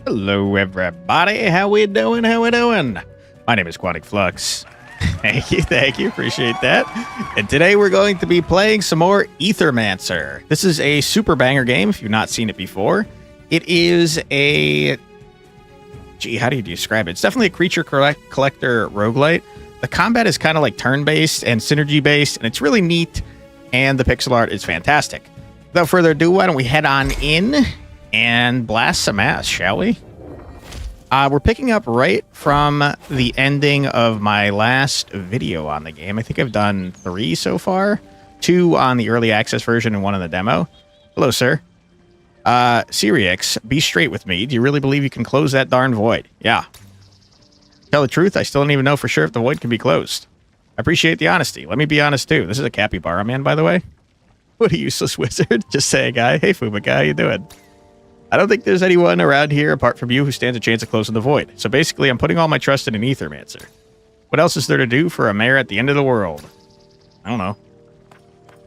Hello, everybody. How we doing? How we doing? My name is Quantic Flux. Thank you. Appreciate that. And today we're going to be playing some more Aethermancer. This is a super banger game if you've not seen it before. It is a... Gee, how do you describe it? It's definitely a creature collector roguelite. The combat is kind of like turn-based and synergy-based, and it's really neat, and the pixel art is fantastic. Without further ado, why don't we head on in and blast some ass, shall we? We're picking up right from the ending of my last video on the game. I think I've done 3 so far. 2 on the early access version and 1 on the demo. Hello, sir. Sirix, be straight with me. Do you really believe you can close that darn void? Yeah. Tell the truth, I still don't even know for sure if the void can be closed. I appreciate the honesty. Let me be honest, too. This is a capybara man, by the way. What a useless wizard. Just say, guy. Hey, Fumica, how you doing? I don't think there's anyone around here apart from you who stands a chance of closing the void. So basically, I'm putting all my trust in an Aethermancer. What else is there to do for a mayor at the end of the world? I don't know.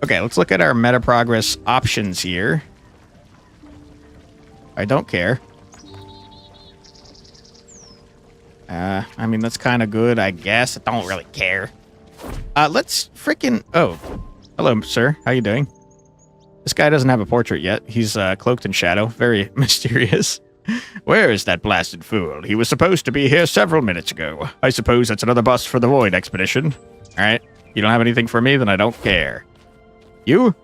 Okay, let's look at our meta progress options here. I don't care. I mean, that's kind of good, I guess. I don't really care. Let's freaking... Oh, hello, sir. How you doing? This guy doesn't have a portrait yet. He's cloaked in shadow. Very mysterious. Where is that blasted fool? He was supposed to be here several minutes ago. I suppose that's another bust for the Void expedition. All right. You don't have anything for me, then I don't care. You?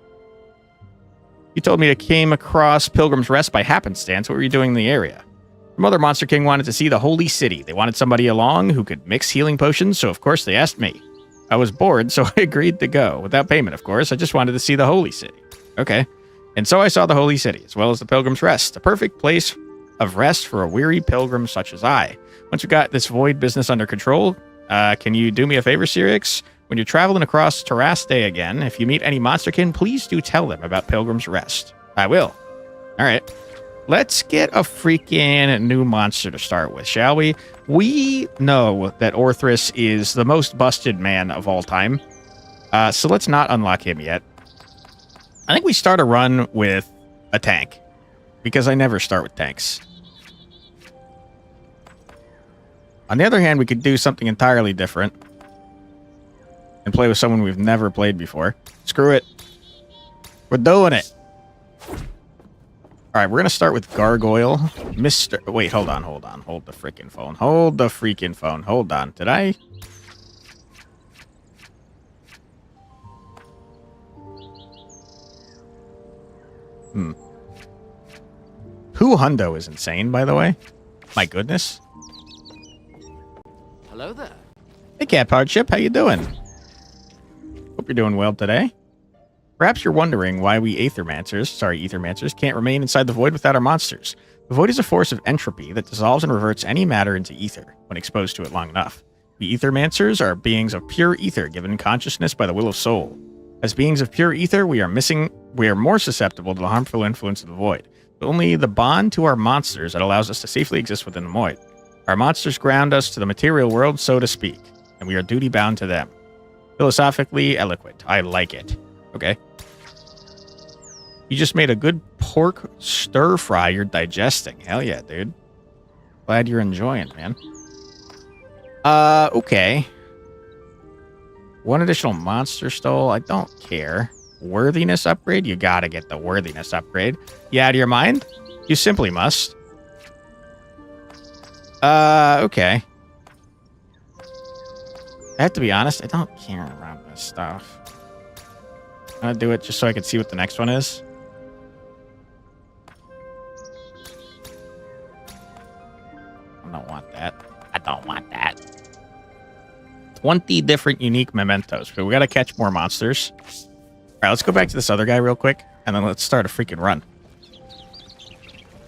You told me I came across Pilgrim's Rest by happenstance. What were you doing in the area? The Mother Monster King wanted to see the Holy City. They wanted somebody along who could mix healing potions, so of course they asked me. I was bored, so I agreed to go. Without payment, of course. I just wanted to see the Holy City. Okay. And so I saw the Holy City, as well as the Pilgrim's Rest, a perfect place of rest for a weary pilgrim such as I. Once we got this void business under control, can you do me a favor, Sirix? When you're traveling across Terraste again, if you meet any monsterkin, please do tell them about Pilgrim's Rest. I will. All right. Let's get a freaking new monster to start with, shall we? We know that Orthrus is the most busted man of all time, so let's not unlock him yet. I think we start a run with a tank, because I never start with tanks. On the other hand, we could do something entirely different and play with someone we've never played before. Screw it. We're doing it. All right, we're going to start with Gargoyle. Mr. Wait, hold on. Hold the freaking phone. Hold the freaking phone. Hold on. Did I... Who Hundo is insane, by the way. My goodness. Hello there. Hey, Cat Hardship, how you doing? Hope you're doing well today. Perhaps you're wondering why we Aethermancers can't remain inside the void without our monsters. The void is a force of entropy that dissolves and reverts any matter into ether when exposed to it long enough. We Aethermancers are beings of pure ether given consciousness by the will of soul. As beings of pure ether, we are more susceptible to the harmful influence of the void. But only the bond to our monsters that allows us to safely exist within the void. Our monsters ground us to the material world, so to speak, and we are duty-bound to them. Philosophically eloquent. I like it. Okay. You just made a good pork stir-fry you're digesting. Hell yeah, dude. Glad you're enjoying, man. Okay. 1 additional monster stole. I don't care. Worthiness upgrade? You gotta get the worthiness upgrade. You out of your mind? You simply must. Okay. I have to be honest, I don't care about this stuff. I'm gonna do it just so I can see what the next one is. I don't want that. I don't want that. 20 different unique mementos. So we gotta catch more monsters. All right, let's go back to this other guy real quick, and then let's start a freaking run.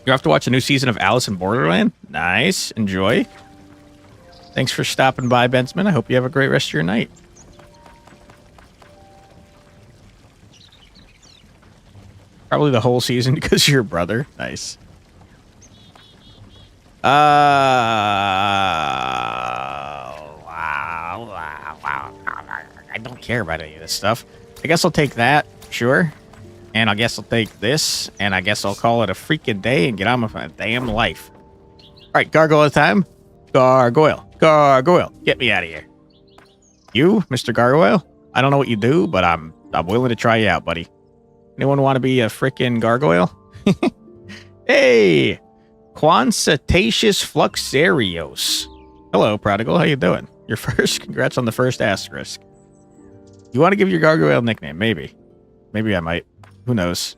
You have to watch a new season of Alice in Borderland? Nice. Enjoy. Thanks for stopping by, Bensman. I hope you have a great rest of your night. Probably the whole season because you're your brother. Nice. I don't care about any of this stuff. I guess I'll take that. Sure. And I guess I'll take this, and I guess I'll call it a freaking day and get on with my damn life. right, gargoyle time. Gargoyle. Gargoyle. Get me out of here. You, Mr. Gargoyle? I don't know what you do, but I'm willing to try you out, buddy. Anyone want to be a frickin' gargoyle? Hey! Quansitaceous Fluxarios. Hello, Prodigal. How you doing? You're first. Congrats on the first asterisk. You want to give your gargoyle a nickname? Maybe. Maybe I might. Who knows?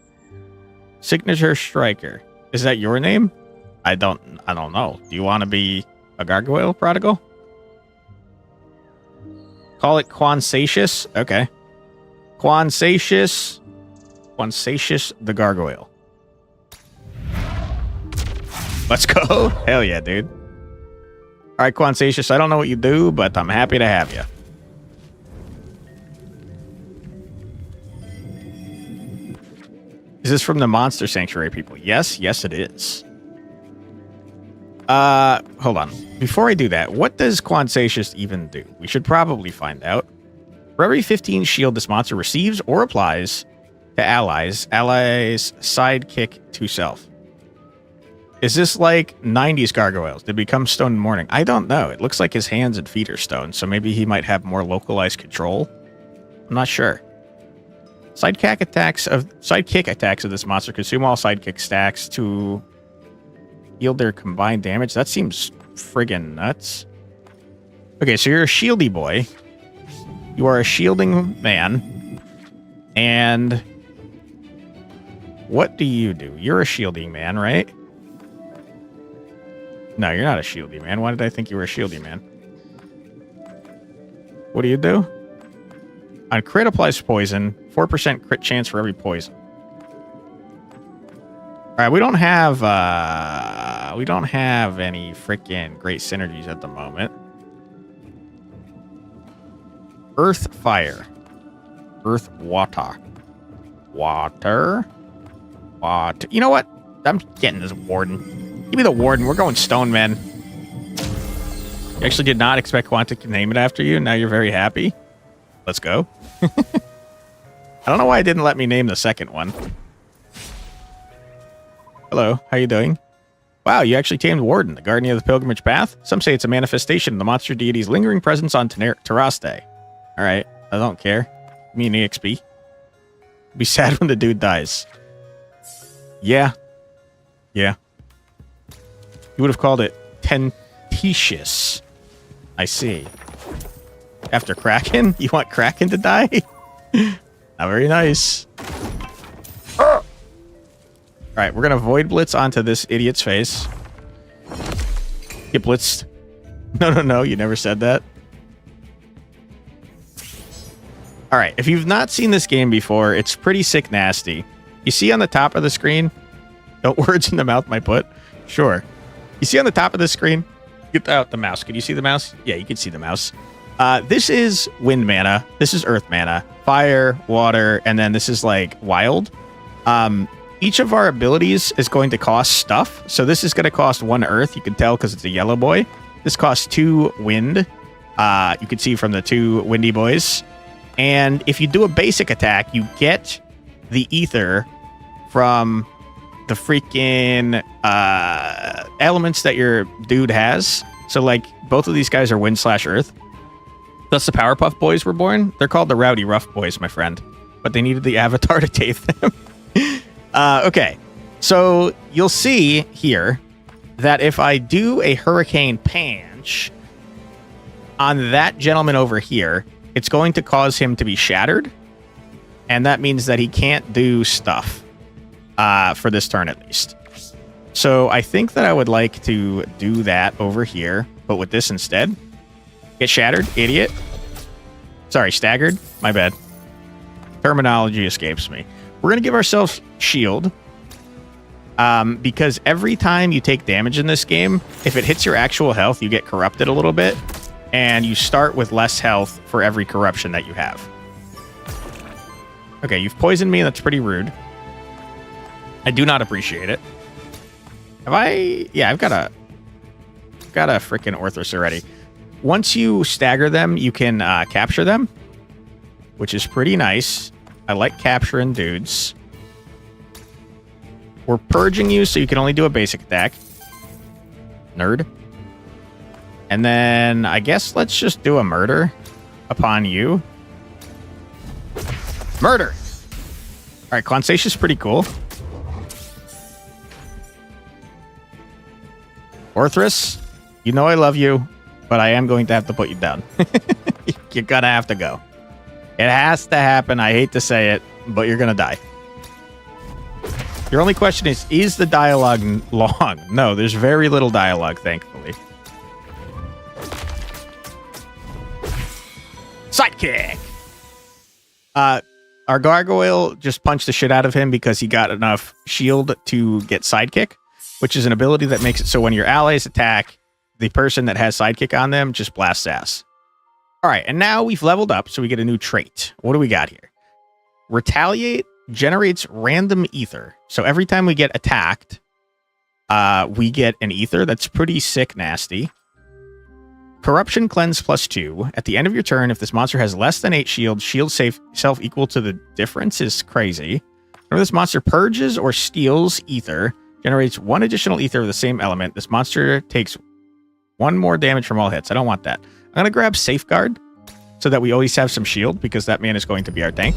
Signature Striker. Is that your name? I don't know. Do you want to be a gargoyle, Prodigal? Call it Quansatious? Okay. Quansatious the gargoyle. Let's go. Hell yeah, dude. All right, Quansatious, I don't know what you do, but I'm happy to have you. Is this from the Monster Sanctuary people? Yes, it is. Hold on. Before I do that, what does Quansatious even do? We should probably find out. For every 15 shield this monster receives or applies to allies sidekick to self. Is this like 90s gargoyles? Did become stone in the morning? I don't know. It looks like his hands and feet are stone, so maybe he might have more localized control. I'm not sure. Sidekick attacks of this monster consume all sidekick stacks to yield their combined damage. That seems friggin' nuts. Okay, so you're a shieldy boy. You are a shielding man. And what do you do? You're a shielding man, right? No, you're not a shieldy man. Why did I think you were a shieldy man? What do you do? On crit applies poison. 4% crit chance for every poison. All right, we don't have any freaking great synergies at the moment. Earth, fire. Earth, water. Water. You know what? I'm getting this warden. Give me the warden. We're going stone, man. You actually did not expect Quantic to name it after you. Now you're very happy. Let's go. I don't know why it didn't let me name the second one. Hello, how you doing? Wow, you actually tamed Warden, the guardian of the pilgrimage path. Some say it's a manifestation of the monster deity's lingering presence on Terraste. All right, I don't care. Give me an EXP. Be sad when the dude dies. Yeah. You would have called it Tentitious. I see. After Kraken? You want Kraken to die? Not very nice. Alright, we're gonna Void Blitz onto this idiot's face. Get blitzed. No, you never said that. Alright, if you've not seen this game before, it's pretty sick nasty. You see on the top of the screen? Don't words in the mouth my put. Sure. You see on the top of the screen? Get out the mouse. Can you see the mouse? Yeah, you can see the mouse. This is wind mana. This is earth mana. Fire, water, and then this is like wild. Each of our abilities is going to cost stuff. So this is going to cost 1 earth. You can tell because it's a yellow boy. This costs 2 wind. You can see from the 2 windy boys. And if you do a basic attack, you get the ether from the freaking elements that your dude has. So like both of these guys are wind / earth. Thus the Powerpuff Boys were born. They're called the Rowdy Rough Boys, my friend. But they needed the avatar to tame them. Okay. So you'll see here that if I do a Hurricane Punch on that gentleman over here, it's going to cause him to be shattered. And that means that he can't do stuff for this turn at least. So I think that I would like to do that over here, but with this instead. Get shattered, idiot. Sorry, staggered. My bad. Terminology escapes me. We're going to give ourselves shield. Because every time you take damage in this game, if it hits your actual health, you get corrupted a little bit. And you start with less health for every corruption that you have. Okay, you've poisoned me. That's pretty rude. I do not appreciate it. Have I... Yeah, I've got a freaking Orthros already. Once you stagger them, you can capture them, which is pretty nice. I like capturing dudes. We're purging you, so you can only do a basic attack. nerd. And then I guess let's just do a murder upon you. Murder! Alright, Consatius is pretty cool. Orthrus, you know I love you, but I am going to have to put you down. You're gonna have to go. It has to happen. I hate to say it, but you're gonna die. Your only question is the dialogue long? No, there's very little dialogue, thankfully. Sidekick! Our gargoyle just punched the shit out of him because he got enough shield to get sidekick, which is an ability that makes it so when your allies attack, the person that has sidekick on them just blasts ass. All right, and now we've leveled up, so we get a new trait. What do we got here? Retaliate generates random ether. So every time we get attacked, we get an ether. That's pretty sick nasty. Corruption Cleanse +2. At the end of your turn, if this monster has less than 8 shield, shield self equal to the difference is crazy. Whenever this monster purges or steals ether, generates 1 additional ether of the same element. This monster takes 1 more damage from all hits. I don't want that. I'm going to grab Safeguard so that we always have some shield because that man is going to be our tank.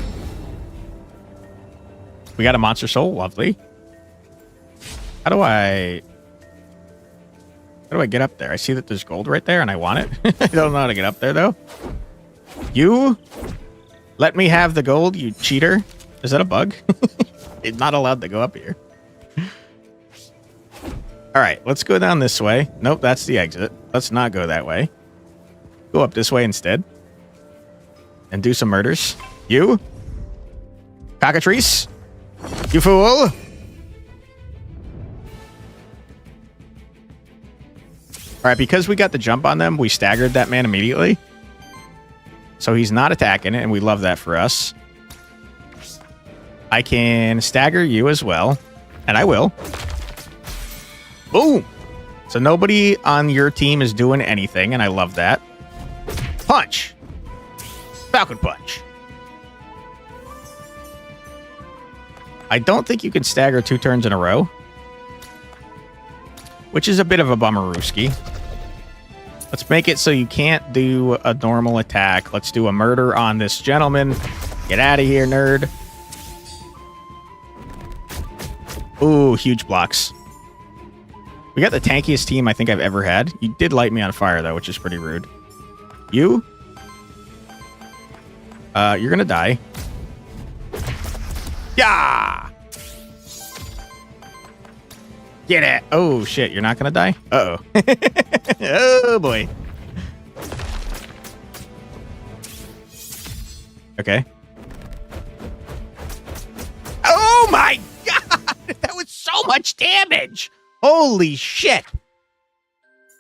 We got a Monster Soul. Lovely. How do I get up there? I see that there's gold right there and I want it. I don't know how to get up there though. You let me have the gold, you cheater. Is that a bug? It's not allowed to go up here. All right, let's go down this way. Nope, that's the exit. Let's not go that way. Go up this way instead. And do some murders. You? Cockatrice? You fool! All right, because we got the jump on them, we staggered that man immediately. So he's not attacking it, and we love that for us. I can stagger you as well, and I will. Boom! So nobody on your team is doing anything, and I love that. Punch! Falcon Punch. I don't think you can stagger 2 turns in a row, which is a bit of a bummerooski. Let's make it so you can't do a normal attack. Let's do a murder on this gentleman. Get out of here, nerd. Ooh, huge blocks. We got the tankiest team I think I've ever had. You did light me on fire, though, which is pretty rude. You? You're gonna die. Yeah! Get it! Oh, shit, you're not gonna die? Uh-oh. Oh, boy. Okay. Oh, my God! That was so much damage! Holy shit!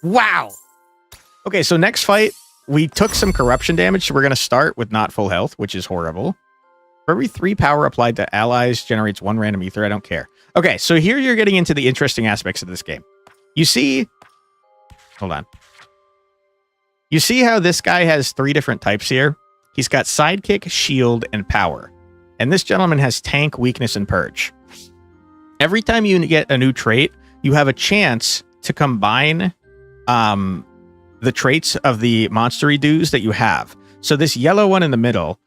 Wow! Okay, so next fight, we took some corruption damage, so we're going to start with not full health, which is horrible. For every 3 power applied to allies generates 1 random ether. I don't care. Okay, so here you're getting into the interesting aspects of this game. You see... Hold on. You see how this guy has 3 different types here? He's got sidekick, shield, and power. And this gentleman has tank, weakness, and purge. Every time you get a new trait, you have a chance to combine the traits of the monstery dues that you have. So this yellow one in the middle,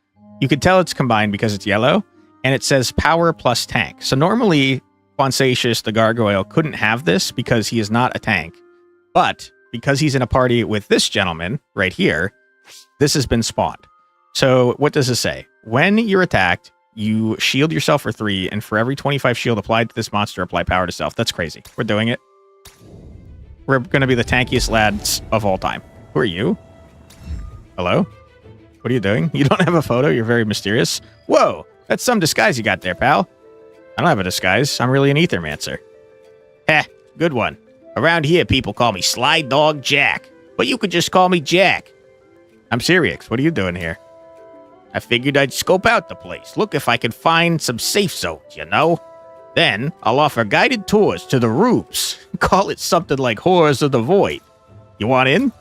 you can tell it's combined because it's yellow, and it says power plus tank. So normally, Consatius, the gargoyle, couldn't have this because he is not a tank. But because he's in a party with this gentleman right here, this has been spawned. So what does this say? When you're attacked, you shield yourself for 3, and for every 25 shield applied to this monster, apply power to self. That's crazy. We're doing it. We're going to be the tankiest lads of all time. Who are you? Hello? What are you doing? You don't have a photo? You're very mysterious. Whoa! That's some disguise you got there, pal. I don't have a disguise. I'm really an Aethermancer. Heh, good one. Around here, people call me Sly Dog Jack. But you could just call me Jack. I'm serious. What are you doing here? I figured I'd scope out the place. Look if I can find some safe zones, you know? Then, I'll offer guided tours to the roofs. Call it something like Horrors of the Void. You want in?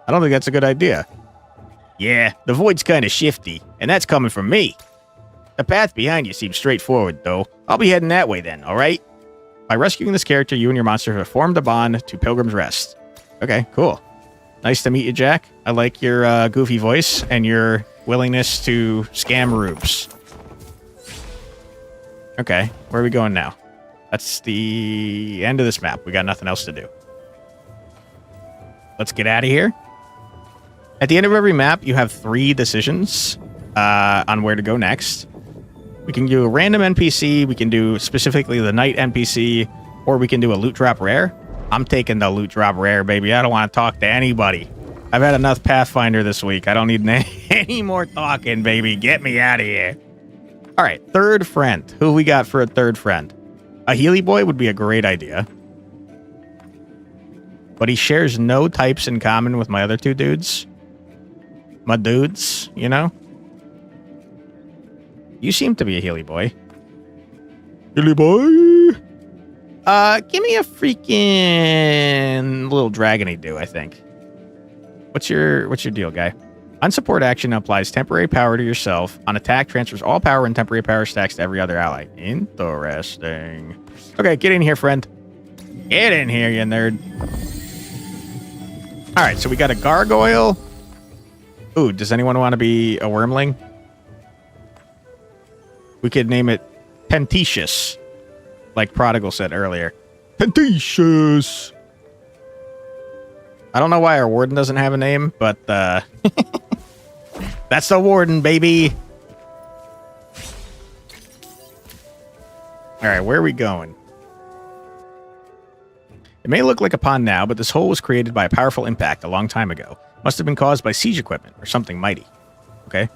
I don't think that's a good idea. Yeah, the Void's kind of shifty, and that's coming from me. The path behind you seems straightforward, though. I'll be heading that way then, alright? By rescuing this character, you and your monster have formed a bond to Pilgrim's Rest. Okay, cool. Nice to meet you, Jack. I like your goofy voice and your willingness to scam rubes. Okay, where are we going now? That's the end of this map. We got nothing else to do. Let's get out of here. At the end of every map, you have 3 decisions on where to go next. We can do a random NPC, we can do specifically the night NPC, or we can do a loot drop rare. I'm taking the loot drop rare, baby. I don't want to talk to anybody. I've had enough Pathfinder this week. I don't need any more talking, baby. Get me out of here. All right, third friend. Who we got for a third friend? A Healy Boy would be a great idea. But he shares no types in common with my other 2 dudes. My dudes, you know? You seem to be a Healy Boy. Healy Boy? Give me a freaking little dragony do, I think. What's your deal, guy? On support action applies temporary power to yourself. On attack, transfers all power and temporary power stacks to every other ally. Interesting. Okay, get in here, friend. Get in here, you nerd. All right, so we got a gargoyle. Ooh, does anyone want to be a wormling? We could name it Pentitious, like Prodigal said earlier. Pentitious. I don't know why our warden doesn't have a name, but that's the warden, baby. All right, where are we going? It may look like a pond now, but this hole was created by a powerful impact a long time ago. Must have been caused by siege equipment or something mighty. Okay.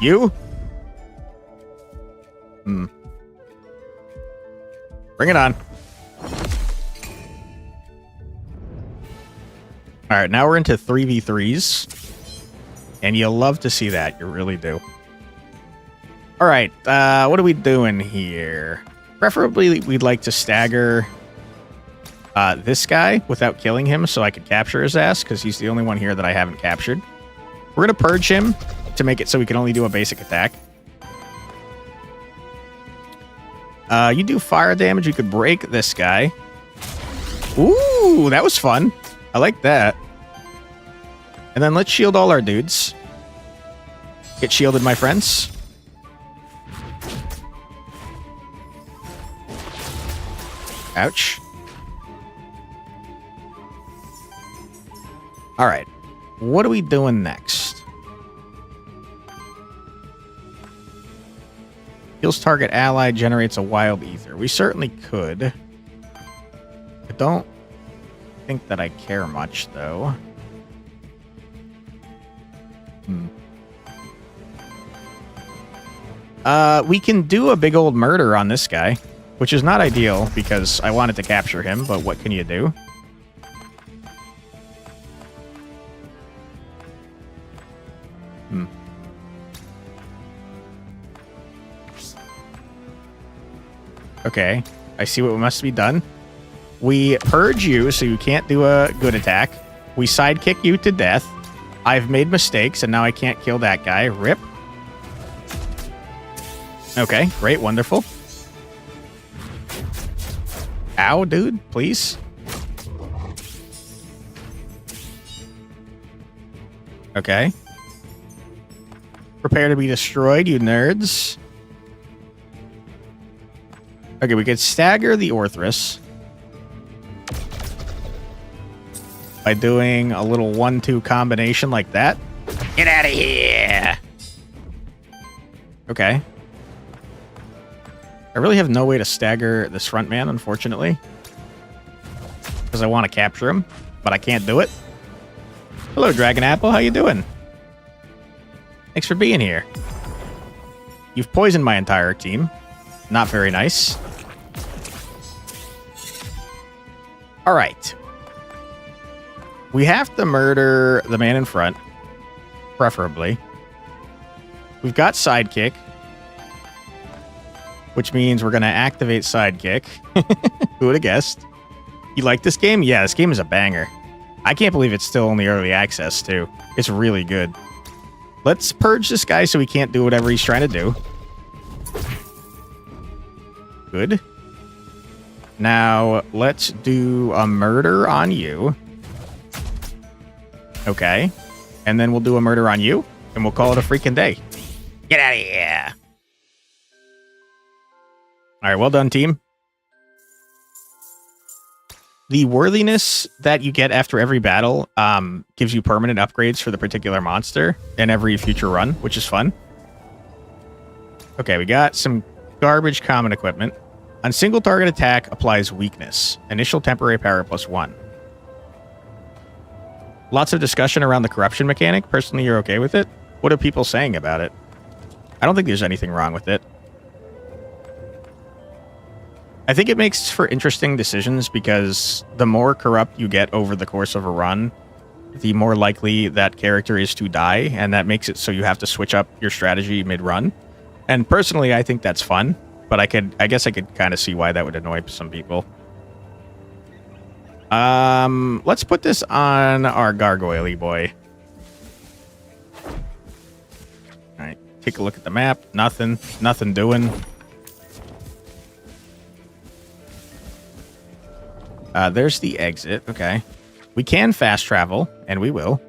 You? Bring it on. All right, now we're into 3v3s. And you love to see that. You really do. All right, what are we doing here? Preferably, we'd like to stagger this guy without killing him so I could capture his ass, because he's the only one here that I haven't captured. We're going to purge him to make it so we can only do a basic attack. You do fire damage. You could break this guy. Ooh, that was fun. I like that. And then let's shield all our dudes. Get shielded, my friends. Ouch. All right. What are we doing next? Heals target ally, generates a wild ether. We certainly could. I don't think that I care much, though. We can do a big old murder on this guy, which is not ideal because I wanted to capture him, but what can you do? Okay, I see what must be done. We purge you so you can't do a good attack. We sidekick you to death. I've made mistakes and now I can't kill that guy. Rip. Okay, great, wonderful. Ow, dude, please. Okay. Prepare to be destroyed, you nerds. Okay, we could stagger the Orthrus by doing a little 1-2 combination like that. Get out of here! Okay. I really have no way to stagger this front man, unfortunately. Because I want to capture him, but I can't do it. Hello, Dragon Apple. How you doing? Thanks for being here. You've poisoned my entire team. Not very nice. All right. We have to murder the man in front, preferably. We've got sidekick, which means we're going to activate sidekick. Who would have guessed? You like this game? Yeah, this game is a banger. I can't believe it's still only early access, too. It's really good. Let's purge this guy so he can't do whatever he's trying to do. Good. Now, let's do a murder on you. Okay. And then we'll do a murder on you, and we'll call it a freaking day. Get out of here. All right, well done, team. The worthiness that you get after every battle gives you permanent upgrades for the particular monster in every future run, which is fun. Okay, we got some garbage common equipment. On single target attack, applies weakness. Initial temporary power +1. Lots of discussion around the corruption mechanic. Personally, you're okay with it? What are people saying about it? I don't think there's anything wrong with it. I think it makes for interesting decisions because the more corrupt you get over the course of a run, the more likely that character is to die, and that makes it so you have to switch up your strategy mid-run. And personally, I think that's fun, but I guess I could kind of see why that would annoy some people. Let's put this on our gargoyle boy. All right, take a look at the map. Nothing doing. There's the exit. Okay. We can fast travel, and we will.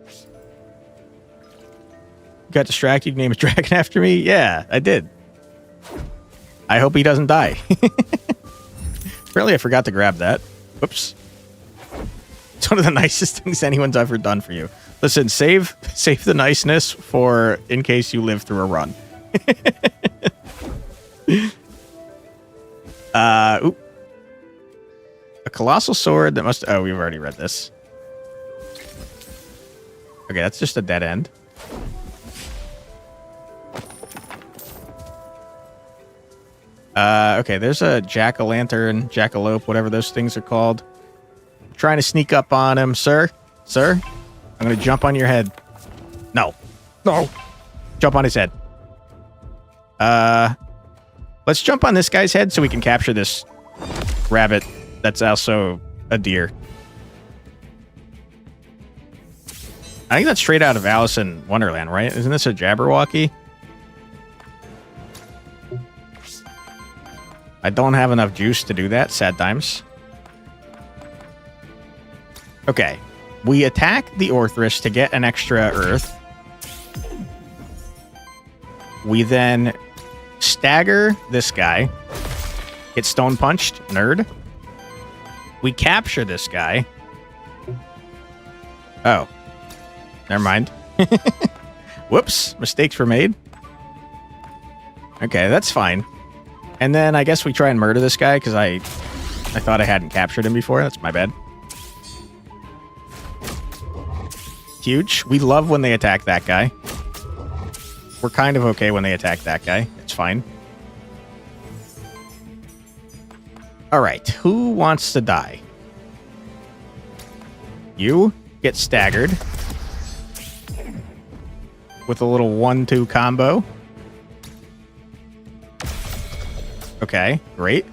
Got distracted. You named a dragon after me? Yeah, I did. I hope he doesn't die. Apparently, I forgot to grab that. Whoops. It's one of the nicest things anyone's ever done for you. Listen, save the niceness for in case you live through a run. Oop. A colossal sword that must... Oh, we've already read this. Okay, that's just a dead end. Okay, there's a jack-o'-lantern, jackalope, whatever those things are called. Trying to sneak up on him, sir. Sir, I'm going to jump on your head. No. No. Jump on his head. Let's jump on this guy's head so we can capture this rabbit that's also a deer. I think that's straight out of Alice in Wonderland, right? Isn't this a Jabberwocky? I don't have enough juice to do that. Sad times. Okay. We attack the Orthrus to get an extra earth. We then stagger this guy. Get stone punched. Nerd. We capture this guy. Oh. Never mind. Whoops. Mistakes were made. Okay, that's fine. And then I guess we try and murder this guy because I thought I hadn't captured him before. That's my bad. Huge. We love when they attack that guy. We're kind of okay when they attack that guy. It's fine. All right. Who wants to die? You get staggered with a little 1-2 combo. Okay, great.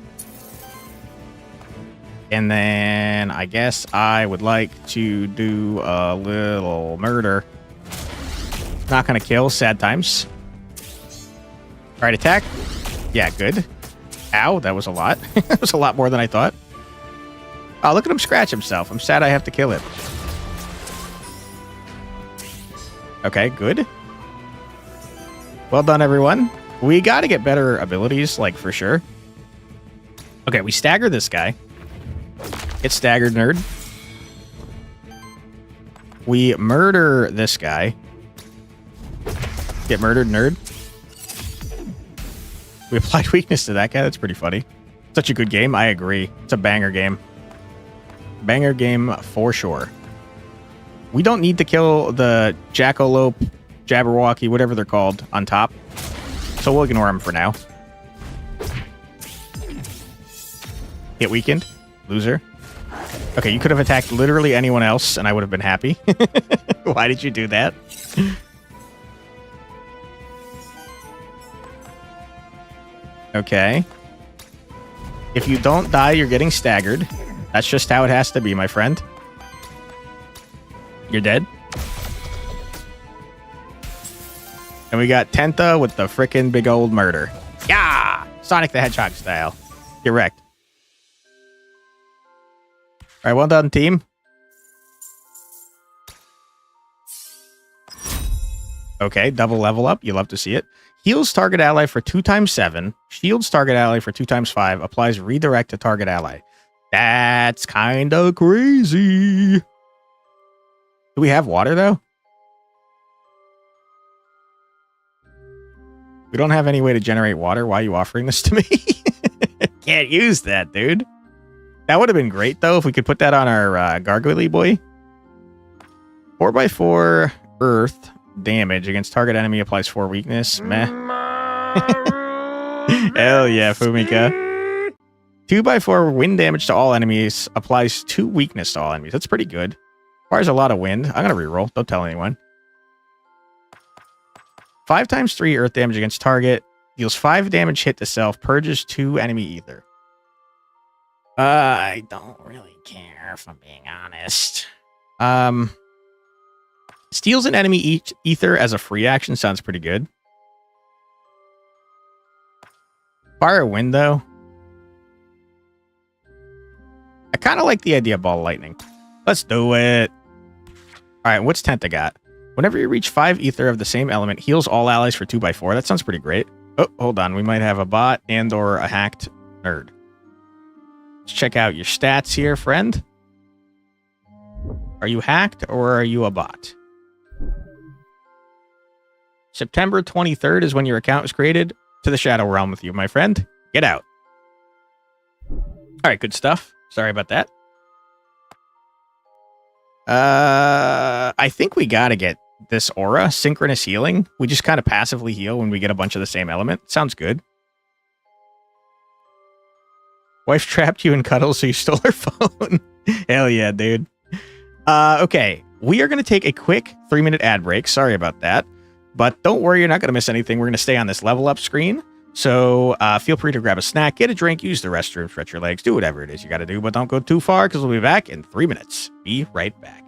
And then I guess I would like to do a little murder. Not gonna kill, sad times. All right, attack. Yeah, good. Ow, that was a lot. That was a lot more than I thought. Oh, look at him scratch himself. I'm sad I have to kill him. Okay, good. Well done, everyone. We got to get better abilities, like, for sure. Okay, we stagger this guy. Get staggered, nerd. We murder this guy. Get murdered, nerd. We applied weakness to that guy. That's pretty funny. Such a good game. I agree. It's a banger game. Banger game for sure. We don't need to kill the jackalope, Jabberwocky, whatever they're called, on top. So we'll ignore him for now. Hit weakened. Loser. Okay, you could have attacked literally anyone else, and I would have been happy. Why did you do that? Okay. If you don't die, you're getting staggered. That's just how it has to be, my friend. You're dead. And we got Tenta with the frickin' big old murder. Yeah! Sonic the Hedgehog style. Get wrecked. All right, well done, team. Okay, double level up. You love to see it. Heals target ally for 2 times 7. Shields target ally for 2 times 5. Applies redirect to target ally. That's kind of crazy. Do we have water, though? We don't have any way to generate water. Why are you offering this to me? Can't use that, dude. That would have been great, though, if we could put that on our Gargoyle boy. 4x4 earth damage against target enemy applies 4 weakness. Meh. Hell yeah, Fumika. 2x4 wind damage to all enemies applies 2 weakness to all enemies. That's pretty good. Requires a lot of wind. I'm going to reroll. Don't tell anyone. 5 times 3 earth damage against target. Deals 5 damage hit to self. Purges 2 enemy ether. I don't really care, if I'm being honest. Steals an enemy ether as a free action. Sounds pretty good. Fire wind, though. I kind of like the idea of ball lightning. Let's do it. All right, what's 10th I got? Whenever you reach 5 ether of the same element, heals all allies for 2x4. That sounds pretty great. Oh, hold on. We might have a bot and or a hacked nerd. Let's check out your stats here, friend. Are you hacked or are you a bot? September 23rd is when your account was created. To the Shadow Realm with you, my friend. Get out. All right, good stuff. Sorry about that. I think we got to get this aura, synchronous healing. We just kind of passively heal when we get a bunch of the same element. Sounds good. Wife trapped you in cuddles, so you stole her phone. Hell yeah, dude. Okay, we are going to take a quick 3-minute ad break. Sorry about that. But don't worry, you're not going to miss anything. We're going to stay on this level up screen. So feel free to grab a snack, get a drink, use the restroom, stretch your legs, do whatever it is you got to do. But don't go too far because we'll be back in 3 minutes. Be right back.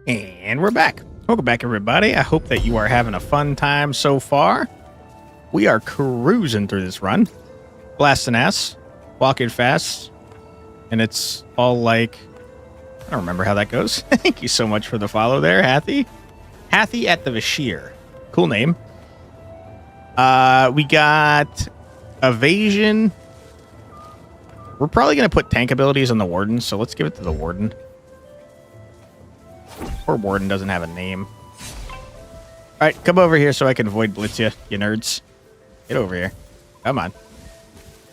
And we're back. Welcome back, everybody. I hope that you are having a fun time so far. We are cruising through this run. Blasting ass. Walking fast. And it's all like... I don't remember how that goes. Thank you so much for the follow there, Hathy. Hathy at the Vashir. Cool name. We got... Evasion. We're probably going to put tank abilities on the Warden, so let's give it to the Warden. Poor Warden doesn't have a name. Alright, come over here so I can void blitz you nerds. Get over here. Come on.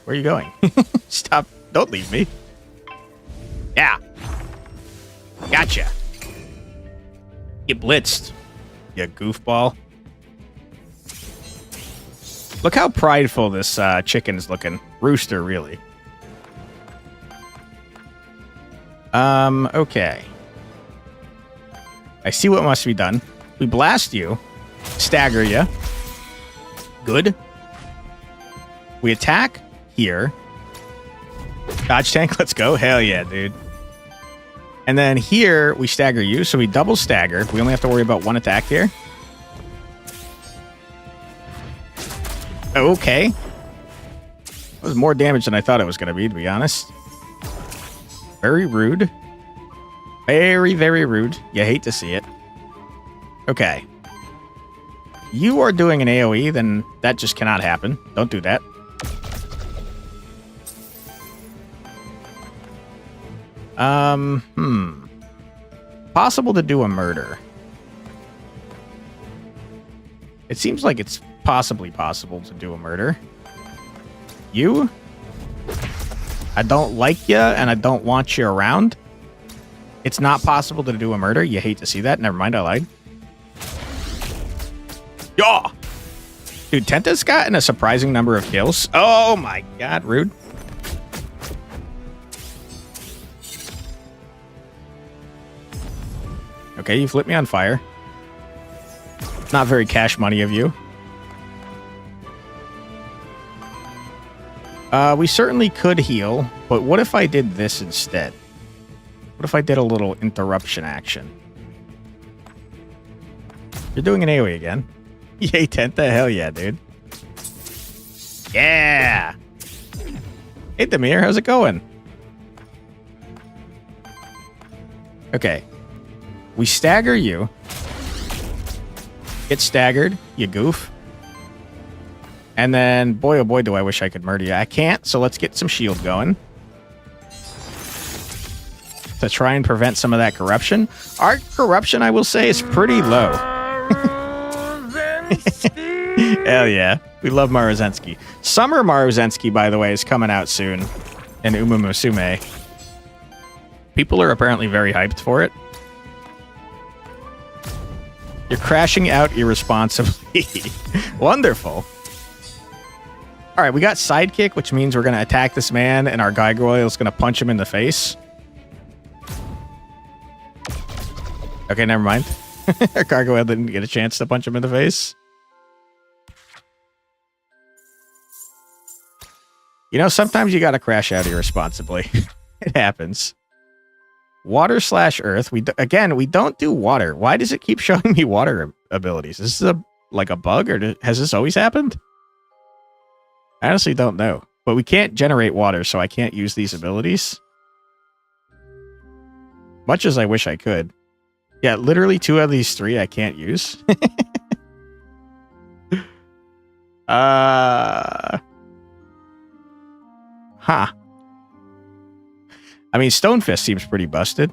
Where are you going? Stop. Don't leave me. Yeah. Gotcha. Get blitzed, you goofball. Look how prideful this chicken's looking. Rooster, really. Okay. I see what must be done. We blast you. Stagger you. Good. We attack here. Dodge tank, let's go. Hell yeah, dude. And then here, we stagger you, so we double stagger. We only have to worry about one attack here. Okay. That was more damage than I thought it was going to be honest. Very rude. Very, very rude. You hate to see it. Okay. You are doing an AoE, then that just cannot happen. Don't do that. Possible to do a murder. It seems like it's possibly possible to do a murder. You? I don't like you, and I don't want you around. It's not possible to do a murder. You hate to see that. Never mind, I lied. Yeah! Dude, Tenta's gotten a surprising number of kills. Oh my god, rude. Okay, you've lit me on fire. Not very cash money of you. We certainly could heal, but what if I did this instead? What if I did a little interruption action? You're doing an AoE again. Yay, Tenta. Hell yeah, dude. Yeah! Hey, Demir, how's it going? Okay. We stagger you. Get staggered, you goof. And then, boy oh boy, do I wish I could murder you. I can't, so let's get some shield going. To try and prevent some of that corruption. Our corruption, I will say, is pretty low. Hell yeah. We love Marozensky. Summer Marozensky, by the way, is coming out soon. In Umumusume. People are apparently very hyped for it. You're crashing out irresponsibly. Wonderful. Alright, we got sidekick, which means we're going to attack this man, and our gargoyle is going to punch him in the face. Okay, never mind. Our gargoyle didn't get a chance to punch him in the face. You know, sometimes you got to crash out irresponsibly. It happens. Water/earth. We don't do water. Why does it keep showing me water abilities? Is this like a bug, or has this always happened? I honestly don't know. But we can't generate water, so I can't use these abilities. Much as I wish I could. Yeah, literally 2 of these 3 I can't use. Huh. I mean, Stonefist seems pretty busted.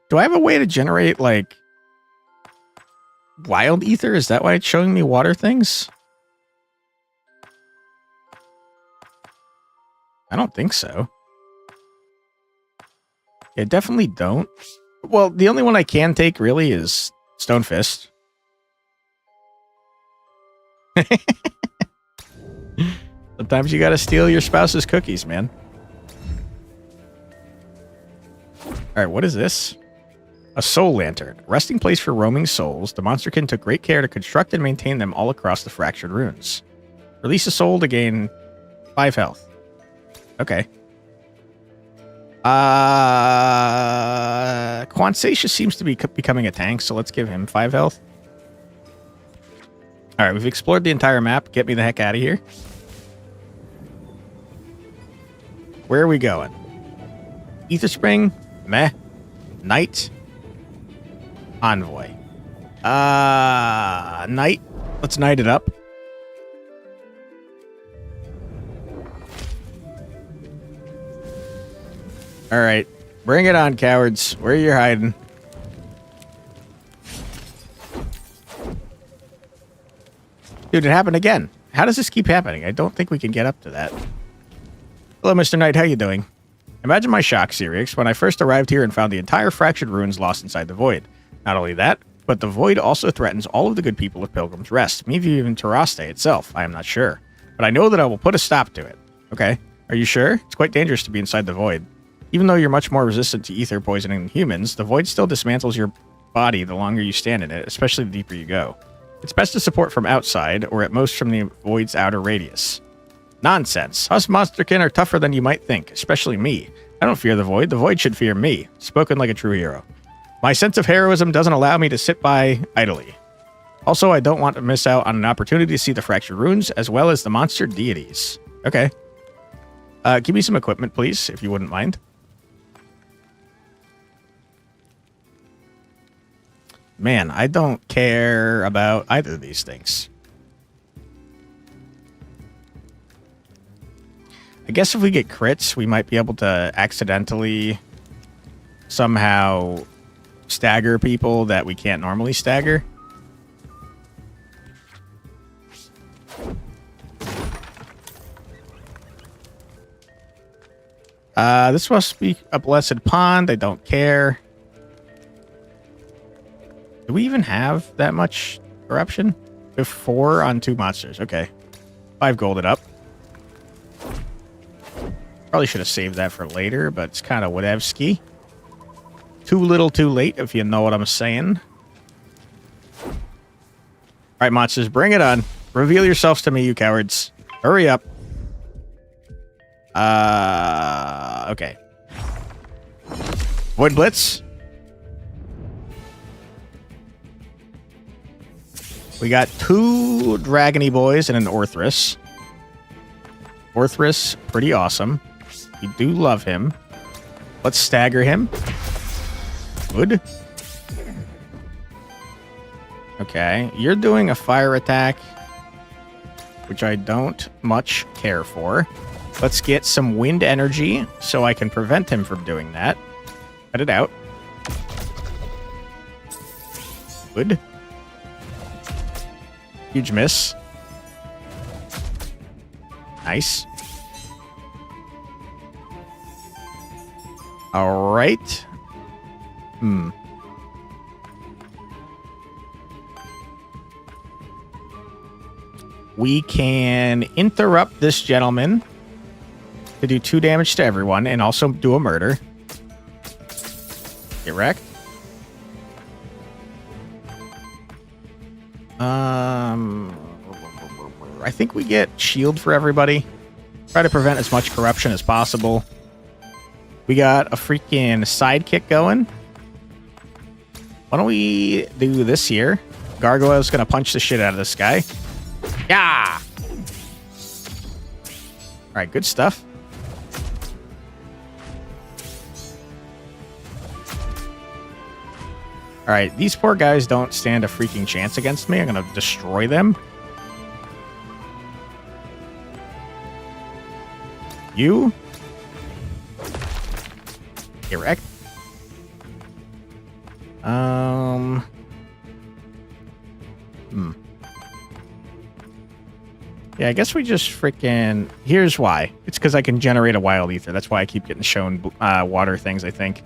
Do I have a way to generate, like, wild ether? Is that why it's showing me water things? I don't think so. Yeah, definitely don't. Well, the only one I can take, really, is Stonefist. Sometimes you gotta steal your spouse's cookies, man. Alright, what is this? A soul lantern. Resting place for roaming souls. The monsterkin took great care to construct and maintain them all across the fractured runes. Release a soul to gain 5 health. Okay. Quansacious seems to be becoming a tank, so let's give him 5 health. Alright, we've explored the entire map. Get me the heck out of here. Where are we going? Ether Spring? Meh. Knight? Envoy. Knight. Let's knight it up. Alright. Bring it on, cowards. Where are you hiding? Dude, it happened again. How does this keep happening? I don't think we can get up to that. Hello, Mr. Knight. How you doing? Imagine my shock, Sirius, when I first arrived here and found the entire fractured ruins lost inside the Void. Not only that, but the Void also threatens all of the good people of Pilgrim's Rest, maybe even Taraste itself. I am not sure. But I know that I will put a stop to it. Okay. Are you sure? It's quite dangerous to be inside the Void. Even though you're much more resistant to ether poisoning than humans, the Void still dismantles your body the longer you stand in it, especially the deeper you go. It's best to support from outside, or at most from the Void's outer radius. Nonsense. Us monsterkin are tougher than you might think, especially me. I don't fear the Void. The Void should fear me. Spoken like a true hero. My sense of heroism doesn't allow me to sit by idly. Also, I don't want to miss out on an opportunity to see the fractured runes, as well as the monster deities. Okay. Give me some equipment, please, if you wouldn't mind. Man, I don't care about either of these things. I guess if we get crits, we might be able to accidentally somehow stagger people that we can't normally stagger. This must be a blessed pond. I don't care. Do we even have that much corruption? We have 4 on 2 monsters. Okay. 5 golded up. Probably should have saved that for later, but it's kind of whatevsky. Too little, too late, if you know what I'm saying. All right, monsters, bring it on. Reveal yourselves to me, you cowards. Hurry up. Okay. Void Blitz. We got 2 Dragony boys and an Orthrus. Orthrus, pretty awesome. We do love him. Let's stagger him. Good. Okay, you're doing a fire attack, which I don't much care for. Let's get some wind energy so I can prevent him from doing that. Cut it out. Good. Huge miss. Nice. All right. We can interrupt this gentleman to do 2 damage to everyone and also do a murder. Get wrecked. I think we get shield for everybody. Try to prevent as much corruption as possible. We got a freaking sidekick going. Why don't we do this here? Gargoyle's gonna punch the shit out of this guy. Yeah! Alright, good stuff. Alright, these poor guys don't stand a freaking chance against me. I'm gonna destroy them. You? Get wrecked. Yeah, I guess we just freaking... Here's why. It's because I can generate a wild ether. That's why I keep getting shown water things, I think.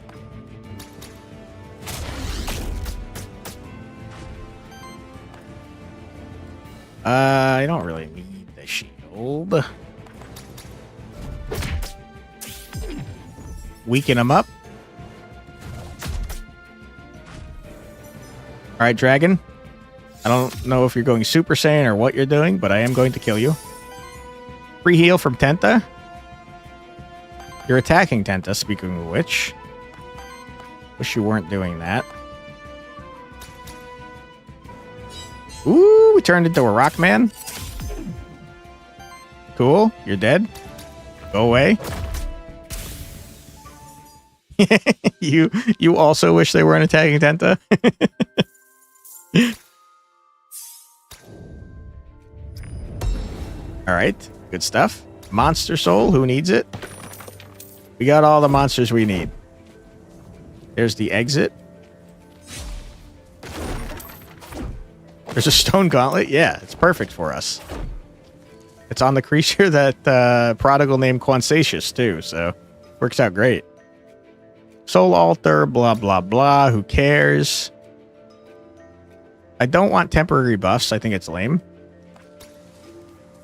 I don't really need the shield. Weaken him up. Alright, Dragon. I don't know if you're going Super Saiyan or what you're doing, but I am going to kill you. Free heal from Tenta. You're attacking Tenta, speaking of which. Wish you weren't doing that. Ooh, we turned into a rock man. Cool. You're dead. Go away. You also wish they weren't attacking Tenta? Alright. Good stuff. Monster soul. Who needs it? We got all the monsters we need. There's the exit. There's a stone gauntlet. Yeah, it's perfect for us. It's on the creature that Prodigal named Quansatius, too, so works out great. Soul altar, blah, blah, blah. Who cares? I don't want temporary buffs. I think it's lame.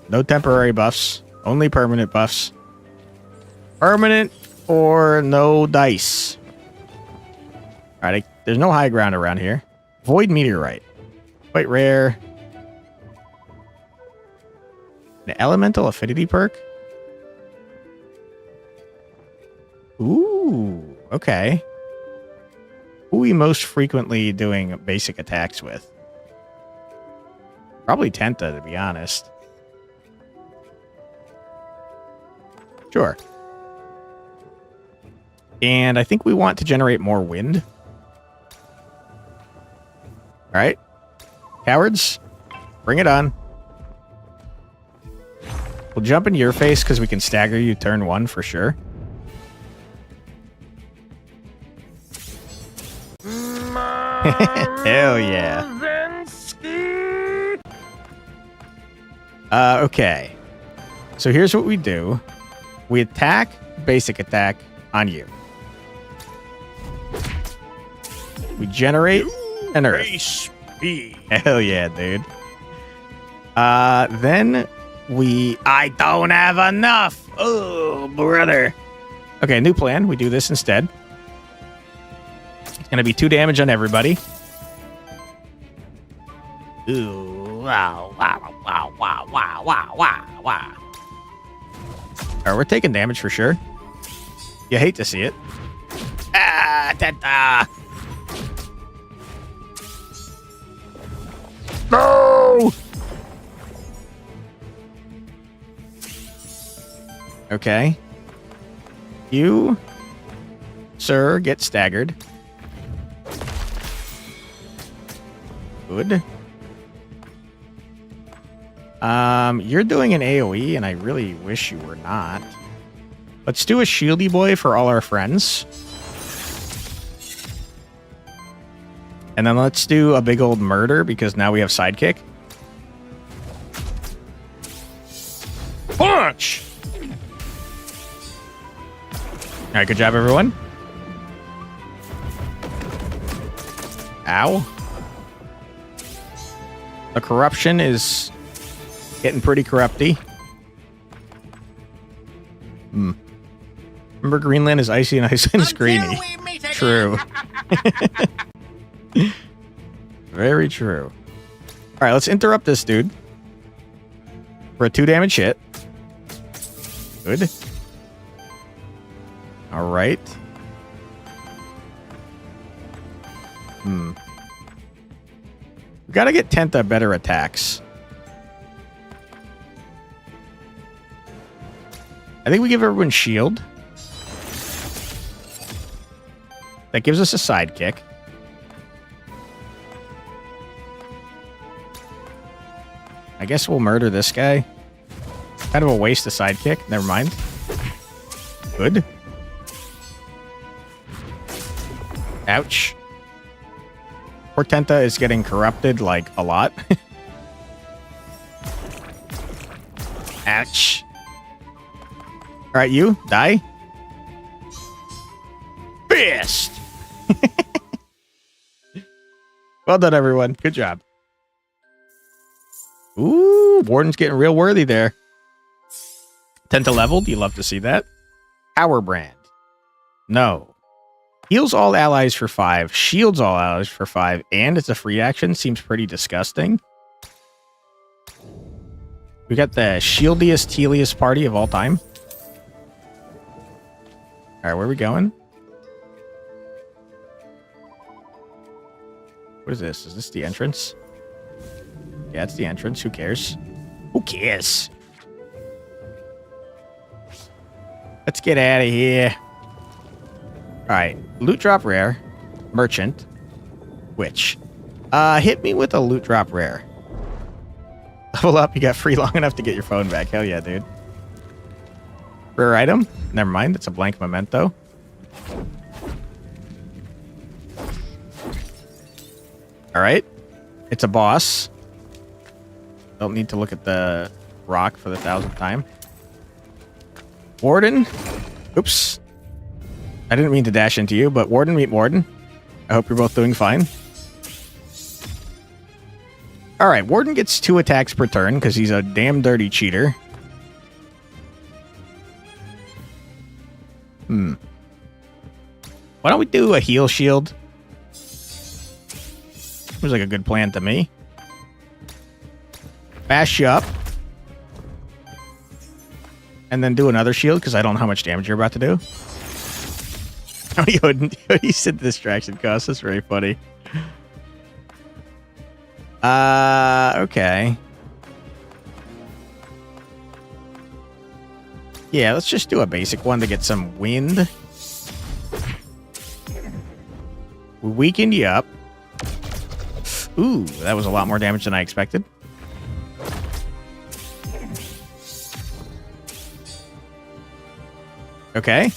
No temporary buffs. Only permanent buffs. Permanent or no dice. Alright, there's no high ground around here. Void meteorite. Quite rare. An elemental affinity perk? Ooh, okay. Who are we most frequently doing basic attacks with? Probably Tenta, to be honest. Sure. And I think we want to generate more wind. Alright. Cowards, bring it on. We'll jump into your face because we can stagger you turn 1 for sure. Hell yeah. Okay. So here's what we do. We attack, basic attack on you. We generate an earth. Hell yeah, dude. Then I don't have enough. Oh, brother. Okay, new plan. We do this instead. It's going to be 2 damage on everybody. Ooh, wow, wow, wow, wow, wow, wow, wow, wow. All right, we're taking damage for sure. You hate to see it. Ah, Tenta. No! Okay. You, sir, get staggered. Good. You're doing an AoE, and I really wish you were not. Let's do a shieldy boy for all our friends. And then let's do a big old murder, because now we have sidekick. Punch! Alright, good job, everyone. Ow. The corruption is getting pretty corrupty. Remember, Greenland is icy and Iceland is greeny. True. Very true. Alright, let's interrupt this dude. For a 2 damage hit. Good. Alright. We gotta get Tenta better attacks. I think we give everyone shield. That gives us a sidekick. I guess we'll murder this guy. Kind of a waste of sidekick. Never mind. Good. Ouch. Poor Tenta is getting corrupted, like, a lot. Ouch. Alright, you, die. Fist! Well done, everyone. Good job. Ooh, Warden's getting real worthy there. Tenta leveled. You love to see that. Power Brand. No. Heals all allies for 5. Shields all allies for 5. And it's a free action. Seems pretty disgusting. We got the shieldiest, tealiest party of all time. All right, where are we going? What is this? Is this the entrance? Yeah, it's the entrance. Who cares? Who cares? Let's get out of here. All right, loot drop rare, merchant, witch. Hit me with a loot drop rare. Level up, you got free long enough to get your phone back. Hell yeah, dude. Rare item? Never mind, it's a blank memento. Alright. It's a boss. Don't need to look at the rock for the 1,000th time. Warden. Oops. I didn't mean to dash into you, but Warden, meet Warden. I hope you're both doing fine. Alright, Warden gets 2 attacks per turn because he's a damn dirty cheater. Why don't we do a heal shield? Seems like a good plan to me. Bash you up. And then do another shield because I don't know how much damage you're about to do. How many you said distraction cost? That's very funny. Okay. Yeah, let's just do a basic one to get some wind. We weakened you up. Ooh, that was a lot more damage than I expected. Okay.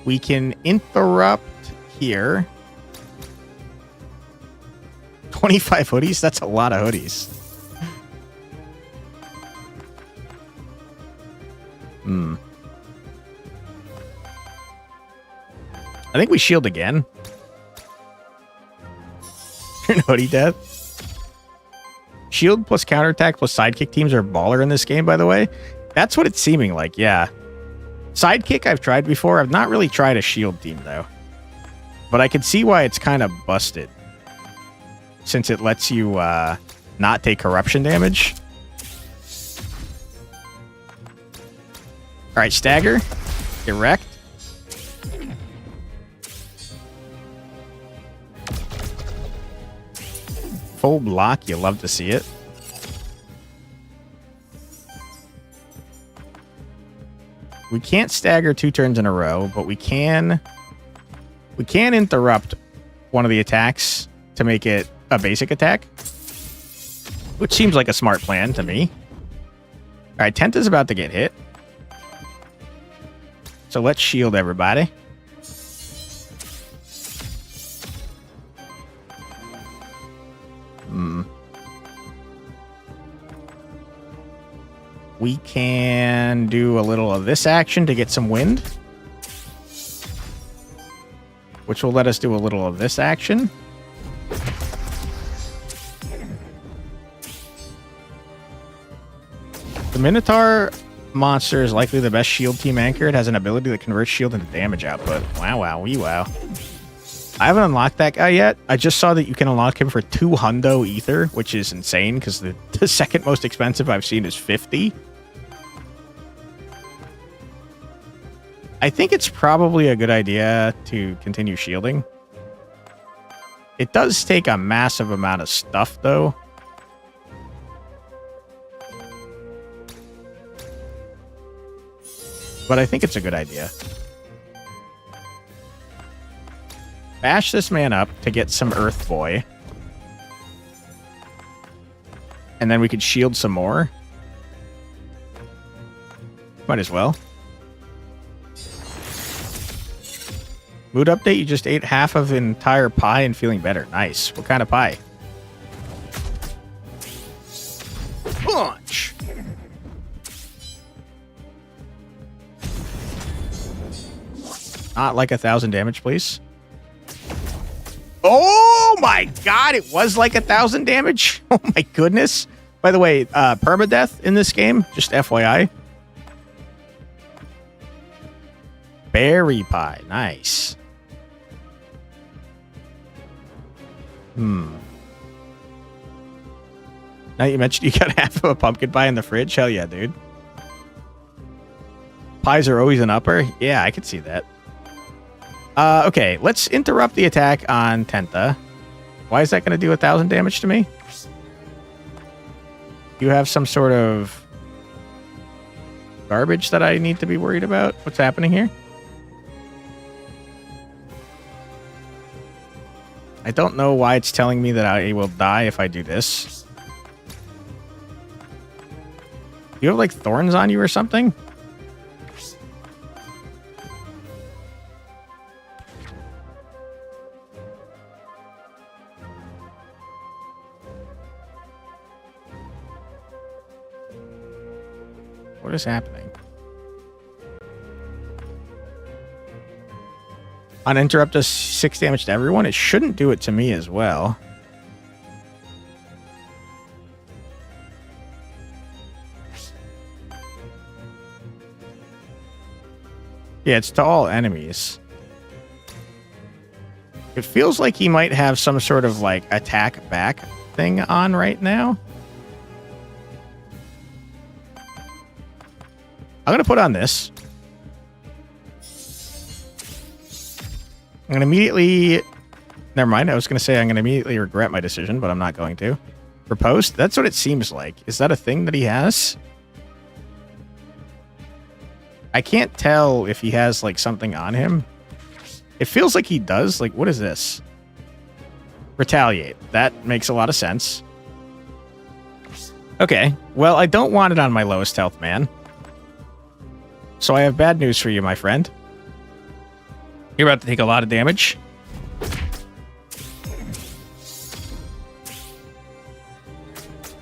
We can interrupt here. 25 hoodies? That's a lot of hoodies. I think we shield again. Turn hoodie death. Shield plus counterattack plus sidekick teams are baller in this game, by the way. That's what it's seeming like, yeah. Sidekick I've tried before. I've not really tried a shield team, though. But I can see why it's kind of busted. Since it lets you not take corruption damage. Alright, stagger. Get wrecked. Full block. You love to see it. We can't stagger 2 turns in a row, but we can interrupt one of the attacks to make it a basic attack, which seems like a smart plan to me. All right, Tenta's about to get hit. So let's shield everybody. We can do a little of this action to get some wind, which will let us do a little of this action. The Minotaur monster is likely the best shield team anchor. It has an ability that converts shield into damage output. Wow, wow, wee wow. I haven't unlocked that guy yet. I just saw that you can unlock him for 2 hundo ether, which is insane because the second most expensive I've seen is 50. I think it's probably a good idea to continue shielding. It does take a massive amount of stuff, though. But I think it's a good idea. Bash this man up to get some Earth Boy. And then we could shield some more. Might as well. Mood update, you just ate half of the entire pie and feeling better. Nice. What kind of pie? Punch! Not like 1,000 damage, please. Oh my god, it was like 1,000 damage? Oh my goodness. By the way, permadeath in this game, just FYI. Berry pie, nice. Now you mentioned you got half of a pumpkin pie in the fridge. Hell yeah, dude. Pies are always an upper. Yeah, I could see that. Okay, let's interrupt the attack on Tenta. Why is that going to do 1,000 damage to me? You have some sort of garbage that I need to be worried about? What's happening here? I don't know why it's telling me that I will die if I do this. You have like thorns on you or something? What is happening? Uninterrupt does 6 damage to everyone. It shouldn't do it to me as well. Yeah, it's to all enemies. It feels like he might have some sort of like attack back thing on right now. I'm going to put on this. I'm going to immediately... Never mind. I was going to say I'm going to immediately regret my decision, but I'm not going to. Riposte? That's what it seems like. Is that a thing that he has? I can't tell if he has, like, something on him. It feels like he does. Like, what is this? Retaliate. That makes a lot of sense. Okay. Well, I don't want it on my lowest health man. So I have bad news for you, my friend. You're about to take a lot of damage.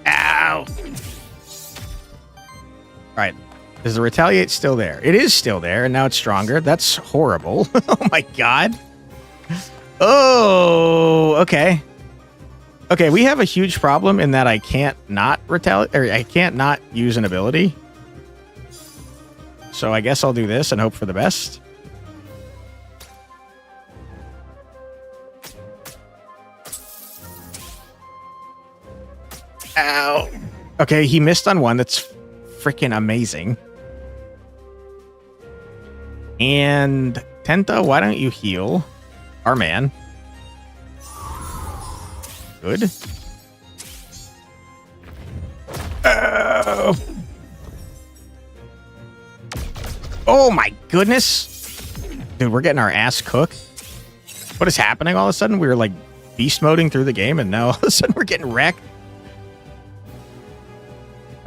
Ow! Alright. Is the retaliate still there? It is still there, and now it's stronger. That's horrible. Oh my god. Oh, okay. Okay, we have a huge problem in that I can't not retaliate, or I can't not use an ability. So I guess I'll do this and hope for the best. Ow. Okay, he missed on one. That's freaking amazing. And Tenta, why don't you heal our man? Good. Oh my goodness. Dude, we're getting our ass cooked. What is happening all of a sudden? We were like beast moding through the game and now all of a sudden we're getting wrecked.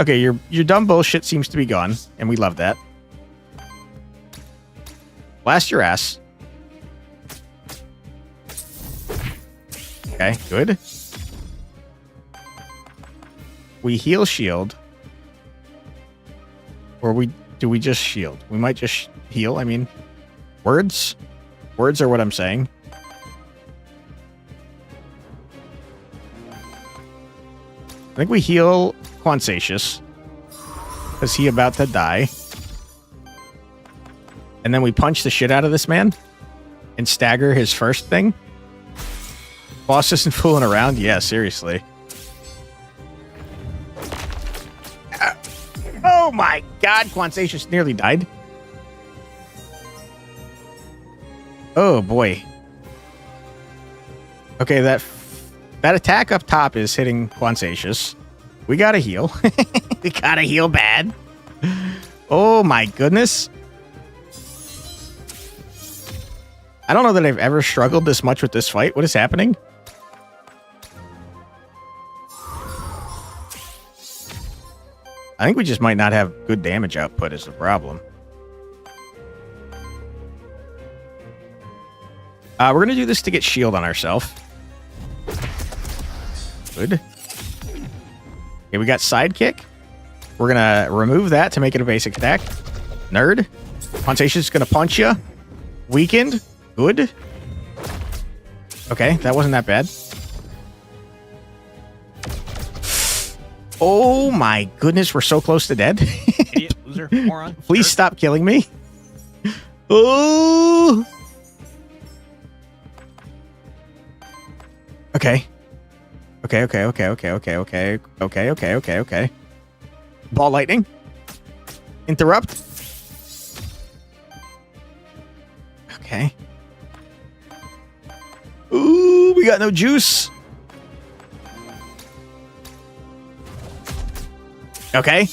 Okay, your dumb bullshit seems to be gone, and we love that. Blast your ass. Okay, good. We heal shield. Or do we just shield? We might just heal. I mean, words? Words are what I'm saying. I think we heal Quansatius. Is he about to die? And then we punch the shit out of this man and stagger his first thing. Boss isn't fooling around. Yeah, seriously. Oh my god, Quansatius nearly died. Oh boy. Okay, that attack up top is hitting Quansatius. We gotta heal. We gotta heal bad. Oh my goodness. I don't know that I've ever struggled this much with this fight. What is happening? I think we just might not have good damage output is the problem. We're going to do this to get shield on ourselves. Good. Okay, we got sidekick. We're going to remove that to make it a basic attack. Nerd. Quansatius is going to punch you. Weakened. Good. Okay, that wasn't that bad. Oh my goodness, we're so close to dead. Idiot, loser, moron. Please stop killing me. Oh. Okay, Okay. Ball lightning. Interrupt. Okay. Ooh, we got no juice. Okay.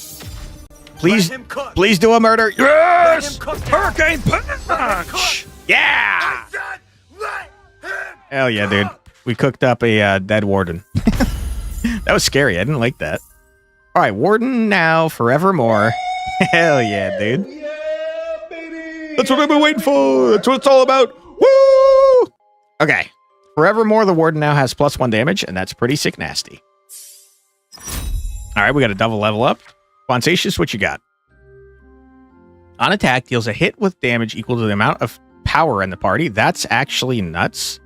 Please do a murder. Yes! Hurricane punch! Yeah! Hell yeah, dude. We cooked up a dead warden. That was scary. I didn't like that. All right, warden now, forevermore. Hell yeah, dude. Yeah, baby. That's what I've been waiting for. That's what it's all about. Woo! Okay. Forevermore, the warden now has +1 damage, and that's pretty sick nasty. All right, we got a double level up. Quantatious, what you got? On attack, deals a hit with damage equal to the amount of power in the party. That's actually nuts.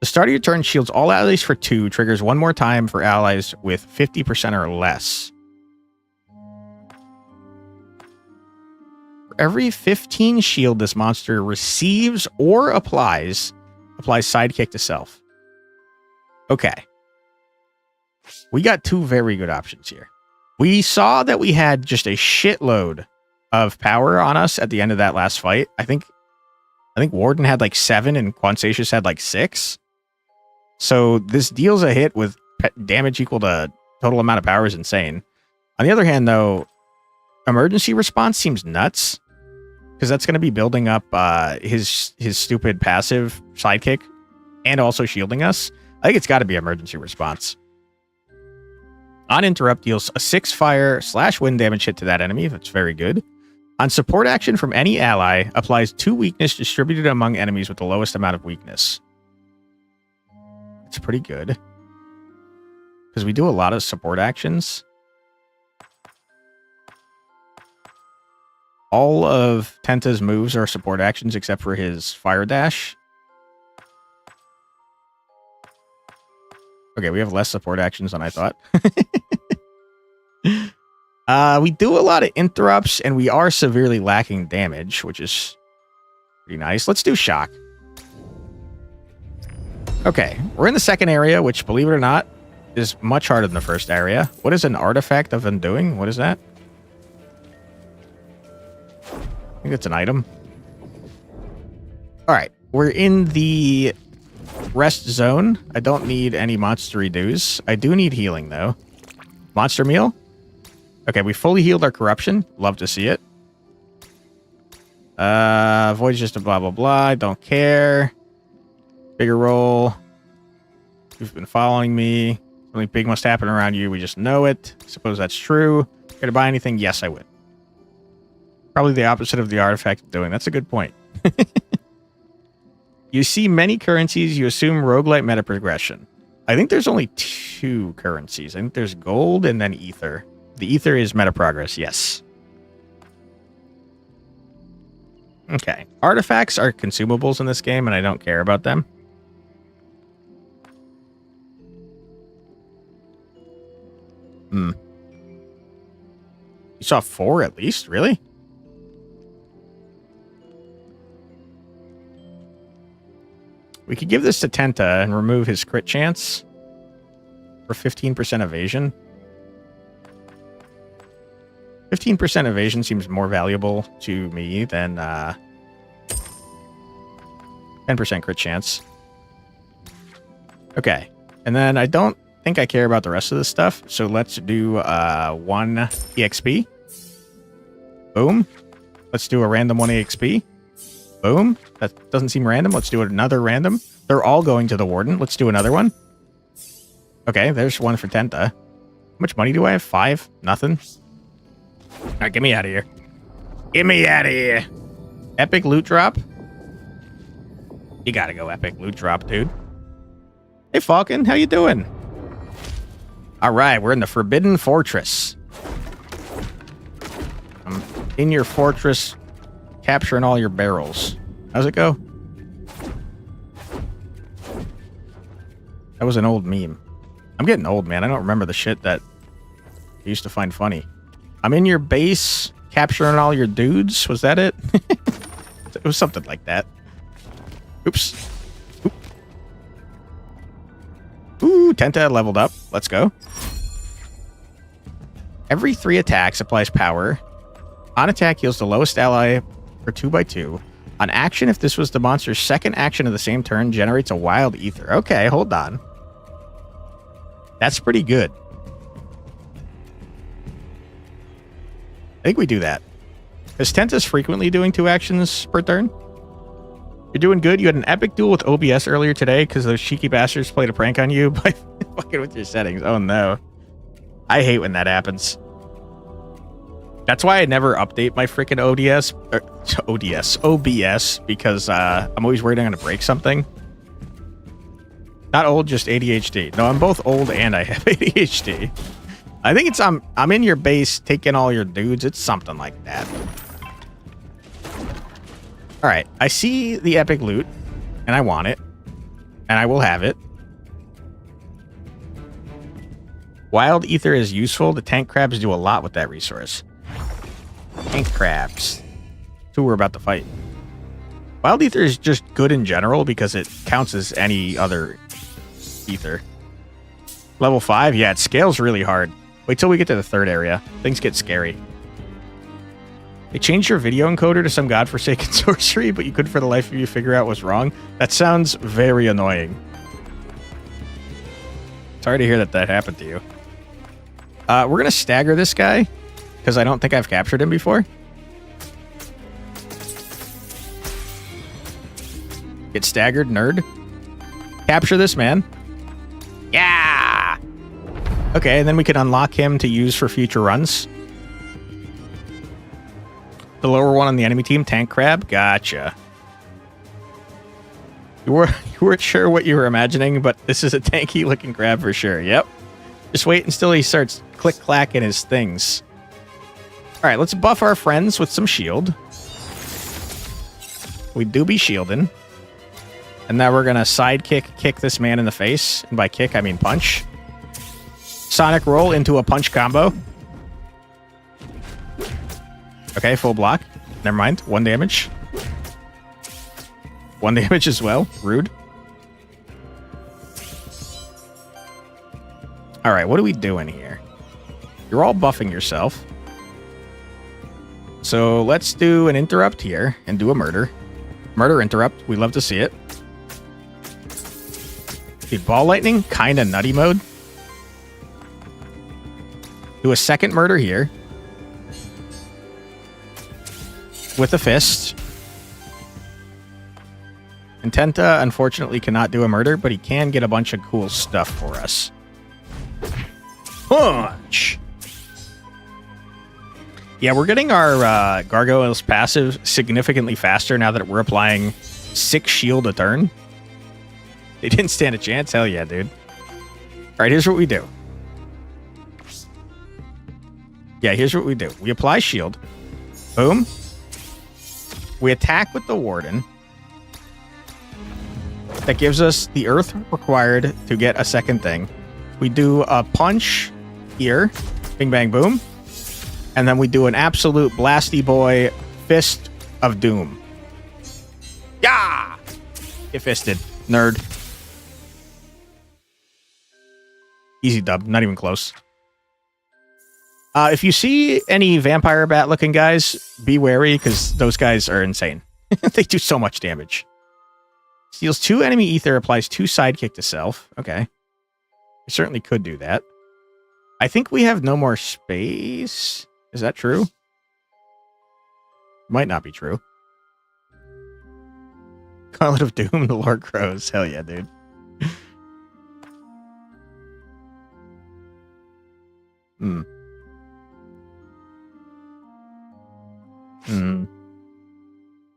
The start of your turn shields all allies for 2, triggers 1 more time for allies with 50% or less. For every 15 shield this monster receives or applies sidekick to self. Okay. We got 2 very good options here. We saw that we had just a shitload of power on us at the end of that last fight. I think Warden had like 7 and Quantatious had like 6. So this deals a hit with damage equal to total amount of power is insane. On the other hand, though, emergency response seems nuts because that's going to be building up his stupid passive sidekick and also shielding us. I think it's got to be emergency response. On interrupt, deals a 6 fire / wind damage hit to that enemy. That's very good. On support action from any ally, applies 2 weakness distributed among enemies with the lowest amount of weakness. It's pretty good. Because we do a lot of support actions. All of Tenta's moves are support actions except for his fire dash. Okay, we have less support actions than I thought. We do a lot of interrupts, and we are severely lacking damage, which is pretty nice. Let's do shock. Okay, we're in the second area, which, believe it or not, is much harder than the first area. What is an artifact of undoing? What is that? I think it's an item. All right, we're in the rest zone. I don't need any monstery dues. I do need healing, though. Monster meal? Okay, we fully healed our corruption. Love to see it. Void's just a blah, blah, blah. I don't care. Bigger roll. You've been following me. Something big must happen around you. We just know it. Suppose that's true. Care to buy anything? Yes, I would. Probably the opposite of the artifact of doing. That's a good point. You see many currencies. You assume roguelite meta progression. I think there's only 2 currencies. I think there's gold and then ether. The ether is meta progress, yes. Okay. Artifacts are consumables in this game, and I don't care about them. You saw 4 at least? Really? We could give this to Tenta and remove his crit chance for 15% evasion. 15% evasion seems more valuable to me than 10% crit chance. Okay. And then I don't think I care about the rest of this stuff, so let's do 1 EXP. Boom. Let's do a random 1 EXP. Boom. That doesn't seem random. Let's do another random. They're all going to the warden. Let's do another one. Okay, there's 1 for Tenta. How much money do I have? 5? Nothing. All right, get me out of here. Get me out of here. Epic loot drop. You gotta go epic loot drop, dude. Hey, Falcon, how you doing? All right, we're in the Forbidden Fortress. I'm in your fortress, capturing all your barrels. How's it go? That was an old meme. I'm getting old, man. I don't remember the shit that I used to find funny. I'm in your base, capturing all your dudes. Was that it? It was something like that. Oops. Oop. Ooh, Tenta leveled up. Let's go. Every 3 attacks applies power. On attack, heals the lowest ally for 2x2. On action, if this was the monster's second action of the same turn, generates a wild ether. Okay, hold on. That's pretty good. I think we do that. Because Tenta's frequently doing 2 actions per turn. You're doing good. You had an epic duel with OBS earlier today because those cheeky bastards played a prank on you by fucking with your settings. Oh no. I hate when that happens. That's why I never update my freaking OBS, because I'm always worried I'm going to break something. Not old, just ADHD. No, I'm both old and I have ADHD. I think it's I'm in your base taking all your dudes. It's something like that. All right, I see the epic loot, and I want it, and I will have it. Wild ether is useful. The tank crabs do a lot with that resource. Tank crabs. That's who we're about to fight. Wild ether is just good in general because it counts as any other ether. Level 5? Yeah, it scales really hard. Wait till we get to the 3rd area. Things get scary. They changed your video encoder to some godforsaken sorcery, but you couldn't for the life of you figure out what's wrong. That sounds very annoying. Sorry to hear that happened to you. We're going to stagger this guy, because I don't think I've captured him before. Get staggered, nerd. Capture this man. Yeah! Okay, and then we can unlock him to use for future runs. The lower one on the enemy team, Tank Crab. Gotcha. You weren't sure what you were imagining, but this is a tanky looking crab for sure. Yep. Just wait until he starts click-clacking his things. All right, let's buff our friends with some shield. We do be shielding. And now we're going to sidekick kick this man in the face. And by kick, I mean punch. Sonic roll into a punch combo. Okay, full block. Never mind. 1 damage. 1 damage as well. Rude. All right, what are we doing here? You're all buffing yourself. So let's do an interrupt here and do a murder. Murder interrupt. We love to see it. Dude, ball lightning, kind of nutty mode. Do a second murder here. With a fist. And Tenta, unfortunately, cannot do a murder, but he can get a bunch of cool stuff for us. Punch! Yeah, we're getting our Gargoyle's passive significantly faster now that we're applying 6 shield a turn. They didn't stand a chance? Hell yeah, dude. Alright, here's what we do. Yeah, here's what we do. We apply shield. Boom. We attack with the Warden. That gives us the earth required to get a second thing. We do a punch here. Bing, bang, boom. And then we do an absolute blasty boy fist of doom. Yeah! Get fisted, nerd. Easy dub, not even close. If you see any vampire bat looking guys, be wary because those guys are insane. They do so much damage. Steals 2 enemy ether, applies 2 sidekick to self. Okay. We certainly could do that. I think we have no more space. Is that true? Might not be true. Gauntlet of Doom, the Lord Crows. Hell yeah, dude.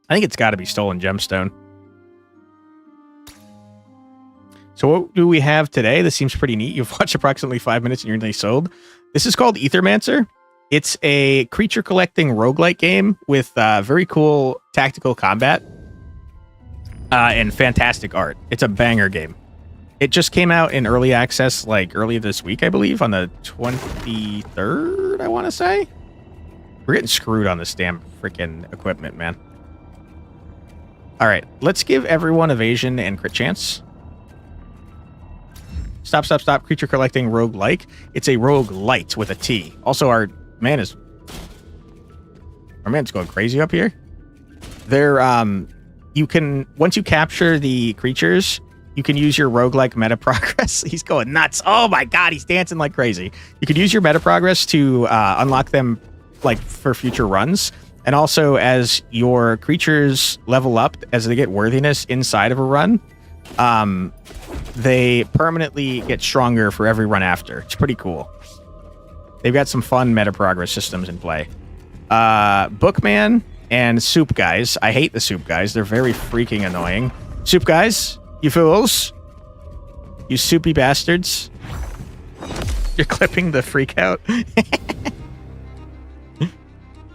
I think it's got to be Stolen Gemstone. So what do we have today? This seems pretty neat. You've watched approximately 5 minutes and you're nearly sold. This is called Aethermancer. It's a creature collecting roguelite game with very cool tactical combat and fantastic art. It's a banger game. It just came out in early access like early this week, I believe, on the 23rd, I want to say. We're getting screwed on this damn freaking equipment, man. All right, let's give everyone evasion and crit chance. Stop, stop, stop. Creature collecting roguelike. It's a roguelite with a T. Also, our man's going crazy up here. You can, once you capture the creatures, you can use your roguelike meta progress. He's going nuts. Oh my god, he's dancing like crazy. You can use your meta progress to unlock them like for future runs. And also, as your creatures level up, as they get worthiness inside of a run, they permanently get stronger for every run after. It's pretty cool. They've got some fun meta progress systems in play. Bookman and Soup Guys. I hate the Soup Guys. They're very freaking annoying. Soup Guys, you fools. You soupy bastards. You're clipping the freak out.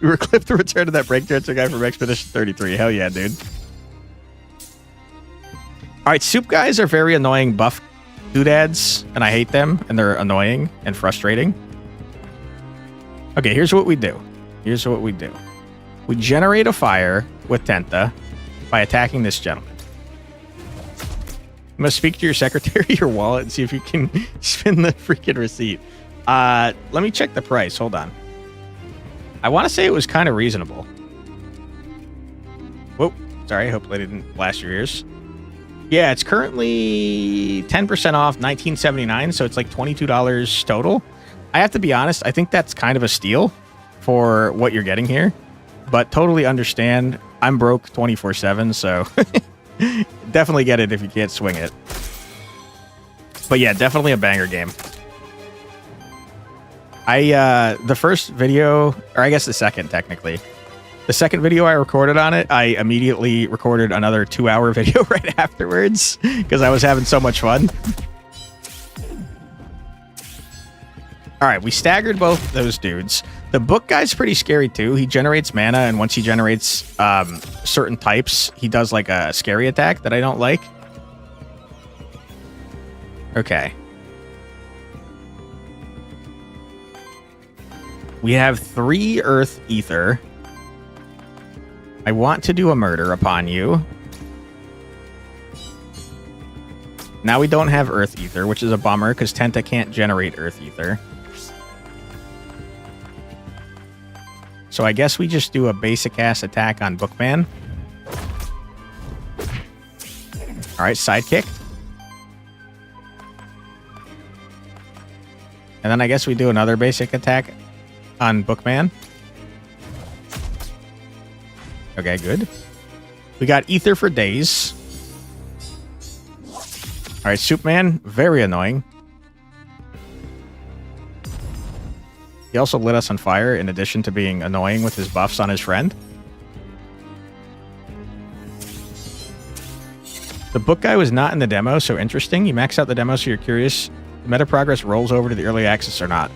We were clipped the return of that break dancer guy from Expedition 33. Hell yeah, dude. Alright, Soup Guys are very annoying buff doodads, and I hate them, and they're annoying and frustrating. Okay, here's what we do. Here's what we do. We generate a fire with Tenta by attacking this gentleman. You must speak to your secretary, your wallet, and see if you can spin the freaking receipt. Let me check the price. Hold on. I want to say it was kind of reasonable. Whoa. Sorry, I hope I didn't blast your ears. Yeah, it's currently 10% off, $19.79, so it's like $22 total. I have to be honest, I think that's kind of a steal for what you're getting here. But totally understand. I'm broke 24/7, so definitely get it if you can't swing it. But yeah, definitely a banger game. The first video, or I guess the second technically, the second video I recorded on it, I immediately recorded another 2-hour video right afterwards because I was having so much fun. All right, we staggered both those dudes. The book guy's pretty scary too. He generates mana, and once he generates certain types, he does like a scary attack that I don't like. Okay. We have 3 Earth Ether. I want to do a murder upon you. Now we don't have Earth Ether, which is a bummer because Tenta can't generate Earth Ether. So I guess we just do a basic ass attack on Bookman. Alright, sidekick. And then I guess we do another basic attack on Bookman. Okay, good. We got Ether for days. Alright, Soupman, very annoying. He also lit us on fire in addition to being annoying with his buffs on his friend. The book guy was not in the demo, so interesting. You max out the demo, so you're curious. The meta progress rolls over to the early access or not.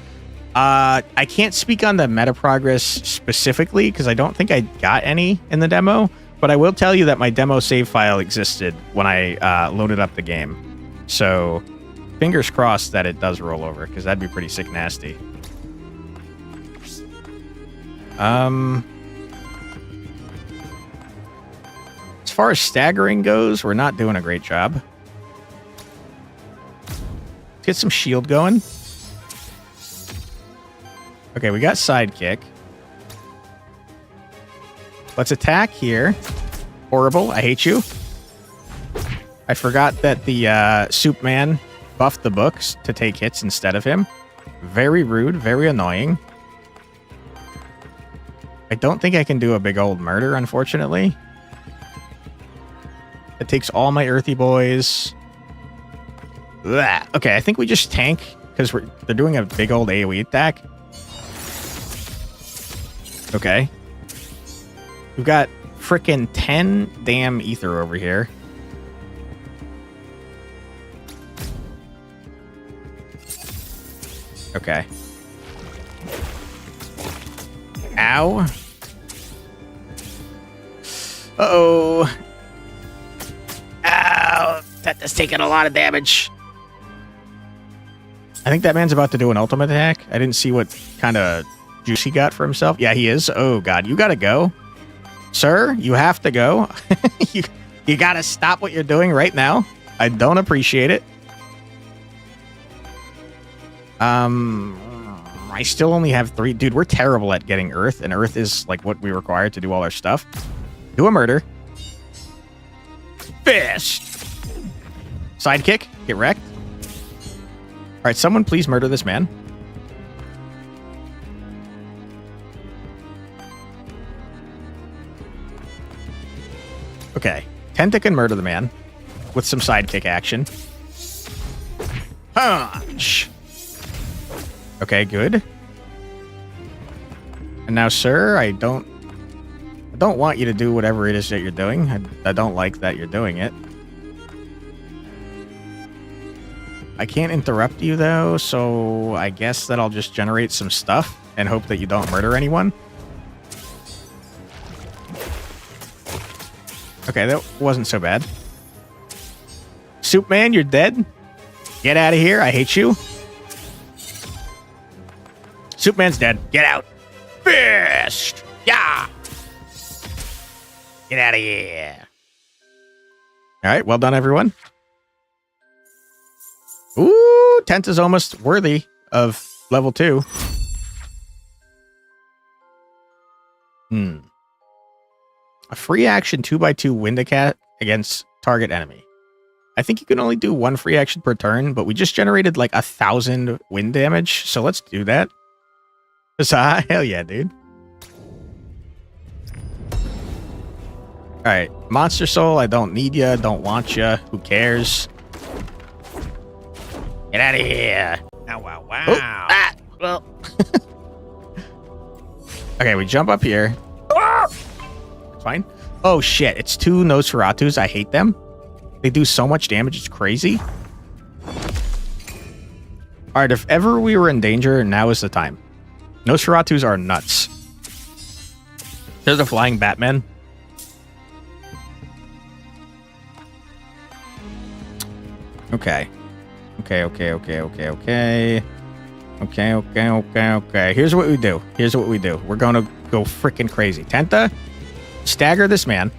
I can't speak on the meta progress specifically because I don't think I got any in the demo, but I will tell you that my demo save file existed when I loaded up the game. So fingers crossed that it does roll over because that'd be pretty sick nasty. As far as staggering goes, we're not doing a great job. Let's get some shield going. Okay, we got sidekick. Let's attack here. Horrible, I hate you. I forgot that the Soup Man buffed the books to take hits instead of him. Very rude, very annoying. I don't think I can do a big old murder, unfortunately. It takes all my earthy boys. Blah. Okay, I think we just tank because they're doing a big old AoE attack. Okay. We've got frickin' 10 damn ether over here. Okay. Ow. Uh-oh. Ow. That's taking a lot of damage. I think that man's about to do an ultimate attack. I didn't see what kind of juice he got for himself. Yeah, he is. Oh, God. You gotta go. Sir, you have to go. you gotta stop what you're doing right now. I don't appreciate it. I still only have 3. Dude, we're terrible at getting Earth, and Earth is like what we require to do all our stuff. Do a murder. Fist! Sidekick. Get wrecked. Alright, someone please murder this man. Okay. Tenta can murder the man with some sidekick action. Punch! Okay, good. And now, sir, I don't want you to do whatever it is that you're doing. I don't like that you're doing it. I can't interrupt you, though, so I guess that I'll just generate some stuff and hope that you don't murder anyone. Okay, that wasn't so bad. Soup Man, you're dead. Get out of here. I hate you. Soup Man's dead. Get out. Fist! Yeah! Get out of here. All right, well done, everyone. Ooh, Tenta's almost worthy of level 2. A free action 2x2 Windacat against target enemy. I think you can only do 1 free action per turn, but we just generated like 1,000 wind damage, so let's do that. Hell yeah, dude. Alright, Monster Soul, I don't need ya, don't want ya, who cares? Get out of here! Wow, wow, wow. Oh, ah, well. Okay, we jump up here. It's fine. Oh shit, it's 2 Nosferatus, I hate them. They do so much damage, it's crazy. Alright, if ever we were in danger, now is the time. Nosferatus are nuts. There's a flying Batman. Okay. Okay. Here's what we do. We're gonna go freaking crazy. Tenta, stagger this man.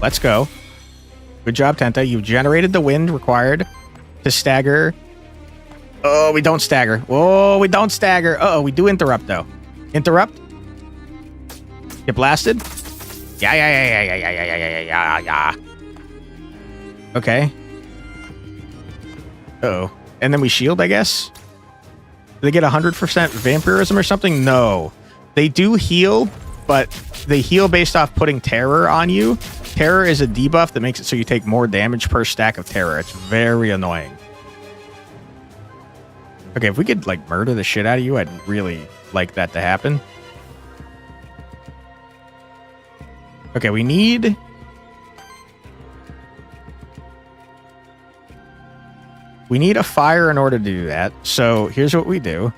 Let's go. Good job, Tenta. You've generated the wind required to stagger. Oh, we don't stagger. Oh, we don't stagger. Uh-oh, we do interrupt, though. Interrupt. Get blasted. Yeah. Okay. Uh-oh. And then we shield, I guess? Do they get 100% vampirism or something? No. They do heal, but they heal based off putting terror on you. Terror is a debuff that makes it so you take more damage per stack of terror. It's very annoying. Okay, if we could, like, murder the shit out of you, I'd really like that to happen. Okay, we need... We need a fire in order to do that. So here's what we do.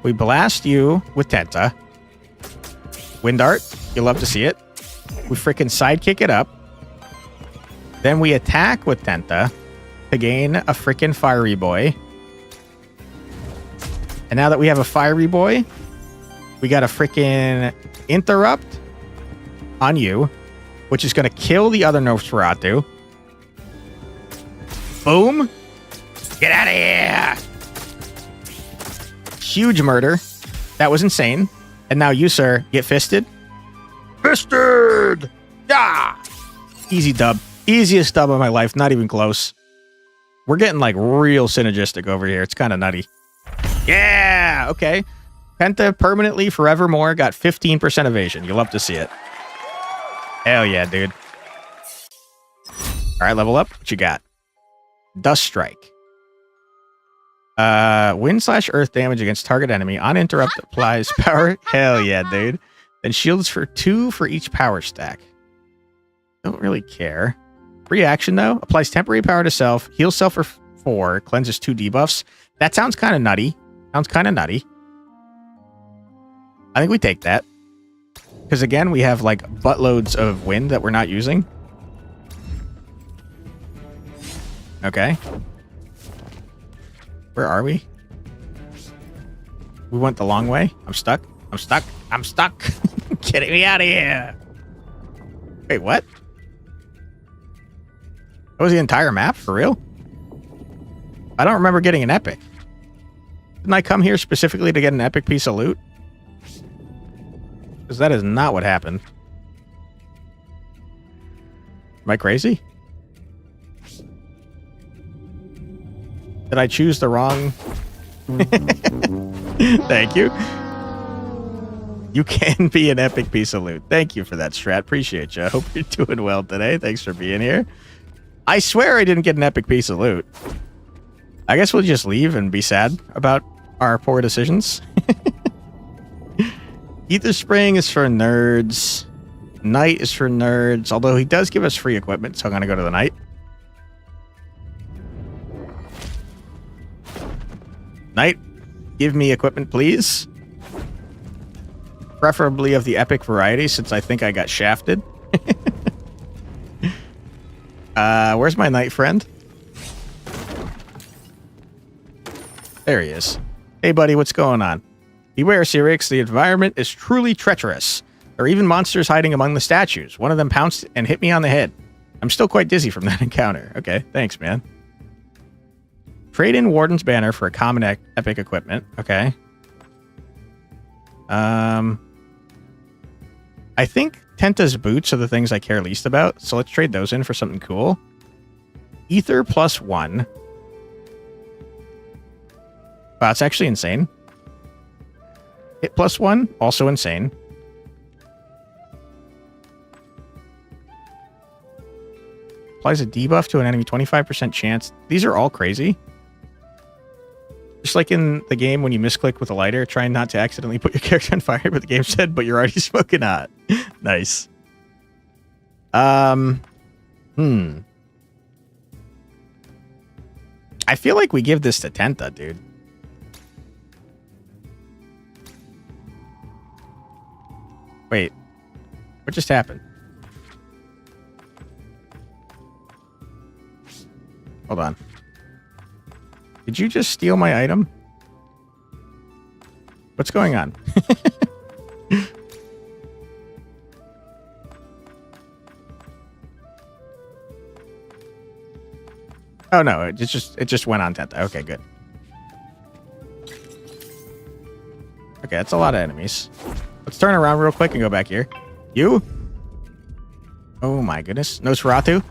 We blast you with Tenta. Wind Dart. You'll love to see it. We freaking sidekick it up. Then we attack with Tenta to gain a freaking Fiery Boy. And now that we have a Fiery Boy, we got a freaking Interrupt on you, which is going to kill the other Nosferatu. Boom. Get out of here. Huge murder. That was insane. And now you, sir, get fisted. Fisted! Yeah! Easy dub. Easiest dub of my life. Not even close. We're getting, like, real synergistic over here. It's kind of nutty. Yeah! Okay. Penta permanently, forevermore, got 15% evasion. You'll love to see it. Hell yeah, dude. All right, level up. What you got? Dust Strike. Wind/earth damage against target enemy. On interrupt applies power. Hell yeah, dude. Then shields for 2 for each power stack. Don't really care. Reaction, though. Applies temporary power to self. Heals self for 4. Cleanses 2 debuffs. That sounds kind of nutty. I think we take that. Because, again, we have, like, buttloads of wind that we're not using. Okay. Where are we? We went the long way. I'm stuck. Get me out of here. Wait, what? That was the entire map? For real? I don't remember getting an epic. Didn't I come here specifically to get an epic piece of loot? Because that is not what happened. Am I crazy? Did I choose the wrong... Thank you. You can be an epic piece of loot. Thank you for that, Strat. Appreciate you. I hope you're doing well today. Thanks for being here. I swear I didn't get an epic piece of loot. I guess we'll just leave and be sad about our poor decisions. Ether Spring is for nerds. Knight is for nerds, although he does give us free equipment, so I'm going to go to the Knight. Knight, give me equipment, please. Preferably of the epic variety, since I think I got shafted. Where's my Knight friend? There he is. Hey, buddy, what's going on? Beware, Sirix, the environment is truly treacherous. There are even monsters hiding among the statues. One of them pounced and hit me on the head. I'm still quite dizzy from that encounter. Okay, thanks, man. Trade in Warden's Banner for a common epic equipment. Okay. I think Tenta's boots are the things I care least about, so let's trade those in for something cool. Ether +1. Wow, that's actually insane. Hit +1, also insane. Applies a debuff to an enemy 25% chance. These are all crazy. Just like in the game when you misclick with a lighter, trying not to accidentally put your character on fire, but the game said, but you're already smoking hot. Nice. I feel like we give this to Tenta, dude. Wait. What just happened? Hold on. Did you just steal my item? What's going on? Oh no, it just went on Tenta. Okay, good. Okay, that's a lot of enemies. Let's turn around real quick and go back here. You? Oh my goodness. Nosferatu?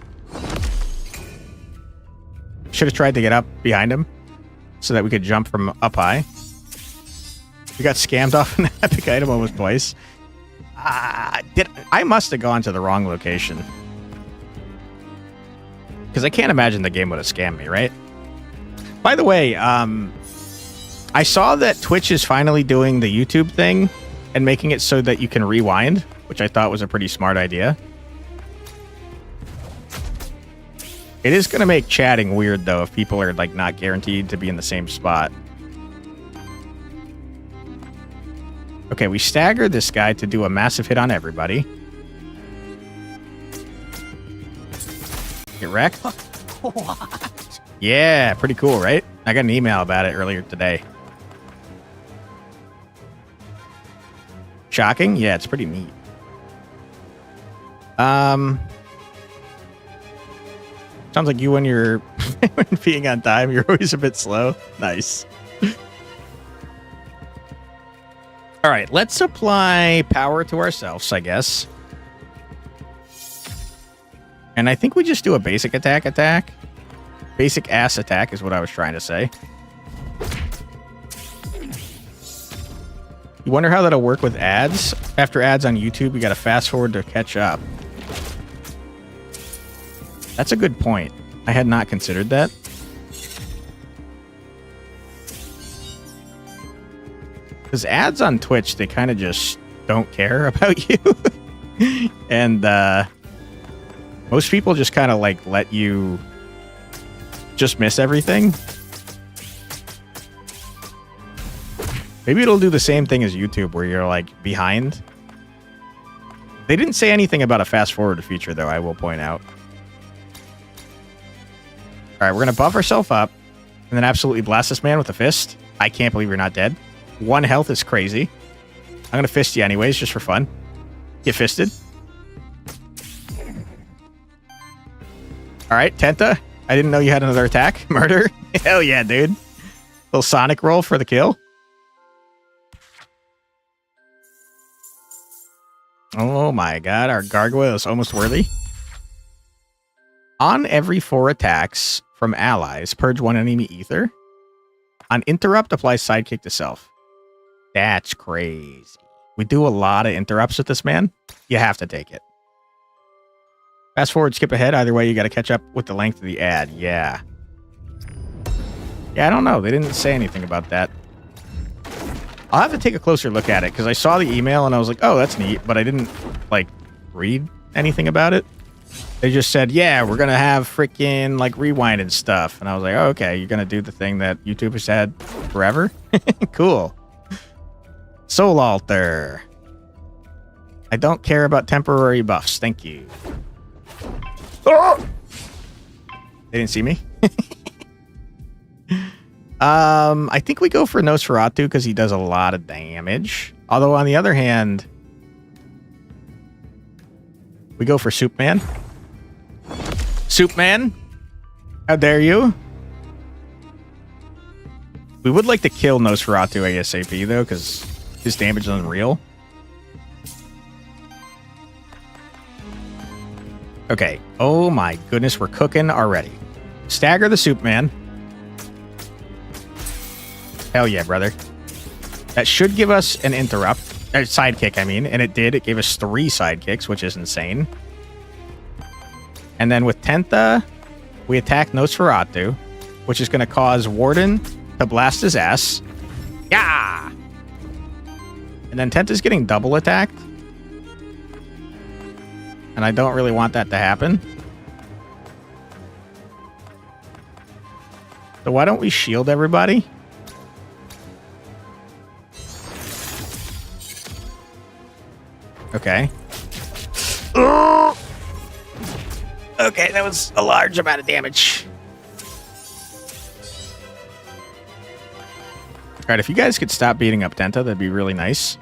Should have tried to get up behind him so that we could jump from up high. We got scammed off an epic item almost twice. I must have gone to the wrong location. Because I can't imagine the game would have scammed me, right? By the way, I saw that Twitch is finally doing the YouTube thing and making it so that you can rewind, which I thought was a pretty smart idea. It is going to make chatting weird, though, if people are like not guaranteed to be in the same spot. Okay, we staggered this guy to do a massive hit on everybody. Get wrecked. What? Yeah, pretty cool, right? I got an email about it earlier today. Shocking? Yeah, it's pretty neat. Sounds like you when you're when being on time, you're always a bit slow. Nice. All right, let's apply power to ourselves, I guess. And I think we just do a basic attack. Basic ass attack is what I was trying to say. You wonder how that'll work with ads? After ads on YouTube, you gotta fast forward to catch up. That's a good point. I had not considered that. Because ads on Twitch, they kind of just don't care about you. And most people just kind of like let you just miss everything. Maybe it'll do the same thing as YouTube where you're like behind. They didn't say anything about a fast forward feature, though, I will point out. All right, we're going to buff ourselves up and then absolutely blast this man with a fist. I can't believe you're not dead. 1 health is crazy. I'm going to fist you anyways, just for fun. Get fisted. All right, Tenta. I didn't know you had another attack. Murder. Hell yeah, dude. Little Sonic roll for the kill. Oh my god, our gargoyle is almost worthy. On every 4 attacks from allies, purge 1 enemy ether. On interrupt, apply sidekick to self. That's crazy. We do a lot of interrupts with this man. You have to take it. Fast forward, skip ahead. Either way, you got to catch up with the length of the ad. Yeah. Yeah, I don't know. They didn't say anything about that. I'll have to take a closer look at it because I saw the email and I was like, oh, that's neat. But I didn't, like, read anything about it. They just said, yeah, we're going to have freaking, like, rewind and stuff. And I was like, oh, okay, you're going to do the thing that YouTube has had forever? Cool. Soul Altar. I don't care about temporary buffs. Thank you. Oh! They didn't see me? I think we go for Nosferatu because he does a lot of damage. Although, on the other hand, we go for Soup Man. Soup Man, how dare you? We would like to kill Nosferatu ASAP, though, because his damage is unreal. Okay. Oh my goodness, we're cooking already. Stagger the Soup Man. Hell yeah, brother. That should give us an interrupt. Sidekick, I mean. And it did. It gave us 3 sidekicks, which is insane. And then with Tenta, we attack Nosferatu, which is going to cause Warden to blast his ass. Yeah! And then Tenta's getting double attacked. And I don't really want that to happen. So why don't we shield everybody? Okay. Oh! Okay, that was a large amount of damage. Alright, if you guys could stop beating up Tenta, that'd be really nice.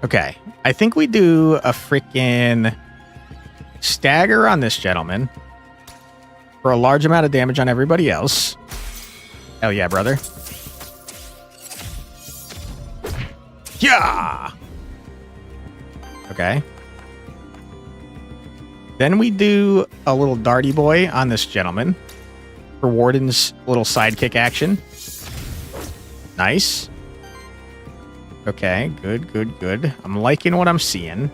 Okay, I think we do a freaking stagger on this gentleman for a large amount of damage on everybody else. Hell yeah, brother. Yeah! Okay. Then we do a little darty boy on this gentleman for Warden's little sidekick action. Nice. Okay, good, good, good. I'm liking what I'm seeing.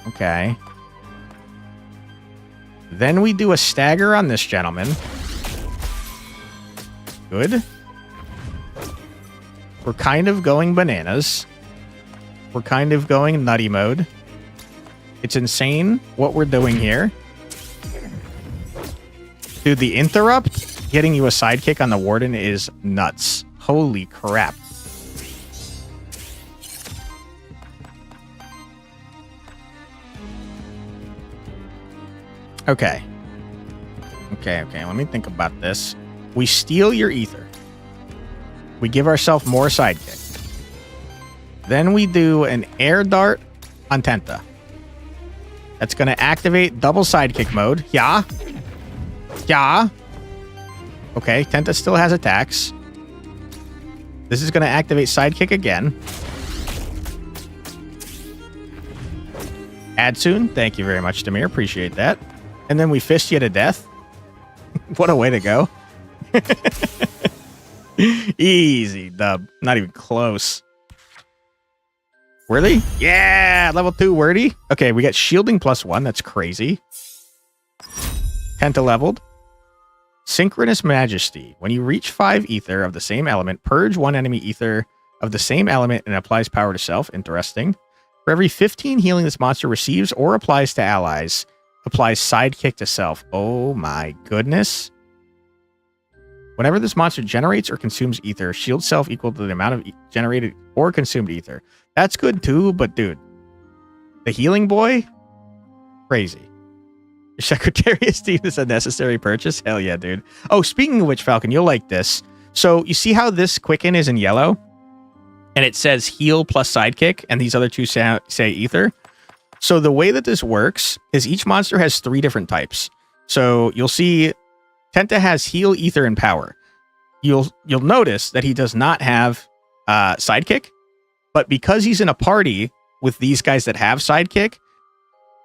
Okay. Then we do a stagger on this gentleman. Good. We're kind of going bananas. We're kind of going nutty mode. It's insane what we're doing here. Dude, the interrupt getting you a sidekick on the Warden is nuts. Holy crap. Okay. Okay, let me think about this. We steal your ether. We give ourselves more sidekick. Then we do an air dart on Tenta. That's going to activate double sidekick mode. Yeah. Yeah. Okay, Tenta still has attacks. This is going to activate sidekick again. Add soon. Thank you very much, Demir. Appreciate that. And then we fist you to death. What a way to go. Easy dub. Not even close. Worthy? Yeah! Level 2 worthy. Okay, we got shielding +1. That's crazy. Tenta leveled. Synchronous Majesty. When you reach 5 ether of the same element, purge 1 enemy ether of the same element and applies power to self. Interesting. For every 15 healing this monster receives or applies to allies, applies sidekick to self. Oh my goodness. Whenever this monster generates or consumes ether, shield self equal to the amount of generated or consumed ether. That's good too, but dude, the healing boy? Crazy. Secretariat Steve is a necessary purchase? Hell yeah, dude. Oh, speaking of which, Falcon, you'll like this. So you see how this quicken is in yellow? And it says heal plus sidekick, and these other two say ether? So the way that this works is each monster has 3 different types. So you'll see Tenta has heal, ether, and power. You'll notice that he does not have sidekick, but because he's in a party with these guys that have sidekick,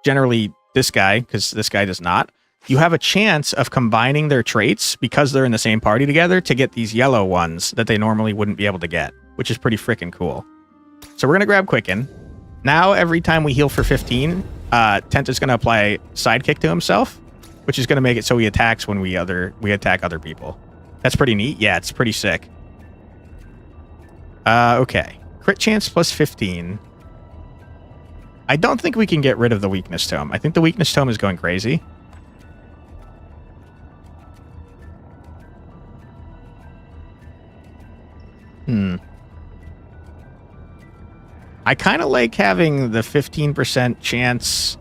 generally this guy, because this guy does not, you have a chance of combining their traits because they're in the same party together to get these yellow ones that they normally wouldn't be able to get, which is pretty freaking cool. So we're going to grab Quicken. Now, every time we heal for 15, Tenta's going to apply sidekick to himself, which is going to make it so he attacks when we attack other people. That's pretty neat. Yeah, it's pretty sick. Okay. Crit chance plus 15. I don't think we can get rid of the weakness tome. I think the weakness tome is going crazy. I kind of like having the 15% chance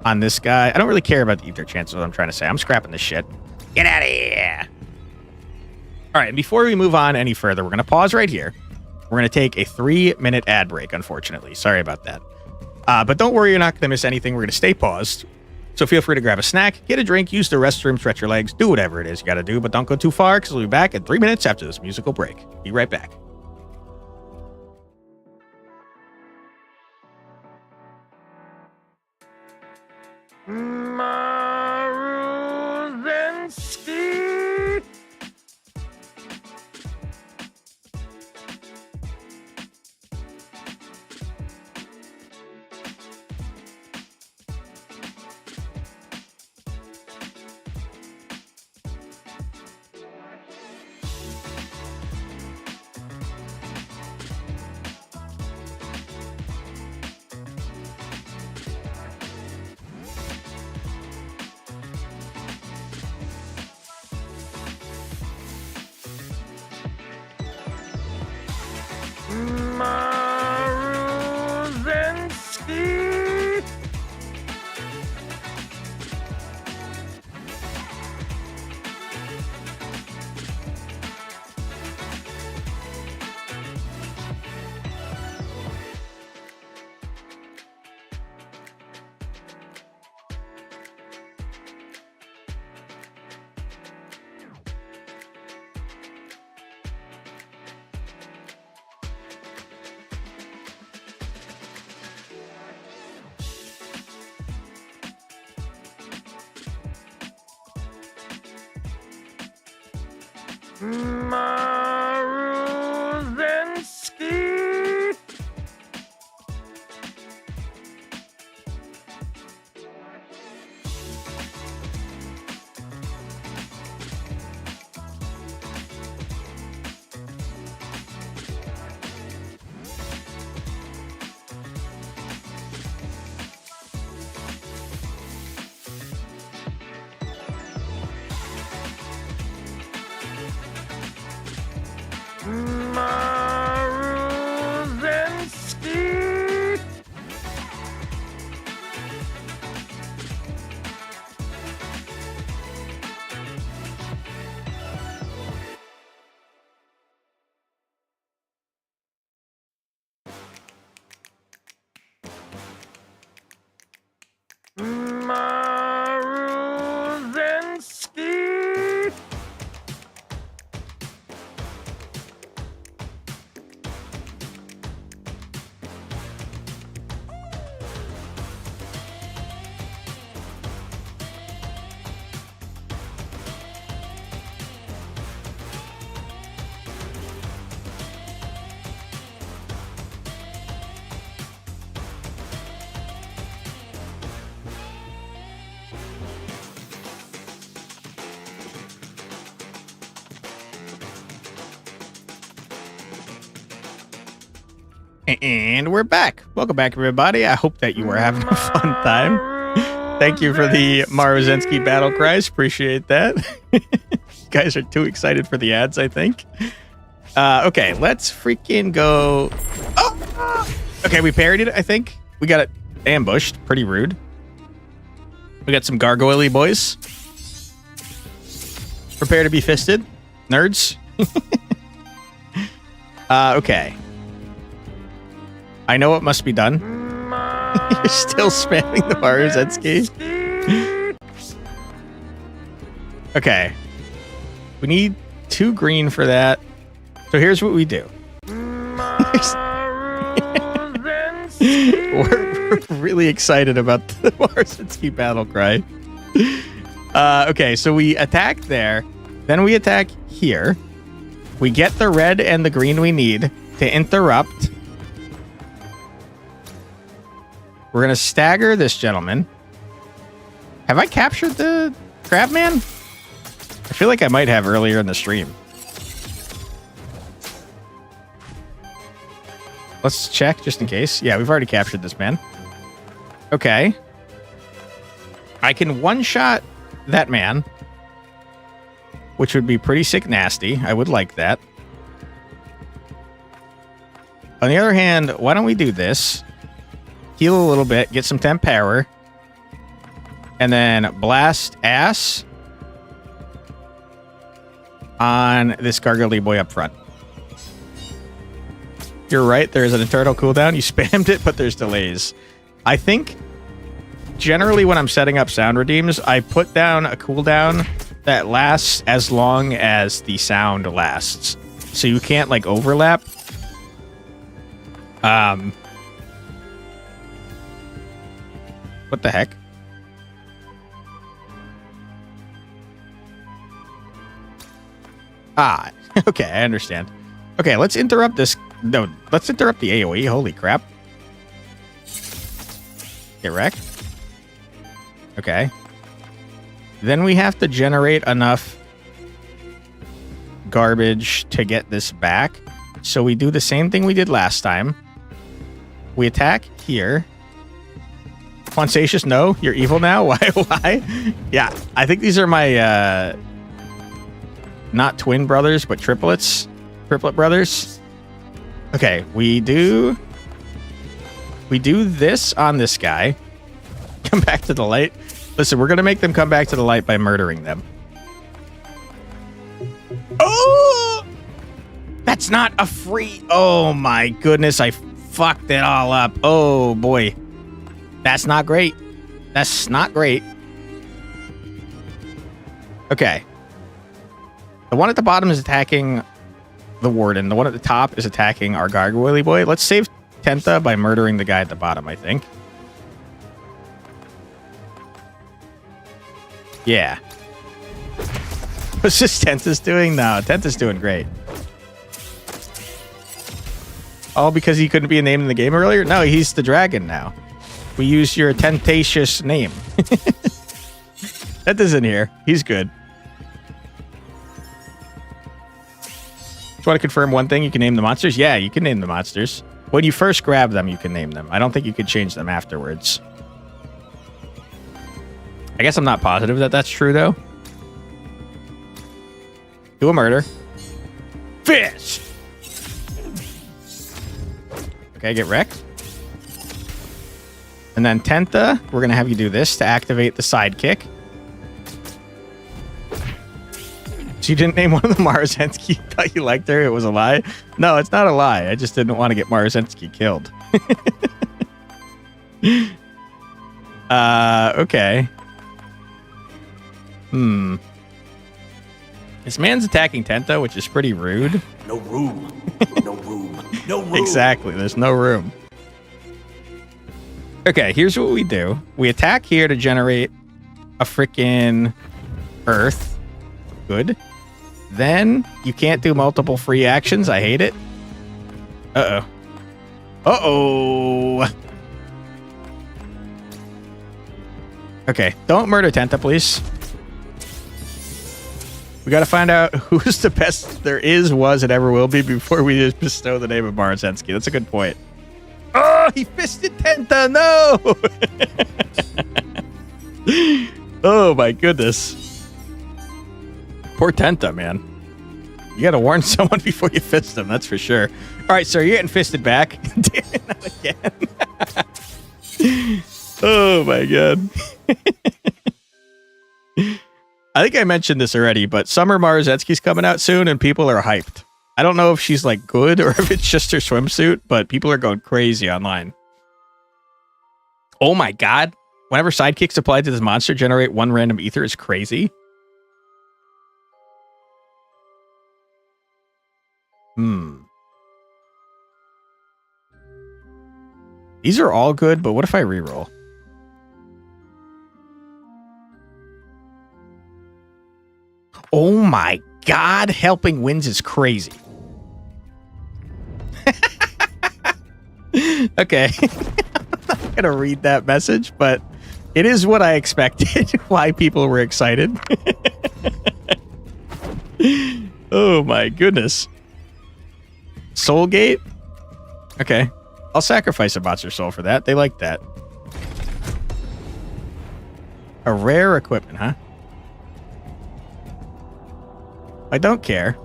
on this guy. I don't really care about the ether chance, is what I'm trying to say. I'm scrapping this shit. Get out of here. All right, and before we move on any further, we're going to pause right here. We're going to take a 3-minute ad break, unfortunately. Sorry about that. But don't worry, you're not going to miss anything. We're going to stay paused. So feel free to grab a snack, get a drink, use the restroom, stretch your legs, do whatever it is you got to do, but don't go too far because we'll be back in 3 minutes after this musical break. Be right back. Maruzensky. Maruzensky. Maruzensky. Maruzensky. Maruzensky. And we're back. Welcome back, everybody. I hope that you were having a fun time. Thank you for the Maruzensky battle cries. Appreciate that. You guys are too excited for the ads, I think. Okay, let's freaking go. Oh! Okay, we parried it, I think. We got it ambushed. Pretty rude. We got some gargoyle boys. Prepare to be fisted, nerds. Okay. I know what must be done. You're still spamming the Maruzetsky. Okay. We need 2 green for that. So here's what we do. We're really excited about the Maruzetsky battle cry. Okay, so we attack there. Then we attack here. We get the red and the green we need to interrupt. We're going to stagger this gentleman. Have I captured the Crabman? I feel like I might have earlier in the stream. Let's check just in case. Yeah, we've already captured this man. Okay. I can one-shot that man, which would be pretty sick nasty. I would like that. On the other hand, why don't we do this? Heal a little bit, get some temp power, and then blast ass on this gargoyle boy up front. You're right, there is an internal cooldown. You spammed it, but there's delays. I think generally when I'm setting up sound redeems, I put down a cooldown that lasts as long as the sound lasts. So you can't like overlap. What the heck? Ah, okay, I understand. Okay, let's interrupt this. No, let's interrupt the AoE. Holy crap. Get wrecked. Okay. Then we have to generate enough garbage to get this back. So we do the same thing we did last time. We attack here. Quansacious, no, you're evil now. Why? Yeah, I think these are my not twin brothers, but triplets. Triplet brothers. Okay, we do this on this guy. Come back to the light. Listen, we're gonna make them come back to the light by murdering them. Oh! That's not a free... Oh my goodness, I fucked it all up. Oh boy. That's not great. That's not great. Okay. The one at the bottom is attacking the warden. The one at the top is attacking our gargoyle boy. Let's save Tenta by murdering the guy at the bottom, I think. Yeah. What's this Tenta's doing? No, Tenta's doing great. All because he couldn't be a name in the game earlier? No, he's the dragon now. We used your tentacious name. Tenta's in here. He's good. Just want to confirm one thing. You can name the monsters? Yeah, you can name the monsters. When you first grab them, you can name them. I don't think you could change them afterwards. I guess I'm not positive that that's true, though. Do a murder. Fish! Okay, get wrecked. And then Tenta, we're going to have you do this to activate the sidekick. So you didn't name one of the Maruzetsky. Thought you liked her. It was a lie. No, it's not a lie. I just didn't want to get Maruzetsky killed. Okay. This man's attacking Tenta, which is pretty rude. No room. No room. No room. Exactly. There's no room. Okay, here's what we do. We attack here to generate a freaking earth. Good. Then you can't do multiple free actions. I hate it. Uh-oh. Uh-oh. Okay, don't murder Tenta, please. We got to find out who's the best there is, was, and ever will be before we just bestow the name of Maruzetsky. That's a good point. Oh, he fisted Tenta. No. Oh, my goodness. Poor Tenta, man. You got to warn someone before you fist them. That's for sure. All right, sir, you're getting fisted back. Damn it, not again. Oh, my God. I think I mentioned this already, but Summer Maruzetsky's coming out soon, and people are hyped. I don't know if she's, like, good or if it's just her swimsuit, but people are going crazy online. Oh my god. Whenever sidekicks applied to this monster generate 1 random ether is crazy. These are all good, but what if I reroll? Oh my god, helping winds is crazy. Okay. I'm not gonna read that message, but it is what I expected. Why people were excited. Oh my goodness. Soulgate? Okay. I'll sacrifice a monster soul for that. They like that. A rare equipment, huh? I don't care.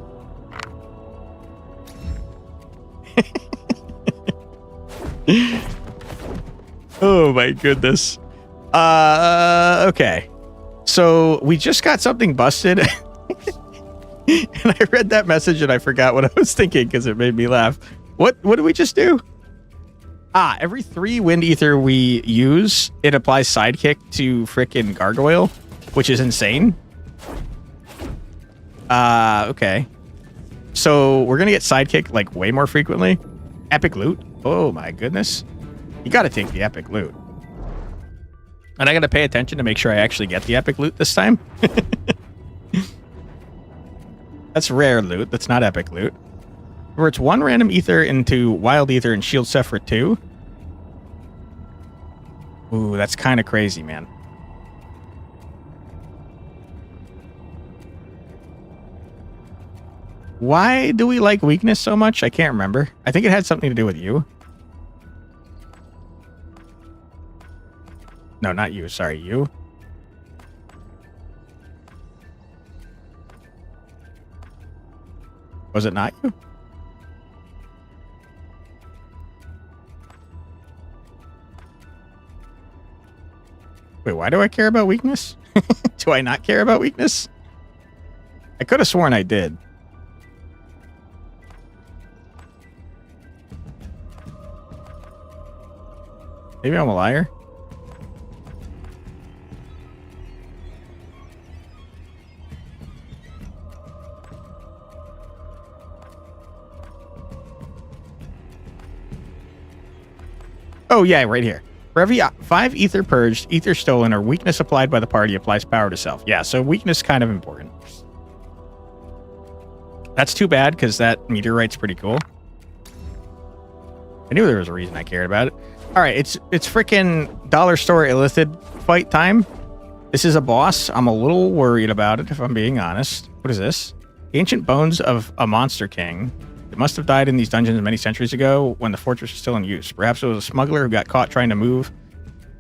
Oh my goodness. Okay. So we just got something busted. And I read that message and I forgot what I was thinking because it made me laugh. What did we just do? Every 3 wind ether we use, it applies sidekick to frickin' gargoyle, which is insane. Okay. So we're gonna get sidekick like way more frequently. Epic loot. Oh my goodness. You gotta take the epic loot. And I gotta pay attention to make sure I actually get the epic loot this time. That's rare loot. That's not epic loot. Where it's 1 random ether into wild ether and shield set for 2. Ooh, that's kind of crazy, man. Why do we like weakness so much? I can't remember. I think it had something to do with you. No, not you. Sorry, you. Was it not you? Wait, why do I care about weakness? Do I not care about weakness? I could have sworn I did. Maybe I'm a liar. Oh, yeah, right here. For every 5 ether purged, ether stolen, or weakness applied by the party applies power to self. Yeah, so weakness is kind of important. That's too bad, because that meteorite's pretty cool. I knew there was a reason I cared about it. All right, it's freaking dollar store illithid fight time. This is a boss. I'm a little worried about it, if I'm being honest. What is this? The ancient bones of a monster king. It must have died in these dungeons many centuries ago when the fortress was still in use. Perhaps it was a smuggler who got caught trying to move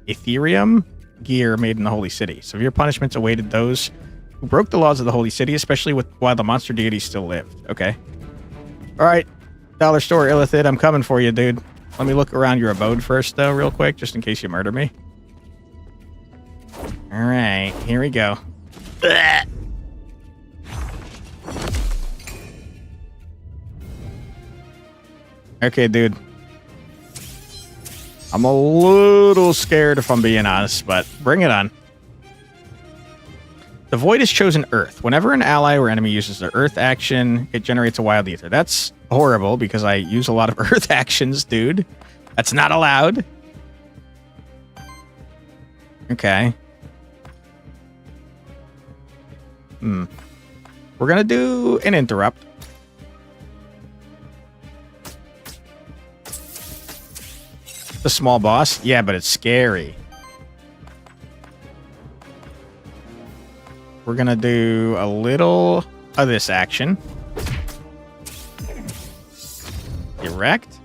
Ethereum gear made in the Holy City. Severe punishments awaited those who broke the laws of the Holy City, especially while the monster deity still lived. Okay. All right, dollar store illithid, I'm coming for you, dude. Let me look around your abode first, though, real quick, just in case you murder me. All right, here we go. Ugh. Okay, dude. I'm a little scared if I'm being honest, but bring it on. The Void has chosen Earth. Whenever an ally or enemy uses their Earth action, it generates a wild ether. That's horrible because I use a lot of Earth actions, dude. That's not allowed. Okay. We're gonna do an interrupt. The small boss? Yeah, but it's scary. We're gonna do a little of this action. Direct.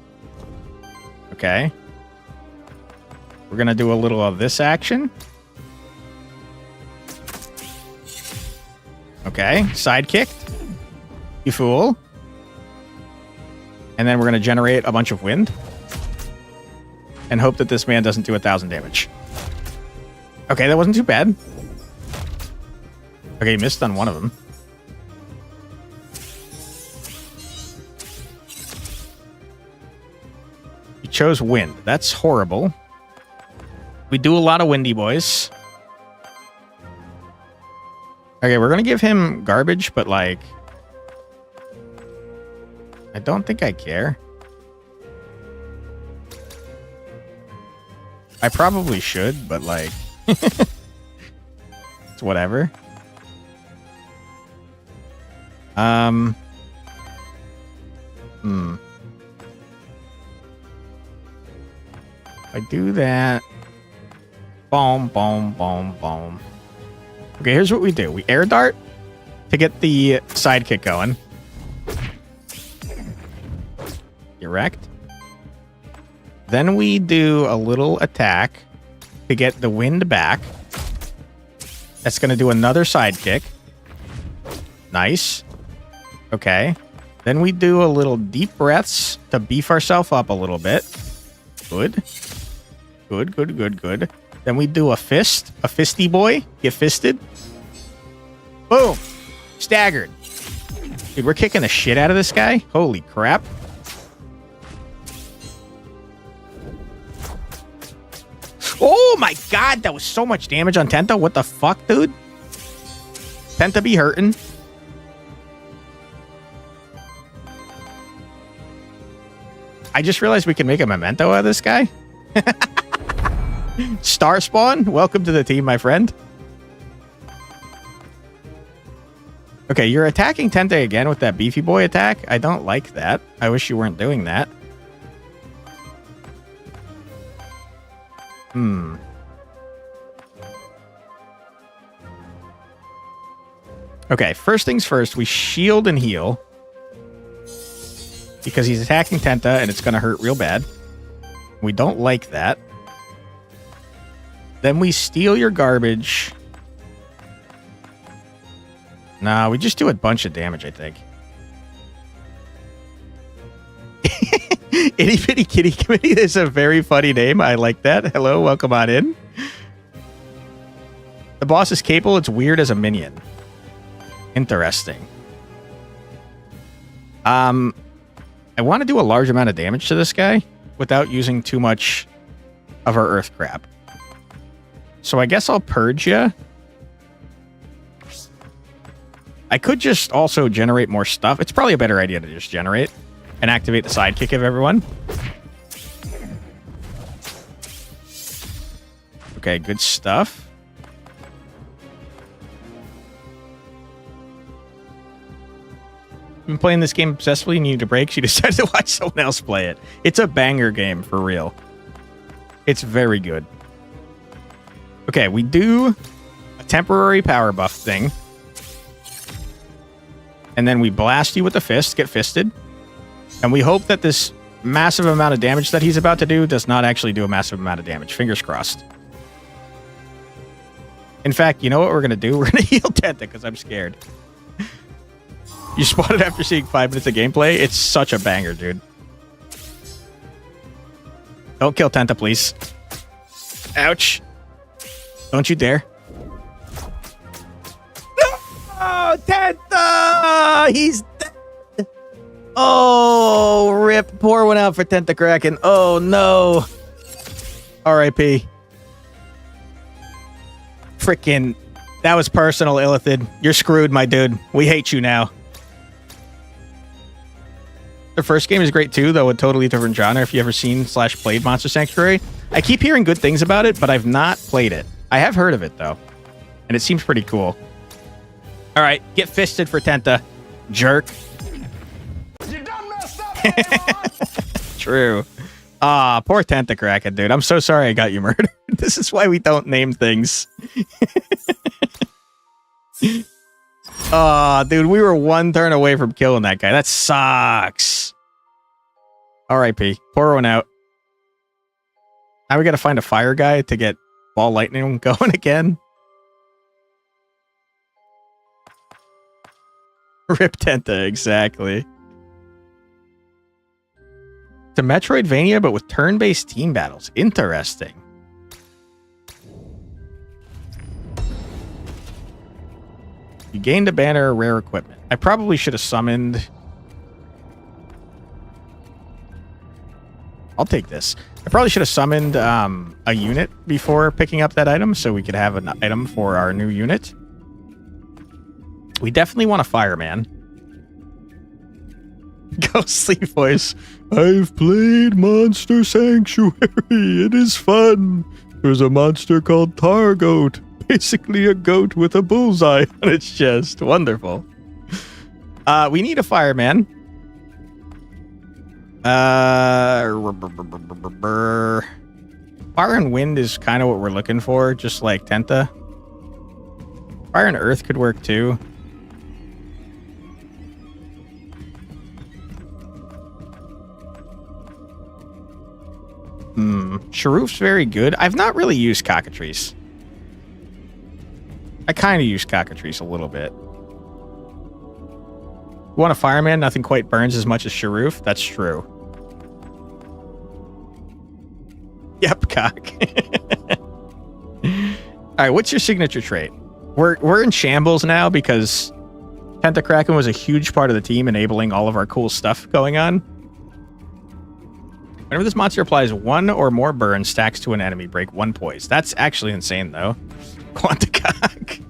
Okay. We're gonna do a little of this action. Okay, sidekicked. You fool. And then we're gonna generate a bunch of wind. And hope that this man doesn't do 1,000 damage. Okay, that wasn't too bad. Okay, he missed on one of them. He chose wind. That's horrible. We do a lot of windy boys. Okay, we're gonna give him garbage, but like, I don't think I care. I probably should, but like, it's whatever. I do that. Boom, boom, boom, boom. Okay, here's what we do. We air dart to get the sidekick going. Get wrecked. Then we do a little attack to get the wind back. That's going to do another sidekick. Nice. Okay. Then we do a little deep breaths to beef ourselves up a little bit. Good. Good, good, good, good. Then we do a fist. A fisty boy. Get fisted. Boom. Staggered. Dude, we're kicking the shit out of this guy. Holy crap. Oh my god, that was so much damage on Tenta. What the fuck, dude? Tenta be hurting. I just realized we can make a memento out of this guy. Star Spawn, welcome to the team, my friend. Okay, you're attacking Tenta again with that beefy boy attack. I don't like that. I wish you weren't doing that. Okay, first things first, we shield and heal. Because he's attacking Tenta and it's going to hurt real bad. We don't like that. Then we steal your garbage. Nah, we just do a bunch of damage, I think. Itty Bitty Kitty Committee is a very funny name. I like that. Hello, welcome on in. The boss is capable. It's weird as a minion. Interesting. I want to do a large amount of damage to this guy without using too much of our earth crap. So I guess I'll purge you. I could just also generate more stuff. It's probably a better idea to just generate and activate the sidekick of everyone. Okay, good stuff. Been playing this game obsessively, you need a break. She decided to watch someone else play it. It's a banger game, for real. It's very good. Okay, we do a temporary power buff thing. And then we blast you with the fist, get fisted. And we hope that this massive amount of damage that he's about to do does not actually do a massive amount of damage. Fingers crossed. In fact, you know what we're going to do? We're going to heal Tenta because I'm scared. You spotted after seeing 5 minutes of gameplay? It's such a banger, dude. Don't kill Tenta, please. Ouch. Don't you dare. Oh, Tenta! He's dead. Oh, rip. Pour one out for Tenta Kraken. Oh, no. R.I.P. Frickin'. That was personal, Illithid. You're screwed, my dude. We hate you now. The first game is great too, though a totally different genre. If you ever seen / played Monster Sanctuary, I keep hearing good things about it, but I've not played it. I have heard of it though, and it seems pretty cool. All right, get fisted for Tenta, jerk. You done messed up. True. Ah, poor Tenta Kraken, dude. I'm so sorry I got you murdered. This is why we don't name things. Oh, dude, we were one turn away from killing that guy. That sucks. R.I.P. Pour one out. Now we gotta find a fire guy to get ball lightning going again. Rip Tenta, exactly. It's a Metroidvania, but with turn-based team battles. Interesting. You gained a banner of rare equipment. I probably should have summoned... I'll take this. I probably should have summoned a unit before picking up that item so we could have an item for our new unit. We definitely want a fireman. Ghostly voice. I've played Monster Sanctuary. It is fun. There's a monster called Targoat. Basically a goat with a bullseye on its chest. Wonderful. We need a fireman. Fire and wind is kind of what we're looking for, just like Tenta. Fire and earth could work too. Sharuf's very good. I've not really used cockatrice. I kind of use cockatrice a little bit. You want a fireman? Nothing quite burns as much as Sharuf. That's true. Yep, cock. All right, what's your signature trait? We're in shambles now because Pentakraken was a huge part of the team, enabling all of our cool stuff going on. Whenever this monster applies one or more burns, stacks to an enemy, break one poise. That's actually insane, though. Quanticock.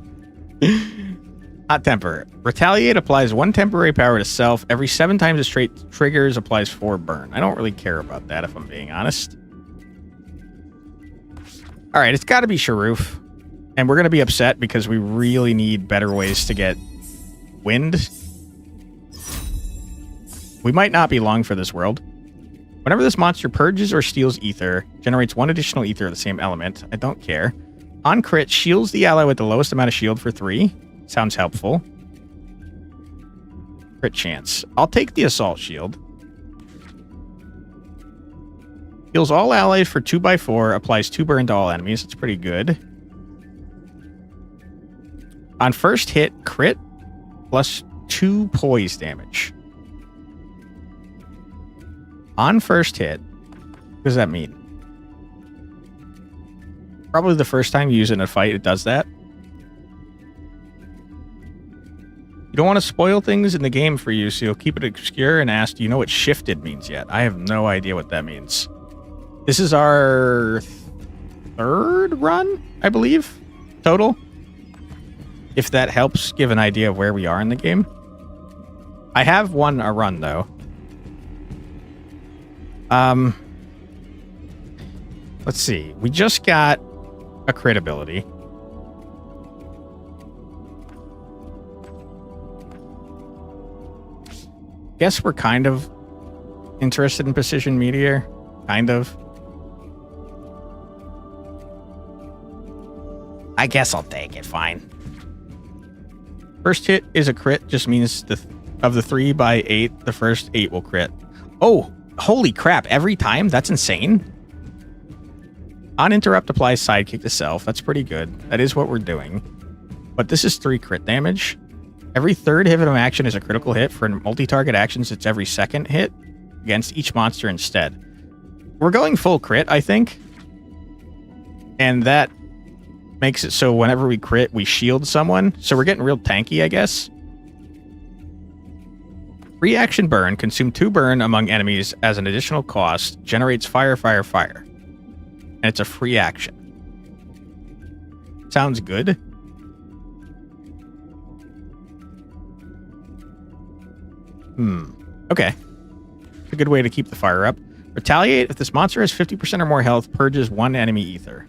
Hot Temper. Retaliate applies one temporary power to self. Every 7 times a trait triggers, applies 4 burn. I don't really care about that, if I'm being honest. All right, it's got to be Sharuf. And we're going to be upset because we really need better ways to get wind. We might not be long for this world. Whenever this monster purges or steals ether, generates 1 additional ether of the same element. I don't care. On crit, shields the ally with the lowest amount of shield for 3. Sounds helpful. Crit chance. I'll take the assault shield. Heals all allies for 2x4. Applies 2 burn to all enemies. It's pretty good. On first hit, crit plus 2 poise damage. On first hit, what does that mean? Probably the first time you use it in a fight, it does that. You don't want to spoil things in the game for you, so you'll keep it obscure and ask, do you know what shifted means yet? I have no idea what that means. This is our 3rd run, I believe, total. If that helps give an idea of where we are in the game. I have won a run, though. Let's see. We just got a crit ability. Guess we're kind of interested in Precision Meteor. Kind of. I guess I'll take it. Fine. First hit is a crit. Just means of the 3x8, the first 8 will crit. Oh, holy crap. Every time? That's insane. On interrupt applies sidekick to self. That's pretty good. That is what we're doing. But this is 3 crit damage. Every 3rd hit of action is a critical hit. For multi-target actions, it's every 2nd hit against each monster instead. We're going full crit, I think. And that makes it so whenever we crit, we shield someone. So we're getting real tanky, I guess. Reaction burn. Consume 2 burn among enemies as an additional cost. Generates fire, fire, fire. And it's a free action. Sounds good. Okay. It's a good way to keep the fire up. Retaliate. If this monster has 50% or more health, purges 1 enemy ether.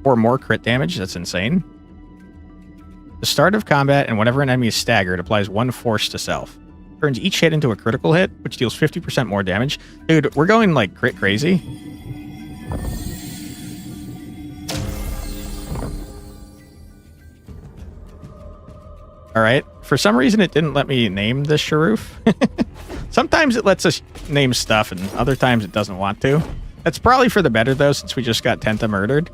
Or more crit damage. That's insane. The start of combat and whenever an enemy is staggered, applies 1 force to self. Turns each hit into a critical hit, which deals 50% more damage. Dude, we're going like crit crazy. Alright. For some reason, it didn't let me name this Sharuf. Sometimes it lets us name stuff, and other times it doesn't want to. That's probably for the better, though, since we just got Tenta murdered.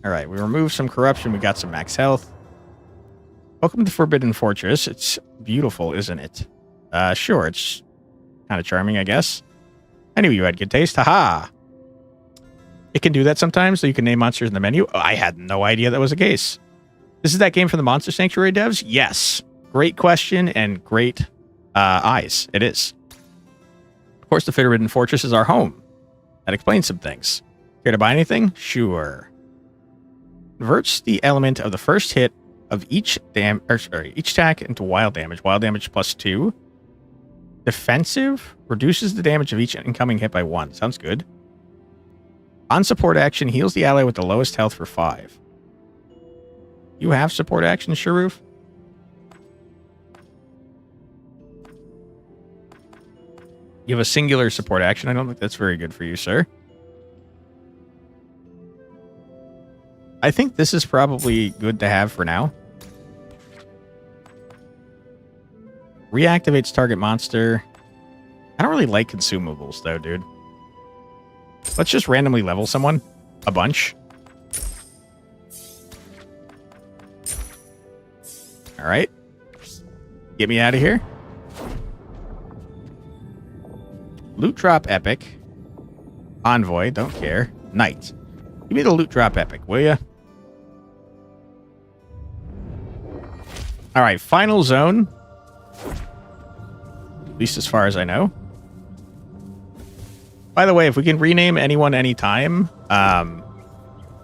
Alright, we removed some corruption. We got some max health. Welcome to Forbidden Fortress. It's beautiful, isn't it? Sure, it's kind of charming, I guess. I knew you had good taste. Haha! It can do that sometimes, so you can name monsters in the menu. Oh, I had no idea that was the case. This is that game from the Monster Sanctuary devs? Yes. Great question and great eyes. It is. Of course, the Fit-Ridden Fortress is our home. That explains some things. Care to buy anything? Sure. Converts the element of the first hit of each attack into wild damage. Wild damage +2. Defensive reduces the damage of each incoming hit by 1. Sounds good. On support action, heals the ally with the lowest health for 5. You have support action, Sharoof? You have a singular support action. I don't think that's very good for you, sir. I think this is probably good to have for now. Reactivates target monster. I don't really like consumables, though, dude. Let's just randomly level someone. A bunch. Alright. Get me out of here. Loot drop epic. Envoy, don't care. Knight. Give me the loot drop epic, will ya? Alright, final zone. At least as far as I know. By the way, if we can rename anyone anytime, and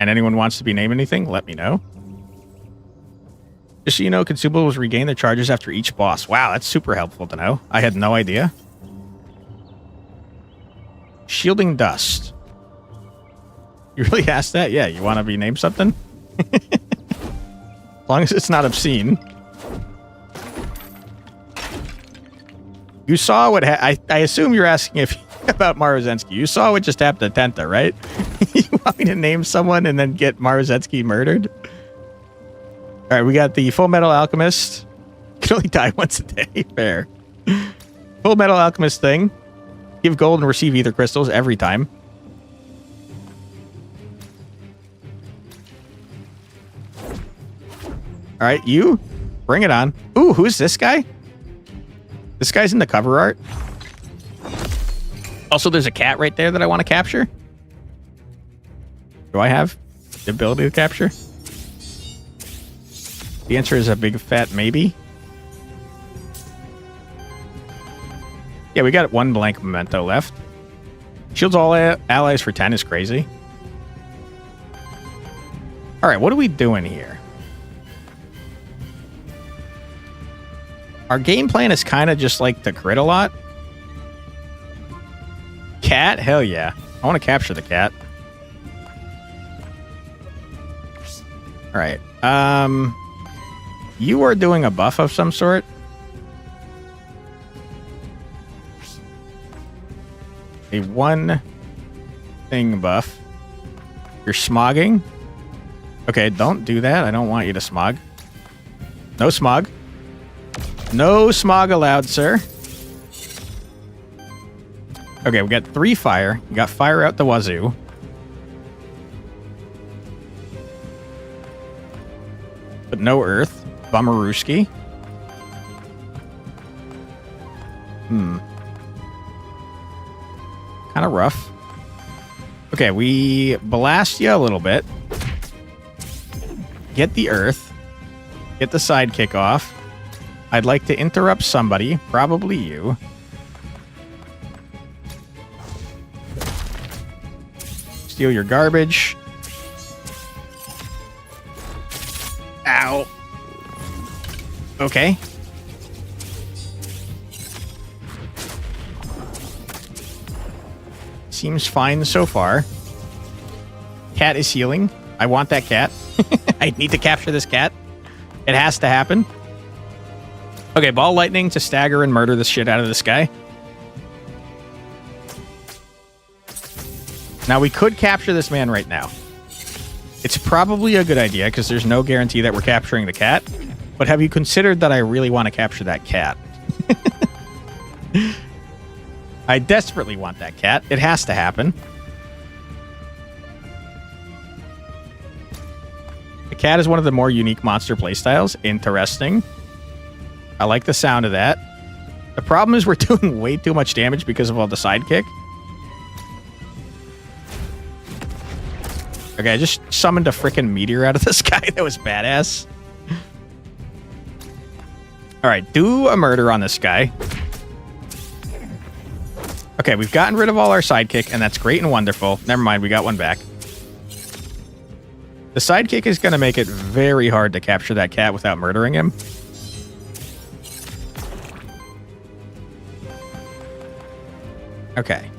anyone wants to be named anything, let me know. Just so you know, consumables regain their charges after each boss. Wow, that's super helpful to know. I had no idea. Shielding dust. You really asked that? Yeah, you want to be named something? As long as it's not obscene. You saw what I assume you're asking if about Marozensky. You saw what just happened to Tenta, right? You want me to name someone and then get Marozensky murdered? All right, we got the Full Metal Alchemist. You can only die once a day. Fair. Full Metal Alchemist thing. Give gold and receive ether crystals every time. All right, you. Bring it on. Ooh, who's this guy? This guy's in the cover art. Also, there's a cat right there that I want to capture. Do I have the ability to capture? The answer is a big fat maybe. Yeah, we got one blank memento left. Shields all allies for 10 is crazy. All right, what are we doing here? Our game plan is kind of just like to crit a lot. Cat? Hell yeah. I want to capture the cat. All right. You are doing a buff of some sort. A one thing buff. You're smogging. Okay, don't do that. I don't want you to smog. No smog. No smog allowed, sir. Okay, we got 3 fire. You got fire out the wazoo. But no earth. Bummerooski. Kind of rough. Okay, we blast you a little bit. Get the earth. Get the sidekick off. I'd like to interrupt somebody. Probably you. Steal your garbage. Ow. Okay. Seems fine so far. Cat is healing. I want that cat. I need to capture this cat. It has to happen. Okay, ball lightning to stagger and murder the shit out of this guy. Now, we could capture this man right now. It's probably a good idea, because there's no guarantee that we're capturing the cat. But have you considered that I really want to capture that cat? I desperately want that cat. It has to happen. The cat is one of the more unique monster playstyles. Interesting. I like the sound of that. The problem is we're doing way too much damage because of all the sidekick. Okay, I just summoned a freaking meteor out of the sky. That was badass. All right, do a murder on this guy. Okay, we've gotten rid of all our sidekick, and that's great and wonderful. Never mind, we got one back. The sidekick is going to make it very hard to capture that cat without murdering him. Okay.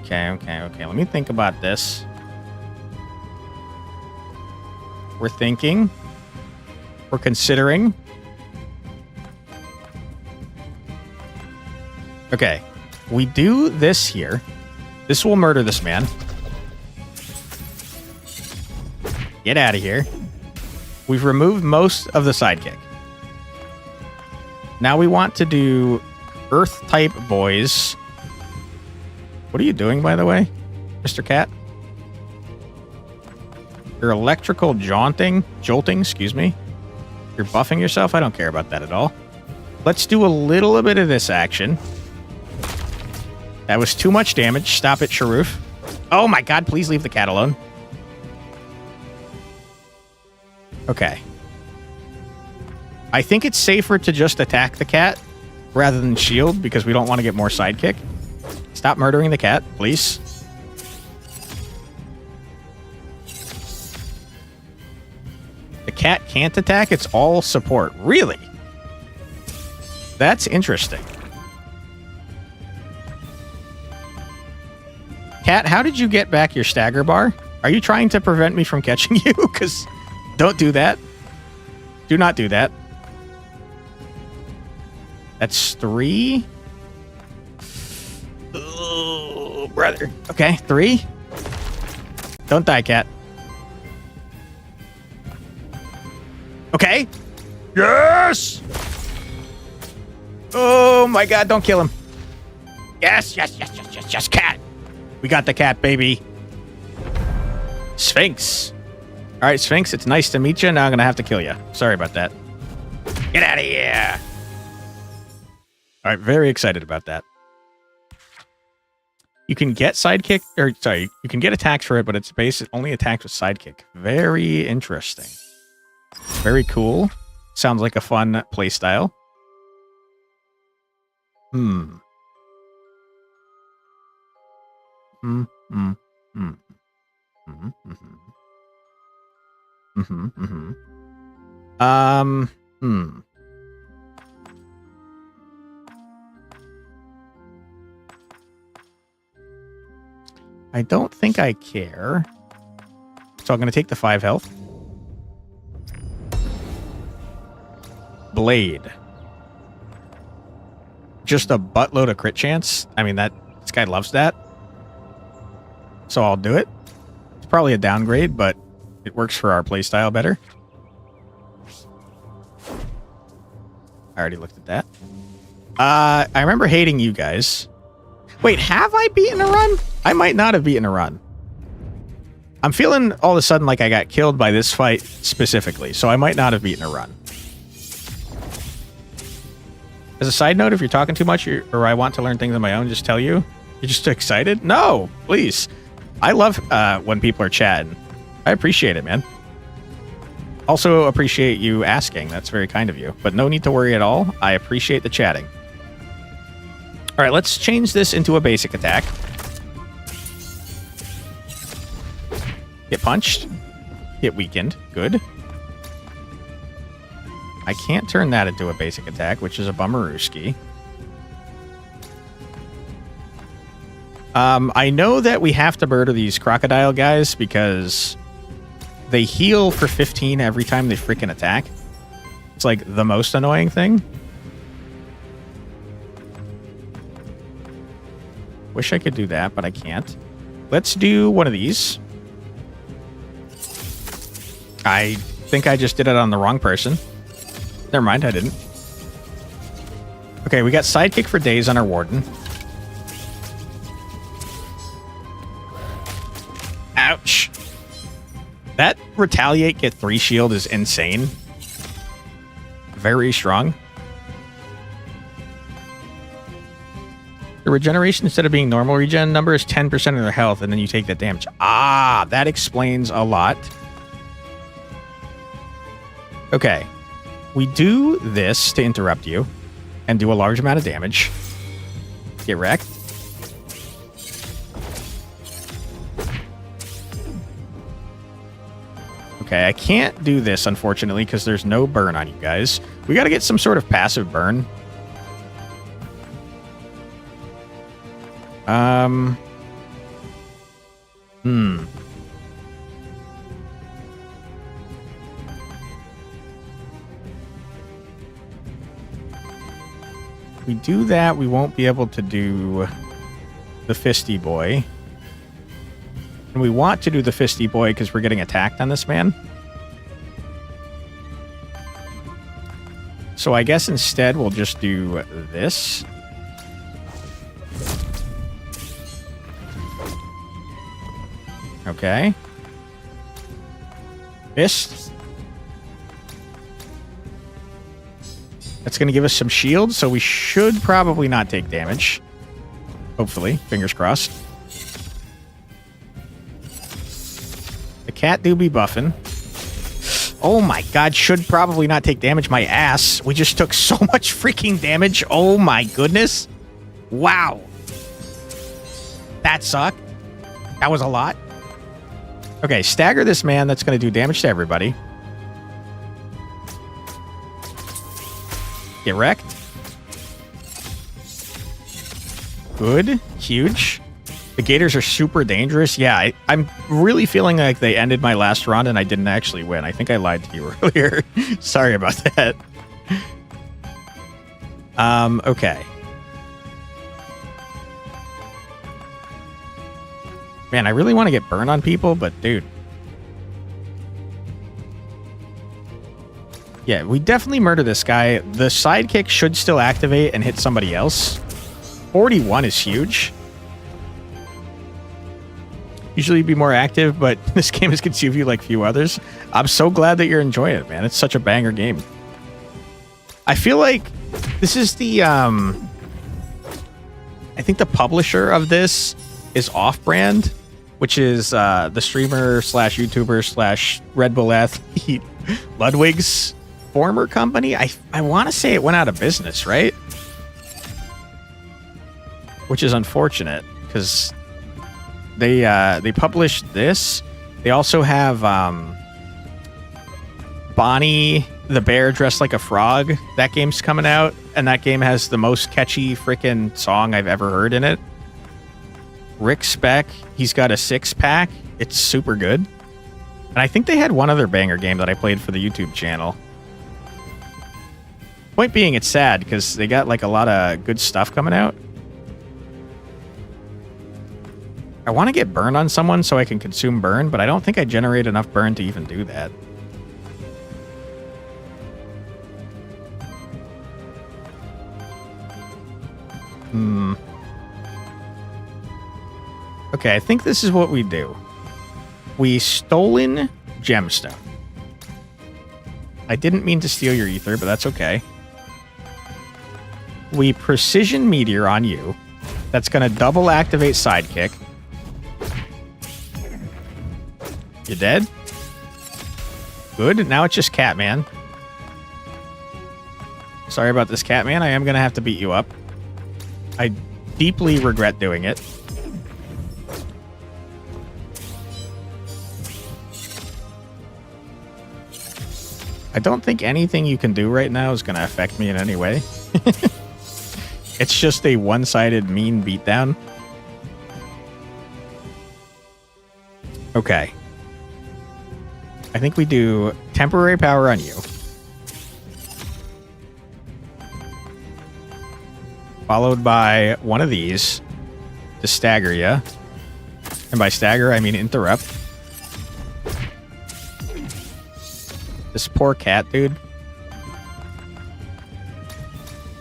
Okay. Let me think about this. We're thinking. We're considering. Okay. We do this here. This will murder this man. Get out of here. We've removed most of the sidekick. Now we want to do Earth-type boys. What are you doing, by the way, Mr. Cat? You're electrical jolting, excuse me. You're buffing yourself? I don't care about that at all. Let's do a little bit of this action. That was too much damage. Stop it, Sharoof. Oh my god, please leave the cat alone. Okay. I think it's safer to just attack the cat rather than shield because we don't want to get more sidekick. Stop murdering the cat, please. The cat can't attack. It's all support. Really? That's interesting. Cat, how did you get back your stagger bar? Are you trying to prevent me from catching you? Because don't do that. Do not do that. That's 3. Oh, brother. Okay, 3. Don't die, cat. Okay. Yes! Oh my god, don't kill him. Yes, cat. We got the cat, baby. Sphinx. All right, Sphinx, it's nice to meet you. Now I'm going to have to kill you. Sorry about that. Get out of here. All right, very excited about that. You can get sidekick, or sorry, you can get attacks for it, but it's basically only attacks with sidekick. Very interesting. Very cool. Sounds like a fun playstyle. I don't think I care. So I'm going to take the 5 health. Blade. Just a buttload of crit chance. I mean, this guy loves that. So I'll do it. It's probably a downgrade, but it works for our playstyle better. I already looked at that. I remember hating you guys. Wait, have I beaten a run? I might not have beaten a run. I'm feeling all of a sudden like I got killed by this fight specifically, so I might not have beaten a run. As a side note, if you're talking too much or I want to learn things on my own, just tell you. You're just excited? No, please. I love when people are chatting. I appreciate it, man. Also appreciate you asking. That's very kind of you. But no need to worry at all. I appreciate the chatting. All right, let's change this into a basic attack. Get punched. Hit weakened. Good. I can't turn that into a basic attack, which is a bummerooski. I know that we have to murder these crocodile guys because they heal for 15 every time they freaking attack. It's like the most annoying thing. Wish I could do that, but I can't. Let's do one of these. I think I just did it on the wrong person. Never mind, I didn't. Okay, we got sidekick for days on our warden. Ouch. That retaliate get 3 shield is insane. Very strong. The regeneration, instead of being normal regen number, is 10% of their health, and then you take that damage. Ah, that explains a lot. Okay. We do this to interrupt you and do a large amount of damage. Get wrecked. Okay, I can't do this, unfortunately, because there's no burn on you guys. We got to get some sort of passive burn. We do that, we won't be able to do the Fisty Boy. And we want to do the Fisty Boy because we're getting attacked on this man. So I guess instead we'll just do this. Okay. Fist. That's going to give us some shield, so we should probably not take damage. Hopefully. Fingers crossed. The cat do be buffing. Oh my god, should probably not take damage. My ass. We just took so much freaking damage. Oh my goodness. Wow. That sucked. That was a lot. Okay, stagger this man. That's going to do damage to everybody. Get wrecked. Good. Huge. The gators are super dangerous. Yeah, I'm really feeling like they ended my last run and I didn't actually win. I think I lied to you earlier. Sorry about that. Okay. Man, I really want to get burned on people, but dude. Yeah, we definitely murder this guy. The sidekick should still activate and hit somebody else. 41 is huge. Usually be more active, but this game has consumed you like few others. I'm so glad that you're enjoying it, man. It's such a banger game. I feel like this is the, I think the publisher of this is Off-Brand, which is the streamer slash YouTuber slash Red Bull athlete Ludwig's former company. I want to say it went out of business, right? Which is unfortunate because they published this. They also have Bonnie the bear dressed like a frog. That game's coming out, and that game has the most catchy freaking song I've ever heard in it. Rick Speck, he's got a 6-pack. It's super good. And I think they had one other banger game that I played for the YouTube channel. Point being, it's sad because they got like a lot of good stuff coming out. I want to get burn on someone so I can consume burn, but I don't think I generate enough burn to even do that. Okay, I think this is what we do. We stolen gemstone. I didn't mean to steal your ether, but that's okay. We precision meteor on you. That's going to double activate sidekick. You dead? Good. Now it's just Catman. Sorry about this, Catman. I am going to have to beat you up. I deeply regret doing it. I don't think anything you can do right now is going to affect me in any way. It's just a one-sided mean beatdown. Okay. I think we do temporary power on you. Followed by one of these to stagger you. And by stagger, I mean interrupt. This poor cat, dude.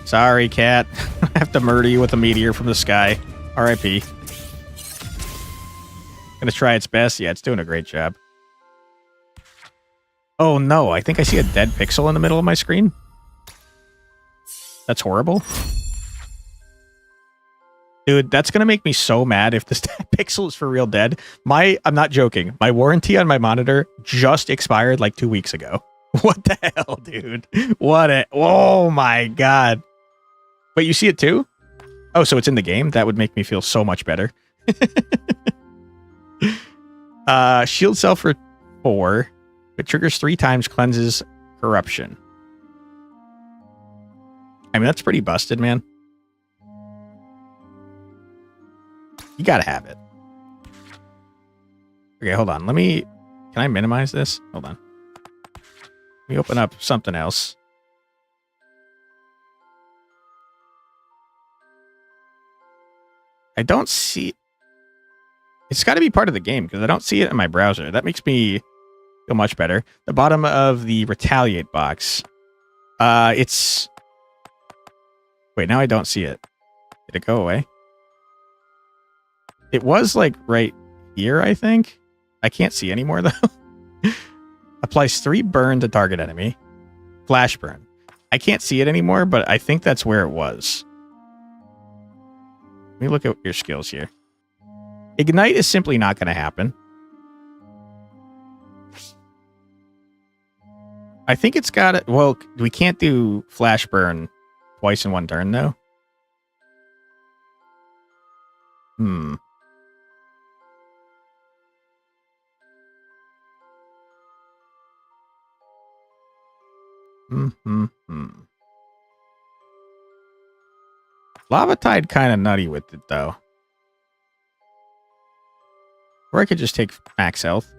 Sorry, cat. I have to murder you with a meteor from the sky. R.I.P. Gonna try its best. Yeah, it's doing a great job. Oh no, I think I see a dead pixel in the middle of my screen. That's horrible. Dude, that's gonna make me so mad if this pixel is for real dead. I'm not joking. My warranty on my monitor just expired like 2 weeks ago. What the hell, dude? Oh my god. Wait, you see it too? Oh, so it's in the game? That would make me feel so much better. Shield cell for 4. It triggers 3 times, cleanses corruption. I mean, that's pretty busted, man. You gotta have it. Okay, hold on. Can I minimize this? Hold on. Let me open up something else. I don't see... It's got to be part of the game because I don't see it in my browser. That makes me feel much better. The bottom of the Retaliate box. It's... Wait, now I don't see it. Did it go away? It was like right here, I think. I can't see anymore though. Applies 3 burn to target enemy. Flash burn. I can't see it anymore, but I think that's where it was. Let me look at your skills here. Ignite is simply not going to happen. I think it's got it. Well, we can't do flash burn twice in one turn, though. Lava Tide kind of nutty with it, though. Or I could just take max health.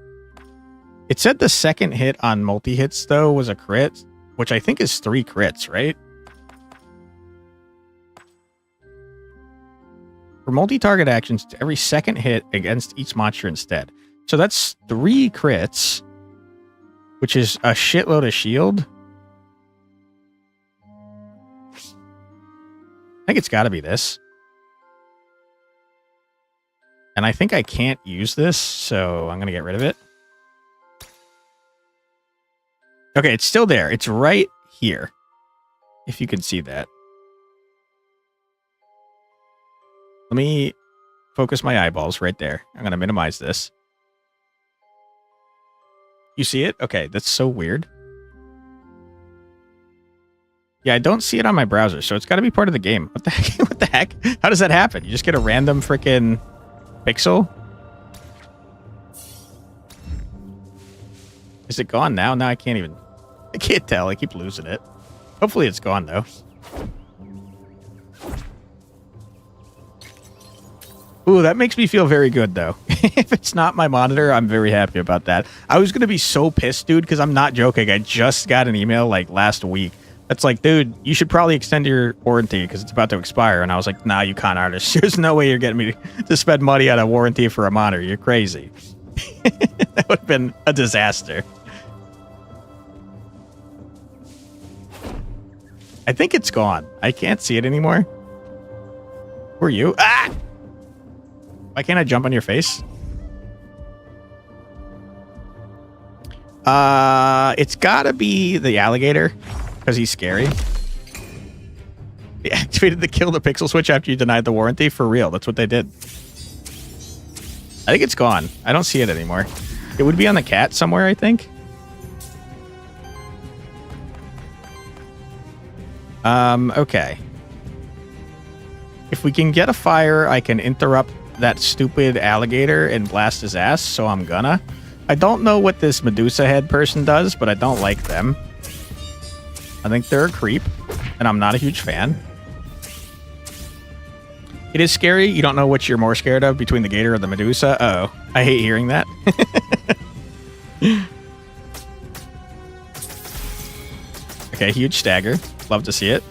It said the second hit on multi-hits, though, was a crit, which I think is 3 crits, right? For multi-target actions, it's every second hit against each monster instead. So that's 3 crits, which is a shitload of shield. I think it's got to be this. And I think I can't use this, so I'm going to get rid of it. Okay, it's still there. It's right here. If you can see that. Let me focus my eyeballs right there. I'm going to minimize this. You see it? Okay, that's so weird. Yeah, I don't see it on my browser, so it's got to be part of the game. What the heck? What the heck? How does that happen? You just get a random freaking pixel? Is it gone now? No, I can't tell. I keep losing it. Hopefully it's gone, though. Ooh, that makes me feel very good, though. If it's not my monitor, I'm very happy about that. I was going to be so pissed, dude, because I'm not joking. I just got an email, like, last week. That's like, dude, you should probably extend your warranty because it's about to expire. And I was like, nah, you con artist. There's no way you're getting me to spend money on a warranty for a monitor. You're crazy. That would have been a disaster. I think it's gone. I can't see it anymore. Who are you? Ah! Why can't I jump on your face? It's gotta be the alligator. Because he's scary. They activated the kill the pixel switch after you denied the warranty. For real, that's what they did. I think it's gone. I don't see it anymore. It would be on the cat somewhere, I think. Okay. If we can get a fire, I can interrupt that stupid alligator and blast his ass, so I'm gonna. I don't know what this Medusa head person does, but I don't like them. I think they're a creep, and I'm not a huge fan. It is scary. You don't know which you're more scared of between the gator or the Medusa. Uh-oh. I hate hearing that. Okay, huge stagger. Love to see it.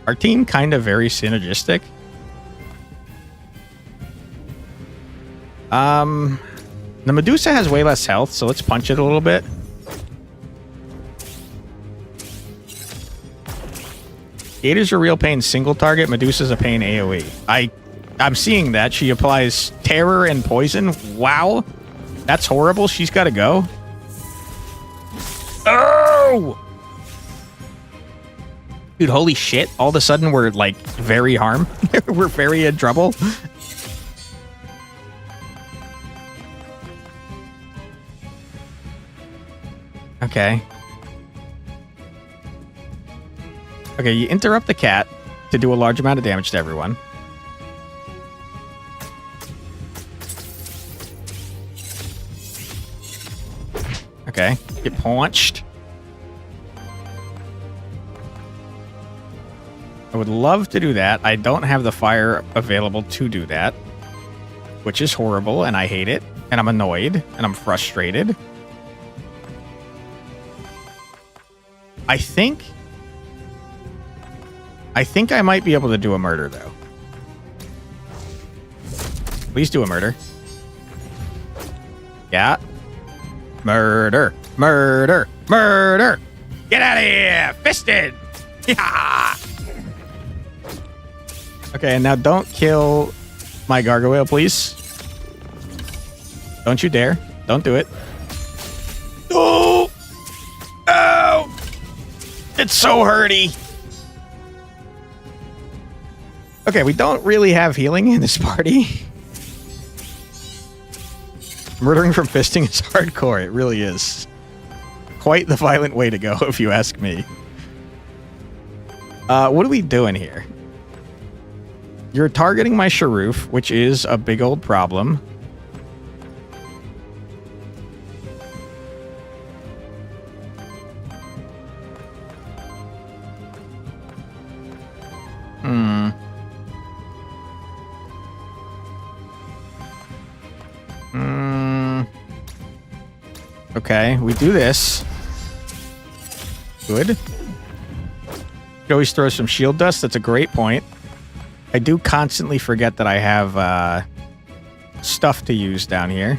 Our team kind of very synergistic. The Medusa has way less health, so let's punch it a little bit. Gator's a real pain single target. Medusa's a pain AoE. I'm seeing that. She applies terror and poison. Wow. That's horrible. She's got to go. Oh! Dude, holy shit. All of a sudden, we're, like, very harm. We're very in trouble. Okay. Okay, you interrupt the cat to do a large amount of damage to everyone. Okay, get punched. I would love to do that. I don't have the fire available to do that, which is horrible, and I hate it, and I'm annoyed, and I'm frustrated. I think I might be able to do a murder, though. Please do a murder. Yeah. Murder. Murder. Murder. Get out of here. Fisted. Yeah. Okay, and now don't kill my gargoyle, please. Don't you dare. Don't do it. Oh! Oh! It's so hurty. Okay, we don't really have healing in this party. Murdering from fisting is hardcore. It really is. Quite the violent way to go, if you ask me. What are we doing here? You're targeting my Sharoof, which is a big old problem. Okay, we do this. Good. You can always throw some shield dust. That's a great point. I do constantly forget that I have stuff to use down here.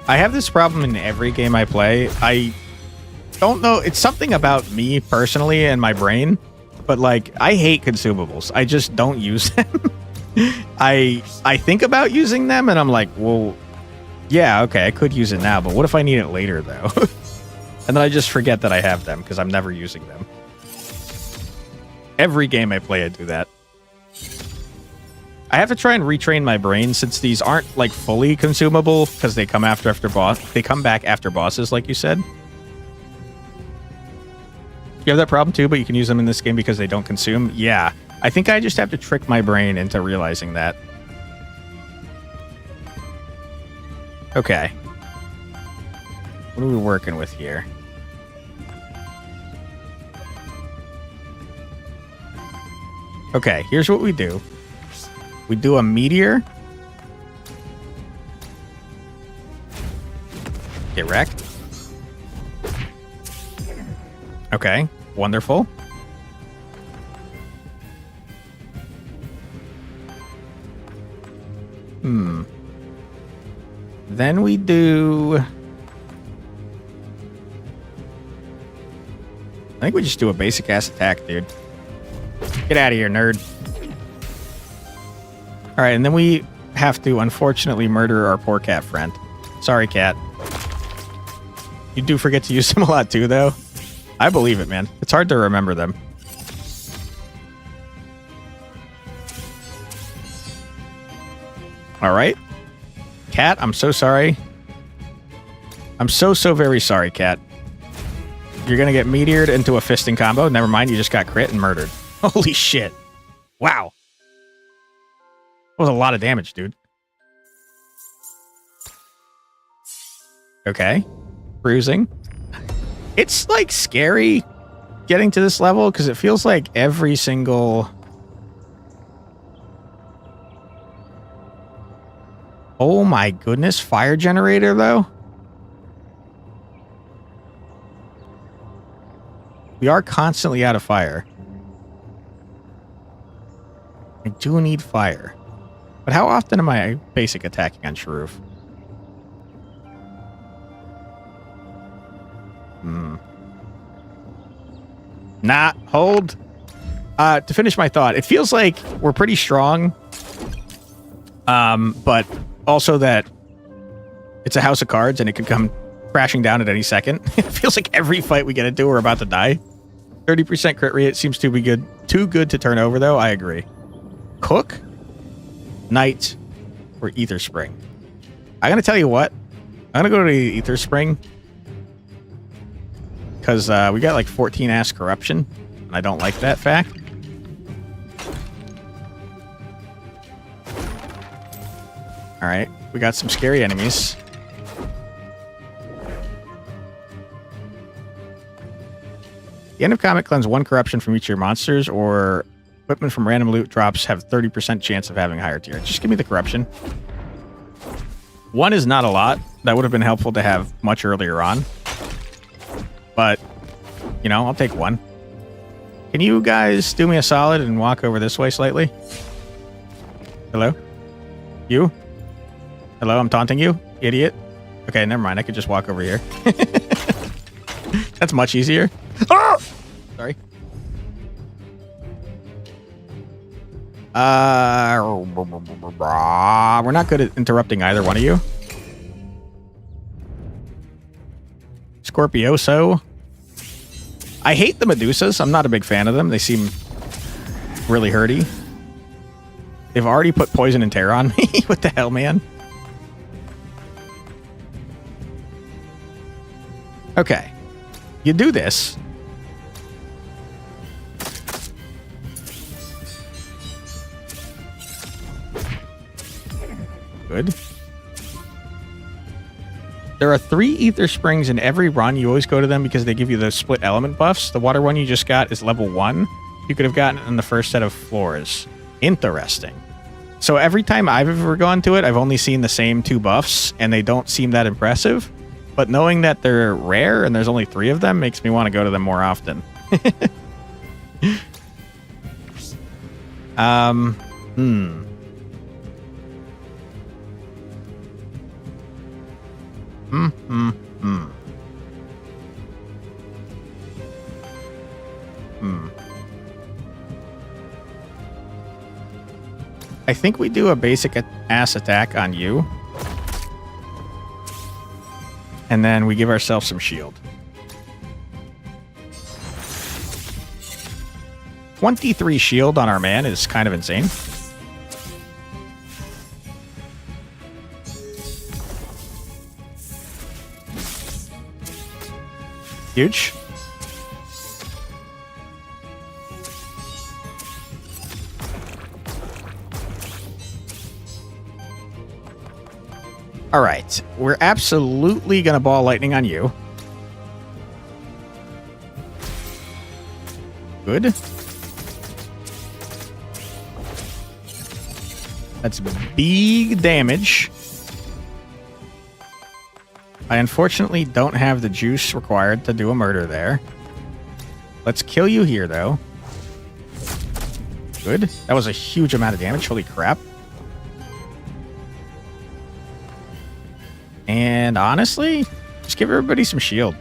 I have this problem in every game I play. I don't know. It's something about me personally and my brain, but like I hate consumables. I just don't use them. I think about using them and I'm like, well, yeah, okay, I could use it now, but what if I need it later though? And then I just forget that I have them because I'm never using them. Every game I play, I do that. I have to try and retrain my brain since these aren't like fully consumable because they come after boss. They come back after bosses, like you said. You have that problem too, but you can use them in this game because they don't consume. Yeah. I think I just have to trick my brain into realizing that. Okay. What are we working with here? Okay, here's what we do. We do a meteor. Get wrecked. Okay, wonderful. Then we do... I think we just do a basic ass attack, dude. Get out of here, nerd. Alright, and then we have to, unfortunately, murder our poor cat friend. Sorry, cat. You do forget to use them a lot, too, though. I believe it, man. It's hard to remember them. Alright. Cat, I'm so sorry. I'm so very sorry, cat. You're gonna get meteored into a fisting combo. Never mind, you just got crit and murdered. Holy shit. Wow. That was a lot of damage, dude. Okay. Bruising. It's, like, scary getting to this level because it feels like every single... Oh my goodness, fire generator, though? We are constantly out of fire. I do need fire. But how often am I basic attacking on Sharoof? Nah, hold. To finish my thought, it feels like we're pretty strong. But also that it's a house of cards and it could come crashing down at any second. It feels like every fight we get into, we're about to die. 30% crit rate seems to be good. Too good to turn over, though. I agree. Cook, Knight, or Ether Spring. I'm going to tell you what. I'm gonna go to the Ether Spring. Because we got like 14 ass corruption. And I don't like that fact. Alright, we got some scary enemies. The end of combat cleanse 1 corruption from each of your monsters, or equipment from random loot drops have 30% chance of having higher tier. Just give me the corruption. 1 is not a lot. That would have been helpful to have much earlier on. But, you know, I'll take 1. Can you guys do me a solid and walk over this way slightly? Hello? You? Hello, I'm taunting you, idiot. Okay, never mind. I could just walk over here. That's much easier. Oh! Sorry. We're not good at interrupting either one of you. Scorpioso. I hate the Medusas. I'm not a big fan of them. They seem really hurty. They've already put poison and terror on me. What the hell, man? Okay. You do this. Good. There are 3 Ether Springs in every run. You always go to them because they give you those split element buffs. The water one you just got is level 1. You could have gotten it in the first set of floors. Interesting. So every time I've ever gone to it, I've only seen the same 2 buffs, and they don't seem that impressive. But knowing that they're rare and there's only 3 of them makes me want to go to them more often. I think we do a basic ass attack on you. And then we give ourselves some shield. 23 shield on our man is kind of insane. Huge. All right, we're absolutely gonna ball lightning on you. Good. That's big damage. I unfortunately don't have the juice required to do a murder there. Let's kill you here, though. Good. That was a huge amount of damage. Holy crap. And honestly, just give everybody some shield.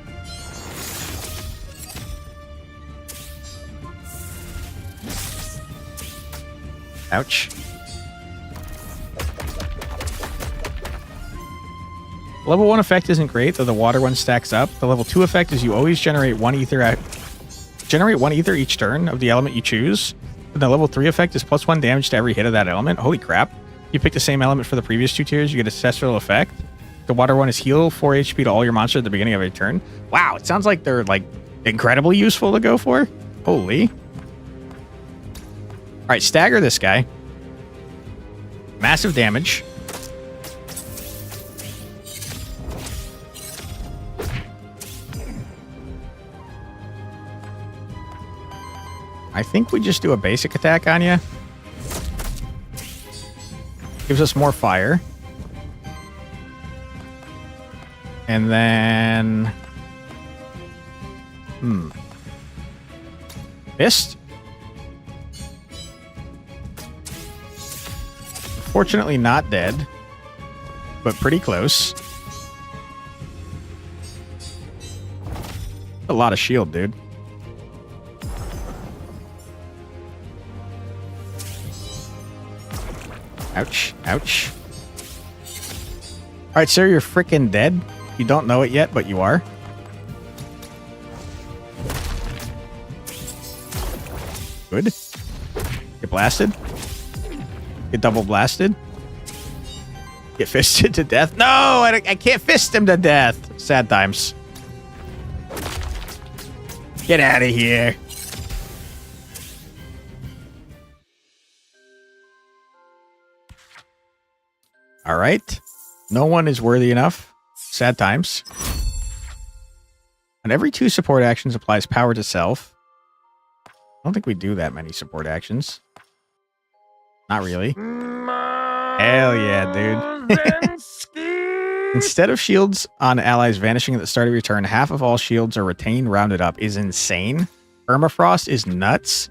Ouch. Level 1 effect isn't great, though the water one stacks up. The level 2 effect is you always generate 1 ether each turn of the element you choose. And the level 3 effect is +1 damage to every hit of that element. Holy crap. You pick the same element for the previous 2 tiers, you get a successful effect. The water one is heal 4 HP to all your monsters at the beginning of a turn. Wow, it sounds like they're like incredibly useful to go for. Holy. Alright, stagger this guy. Massive damage. I think we just do a basic attack on you. Gives us more fire. And then... Fist? Fortunately not dead. But pretty close. A lot of shield, dude. Ouch. Ouch. Alright, sir, you're freaking dead. You don't know it yet, but you are. Good. Get blasted. Get double blasted. Get fisted to death? No, I can't fist him to death. Sad times. Get out of here. All right. No one is worthy enough. Sad times. On every 2 support actions applies power to self. I don't think we do that many support actions. Not really. Hell yeah, dude. Instead of shields on allies vanishing at the start of your turn, half of all shields are retained rounded up is insane. Permafrost is nuts.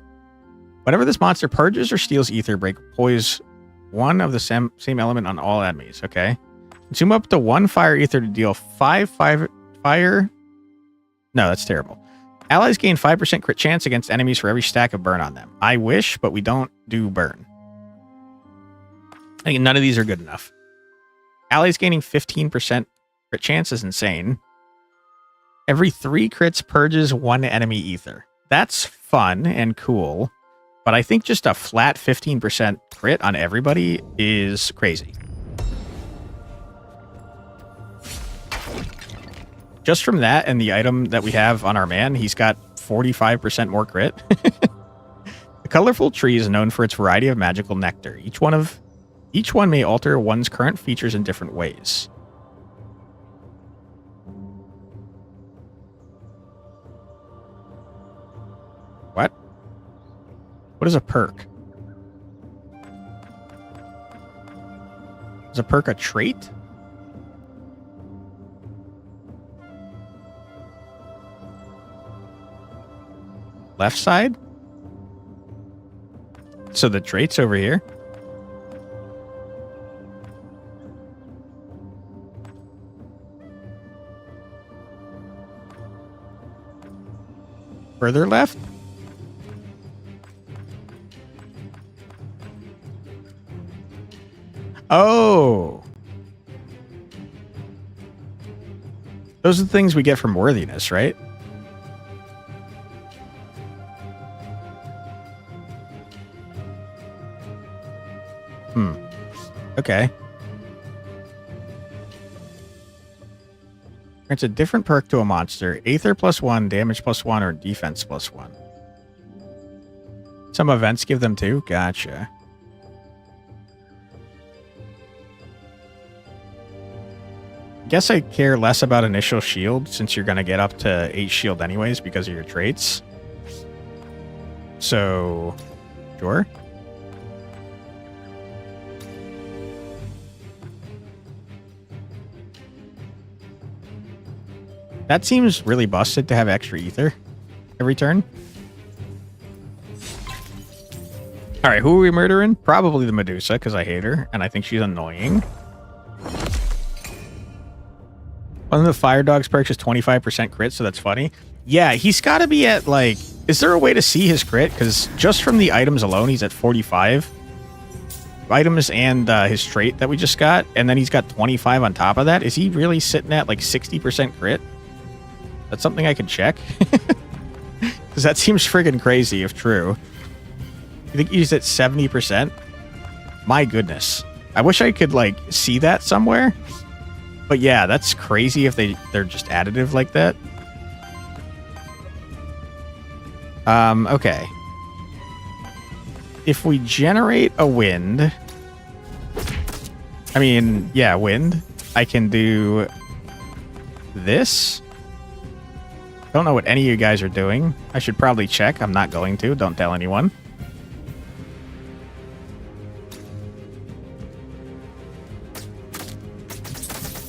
Whenever this monster purges or steals ether, break poise 1 of the same element on all enemies. Okay. Consume up to 1 fire ether to deal 5 fire. No, that's terrible. Allies gain 5% crit chance against enemies for every stack of burn on them. I wish, but we don't do burn. I think none of these are good enough. Allies gaining 15% crit chance is insane. Every 3 crits purges 1 enemy ether. That's fun and cool, but I think just a flat 15% crit on everybody is crazy. Just from that and the item that we have on our man, he's got 45% more crit. The colorful tree is known for its variety of magical nectar. Each one may alter one's current features in different ways. What? What is a perk? Is a perk a trait? Left side? So the trait's over here. Further left? Oh. Those are the things we get from worthiness, right? Okay. Grants a different perk to a monster. Aether +1, damage +1, or defense +1. Some events give them 2. Gotcha. Guess I care less about initial shield since you're going to get up to 8 shield anyways because of your traits. So, sure. That seems really busted to have extra ether every turn. All right, who are we murdering? Probably the Medusa, because I hate her, and I think she's annoying. One of the Fire Dog's perks is 25% crit, so that's funny. Yeah, he's got to be at, like... Is there a way to see his crit? Because just from the items alone, he's at 45. Items and his trait that we just got, and then he's got 25 on top of that. Is he really sitting at, like, 60% crit? That's something I could check. Because that seems friggin' crazy if true. You think he's at 70%? My goodness. I wish I could, like, see that somewhere. But yeah, that's crazy if they're just additive like that. Okay. If we generate a wind... I mean, yeah, wind. I can do this. Don't know what any of you guys are doing. I should probably check. I'm not going to. Don't tell anyone.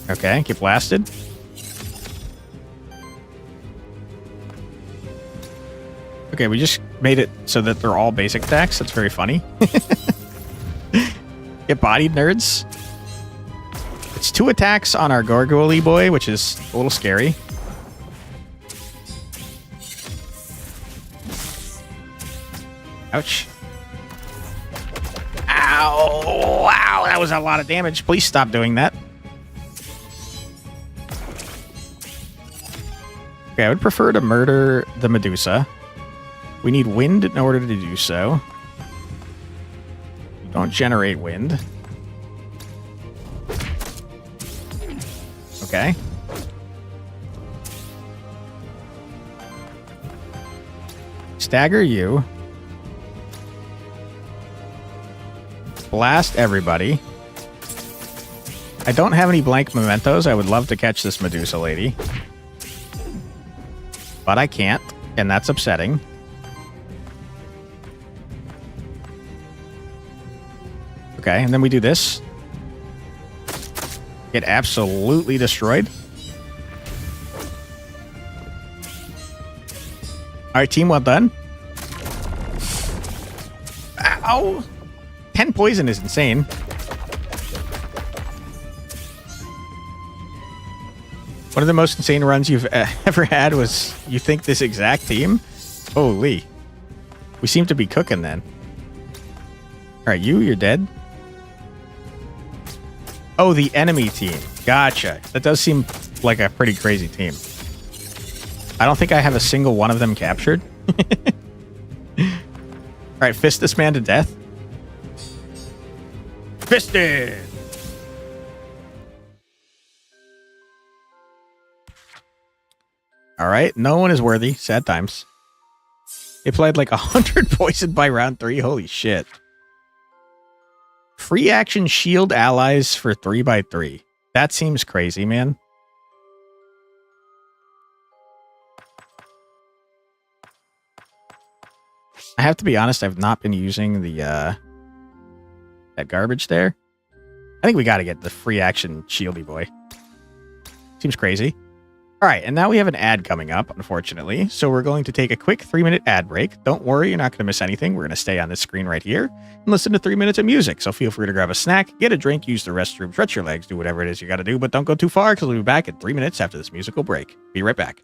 Okay, get blasted. Okay, we just made it so that they're all basic attacks. That's very funny. Get bodied, nerds. It's 2 attacks on our Gargoyle boy, which is a little scary. Ouch. Ow! Wow, that was a lot of damage. Please stop doing that. Okay, I would prefer to murder the Medusa. We need wind in order to do so. We don't generate wind. Okay. Stagger you. Blast everybody. I don't have any blank mementos. I would love to catch this Medusa lady. But I can't, and that's upsetting. Okay, and then we do this. Get absolutely destroyed. Alright, team, well done. Ow! 10 poison is insane. One of the most insane runs you've ever had was, you think, this exact team? Holy. We seem to be cooking then. Alright, you're dead. Oh, the enemy team. Gotcha. That does seem like a pretty crazy team. I don't think I have a single one of them captured. Alright, fist this man to death. Fisted! Alright, no one is worthy. Sad times. They played like 100 poison by round 3. Holy shit. Free action shield allies for 3x3. That seems crazy, man. I have to be honest, I've not been using the that garbage there. I think we got to get the free action shieldy boy. Seems crazy. All right, and now we have an ad coming up, unfortunately. So we're going to take a quick 3-minute ad break. Don't worry, you're not going to miss anything. We're going to stay on this screen right here and listen to 3 minutes of music. So feel free to grab a snack, get a drink, use the restroom, stretch your legs, do whatever it is you got to do, but don't go too far because we'll be back in 3 minutes after this musical break. Be right back.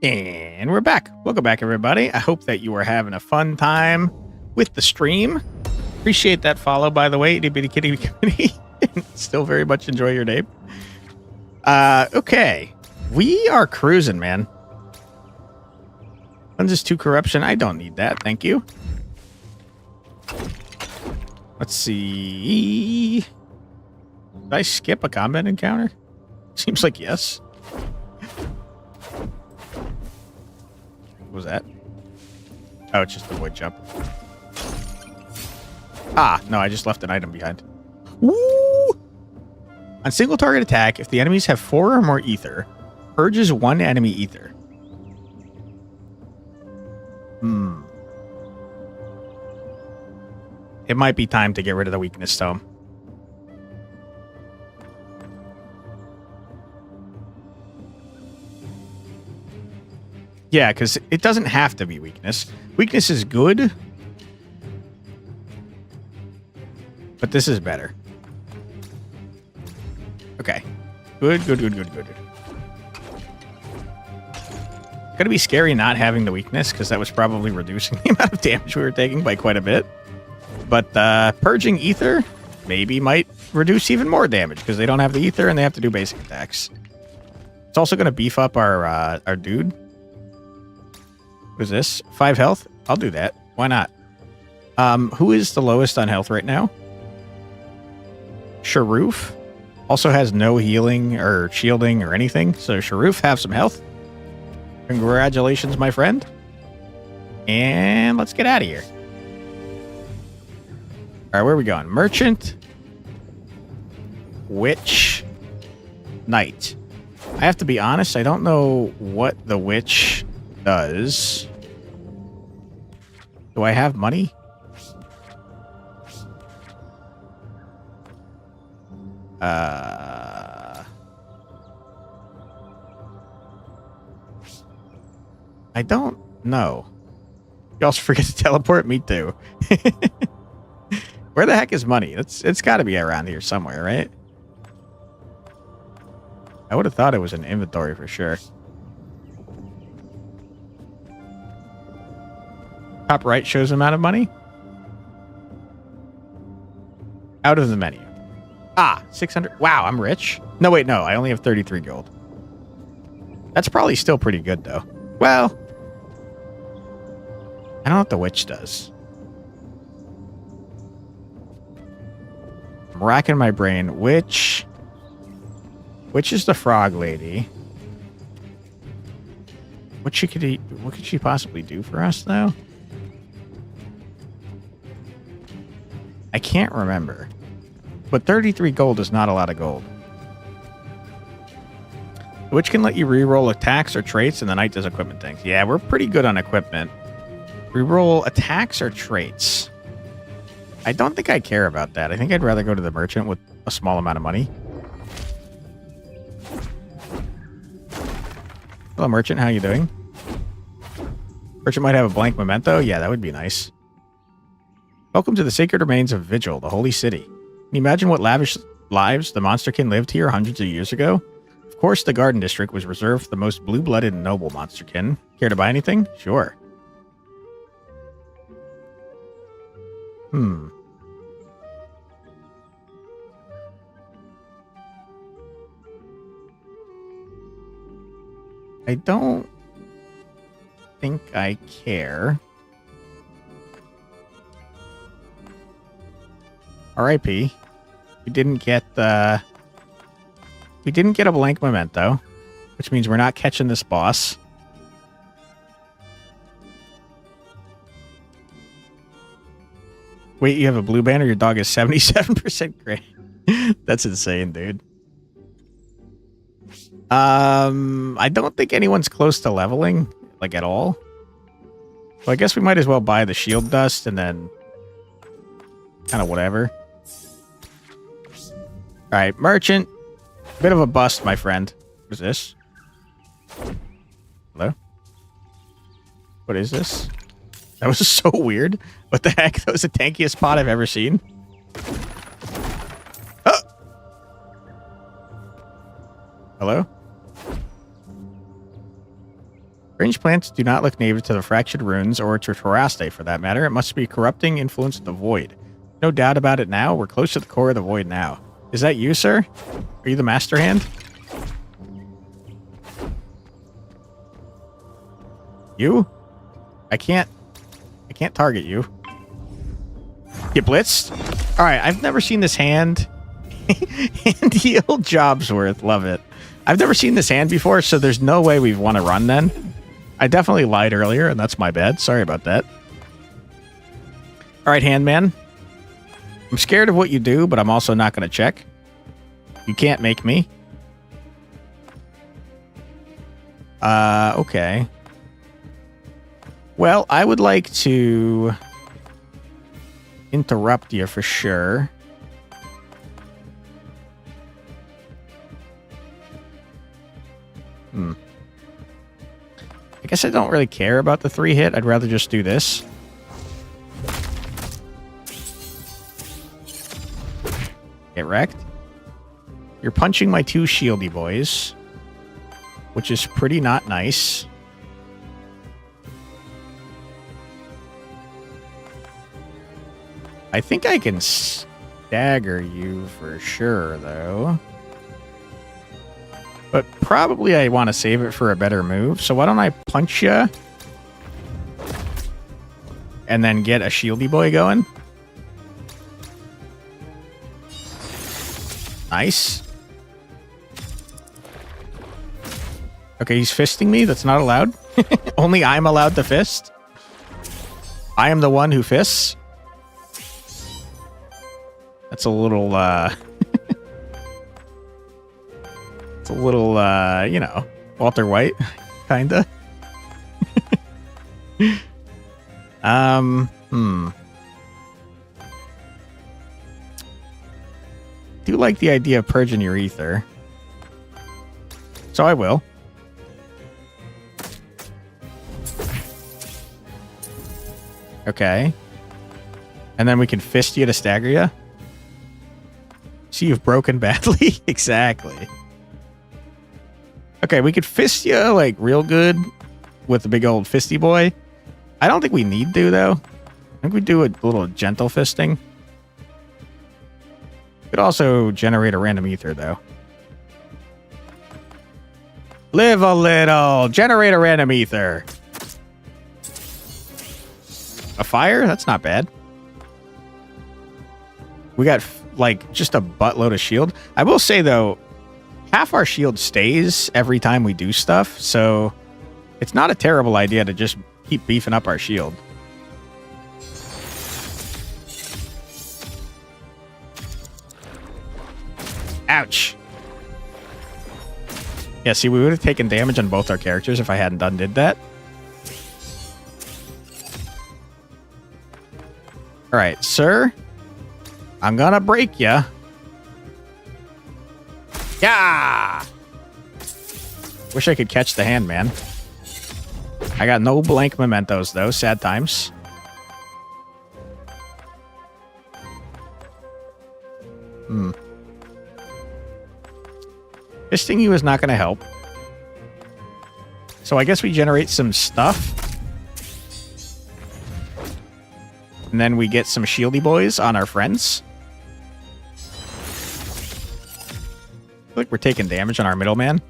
And we're back. Welcome back, everybody. I hope that you are having a fun time with the stream. Appreciate that follow, by the way, itty bitty kitty committee. Still very much enjoy your day. Okay. We are cruising, man. Cleanses 2 corruption. I don't need that. Thank you. Let's see. Did I skip a combat encounter? Seems like yes. What was that? Oh, it's just the void jump. Ah, no, I just left an item behind. Woo! On single target attack, if the enemies have 4 or more ether, purges 1 enemy ether. It might be time to get rid of the weakness tome. Yeah, because it doesn't have to be weakness. Weakness is good. But this is better. Okay. Good. Gonna be scary not having the weakness, because that was probably reducing the amount of damage we were taking by quite a bit. But purging ether maybe might reduce even more damage, because they don't have the ether and they have to do basic attacks. It's also gonna beef up our dude. What is this? 5 health? I'll do that. Why not? Who is the lowest on health right now? Sharoof also has no healing or shielding or anything. So Sharoof, have some health. Congratulations, my friend. And let's get out of here. All right, where are we going? Merchant, Witch, Knight. I have to be honest, I don't know what the Witch does. Do I have money? I don't know. You also forget to teleport? Me too. Where the heck is money? It's got to be around here somewhere, right? I would have thought it was in inventory for sure. Top right shows amount of money. Out of the menu. Ah, 600. Wow, I'm rich. No, wait, no. I only have 33 gold. That's probably still pretty good, though. Well, I don't know what the witch does. I'm racking my brain. Which is the frog lady? What could she possibly do for us, though? I can't remember. But 33 gold is not a lot of gold. Which can let you reroll attacks or traits, and the knight does equipment things. Yeah, we're pretty good on equipment. Reroll attacks or traits. I don't think I care about that. I think I'd rather go to the merchant with a small amount of money. Hello, merchant. How you doing? Merchant might have a blank memento. Yeah, that would be nice. Welcome to the sacred remains of Vigil, the holy city. Can you imagine what lavish lives the monsterkin lived here hundreds of years ago? Of course, the Garden District was reserved for the most blue-blooded and noble monsterkin. Care to buy anything? Sure. I don't think I care. R.I.P. We didn't get a blank memento, which means we're not catching this boss. Wait, you have a blue banner? Your dog is 77% gray. That's insane, dude. I don't think anyone's close to leveling, like, at all. So I guess we might as well buy the shield dust and then kind of whatever. All right, merchant. Bit of a bust, my friend. What is this? Hello? What is this? That was so weird. What the heck? That was the tankiest pot I've ever seen. Oh! Hello? Strange plants do not look native to the Fractured Runes or to Terraste for that matter. It must be corrupting influence of the Void. No doubt about it now. We're close to the core of the Void now. Is that you, sir? Are you the Master Hand? You? I can't target you. Get blitzed? Alright, I've never seen this hand. Hand heal Jobsworth. Love it. I've never seen this hand before, so there's no way we've won a run then. I definitely lied earlier, and that's my bad. Sorry about that. Alright, Handman. I'm scared of what you do, but I'm also not going to check. You can't make me. Okay. Well, I would like to interrupt you for sure. I guess I don't really care about the 3-hit. I'd rather just do this. Get wrecked. You're punching my 2 shieldy boys, which is pretty not nice. I think I can stagger you for sure, though. But probably I want to save it for a better move. So why don't I punch you? And then get a shieldy boy going. Nice. Okay, he's fisting me. That's not allowed. Only I'm allowed to fist. I am the one who fists. That's a little, it's a little, you know, Walter White, kinda. Do like the idea of purging your ether. So I will. Okay. And then we can fist you to stagger you. So you've broken badly? Exactly. Okay, we could fist you, like, real good with the big old fisty boy. I don't think we need to, though. I think we do a little gentle fisting. Could also generate a random ether, though. Live a little. Generate a random ether. A fire? That's not bad. We got, like, just a buttload of shield. I will say, though, half our shield stays every time we do stuff, so it's not a terrible idea to just keep beefing up our shield. Ouch. Yeah, see, we would have taken damage on both our characters if I hadn't did that. Alright, sir. I'm gonna break ya. Yeah! Wish I could catch the hand, man. I got no blank mementos, though. Sad times. Fisting you is not going to help. So I guess we generate some stuff. And then we get some shieldy boys on our friends. I feel like we're taking damage on our middleman.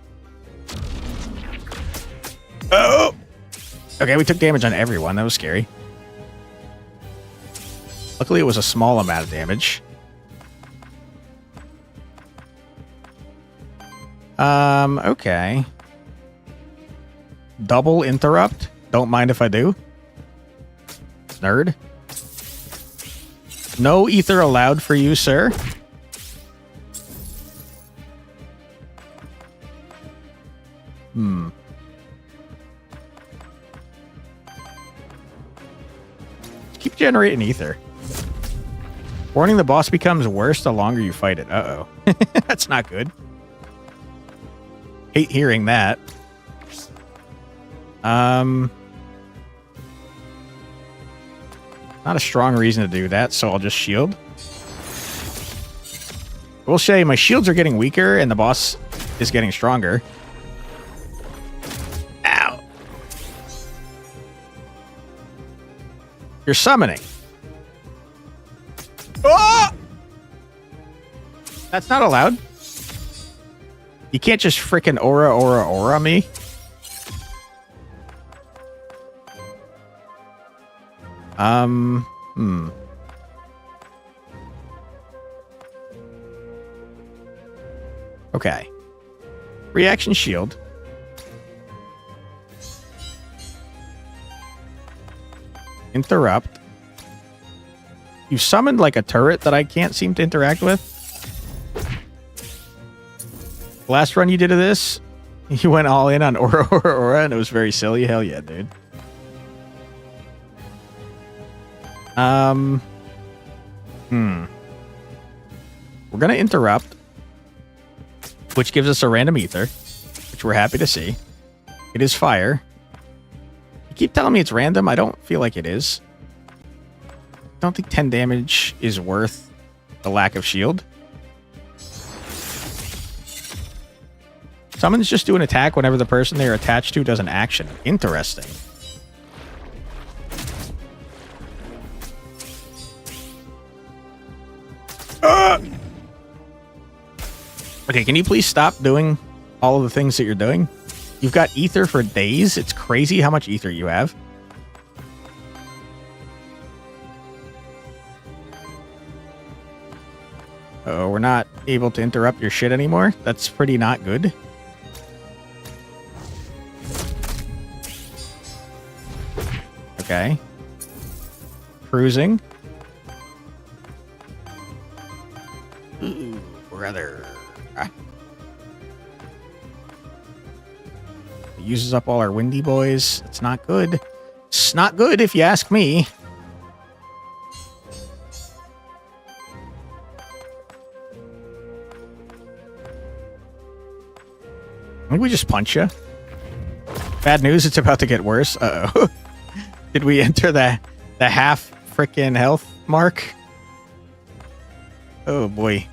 Oh! Okay, we took damage on everyone. That was scary. Luckily, it was a small amount of damage. Okay. Double interrupt. Don't mind if I do. Nerd. No ether allowed for you, sir. Keep generating ether. Warning, the boss becomes worse the longer you fight it. Uh-oh. That's not good. Hate hearing that. Not a strong reason to do that, so I'll just shield. I will say my shields are getting weaker and the boss is getting stronger. Ow. You're summoning. Oh! That's not allowed. You can't just freaking aura me. Okay. Reaction shield. Interrupt. You summoned like a turret that I can't seem to interact with. Last run you did of this, you went all in on aura, and it was very silly. Hell yeah, dude. We're gonna interrupt, which gives us a random ether, which we're happy to see. It is fire. You keep telling me it's random. I don't feel like it is. I don't think 10 damage is worth the lack of shield. Summons just do an attack whenever the person they are attached to does an action. Interesting. Okay, can you please stop doing all of the things that you're doing? You've got ether for days. It's crazy how much ether you have. Oh, we're not able to interrupt your shit anymore. That's pretty not good. Okay. Cruising. Ooh, brother. It uses up all our windy boys. It's not good. It's not good if you ask me. I think we just punch you. Bad news, it's about to get worse. Uh-oh. Did we enter the half frickin' health mark? Oh, boy.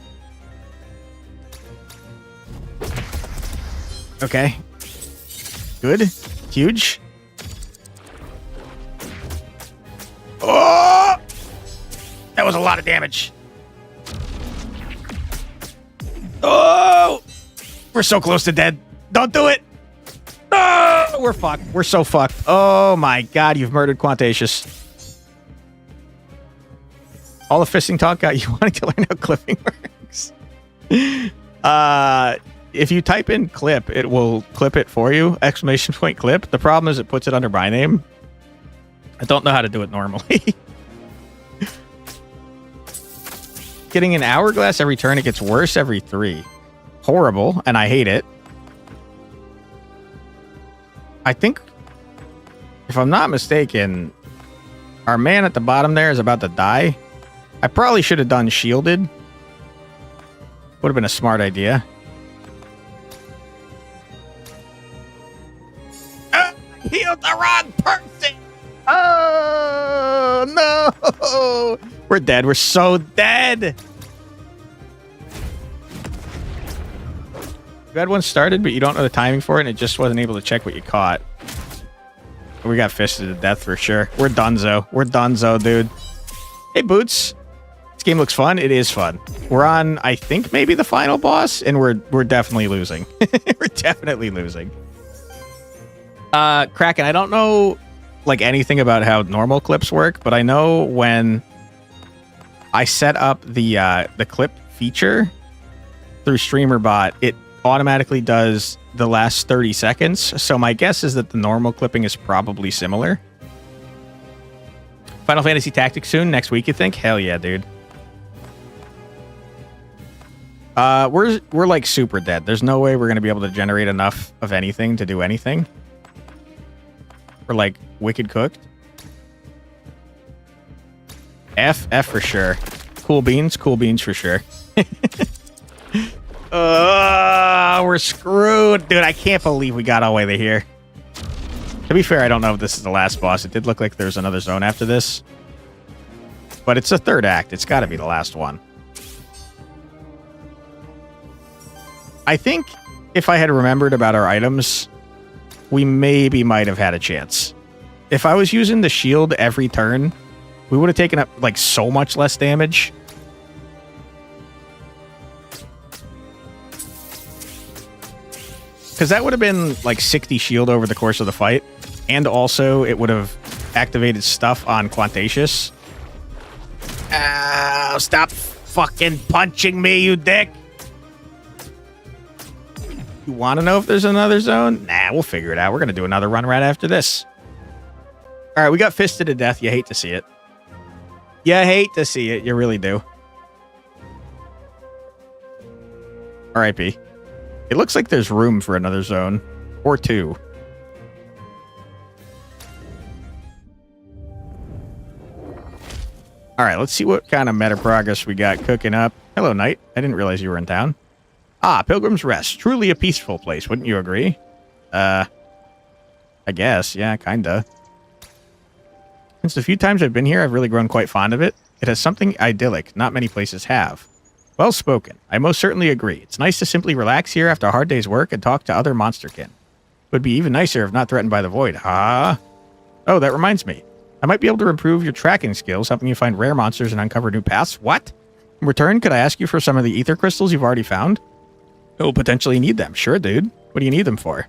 Okay. Good. Huge. Oh! That was a lot of damage. Oh! We're so close to dead. Don't do it. Oh, we're fucked. We're so fucked. Oh my god, you've murdered Quantatious. All the fisting talk got you wanting to learn how clipping works. If you type in clip, it will clip it for you. Exclamation point clip. The problem is it puts it under my name. I don't know how to do it normally. Getting an hourglass every turn, it gets worse every 3. Horrible, and I hate it. I think, if I'm not mistaken, our man at the bottom there is about to die. I probably should have done shielded. Would have been a smart idea. Healed the wrong person! Oh, no! We're dead. We're so dead! You had one started, but you don't know the timing for it, and it just wasn't able to check what you caught. We got fisted to death for sure. We're donezo. We're donezo, dude. Hey, Boots. This game looks fun. It is fun. We're on, I think, maybe the final boss, and we're definitely losing. We're definitely losing. Kraken, I don't know, like, anything about how normal clips work, but I know when I set up the clip feature through StreamerBot, it automatically does the last 30 seconds. So my guess is that the normal clipping is probably similar. Final Fantasy Tactics soon, next week, you think? Hell yeah, dude. We're like super dead. There's no way we're gonna be able to generate enough of anything to do anything. We're like wicked cooked. F for sure. Cool beans for sure. We're screwed. Dude, I can't believe we got all the way here. To be fair, I don't know if this is the last boss. It did look like there's another zone after this. But it's the third act. It's got to be the last one. I think if I had remembered about our items, we maybe might have had a chance. If I was using the shield every turn We would have taken up, like, so much less damage. Because that would have been, like, 60 shield over the course of the fight. And also, it would have activated stuff on Quantatious. Oh, stop fucking punching me, you dick! You want to know if there's another zone? Nah, we'll figure it out. We're going to do another run right after this. All right, we got fisted to death. You hate to see it. You hate to see it. You really do. R.I.P. It looks like there's room for another zone. Or two. All right, let's see what kind of meta progress we got cooking up. Hello, Knight. I didn't realize you were in town. Ah, Pilgrim's Rest. Truly a peaceful place, wouldn't you agree? I guess. Yeah, kinda. Since the few times I've been here, I've really grown quite fond of it. It has something idyllic not many places have. Well spoken. I most certainly agree. It's nice to simply relax here after a hard day's work and talk to other monsterkin. Would be even nicer if not threatened by the void. Ha! Oh, that reminds me. I might be able to improve your tracking skills, helping you find rare monsters and uncover new paths. What? In return, could I ask you for some of the ether crystals you've already found? You'll potentially need them. Sure, dude. What do you need them for?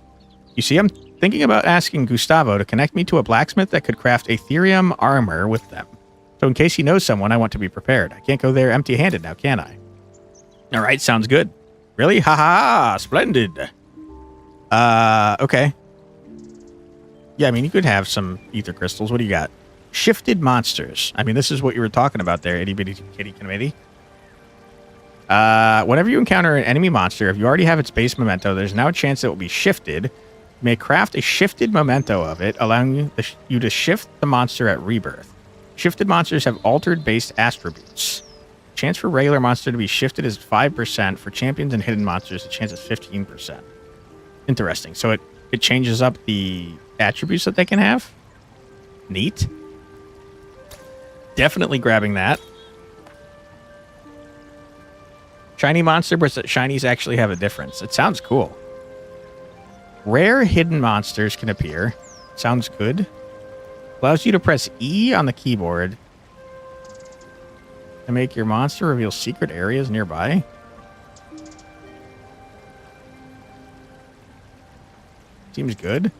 You see, I'm thinking about asking Gustavo to connect me to a blacksmith that could craft Aetherium armor with them. So in case he knows someone, I want to be prepared. I can't go there empty-handed now, can I? All right, sounds good. Really? Ha ha! Splendid. Okay. Yeah, I mean, you could have some ether crystals. What do you got? Shifted monsters. I mean, this is what you were talking about there, itty bitty kitty committee. Whenever you encounter an enemy monster, if you already have its base memento, there's now a chance it will be shifted. You may craft a shifted memento of it, allowing you to shift the monster at rebirth. Shifted monsters have altered base attributes. Chance for regular monster to be shifted is 5%. For champions and hidden monsters, the chance is 15%. Interesting. So it changes up the attributes that they can have. Neat. Definitely grabbing that. Shiny monster, but shinies actually have a difference. It sounds cool. Rare hidden monsters can appear. Sounds good. Allows you to press E on the keyboard to make your monster reveal secret areas nearby. Seems good.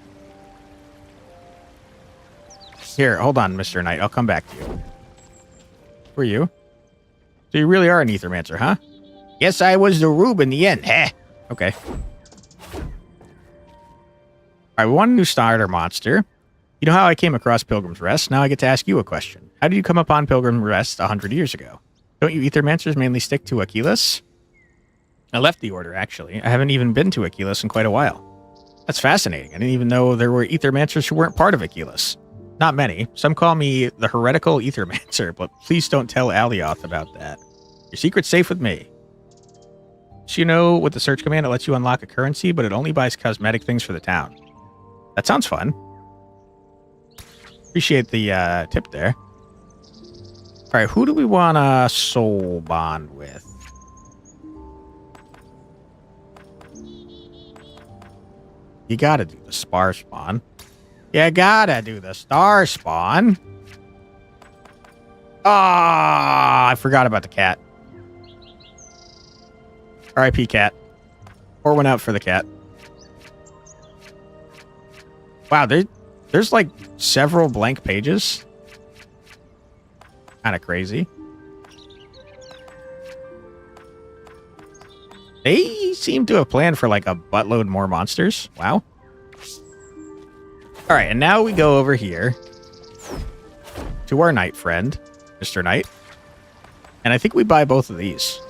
Here, hold on, Mr. Knight. I'll come back to you. Who are you? So you really are an Aethermancer, huh? Yes, I was the rube in the end. Heh. Okay. All right, we want a new starter monster. You know how I came across Pilgrim's Rest? Now I get to ask you a question. How did you come upon Pilgrim's Rest 100 years ago? Don't you Aethermancers mainly stick to Achilles? I left the order, actually. I haven't even been to Achilles in quite a while. That's fascinating. I didn't even know there were Aethermancers who weren't part of Achilles. Not many. Some call me the heretical Aethermancer, but please don't tell Alioth about that. Your secret's safe with me. So you know, with the search command, it lets you unlock a currency, but it only buys cosmetic things for the town. That sounds fun. Appreciate the tip there. All right, who do we want to soul bond with? You gotta do the spar spawn. You gotta do the star spawn. Ah, I forgot about the cat. R.I.P. cat. Pour one out for the cat. Wow, there's like several blank pages. Kind of crazy. They seem to have planned for like a buttload more monsters. Wow. All right, and now we go over here to our knight friend, Mr. Knight. And I think we buy both of these.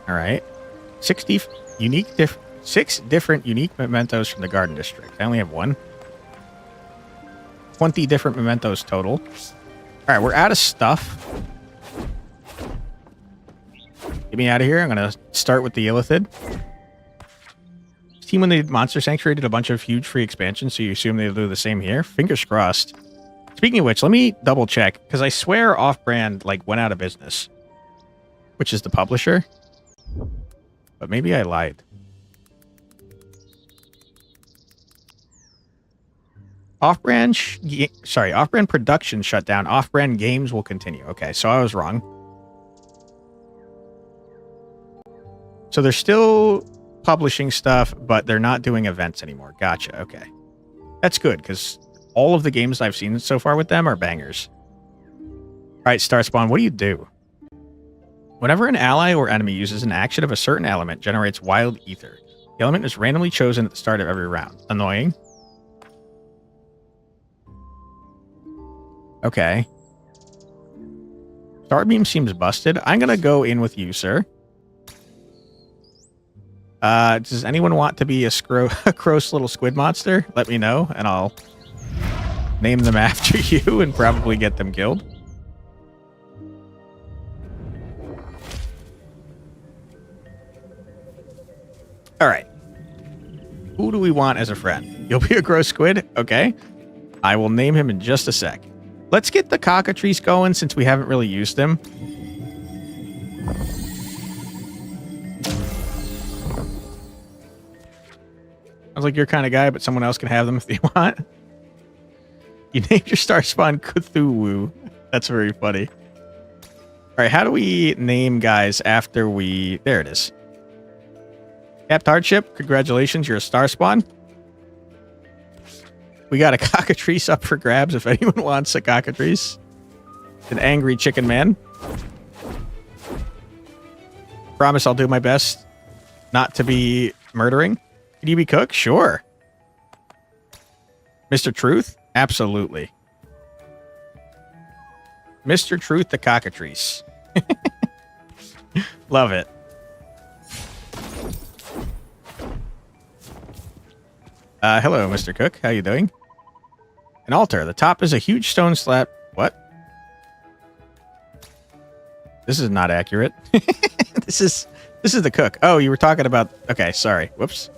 All right. 6 different unique mementos from the Garden District. I only have one. 20 different mementos total. All right, we're out of stuff. Get me out of here. I'm going to start with the Illithid. This team, when they did Monster Sanctuary, did a bunch of huge free expansions, so you assume they'll do the same here. Fingers crossed. Speaking of which, let me double check, because I swear Off-Brand like went out of business, which is the publisher. But maybe I lied. Off-brand off-brand production shut down. Off-brand games will continue. Okay, so I was wrong. So they're still publishing stuff, but they're not doing events anymore. Gotcha. Okay. That's good, because all of the games I've seen so far with them are bangers. All right, Starspawn, what do you do? Whenever an ally or enemy uses an action of a certain element, generates wild ether. The element is randomly chosen at the start of every round. Annoying. Okay. Starbeam seems busted. I'm going to go in with you, sir. Does anyone want to be a gross little squid monster? Let me know, and I'll name them after you and probably get them killed. All right. Who do we want as a friend? You'll be a gross squid? Okay. I will name him in just a sec. Let's get the cockatrice going since we haven't really used him. Sounds like your kind of guy, but someone else can have them if they want. You named your star spawn Cthulhu. That's very funny. All right, how do we name guys after we... There it is. Capped Hardship, congratulations, you're a star spawn. We got a cockatrice up for grabs if anyone wants a cockatrice. An angry chicken man. Promise I'll do my best not to be murdering. Can you be cook? Sure. Mr. Truth? Absolutely. Mr. Truth the cockatrice. Love it. Hello, Mr. Cook. How you doing? An altar. The top is a huge stone slab. What? This is not accurate. This is the cook. Oh, you were talking about... Okay, sorry. Whoops.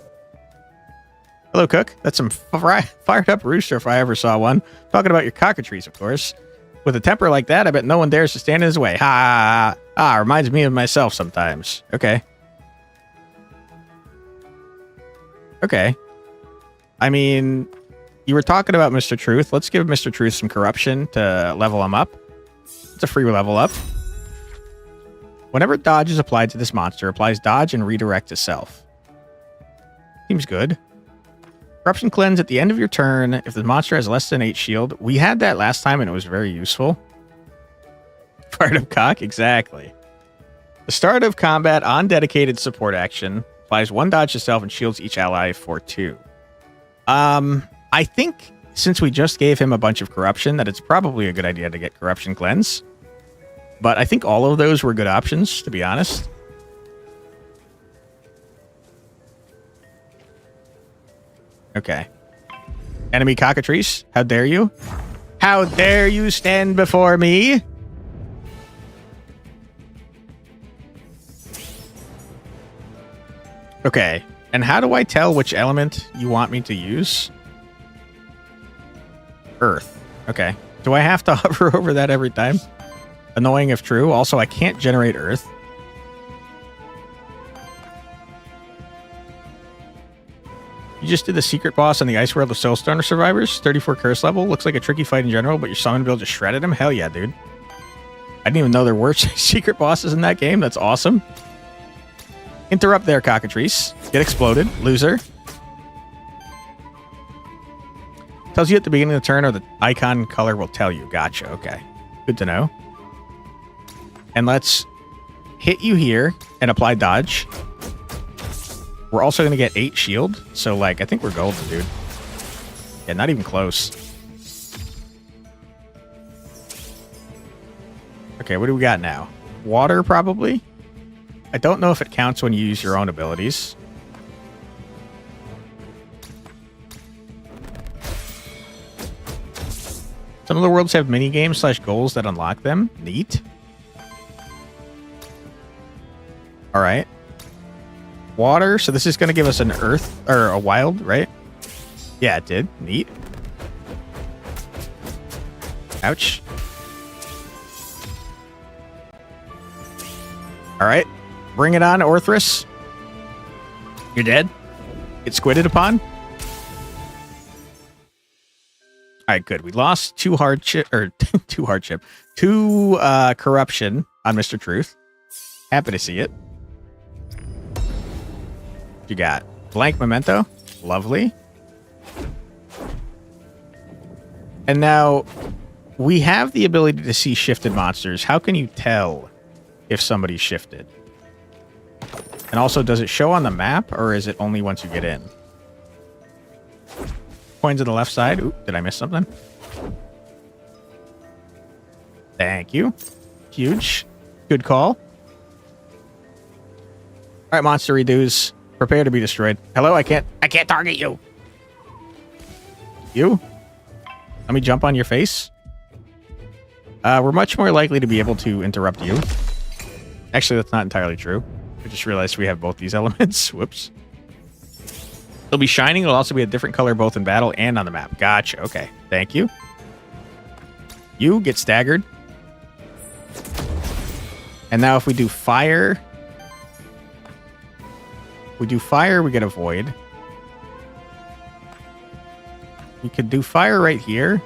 Hello, cook. That's some fired up rooster if I ever saw one. Talking about your cockatrice, of course. With a temper like that, I bet no one dares to stand in his way. Ha! Reminds me of myself sometimes. Okay. Okay. I mean, you were talking about Mr. Truth. Let's give Mr. Truth some corruption to level him up. It's a free level up. Whenever dodge is applied to this monster, applies dodge and redirect to self. Seems good. Corruption cleanse at the end of your turn if the monster has less than 8 shield. We had that last time and it was very useful. Fired up cock, exactly. The start of combat on dedicated support action applies 1 dodge to self and shields each ally for 2. I think since we just gave him a bunch of corruption that it's probably a good idea to get corruption cleanse. But I think all of those were good options, to be honest. Okay. Enemy cockatrice, how dare you? How dare you stand before me? Okay. And how do I tell which element you want me to use? Earth. Okay. Do I have to hover over that every time? Annoying if true. Also, I can't generate earth. You just did the secret boss on the Ice World of Soulstormer Survivors. 34 curse level. Looks like a tricky fight in general, but your summon build just shredded him. Hell yeah, dude. I didn't even know there were secret bosses in that game. That's awesome. Interrupt there, cockatrice. Get exploded. Loser. Tells you at the beginning of the turn or the icon color will tell you. Gotcha. Okay. Good to know. And let's hit you here and apply dodge. We're also going to get 8 shield. So, like, I think we're golden, dude. Yeah, not even close. Okay, what do we got now? Water, probably? I don't know if it counts when you use your own abilities. Some of the worlds have mini-games / goals that unlock them. Neat. All right. Water. So this is going to give us an earth or a wild, right? Yeah, it did. Neat. Ouch. All right. Bring it on, Orthrus. You're dead. Get squidded upon. All right, good. We lost 2 hardship, or 2 hardship, 2 corruption on Mr. Truth. Happy to see it. You got blank memento. Lovely. And now we have the ability to see shifted monsters. How can you tell if somebody's shifted? And also, does it show on the map, or is it only once you get in? Coins on the left side. Oop, did I miss something? Thank you. Huge. Good call. All right, monster redos. Prepare to be destroyed. Hello, I can't target you. You? Let me jump on your face. We're much more likely to be able to interrupt you. Actually, that's not entirely true. I just realized we have both these elements. Whoops. It'll be shining. It'll also be a different color both in battle and on the map. Gotcha. Okay. Thank you. You get staggered. And now if we do fire... we get a void. We could do fire right here.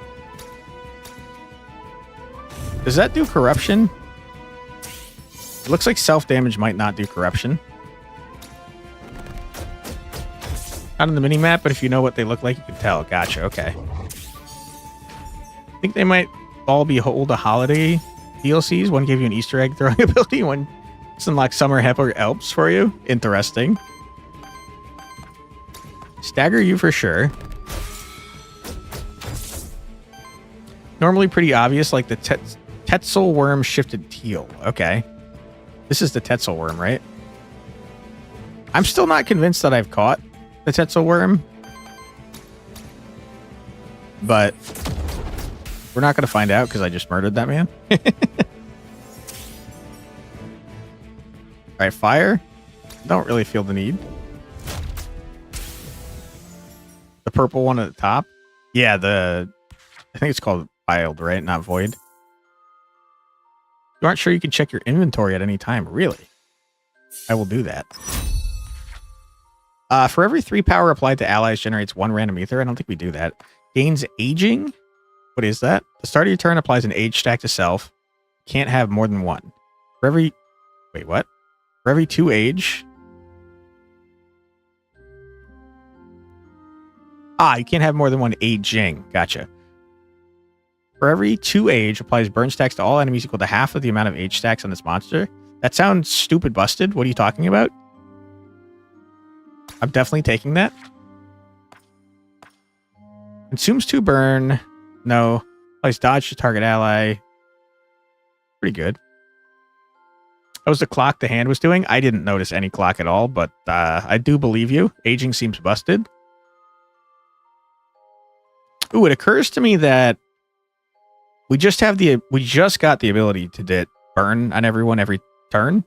Does that do corruption? It looks like self-damage might not do corruption. Not on the mini-map, but if you know what they look like, you can tell. Gotcha, okay. I think they might all be Hold a Holiday DLCs. One gave you an Easter egg throwing ability. One just unlocked Summer Heifer Elps for you. Interesting. Stagger you for sure. Normally pretty obvious, like the Tetzel worm shifted teal. Okay. This is the Tetzel worm, right? I'm still not convinced that I've caught the Tetzel worm. But we're not going to find out because I just murdered that man. Alright, fire. Don't really feel the need. The purple one at the top. Yeah, I think it's called Wild, right? Not Void. You aren't sure you can check your inventory at any time. Really? I will do that. For every 3 power applied to allies generates 1 random ether. I don't think we do that. Gains aging. What is that? The start of your turn applies an age stack to self. Can't have more than 1. For every... wait, what? For every 2 age... you can't have more than 1 aging. Gotcha. For every 2 age, applies burn stacks to all enemies equal to half of the amount of age stacks on this monster. That sounds stupid busted. What are you talking about? I'm definitely taking that. Consumes 2 burn. No. Applies dodge to target ally. Pretty good. That was the clock the hand was doing. I didn't notice any clock at all, but I do believe you. Aging seems busted. Ooh, it occurs to me that we just got the ability to burn on everyone every turn.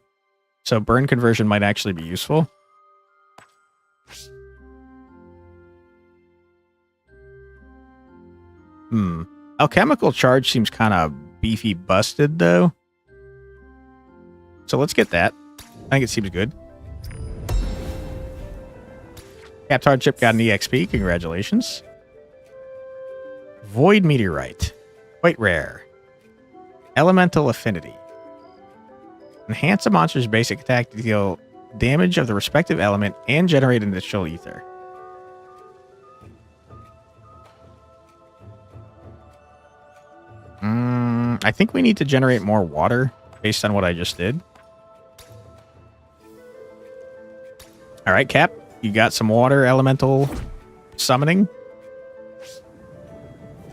So burn conversion might actually be useful. Alchemical charge seems kind of beefy busted though. So let's get that. I think it seems good. Capped hardship got an EXP. Congratulations. Void meteorite. Quite rare. Elemental affinity. Enhance a monster's basic attack to deal damage of the respective element and generate an additional ether. I think we need to generate more water based on what I just did. All right, Cap. You got some water elemental summoning.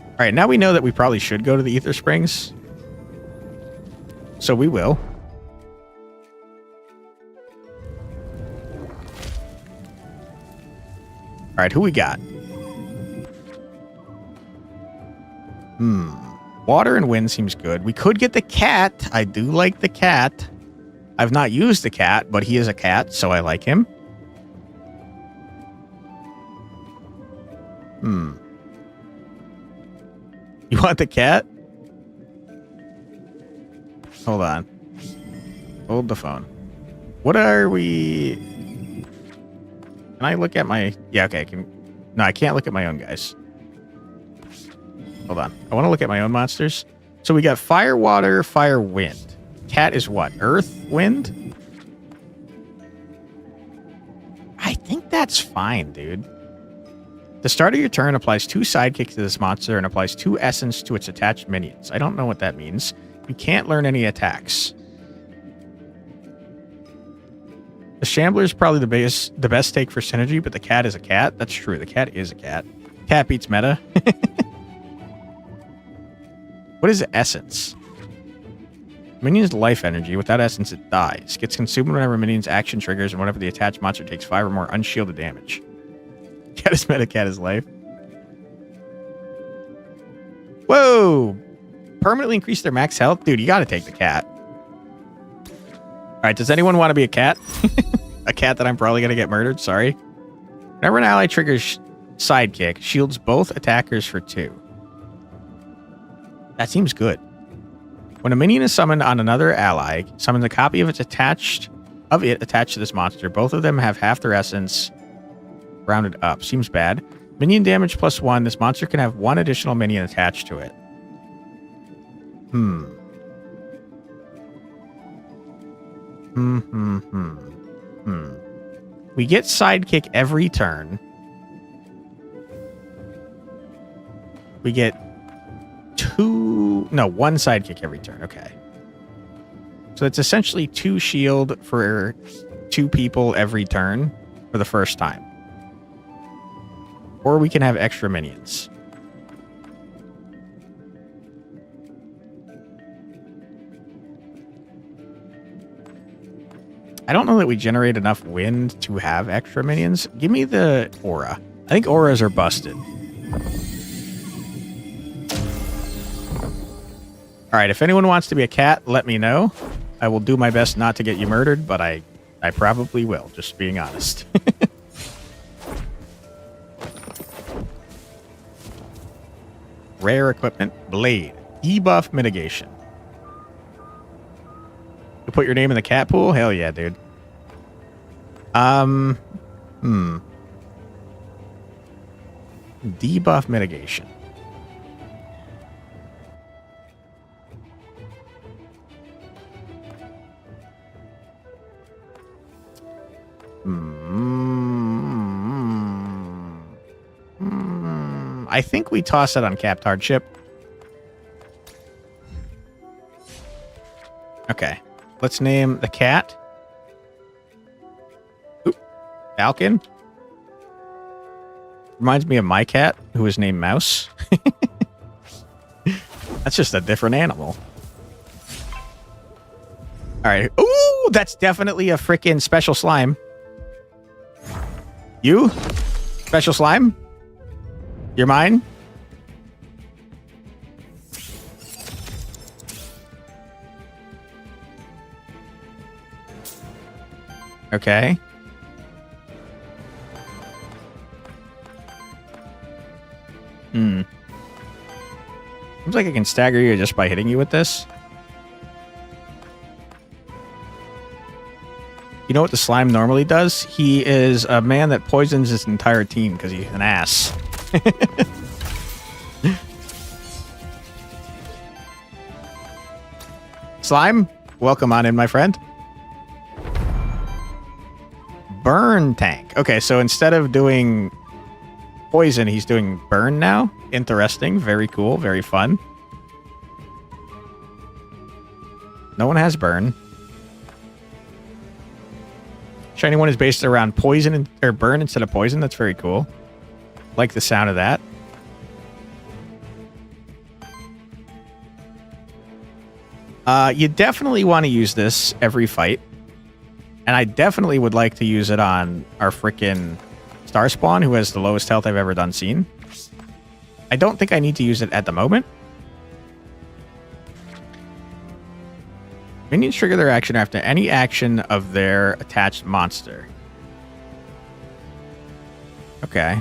All right, now we know that we probably should go to the Ether Springs. So we will. All right, who we got? Water and wind seems good. We could get the cat. I do like the cat. I've not used the cat, but he is a cat, so I like him. You want the cat? Hold on. Hold the phone. What are we... Can I look at my... Yeah, okay. No, I can't look at my own guys. Hold on. I want to look at my own monsters. So we got fire, water, fire, wind. Cat is what? Earth, wind? I think that's fine, dude. The start of your turn applies 2 sidekicks to this monster and applies 2 essence to its attached minions. I don't know what that means. You can't learn any attacks. The Shambler is probably the best take for synergy, but the cat is a cat. That's true. The cat is a cat. Cat beats meta. What is essence? Minion's life energy. Without essence, it dies. Gets consumed whenever minion's action triggers and whenever the attached monster takes 5 or more unshielded damage. Cat is meta, cat is life. Whoa! Permanently increase their max health? Dude, you gotta take the cat. Alright, does anyone want to be a cat? A cat that I'm probably gonna get murdered? Sorry. Whenever an ally triggers sidekick, shields both attackers for 2. That seems good. When a minion is summoned on another ally, summons a copy of it attached to this monster. Both of them have half their essence rounded up. Seems bad. Minion damage +1. This monster can have 1 additional minion attached to it. We get sidekick every turn. We get 1 sidekick every turn. Okay. So it's essentially 2 shield for 2 people every turn for the first time. Or we can have extra minions. I don't know that we generate enough wind to have extra minions. Give me the aura. I think auras are busted. Alright, if anyone wants to be a cat, let me know. I will do my best not to get you murdered, but I probably will, just being honest. Rare equipment, blade, debuff mitigation. You put your name in the cat pool? Hell yeah, dude. Debuff mitigation. I think we toss it on capped hardship. Okay. Let's name the cat. Oop. Falcon. Reminds me of my cat, who is named Mouse. That's just a different animal. Alright. Ooh, that's definitely a freaking special slime. You? Special slime? You're mine? Okay. Seems like I can stagger you just by hitting you with this. You know what the slime normally does? He is a man that poisons his entire team because he's an ass. Slime, welcome on in, my friend. Burn tank. Okay, so instead of doing poison, he's doing burn now. Interesting. Very cool. Very fun. No one has burn. Shiny one is based around poison or burn instead of poison. That's very cool. Like the sound of that. You definitely want to use this every fight. And I definitely would like to use it on our frickin' Star Spawn, who has the lowest health I've ever seen. I don't think I need to use it at the moment. Minions trigger their action after any action of their attached monster. Okay.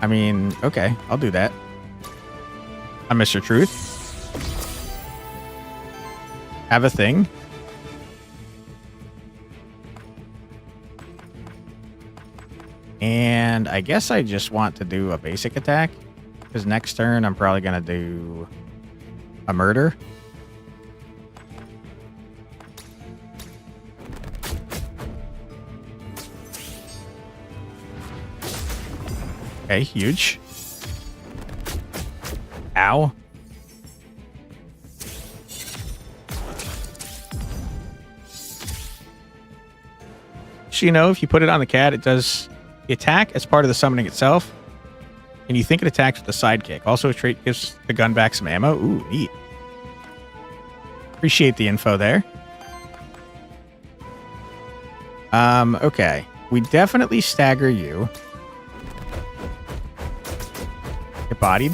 I mean, okay, I'll do that. I'm Mr. Truth. Have a thing. And And I guess I just want to do a basic attack. Because next turn, I'm probably going to do a murder. Okay, huge. Ow. So, you know, if you put it on the cat, it does the attack as part of the summoning itself. And you think it attacks with a sidekick. Also, a trait gives the gun back some ammo. Ooh, neat. Appreciate the info there. Okay. We definitely stagger you. Get bodied.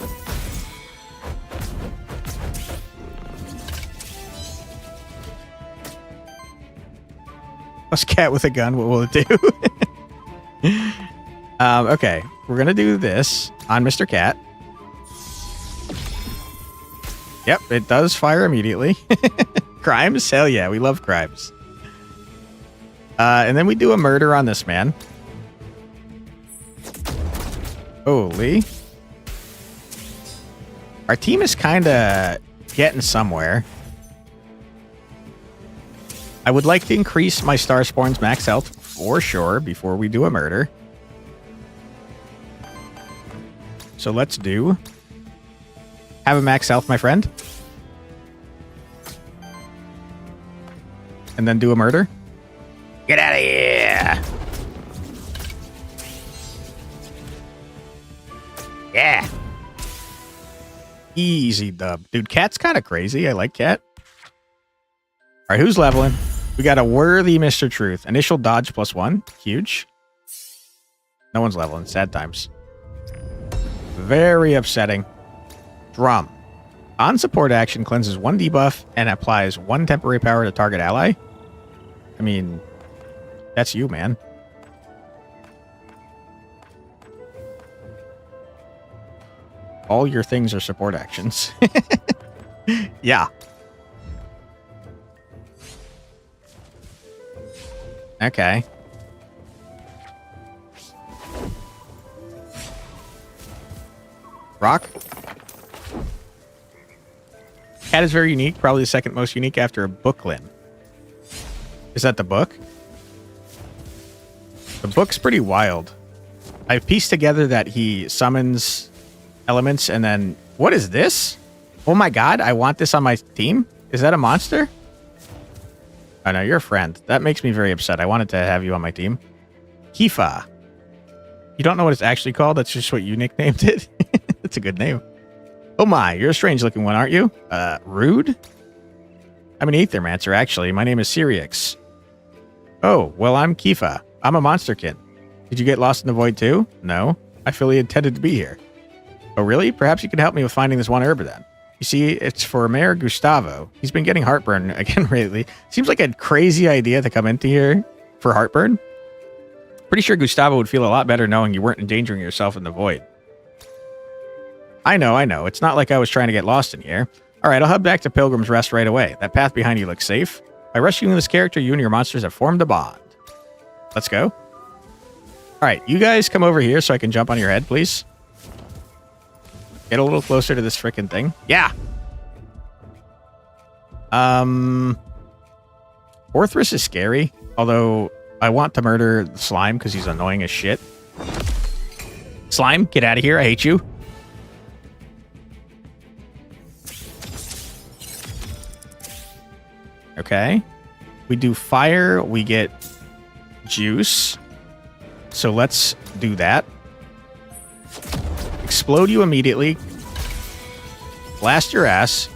Plus cat with a gun, what will it do? Okay, we're gonna do this on Mr. Cat. Yep, it does fire immediately. Crimes? Hell yeah, we love crimes. And then we do a murder on this man. Holy. Our team is kind of getting somewhere. I would like to increase my Starspawn's max health for sure before we do a murder. So let's do... Have a max health, my friend. And then do a murder. Get out of here! Yeah! Easy dub. Dude, Cat's kind of crazy. I like Cat. Alright, who's leveling? We got a worthy Mr. Truth. Initial dodge +1. Huge. No one's leveling. Sad times. Very upsetting. Drum. On support action, cleanses 1 debuff and applies 1 temporary power to target ally. I mean, that's you, man. All your things are support actions. Yeah. Okay. Rock. Cat is very unique, probably the second most unique after a booklet. Is that the book? The book's pretty wild. I pieced together that he summons elements and then... What is this? Oh my god, I want this on my team? Is that a monster? Oh no, you're a friend. That makes me very upset. I wanted to have you on my team. Kifa. You don't know what it's actually called? That's just what you nicknamed it? That's a good name. Oh my, you're a strange looking one, aren't you? Rude? I'm an Aethermancer, actually. My name is Sirix. Oh, well, I'm Kifa. I'm a monsterkin. Did you get lost in the void too? No. I fully intended to be here. Oh, really? Perhaps you can help me with finding this one herb then. You see, it's for Mayor Gustavo. He's been getting heartburn again lately. Seems like a crazy idea to come into here for heartburn. Pretty sure Gustavo would feel a lot better knowing you weren't endangering yourself in the void. I know. It's not like I was trying to get lost in here. Alright, I'll head back to Pilgrim's Rest right away. That path behind you looks safe. By rescuing this character, you and your monsters have formed a bond. Let's go. Alright, you guys come over here so I can jump on your head, please. Get a little closer to this frickin' thing. Yeah! Orthrus is scary, although I want to murder the slime because he's annoying as shit. Slime, get out of here. I hate you. Okay. We do fire, we get juice. So let's do that. Explode you immediately. Blast your ass.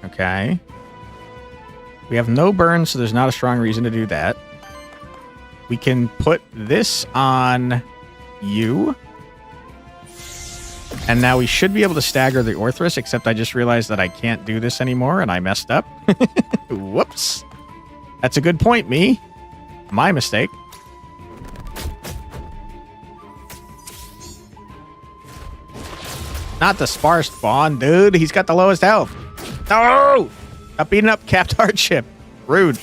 Okay. We have no burn, so there's not a strong reason to do that. We can put this on you. And now we should be able to stagger the Orthrus, except I just realized that I can't do this anymore, and I messed up. Whoops. That's a good point, me. My mistake. Not the sparse spawn, dude. He's got the lowest health. No! Stop beating up Capped Hardship. Rude.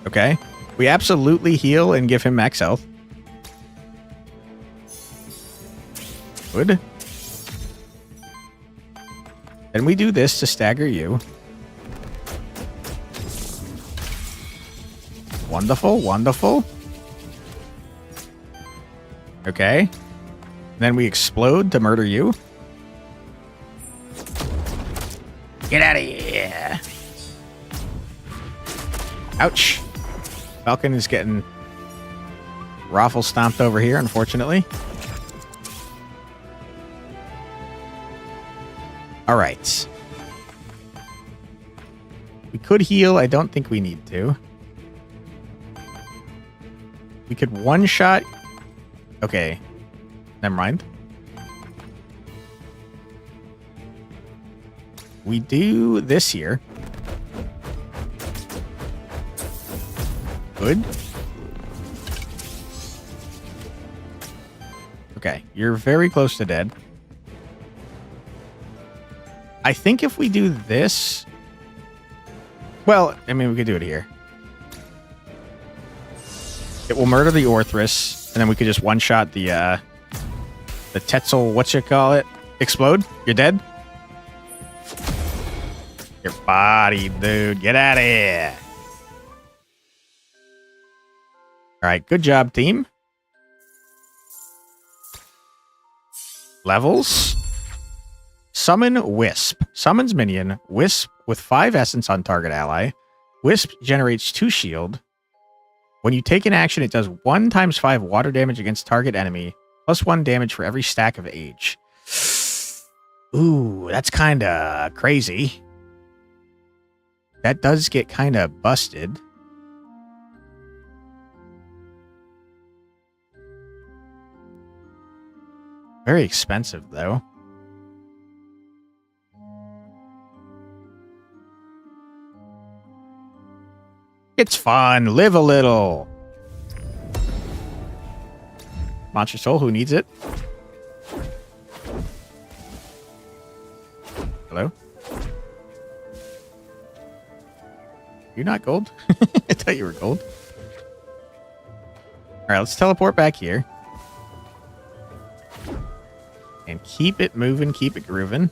Okay. We absolutely heal and give him max health. Good. Then we do this to stagger you. Wonderful, wonderful. Okay. Then we explode to murder you. Get out of here. Ouch. Falcon is getting raffle stomped over here, unfortunately. All right. We could heal. I don't think we need to. We could one-shot. Okay. Never mind. We do this here. Good. Okay. You're very close to dead. I think if we do this... Well, I mean, we could do it here. It will murder the Orthrus, and then we could just one-shot the Tetzel, whatchamacallit? Explode? You're dead? Your body, dude. Get out of here. Alright, good job, team. Levels. Summon Wisp. Summons minion. Wisp with 5 essence on target ally. Wisp generates 2 shield. When you take an action, it does 1 × 5 water damage against target enemy, plus 1 damage for every stack of age. Ooh, that's kind of crazy. That does get kind of busted. Very expensive, though. It's fun. Live a little. Monster Soul, who needs it? Hello? You're not gold? I thought you were gold. Alright, let's teleport back here. And keep it moving, keep it grooving.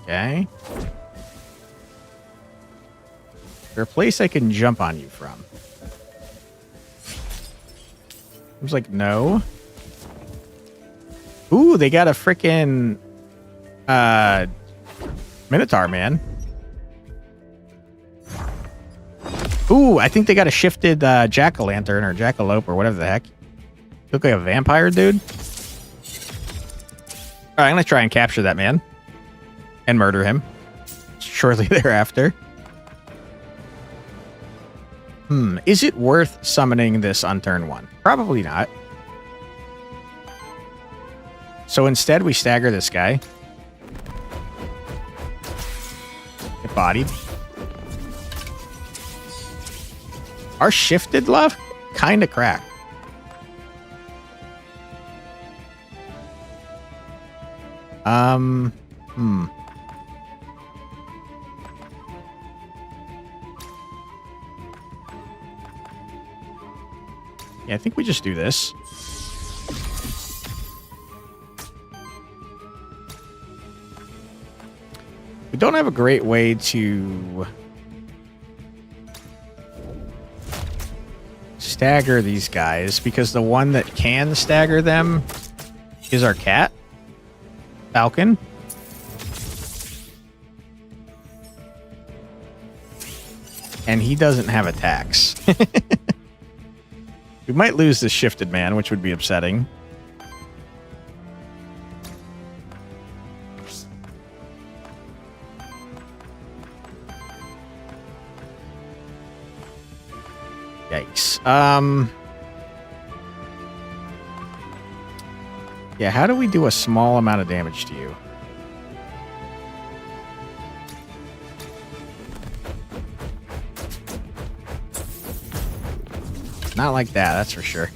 Okay. Is there a place I can jump on you from? Seems like no. Ooh, they got a frickin' Minotaur, man. Ooh, I think they got a shifted jack-o'-lantern or jackalope or whatever the heck. Look like a vampire, dude. Alright, I'm gonna try and capture that man. And murder him. Shortly thereafter. Is it worth summoning this on turn 1? Probably not. So instead, we stagger this guy. Get bodied. Our shifted love kind of cracked. Yeah, I think we just do this. We don't have a great way to stagger these guys because the one that can stagger them is our cat, Falcon. And he doesn't have attacks. We might lose this shifted man, which would be upsetting. Yikes. Yeah, how do we do a small amount of damage to you? Not like that, that's for sure.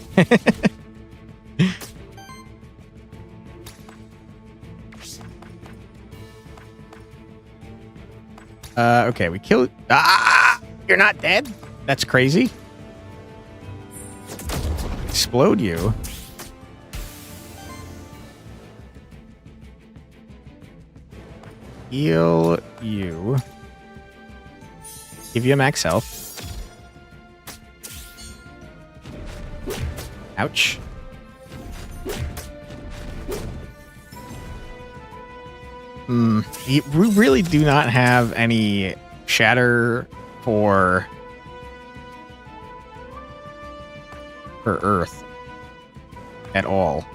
Okay, we killed... Ah! You're not dead? That's crazy. Explode you. Heal you. Give you a max health. Ouch. We really do not have any shatter for Earth at all.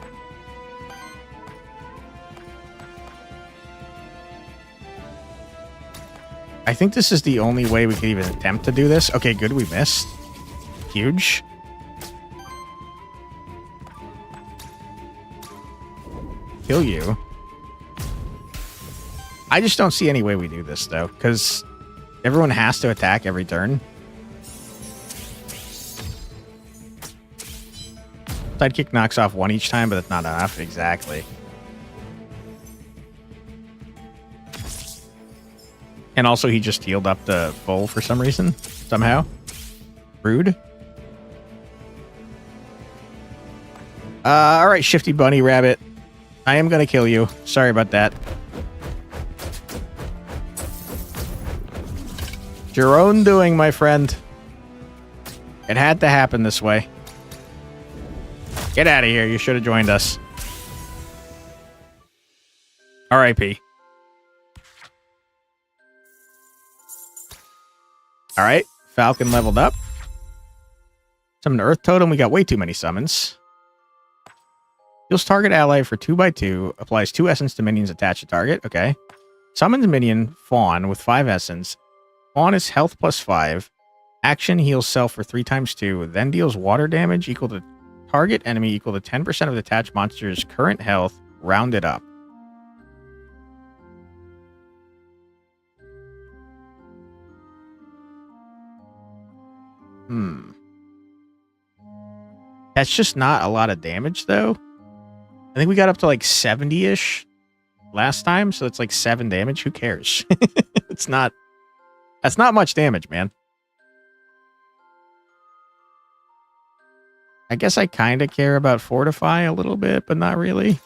I think this is the only way we can even attempt to do this. Okay, good, we missed. Huge. Kill you. I just don't see any way we do this, though, because everyone has to attack every turn. Sidekick knocks off one each time, but that's not enough. Exactly. And also, he just healed up the full for some reason. Somehow. Rude. Alright, Shifty Bunny Rabbit. I am gonna kill you. Sorry about that. It's your own doing, my friend. It had to happen this way. Get out of here. You should have joined us. R.I.P. Alright. Falcon leveled up. Summoned Earth Totem. We got way too many summons. Heals target ally for 2x2. Applies 2 essence to minions attached to target. Okay. Summons minion Fawn with 5 essence. Fawn is health plus 5. Action heals self for 3 times 2. Then deals water damage equal to target enemy equal to 10% of the attached monster's current health, rounded up. That's just not a lot of damage, though. I think we got up to like 70-ish last time, so it's like 7 damage. Who cares? It's not... That's not much damage, man. I guess I kind of care about Fortify a little bit, but not really.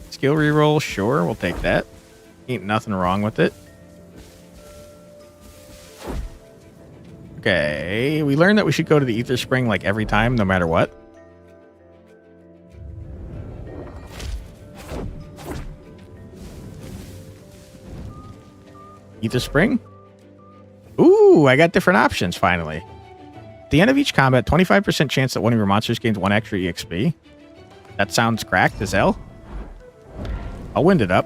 Skill reroll, sure, we'll take that. Ain't nothing wrong with it. Okay, we learned that we should go to the Ether Spring like every time, no matter what. Ether Spring? Ooh, I got different options, finally. At the end of each combat, 25% chance that one of your monsters gains 1 extra EXP. That sounds cracked as hell. I'll wind it up.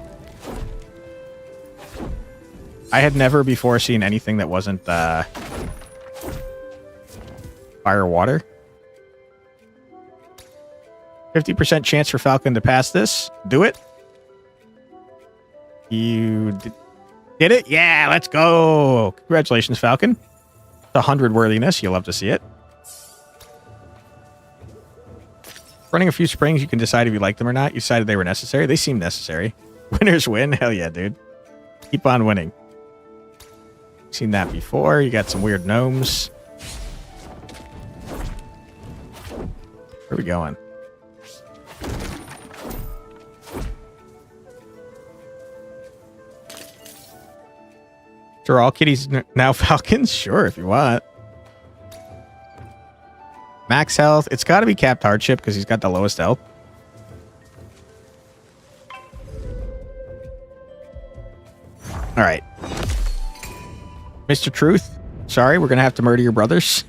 I had never before seen anything that wasn't fire water. 50% chance for Falcon to pass this. Do it. You did it? Yeah, let's go. Congratulations, Falcon. 100 worthiness. You'll love to see it. Running a few springs, you can decide if you like them or not. You decided they were necessary. They seem necessary. Winners win. Hell yeah, dude. Keep on winning. Seen that before. You got some weird gnomes. Where are we going? Are all kitties now Falcons? Sure, if you want. Max health. It's got to be capped hardship because he's got the lowest health. All right. Mr. Truth, sorry, we're going to have to murder your brothers.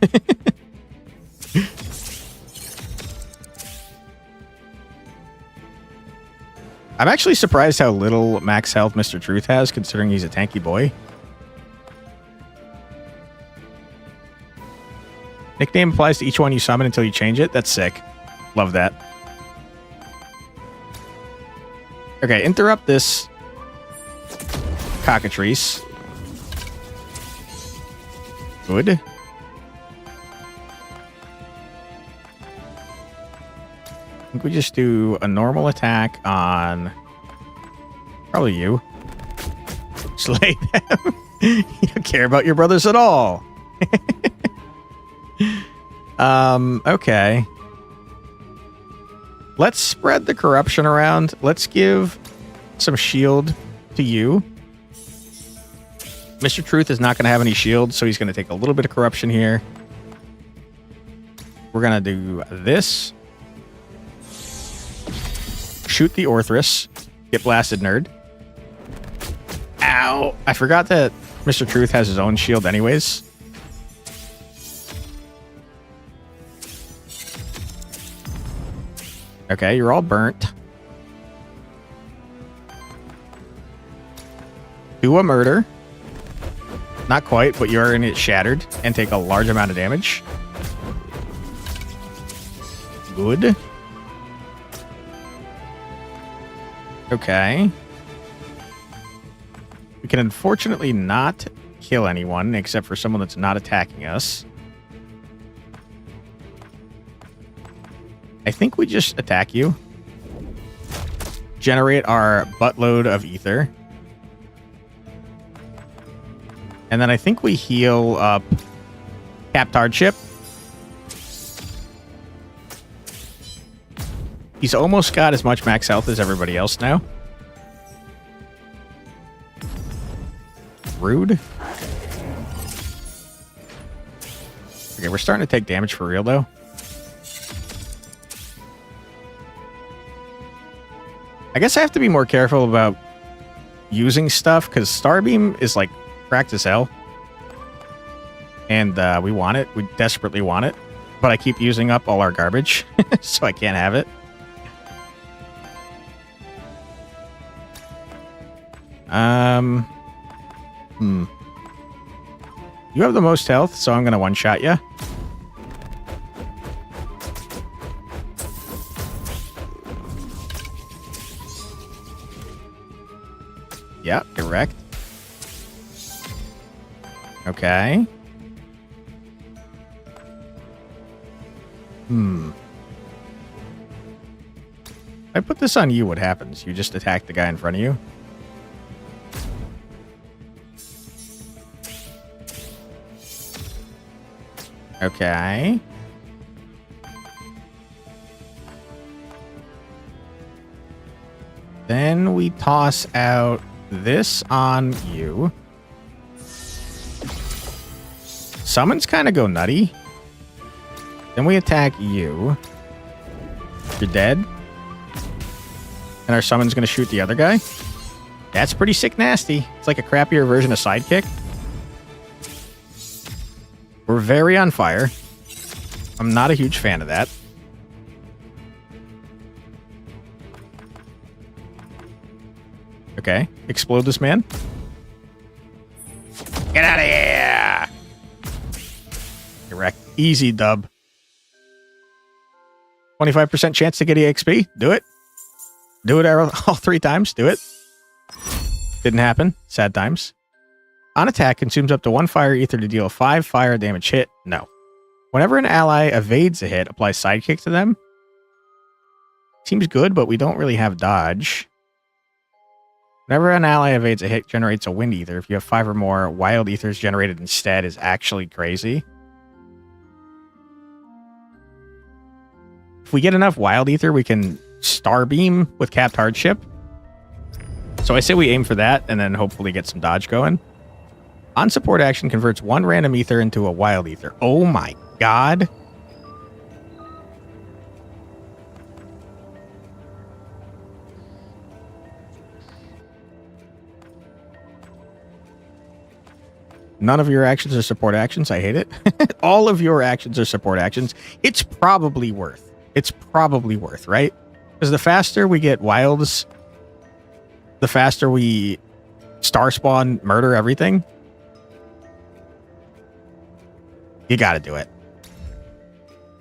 I'm actually surprised how little max health Mr. Truth has, considering he's a tanky boy. Nickname applies to each one you summon until you change it. That's sick. Love that. Okay, interrupt this cockatrice. Good. I think we just do a normal attack on Probably you. Slay them. You don't care about your brothers at all. Okay. Let's spread the corruption around. Let's give some shield to you. Mr. Truth is not going to have any shield, so he's going to take a little bit of corruption here. We're going to do this. Shoot the Orthrus. Get blasted, nerd. Ow! I forgot that Mr. Truth has his own shield anyways. Okay, you're all burnt. Do a murder. Not quite, but you're in it shattered and take a large amount of damage. Good. Okay. We can unfortunately not kill anyone except for someone that's not attacking us. I think we just attack you. Generate our buttload of ether. And then I think we heal up Capped Hardship. He's almost got as much max health as everybody else now. Rude. Okay, we're starting to take damage for real, though. I guess I have to be more careful about using stuff, because Starbeam is, like, cracked as hell. And we want it. We desperately want it. But I keep using up all our garbage, so I can't have it. You have the most health, so I'm gonna one-shot you. Yeah, correct. Okay. If I put this on you, what happens? You just attack the guy in front of you? Okay. Then we toss out this on you. Summons kind of go nutty. Then we attack you. You're dead. And our summon's going to shoot the other guy. That's pretty sick nasty. It's like a crappier version of Sidekick. We're very on fire. I'm not a huge fan of that. Okay. Explode this man. Get out of here! Correct. Easy dub. 25% chance to get EXP. Do it. Do it all 3 times. Do it. Didn't happen. Sad times. On attack, consumes up to 1 fire ether to deal 5 fire damage hit. No. Whenever an ally evades a hit, apply sidekick to them. Seems good, but we don't really have dodge. Whenever an ally evades a hit, generates a wind ether. If you have 5 or more, wild ethers generated instead is actually crazy. If we get enough wild ether, we can Starbeam with Capped Hardship. So I say we aim for that and then hopefully get some dodge going. On support action, converts 1 random ether into a wild ether. Oh my god. None of your actions are support actions. I hate it. All of your actions are support actions. It's probably worth. It's probably worth, right? Because the faster we get wilds, the faster we star spawn, murder everything. You gotta do it.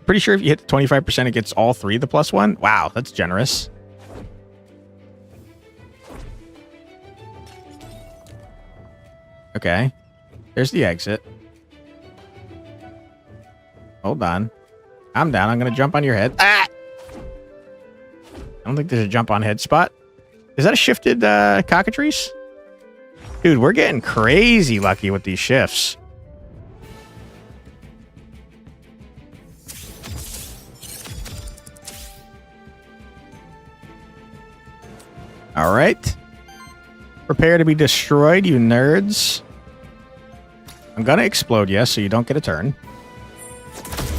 Pretty sure if you hit 25%, it gets all 3 the +1. Wow, that's generous. Okay. There's the exit. Hold on. I'm down. I'm gonna jump on your head. Ah! I don't think there's a jump on head spot. Is that a shifted cockatrice? Dude, we're getting crazy lucky with these shifts. All right. Prepare to be destroyed, you nerds. I'm going to explode you so you don't get a turn.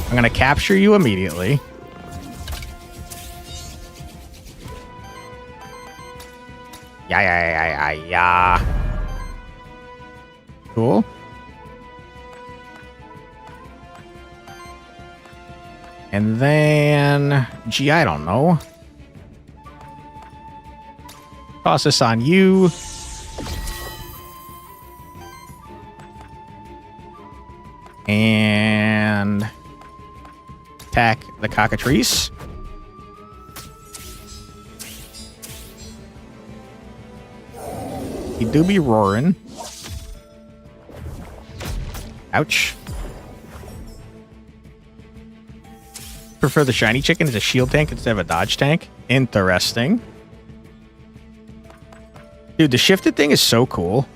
I'm going to capture you immediately. Yeah. Cool. And then, gee, I don't know. Toss this on you. And attack the cockatrice. He do be roaring. Ouch. Prefer the shiny chicken as a shield tank instead of a dodge tank. Interesting. Dude, the shifted thing is so cool.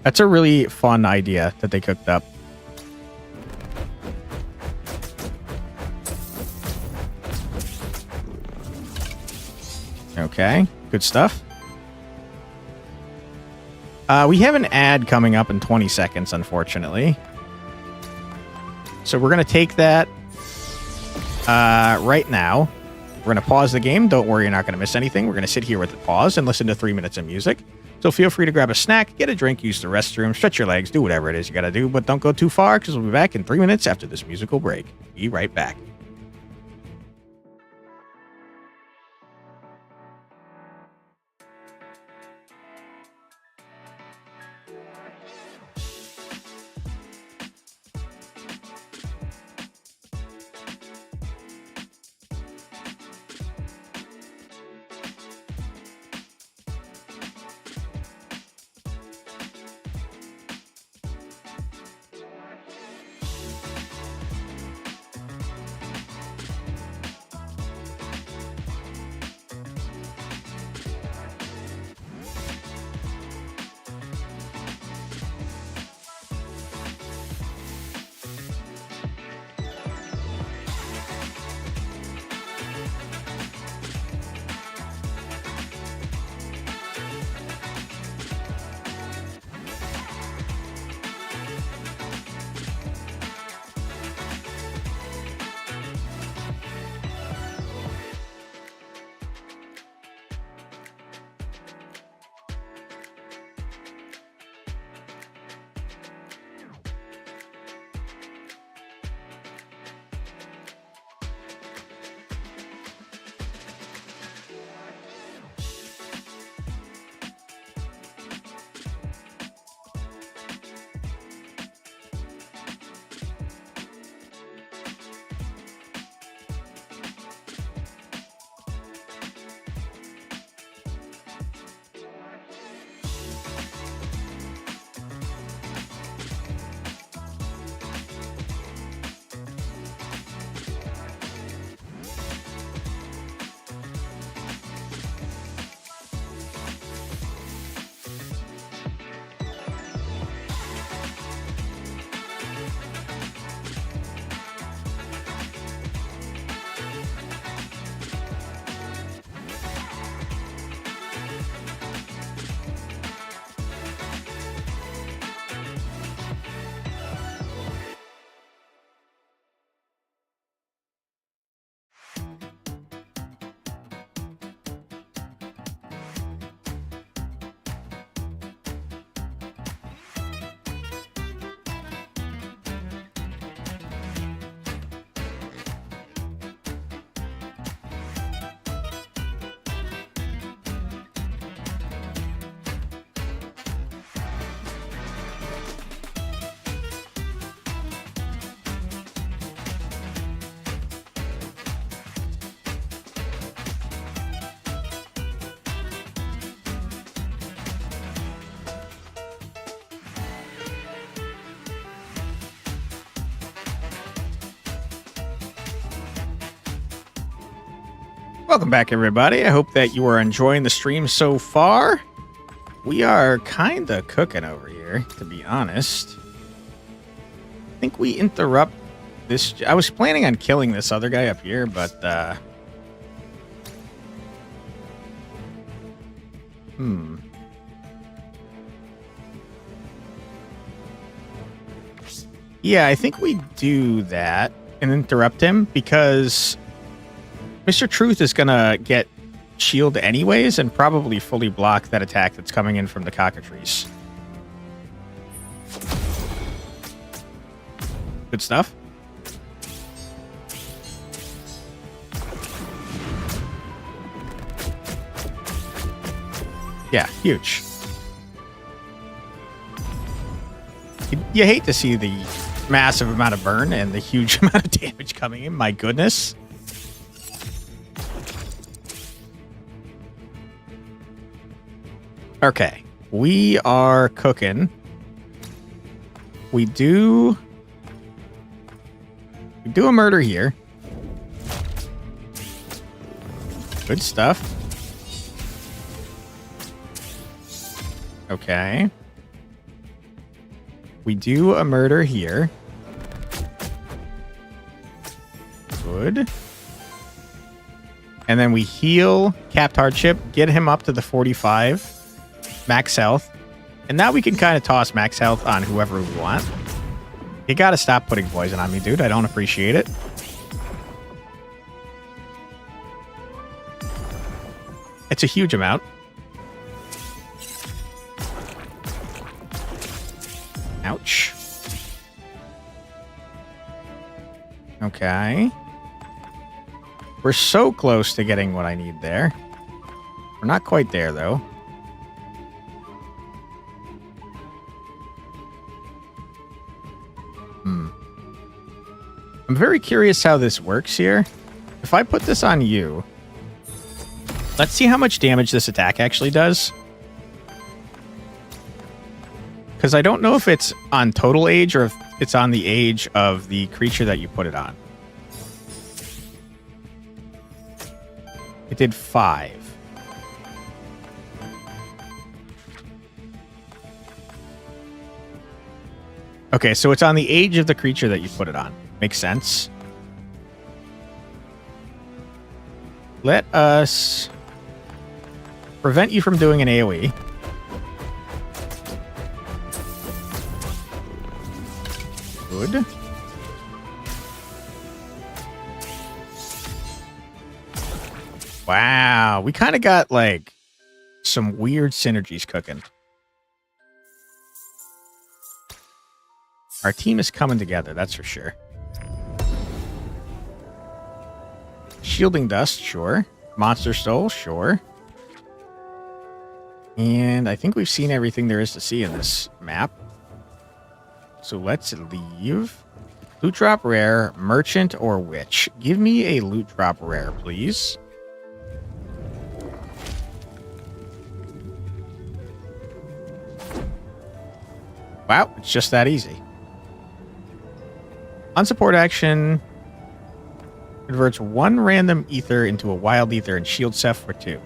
That's a really fun idea that they cooked up. Okay, good stuff. We have an ad coming up in 20 seconds, unfortunately. So we're going to take that right now. We're going to pause the game. Don't worry, you're not going to miss anything. We're going to sit here with it paused and listen to 3 minutes of music. So feel free to grab a snack, get a drink, use the restroom, stretch your legs, do whatever it is you got to do. But don't go too far because we'll be back in 3 minutes after this musical break. Be right back. Welcome back, everybody. I hope that you are enjoying the stream so far. We are kind of cooking over here, to be honest. I think we interrupt this. I was planning on killing this other guy up here, but yeah, I think we do that and interrupt him because Mr. Truth is gonna get shield anyways and probably fully block that attack that's coming in from the cockatrice. Good stuff. Yeah, huge. You hate to see the massive amount of burn and the huge amount of damage coming in. My goodness. Okay, we are cooking. We do a murder here. Good stuff. Okay. We do a murder here. Good. And then we heal Capped Hardship, get him up to the 45. Max health. And now we can kind of toss max health on whoever we want. You gotta stop putting poison on me, dude. I don't appreciate it. It's a huge amount. Ouch. Okay. We're so close to getting what I need there. We're not quite there, though. I'm very curious how this works here. If I put this on you, let's see how much damage this attack actually does. Because I don't know if it's on total age or if it's on the age of the creature that you put it on. It did 5. Okay, so it's on the age of the creature that you put it on. Makes sense. Let us prevent you from doing an AoE. Good. Wow, we kind of got like some weird synergies cooking. Our team is coming together, that's for sure. Shielding Dust, sure. Monster Soul, sure. And I think we've seen everything there is to see in this map. So let's leave. Loot drop rare, merchant, or witch. Give me a loot drop rare, please. Wow, it's just that easy. On support action, converts 1 random ether into a wild ether and shield Seth for 2.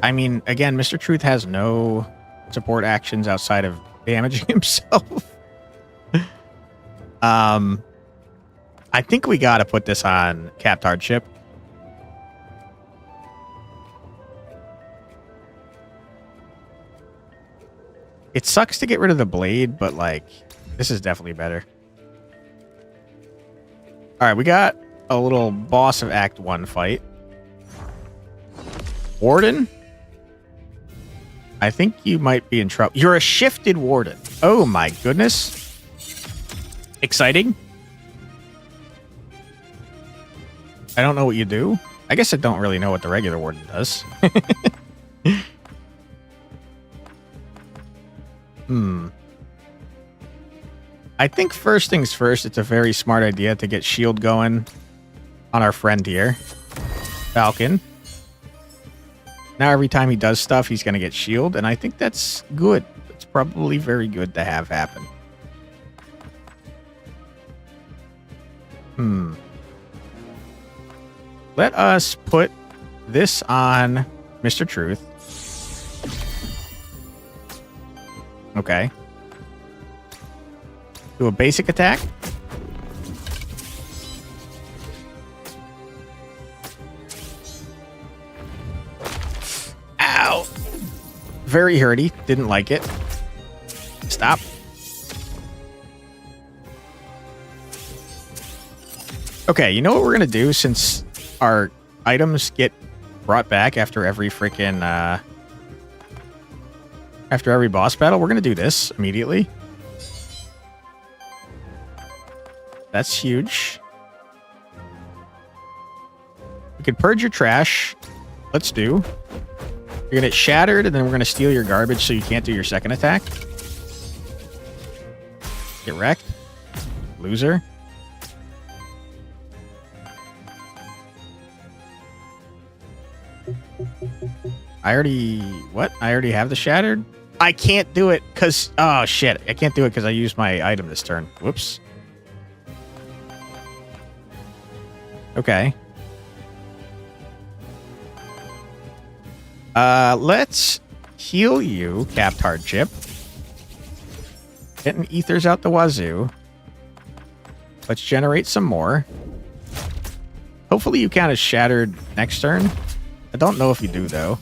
I mean, again, Mr. Truth has no support actions outside of damaging himself. I think we gotta put this on Capped Hardship. It sucks to get rid of the blade, but like, this is definitely better. Alright, we got a little boss of Act 1 fight. Warden? I think you might be in trouble. You're a shifted Warden. Oh my goodness. Exciting. I don't know what you do. I guess I don't really know what the regular Warden does. I think first things first, it's a very smart idea to get shield going on our friend here. Falcon. Now every time he does stuff, he's going to get shield, and I think that's good. It's probably very good to have happen. let us put this on Mr. Truth. Okay. Do a basic attack. Ow. Very hurty. Didn't like it. Stop. Okay, you know what we're going to do since our items get brought back after every freaking, after every boss battle? We're going to do this immediately. That's huge. You can purge your trash. Let's do. You're going to get shattered, and then we're going to steal your garbage so you can't do your second attack. Get wrecked. Loser. I already have the shattered? I can't do it because... Oh, shit. I can't do it because I used my item this turn. Whoops. Okay. Let's heal you, Capped Hardship. Getting ethers out the wazoo. Let's generate some more. Hopefully you count as shattered next turn. I don't know if you do, though.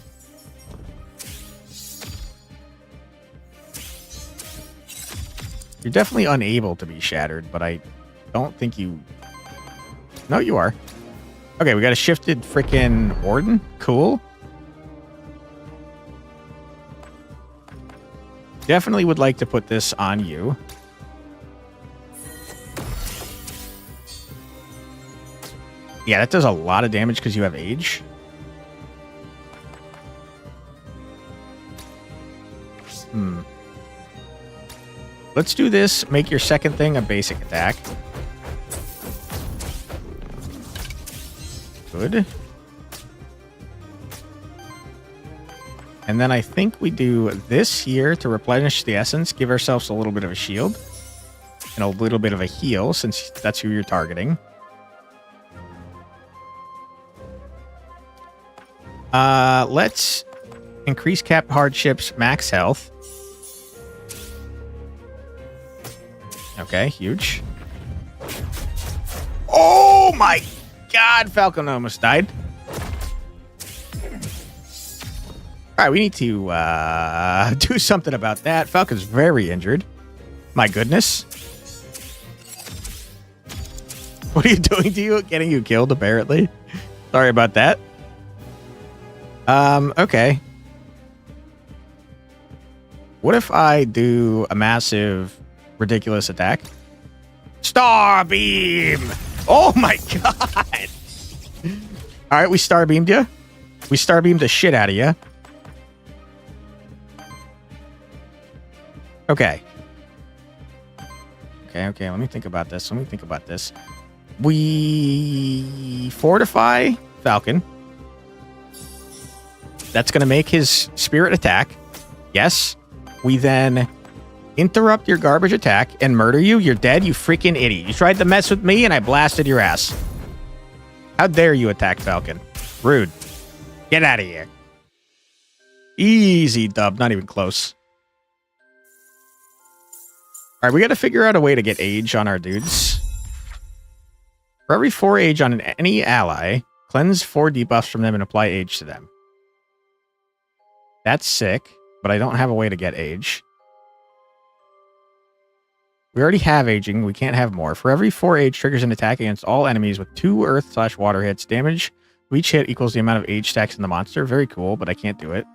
You're definitely unable to be shattered, but I don't think you... No, you are. Okay, we got a shifted frickin' Warden. Cool. Definitely would like to put this on you. Yeah, that does a lot of damage because you have age. Let's do this. Make your second thing a basic attack. Good. And then I think we do this here to replenish the essence. Give ourselves a little bit of a shield. And a little bit of a heal, since that's who you're targeting. Let's increase Capped Hardship's max health. Okay, huge. Oh my god, Falcon almost died. Alright, we need to do something about that. Falcon's very injured. My goodness. What are you doing to you? Getting you killed, apparently. Sorry about that. Okay. What if I do a massive, ridiculous attack? Star Beam! Oh my god! Alright, we Star Beamed you. We Star Beamed the shit out of you. Okay. Okay, let me think about this. We fortify Falcon. That's going to make his spirit attack. Yes. We then interrupt your garbage attack and murder you. You're dead, you freaking idiot. You tried to mess with me and I blasted your ass. How dare you attack Falcon? Rude. Get out of here. Easy dub. Not even close. All right, we got to figure out a way to get age on our dudes. For every 4 age on any ally, cleanse 4 debuffs from them and apply age to them. That's sick, but I don't have a way to get age. We already have aging. We can't have more. For every 4 age triggers an attack against all enemies with 2 earth/water hits. Damage of each hit equals the amount of age stacks in the monster. Very cool, but I can't do it.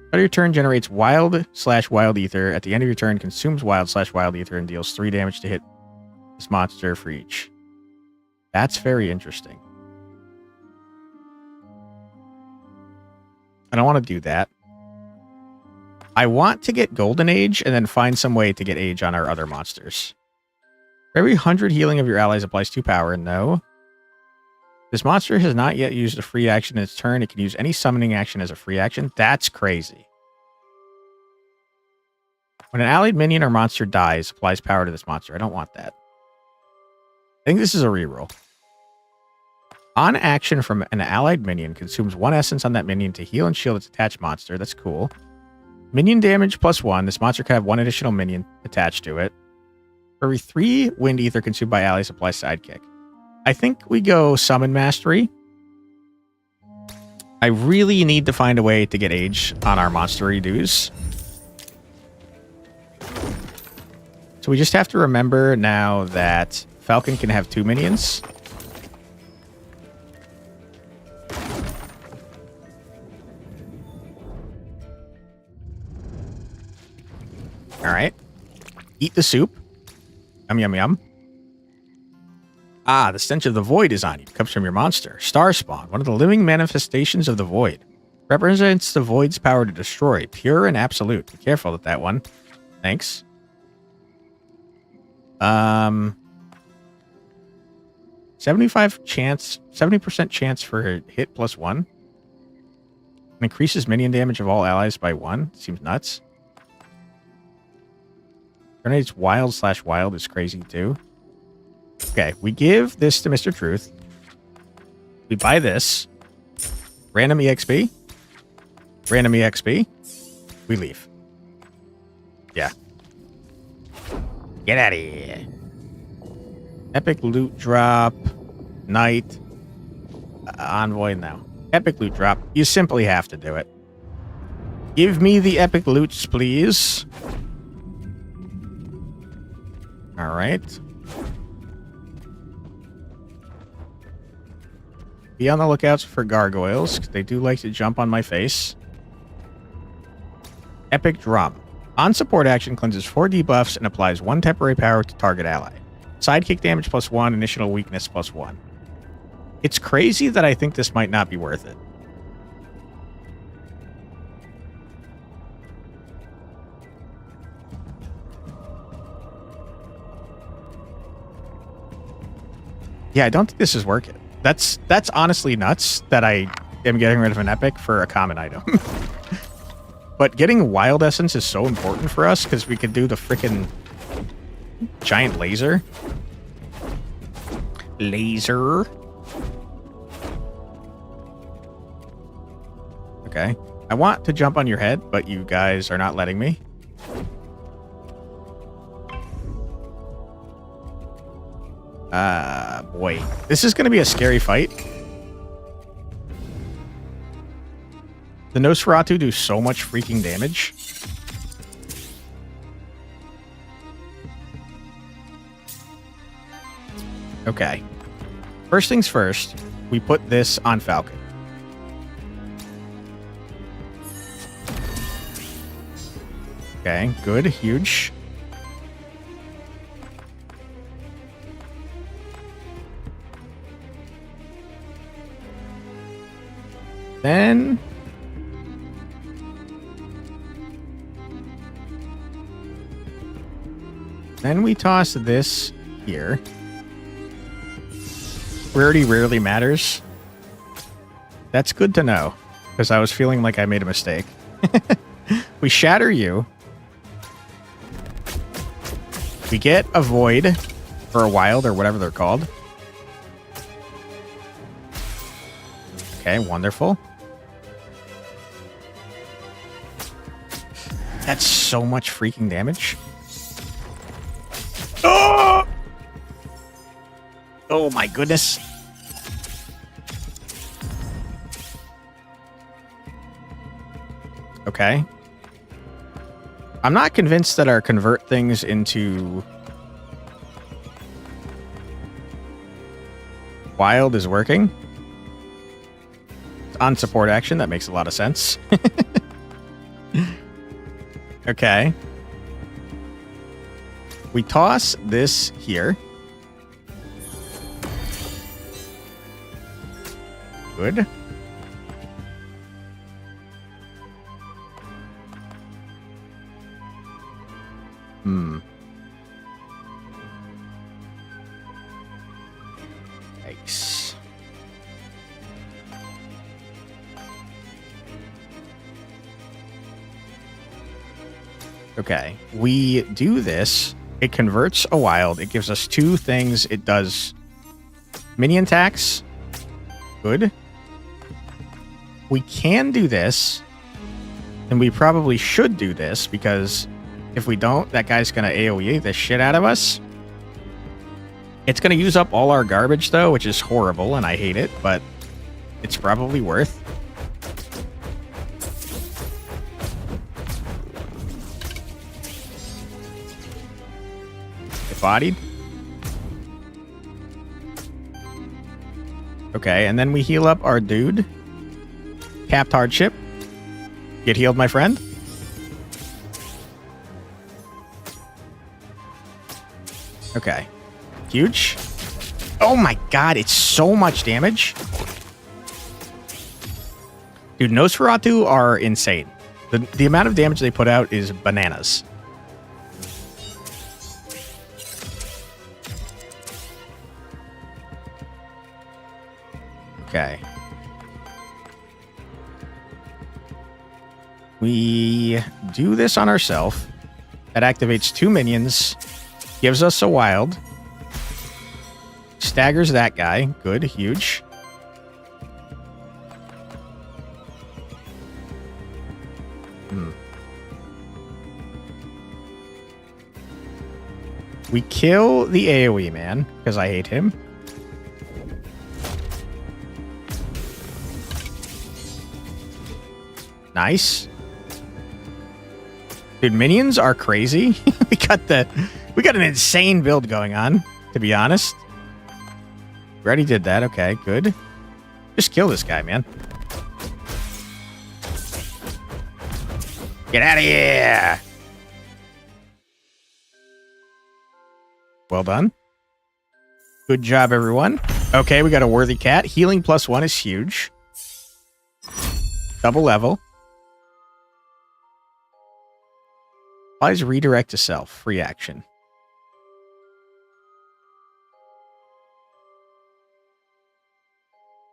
Start of your turn generates wild/wild ether. At the end of your turn, consumes wild/wild ether and deals 3 damage to hit this monster for each. That's very interesting. I don't want to do that. I want to get Golden Age and then find some way to get age on our other monsters. For every 100 healing of your allies applies 2 power. No. This monster has not yet used a free action in its turn. It can use any summoning action as a free action. That's crazy. When an allied minion or monster dies, applies power to this monster. I don't want that. I think this is a reroll. On action from an allied minion, consumes 1 essence on that minion to heal and shield its attached monster. That's cool. Minion damage +1. This monster can have 1 additional minion attached to it. For every 3 wind ether consumed by allies, apply sidekick. I think we go summon mastery. I really need to find a way to get age on our monstery dues. So we just have to remember now that Falcon can have 2 minions. All right. Eat the soup. Yum, yum, yum. Ah, the stench of the void is on you. It comes from your monster. Star Spawn, one of the living manifestations of the void. Represents the void's power to destroy, pure and absolute. Be careful with that one. Thanks. 70% chance for hit +1. Increases minion damage of all allies by 1. Seems nuts. Grenades wild/wild is crazy too. Okay, we give this to Mr. Truth. We buy this. Random EXP. Random EXP. We leave. Yeah. Get out of here. Epic loot drop. Knight. Envoy now. Epic loot drop. You simply have to do it. Give me the epic loots, please. All right. Be on the lookout for gargoyles, because they do like to jump on my face. Epic Drum. On support action, cleanses 4 debuffs and applies 1 temporary power to target ally. Sidekick damage +1, initial weakness +1. It's crazy that I think this might not be worth it. Yeah, I don't think this is working. That's honestly nuts that I am getting rid of an epic for a common item. But getting wild essence is so important for us because we could do the freaking giant laser. Laser. Okay. I want to jump on your head, but you guys are not letting me. Boy. This is going to be a scary fight. The Nosferatu do so much freaking damage. Okay. First things first, we put this on Falcon. Okay, good. Huge. Then we toss this here. Rarity rarely matters. That's good to know, because I was feeling like I made a mistake. We shatter you. We get a void, or a wild, or whatever they're called. Okay, wonderful. That's so much freaking damage. Oh! Oh my goodness. Okay. I'm not convinced that our convert things into wild is working. It's on support action. That makes a lot of sense. Okay. We toss this here. Good. Yikes. Okay. We do this. It converts a wild. It gives us 2 things. It does minion tax Good. We can do this. And we probably should do this, because if we don't, that guy's going to AoE the shit out of us. It's going to use up all our garbage, though, which is horrible, and I hate it, but it's probably worth. Get bodied. Okay, and then we heal up our dude. Capped hardship. Get healed, my friend. Okay. Huge. Oh my god, it's so much damage. Dude, Nosferatu are insane. The amount of damage they put out is bananas. Okay. We do this on ourselves. That activates 2 minions. Gives us a wild. Staggers that guy. Good. Huge. We kill the AoE man, because I hate him. Nice. Dude, minions are crazy. we got an insane build going on, to be honest. We already did that. Okay, good. Just kill this guy, man. Get out of here! Well done. Good job, everyone. Okay, we got a worthy cat. Healing +1 is huge. Double level. Applies redirect to self. Free action.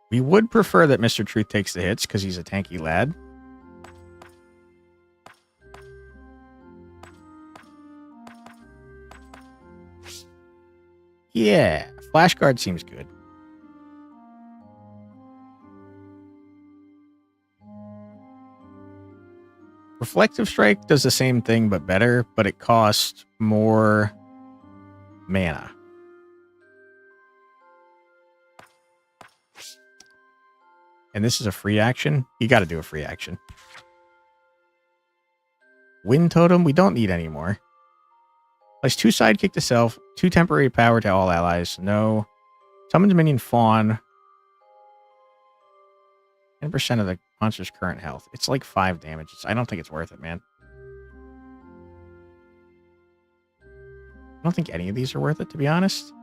We would prefer that Mr. Truth takes the hits because he's a tanky lad. Yeah, Flash Guard seems good. Reflective Strike does the same thing but better, but it costs more mana. And this is a free action. You got to do a free action. Wind Totem, we don't need anymore. Place 2 sidekick to self, 2 temporary power to all allies. No. Summons minion fawn. 10% of the monster's current health. It's like 5 damage. I don't think it's worth it, man. I don't think any of these are worth it, to be honest.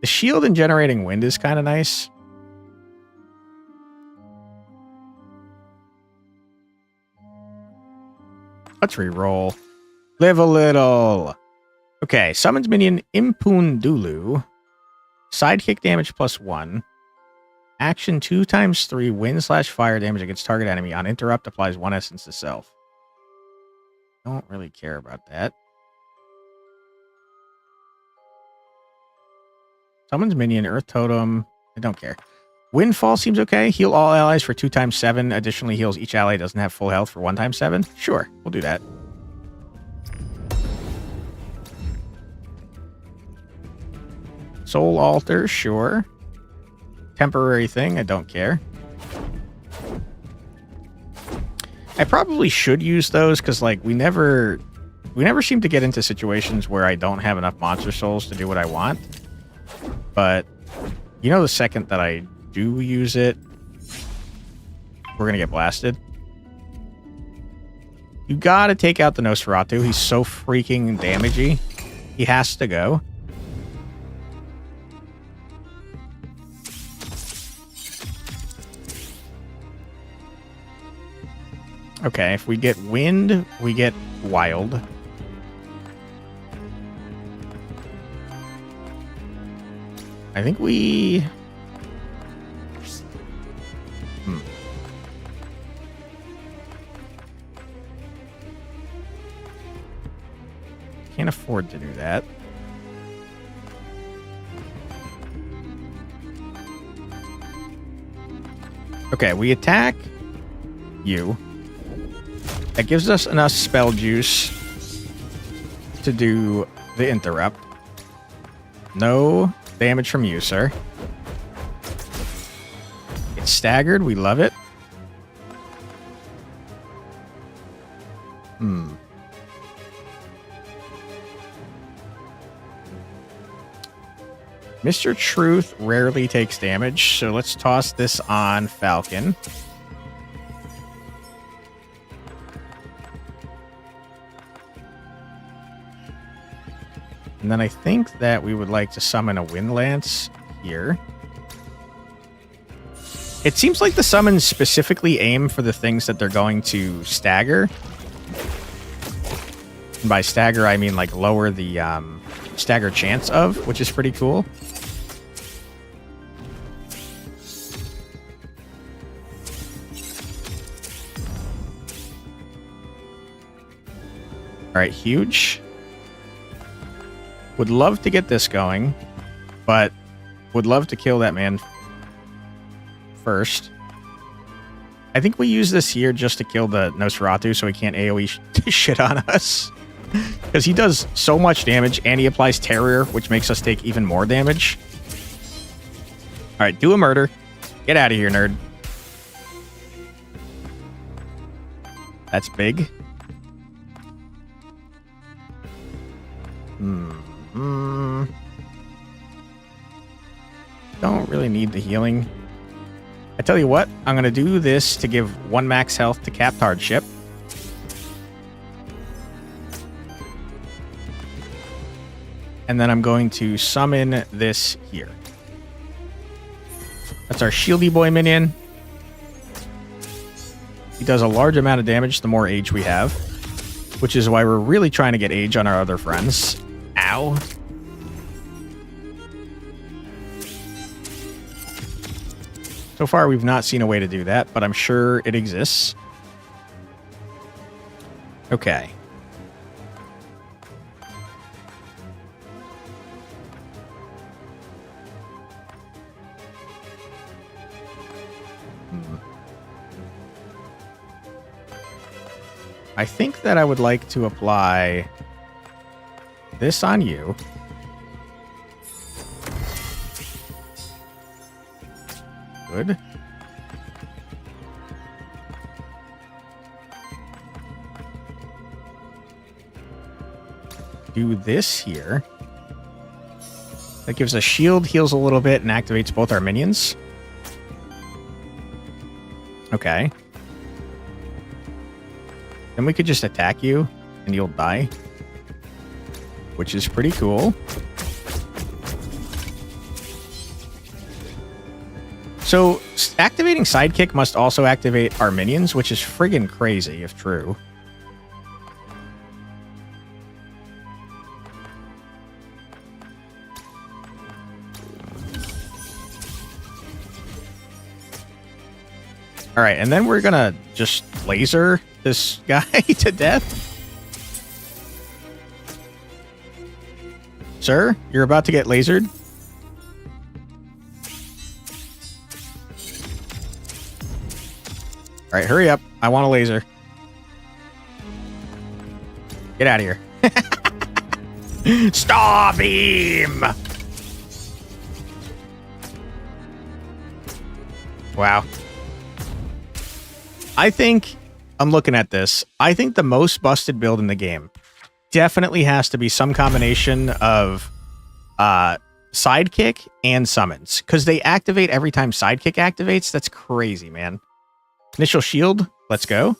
The shield and generating wind is kind of nice. Let's re-roll. Live a little. Okay, summons minion Impundulu. Sidekick damage +1. Action 2 times 3 wind/fire damage against target enemy. On interrupt, applies 1 essence to self. Don't really care about that. Summons minion, Earth Totem. I don't care. Windfall seems okay. Heal all allies for 2 times 7. Additionally, heals each ally doesn't have full health for 1 times 7. Sure, we'll do that. Soul Altar, sure. Temporary thing, I don't care. I probably should use those because, like, we never seem to get into situations where I don't have enough monster souls to do what I want. But, you know, the second that I do use it, we're gonna get blasted. You gotta take out the Nosferatu. He's so freaking damagey. He has to go. Okay, if we get wind, we get wild. I think we... Can't afford to do that. Okay, we attack you. That gives us enough spell juice to do the interrupt. No damage from you, sir. It's staggered. We love it. Mr. Truth rarely takes damage, so let's toss this on Falcon. And then I think that we would like to summon a Wind Lance here. It seems like the summons specifically aim for the things that they're going to stagger. And by stagger, I mean like lower the stagger chance of, which is pretty cool. All right, huge. Would love to get this going, but would love to kill that man first. I think we use this here just to kill the Nosferatu so he can't AoE shit on us. Because he does so much damage and he applies terror, which makes us take even more damage. Alright, do a murder. Get out of here, nerd. That's big. Don't really need the healing. I tell you what, I'm going to do this to give 1 max health to Capped Hardship. And then I'm going to summon this here. That's our Shieldy Boy minion. He does a large amount of damage the more age we have, which is why we're really trying to get age on our other friends. Ow. So far, we've not seen a way to do that, but I'm sure it exists. Okay. I think that I would like to apply this on you. Good. Do this here. That gives us shield, heals a little bit, and activates both our minions. Okay. Then we could just attack you, and you'll die. Which is pretty cool. So, activating Sidekick must also activate our minions, which is friggin' crazy, if true. Alright, and then we're gonna just laser this guy to death. Sir, you're about to get lasered. Alright, hurry up. I want a laser. Get out of here. Star Beam! Wow. I think, I'm looking at this, I think the most busted build in the game definitely has to be some combination of Sidekick and summons. Because they activate every time Sidekick activates. That's crazy, man. Initial shield, let's go.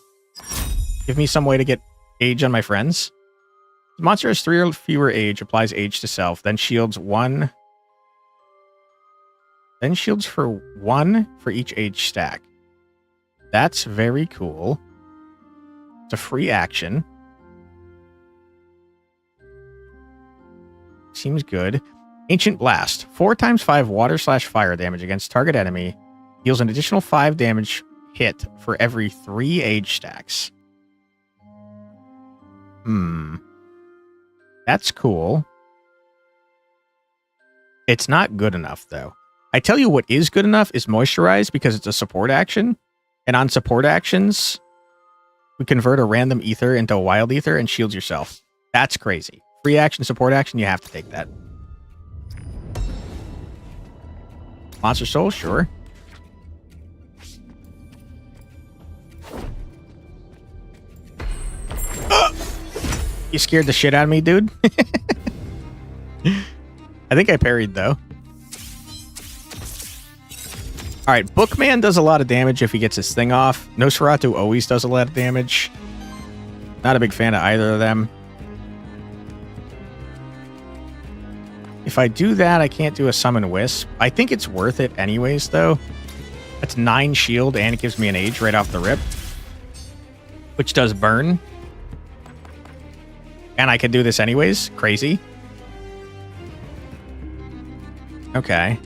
Give me some way to get age on my friends. The monster has 3 or fewer age, applies age to self, then shields 1. Then shields for 1 for each age stack. That's very cool. It's a free action. Seems good. Ancient Blast. 4 times 5 water/fire damage against target enemy. Deals an additional 5 damage hit for every 3 age stacks. That's cool. It's not good enough, though. I tell you what is good enough is Moisturize, because it's a support action. And on support actions, we convert a random ether into a wild ether and shields yourself. That's crazy. Free action, support action, you have to take that. Monster Soul, sure. You scared the shit out of me, dude. I think I parried, though. Alright, Bookman does a lot of damage if he gets his thing off. Nosferatu always does a lot of damage. Not a big fan of either of them. If I do that, I can't do a Summon Wisp. I think it's worth it anyways, though. That's 9 shield, and it gives me an age right off the rip. Which does burn. And I can do this anyways. Crazy. Okay.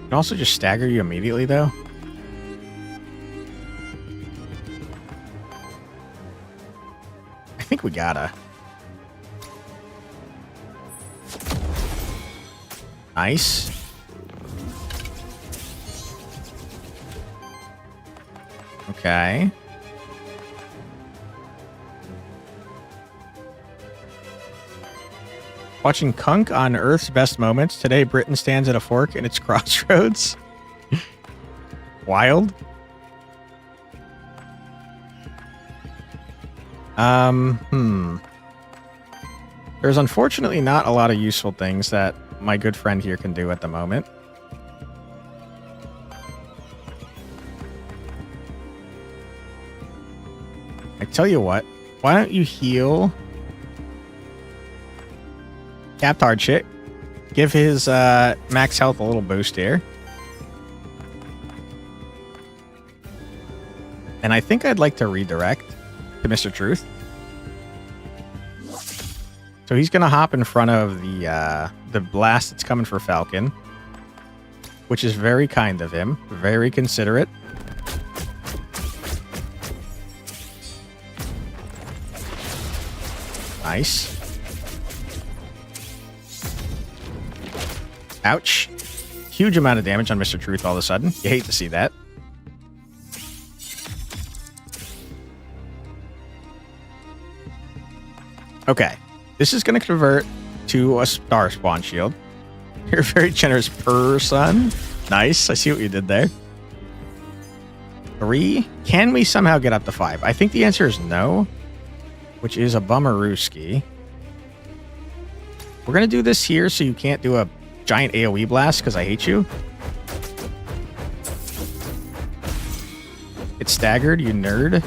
Can also just stagger you immediately, though. I think we gotta. Nice. Okay. Watching Kunk on Earth's Best Moments. Today, Britain stands at a fork in its crossroads. Wild. There's unfortunately not a lot of useful things that my good friend here can do at the moment. I tell you what, why don't you heal Capped Hardship? Give his max health a little boost here. And I think I'd like to redirect to Mr. Truth. So he's going to hop in front of the blast that's coming for Falcon, which is very kind of him. Very considerate. Nice. Ouch. Huge amount of damage on Mr. Truth all of a sudden. You hate to see that. Okay. This is going to convert to a star spawn shield. You're a very generous person. Nice. I see what you did there. 3. Can we somehow get up to 5? I think the answer is no, which is a bummerooski. We're going to do this here so you can't do a giant AoE blast because I hate you. It's staggered, you nerd.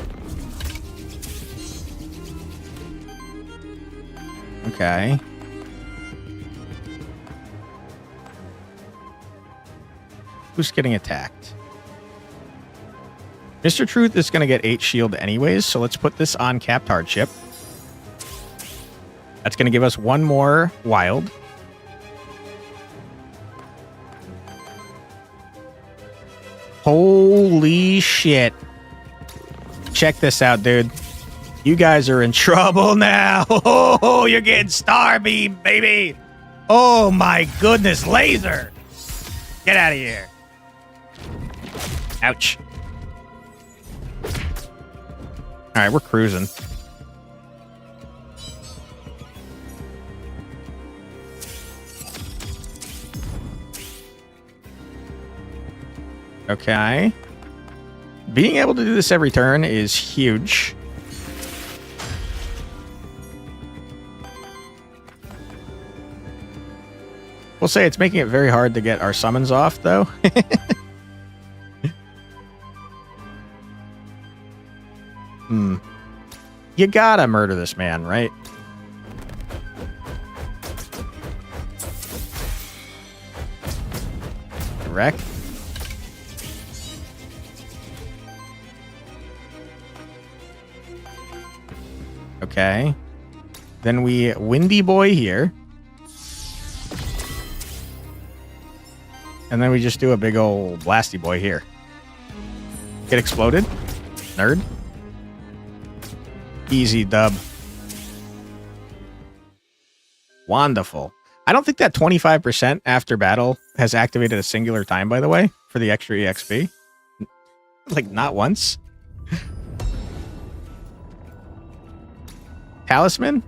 Okay. Who's getting attacked? Mr. Truth is going to get 8 shield anyways, so let's put this on Capped Hardship. That's going to give us 1 more wild. Holy shit. Check this out, dude. You guys are in trouble now. Oh, you're getting Starbeam, baby. Oh my goodness, laser. Get out of here. Ouch. All right, we're cruising. Okay. Being able to do this every turn is huge. We'll say it's making it very hard to get our summons off, though. You gotta murder this man, right? Wreck. Okay. Then we Windy Boy here. And then we just do a big old Blasty Boy here. Get exploded. Nerd. Easy dub. Wonderful. I don't think that 25% after battle has activated a singular time, by the way, for the extra EXP. Like, not once. Talisman?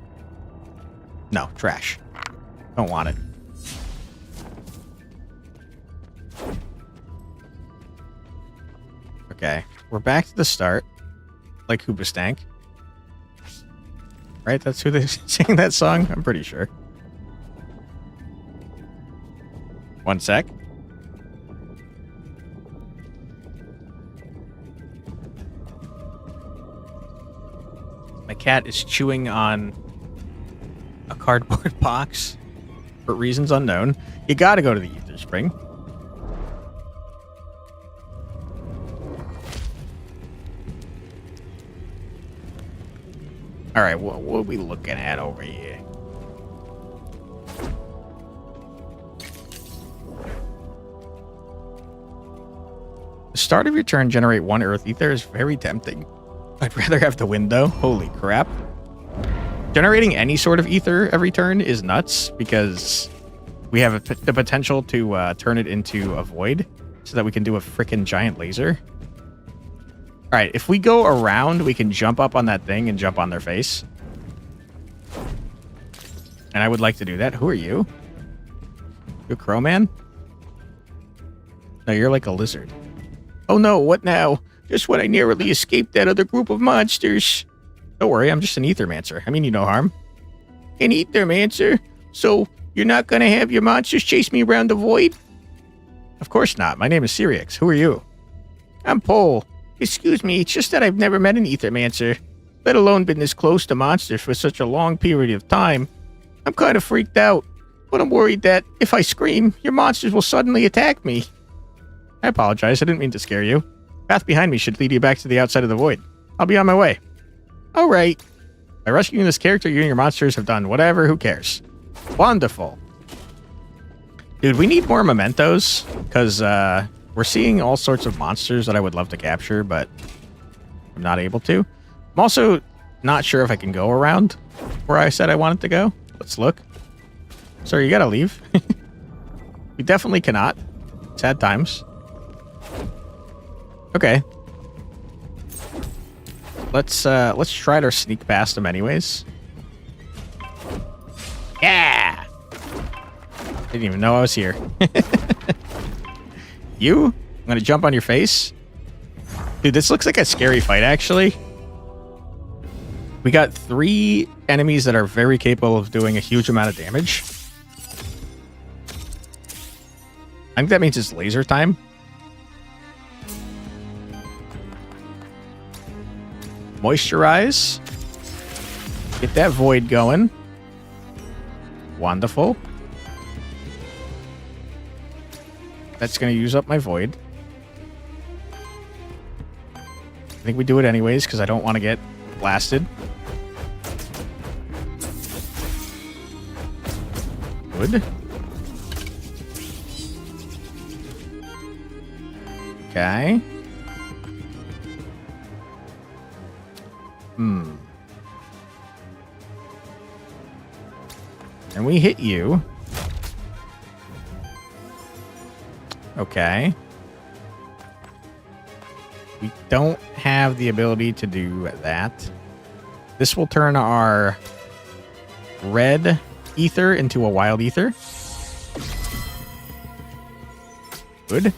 No, trash. Don't want it. Okay, we're back to the start. Like Hoobastank. Right? That's who they sing that song? I'm pretty sure. One sec. My cat is chewing on a cardboard box for reasons unknown. You gotta go to the Ether Spring. Alright, what are we looking at over here? The start of your turn, generate 1 Earth Ether is very tempting. I'd rather have the window. Holy crap. Generating any sort of ether every turn is nuts because we have the potential to turn it into a void so that we can do a freaking giant laser. All right, if we go around, we can jump up on that thing and jump on their face. And I would like to do that. Who are you? You a crow man? No, you're like a lizard. Oh no, what now? Just when I narrowly escaped that other group of monsters. Don't worry, I'm just an Aethermancer. I mean, you no harm. An Aethermancer? So, you're not gonna have your monsters chase me around the void? Of course not. My name is Sirix. Who are you? I'm Pole. Excuse me, it's just that I've never met an Aethermancer, let alone been this close to monsters for such a long period of time. I'm kind of freaked out, but I'm worried that if I scream, your monsters will suddenly attack me. I apologize, I didn't mean to scare you. Path behind me should lead you back to the outside of the void. I'll be on my way. Alright. By rescuing this character, you and your monsters have done whatever, who cares? Wonderful. Dude, we need more mementos, because we're seeing all sorts of monsters that I would love to capture, but I'm not able to. I'm also not sure if I can go around where I said I wanted to go. Let's look. Sir, you gotta leave. We definitely cannot. Sad times. Okay. Let's try to sneak past them anyways. Yeah! Didn't even know I was here. You? I'm gonna jump on your face. Dude, this looks like a scary fight, actually. We got 3 enemies that are very capable of doing a huge amount of damage. I think that means it's laser time. Moisturize. Get that void going. Wonderful. That's going to use up my void. I think we do it anyways because I don't want to get blasted. Good. Okay. And we hit you. Okay. We don't have the ability to do that. This will turn our red ether into a wild ether. Good.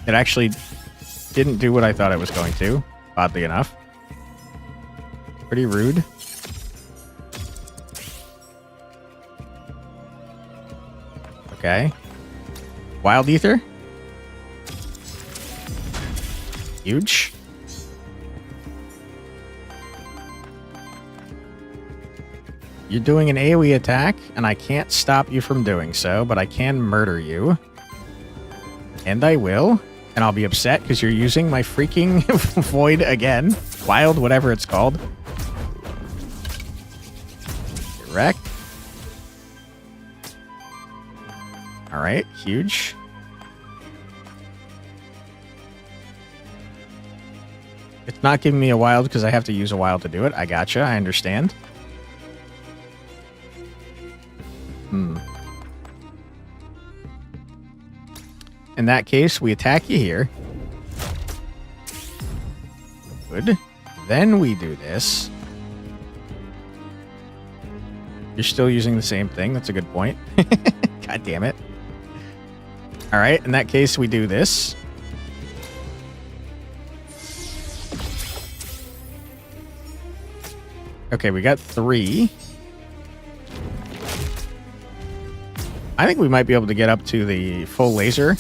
It actually didn't do what I thought it was going to, oddly enough. Pretty rude. Okay. Wild ether. Huge. You're doing an AoE attack, and I can't stop you from doing so, but I can murder you. And I will. And I'll be upset because you're using my freaking void again. Wild, whatever it's called. Get wrecked. Alright, huge. It's not giving me a wild because I have to use a wild to do it. I gotcha. I understand. In that case, we attack you here. Good. Then we do this. You're still using the same thing. That's a good point. God damn it. All right. In that case, we do this. Okay, we got 3. I think we might be able to get up to the full laser.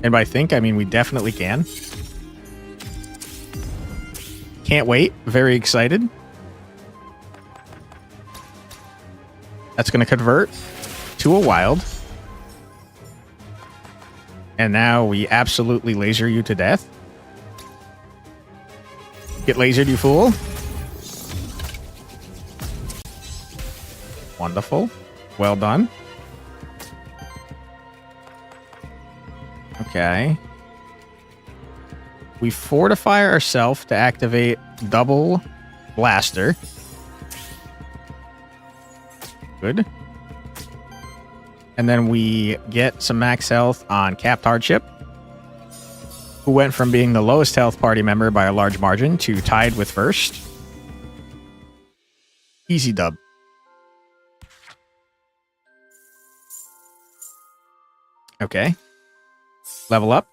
And by think, I mean we definitely can. Can't wait. Very excited. That's going to convert to a wild. And now we absolutely laser you to death. Get lasered, you fool. Wonderful. Well done. Okay. We fortify ourselves to activate double blaster. Good. And then we get some max health on Capped Hardship, who went from being the lowest health party member by a large margin to tied with first. Easy dub. Okay. Level up.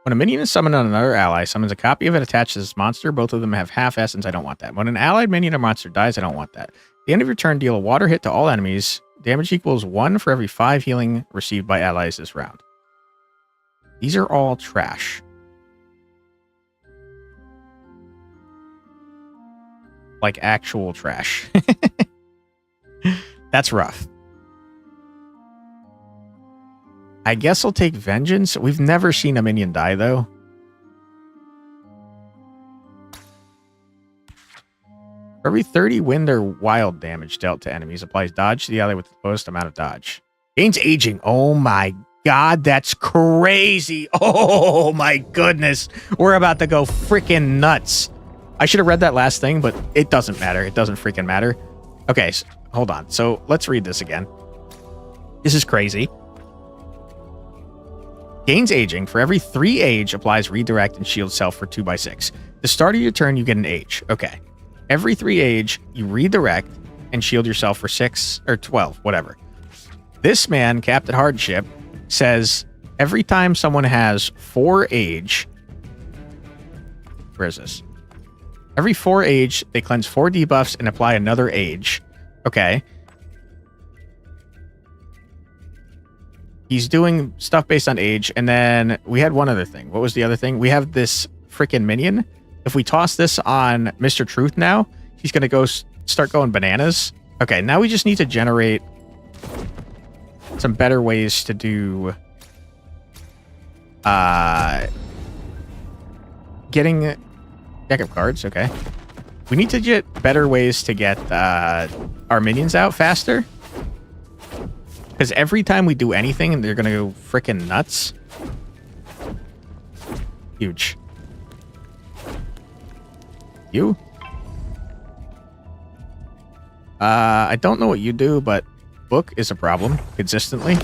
When a minion is summoned on another ally, summons a copy of it attached to this monster. Both of them have half essence. I don't want that. When an allied minion or monster dies, I don't want that. At the end of your turn, deal a water hit to all enemies. Damage equals 1 for every 5 healing received by allies this round. These are all trash. Like actual trash. That's rough. I guess I'll take Vengeance. We've never seen a minion die, though. For every 30 wind or wild damage dealt to enemies, applies dodge to the ally with the lowest amount of dodge. Gains aging. Oh my god, that's crazy. Oh my goodness. We're about to go freaking nuts. I should have read that last thing, but it doesn't matter. It doesn't freaking matter. Okay, so, hold on. So let's read this again. This is crazy. Gains aging. For every 3 age, applies redirect and shield self for 2/6. The start of your turn, you get an age. Okay. Every 3 age, you redirect and shield yourself for 6 or 12, whatever. This man, capped at hardship, says every time someone has 4 age... Where is this? Every 4 age, they cleanse 4 debuffs and apply another age. Okay. He's doing stuff based on age, and then we had one other thing. What was the other thing? We have this freaking minion. If we toss this on Mr. Truth now, he's going to go start going bananas. Okay, now we just need to generate some better ways to do... getting... Deck of cards, okay. We need to get better ways to get our minions out faster. Because every time we do anything, they're going to go freaking nuts. Huge. You? I don't know what you do, but book is a problem consistently.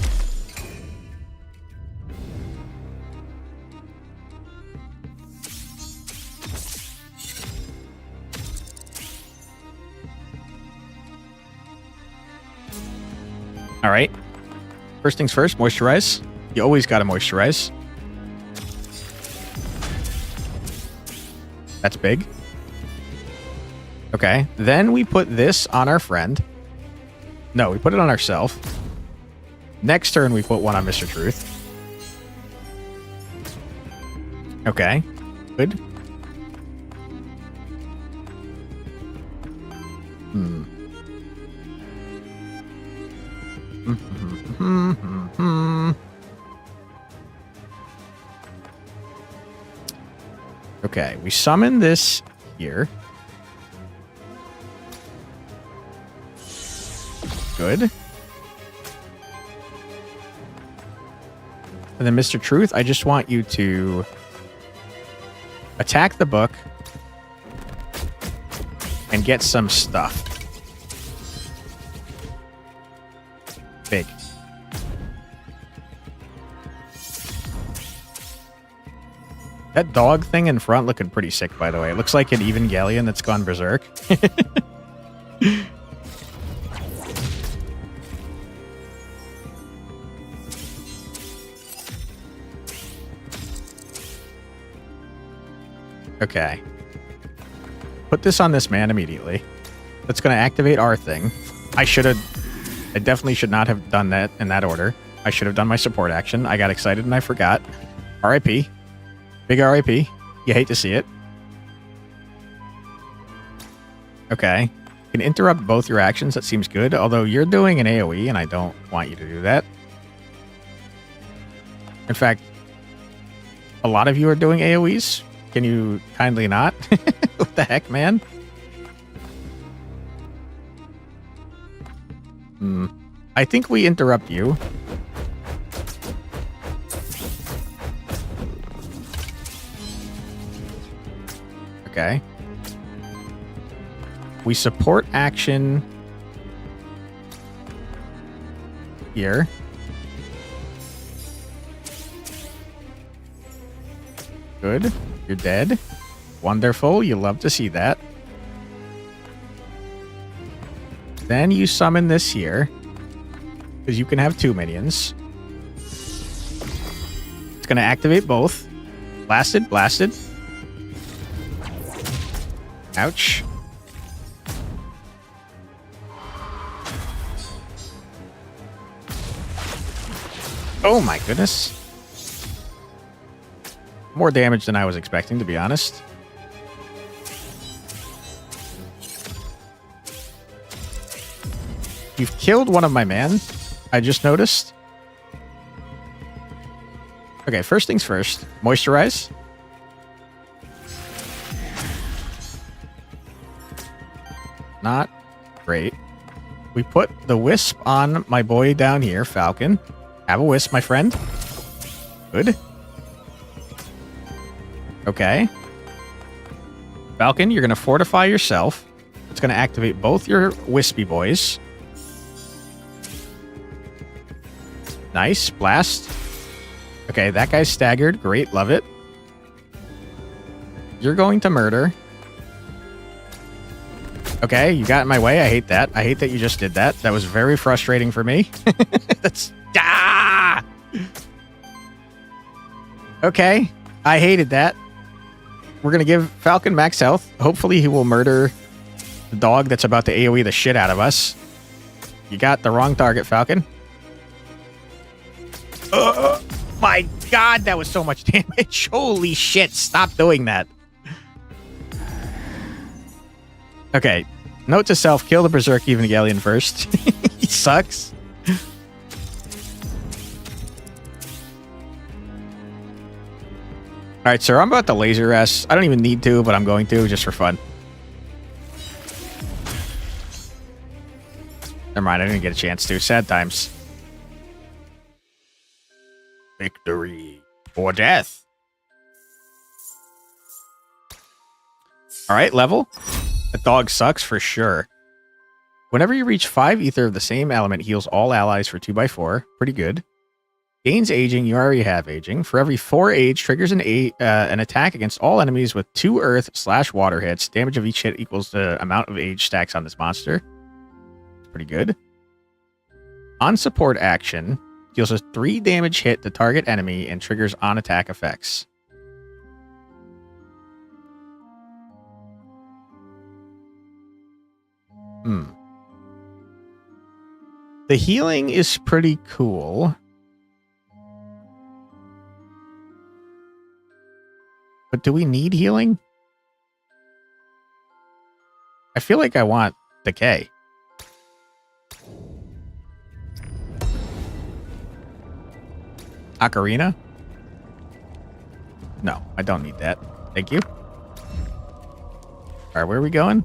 All right. First things first, moisturize. You always got to moisturize. That's big. Okay. Then we put this on our friend. No, we put it on ourselves. Next turn, we put one on Mr. Truth. Okay. Good. Okay, we summon this here. Good. And then Mr. Truth, I just want you to attack the book and get some stuff. Big. That dog thing in front looking pretty sick, by the way. It looks like an Evangelion that's gone berserk. Okay. Put this on this man immediately. That's going to activate our thing. I definitely should not have done that in that order. I should have done my support action. I got excited and I forgot. RIP. Big RIP. You hate to see it. Okay. You can interrupt both your actions. That seems good. Although you're doing an AoE and I don't want you to do that. In fact, a lot of you are doing AoEs. Can you kindly not? What the heck, man? I think we interrupt you. Okay. We support action here. Good. You're dead. Wonderful. You love to see that. Then you summon this here. Because you can have 2 minions. It's going to activate both. Blasted. Blasted. Ouch. Oh my goodness. More damage than I was expecting, to be honest. You've killed one of my men. I just noticed. Okay, first things first. Moisturize. Not great. We put the wisp on my boy down here, Falcon. Have a wisp, my friend. Good. Okay. Falcon, you're going to fortify yourself. It's going to activate both your wispy boys. Nice. Blast. Okay, that guy's staggered. Great. Love it. You're going to murder. Okay, you got in my way. I hate that. I hate that you just did that. That was very frustrating for me. That's... Ah! Okay. I hated that. We're going to give Falcon max health. Hopefully he will murder the dog that's about to AoE the shit out of us. You got the wrong target, Falcon. My God, that was so much damage. Holy shit, stop doing that. Okay, note to self, kill the Berserk Evangelion first. He sucks. Alright, sir, I'm about to laser S. I don't even need to, but I'm going to, just for fun. Never mind, I didn't get a chance to. Sad times. Victory or death. Alright, level. That dog sucks for sure. Whenever you reach 5 ether of the same element, heals all allies for 2x4. Pretty good. Gains aging. You already have aging. For every 4 age, triggers an attack against all enemies with 2 earth/water hits. Damage of each hit equals the amount of age stacks on this monster. Pretty good. On support action, deals a 3 damage hit to target enemy and triggers on attack effects. The healing is pretty cool. But do we need healing? I feel like I want decay. Ocarina? No, I don't need that. Thank you. Alright, where are we going?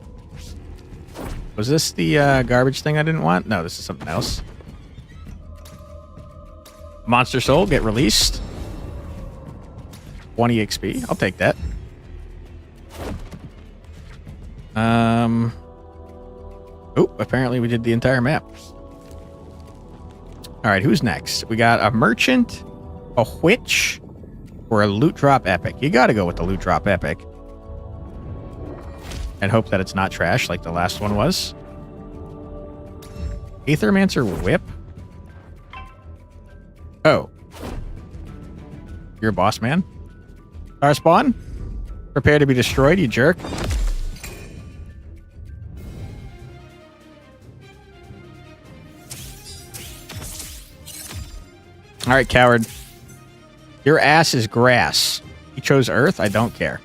Was this the garbage thing I didn't want? No, this is something else. Monster Soul, get released. 20 XP. I'll take that. Oh, apparently we did the entire map. All right, who's next? We got a merchant, a witch, or a loot drop epic. You got to go with the loot drop epic. And hope that it's not trash like the last one was. Aethermancer whip. Oh. You're a boss man? Star spawn? Prepare to be destroyed, you jerk. Alright, coward. Your ass is grass. You chose Earth? I don't care.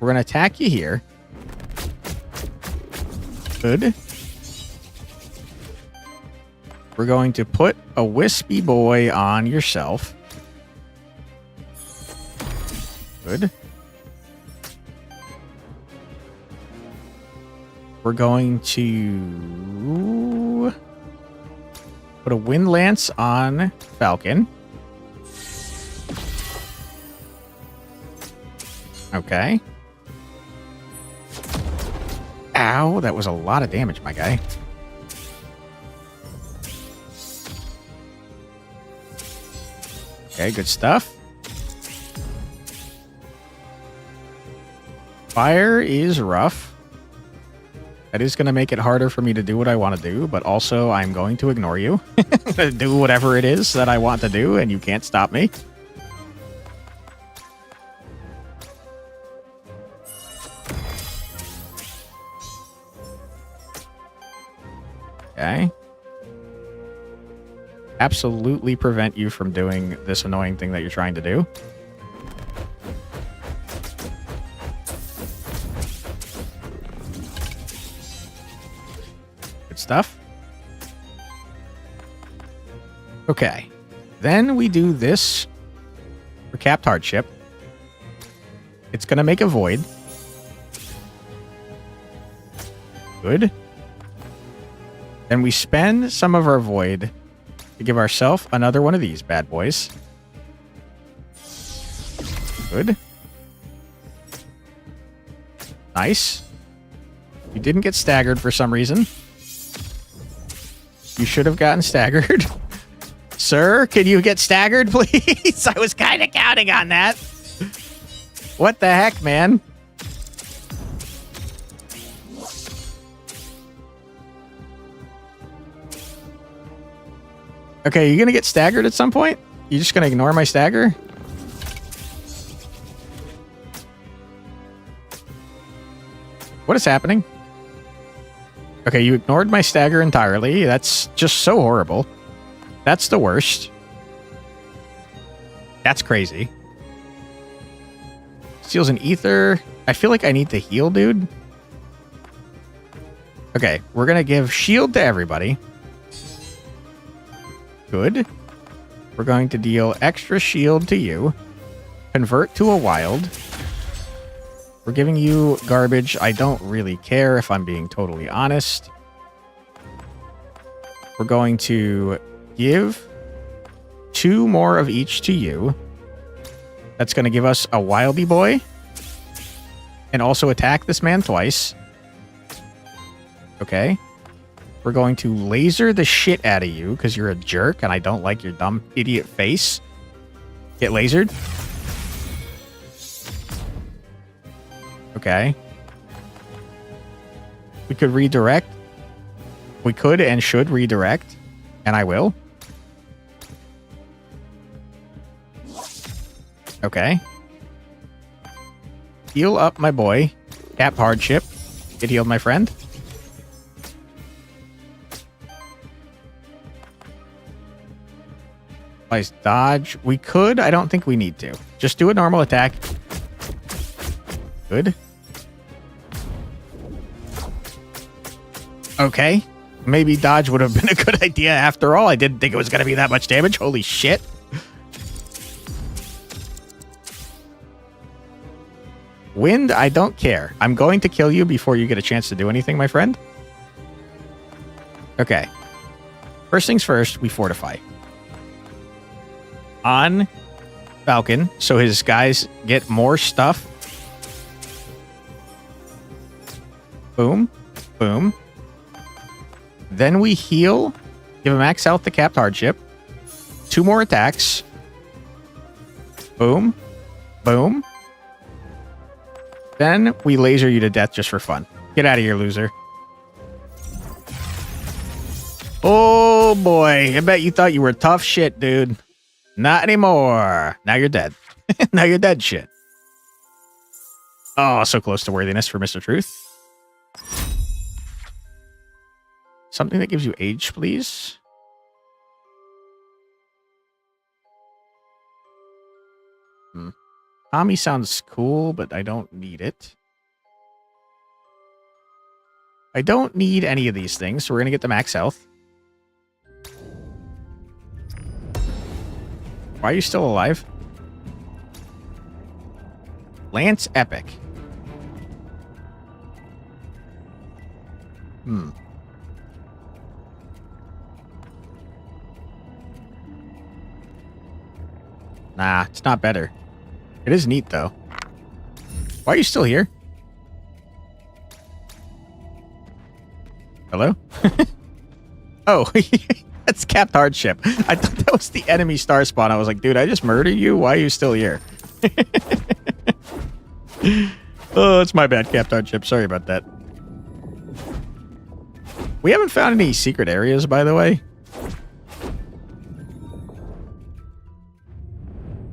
We're going to attack you here. Good. We're going to put a wispy boy on yourself. Good. We're going to put a wind lance on Falcon. Okay. Ow, that was a lot of damage, my guy. Okay, good stuff. Fire is rough. That is going to make it harder for me to do what I want to do, but also I'm going to ignore you. Do whatever it is that I want to do, and you can't stop me. Okay. Absolutely prevent you from doing this annoying thing that you're trying to do. Good stuff. Okay. Then we do this for capped hardship. It's going to make a void. Good. Then we spend some of our void to give ourselves another one of these bad boys. Good. Nice. You didn't get staggered for some reason. You should have gotten staggered. Sir, can you get staggered, please? I was kind of counting on that. What the heck, man? Okay, you gonna get staggered at some point? You just gonna ignore my stagger? What is happening? Okay, you ignored my stagger entirely. That's just so horrible. That's the worst. That's crazy. Steals an ether. I feel like I need to heal, dude. Okay, we're gonna give shield to everybody. Good. We're going to deal extra shield to you. Convert to a wild. We're giving you garbage. I don't really care if I'm being totally honest. We're going to give 2 more of each to you. That's going to give us a wildy boy. And also attack this man twice. Okay. We're going to laser the shit out of you because you're a jerk and I don't like your dumb idiot face. Get lasered. Okay. We could redirect. We could and should redirect. And I will. Okay. Heal up my boy. Cap hardship. Get healed, my friend. Dodge. We could. I don't think we need to. Just do a normal attack. Good. Okay. Maybe dodge would have been a good idea after all. I didn't think it was going to be that much damage. Holy shit. Wind, I don't care. I'm going to kill you before you get a chance to do anything, my friend. Okay. First things first, we fortify. On Falcon, so his guys get more stuff. Boom. Boom. Then we heal. Give him max health to capped hardship. 2 more attacks. Boom. Boom. Then we laser you to death just for fun. Get out of here, loser. Oh boy, I bet you thought you were tough shit, dude. Not anymore. Now you're dead. Now you're dead shit. Oh, so close to worthiness for Mr. Truth. Something that gives you age, please. Tommy sounds cool, but I don't need it. I don't need any of these things, so we're going to get the max health. Why are you still alive? Lance Epic. Nah, it's not better. It is neat, though. Why are you still here? Hello? Oh, that's capped hardship. I thought that was the enemy star spawn. I was like, dude, I just murdered you? Why are you still here? Oh, it's my bad, capped hardship. Sorry about that. We haven't found any secret areas, by the way.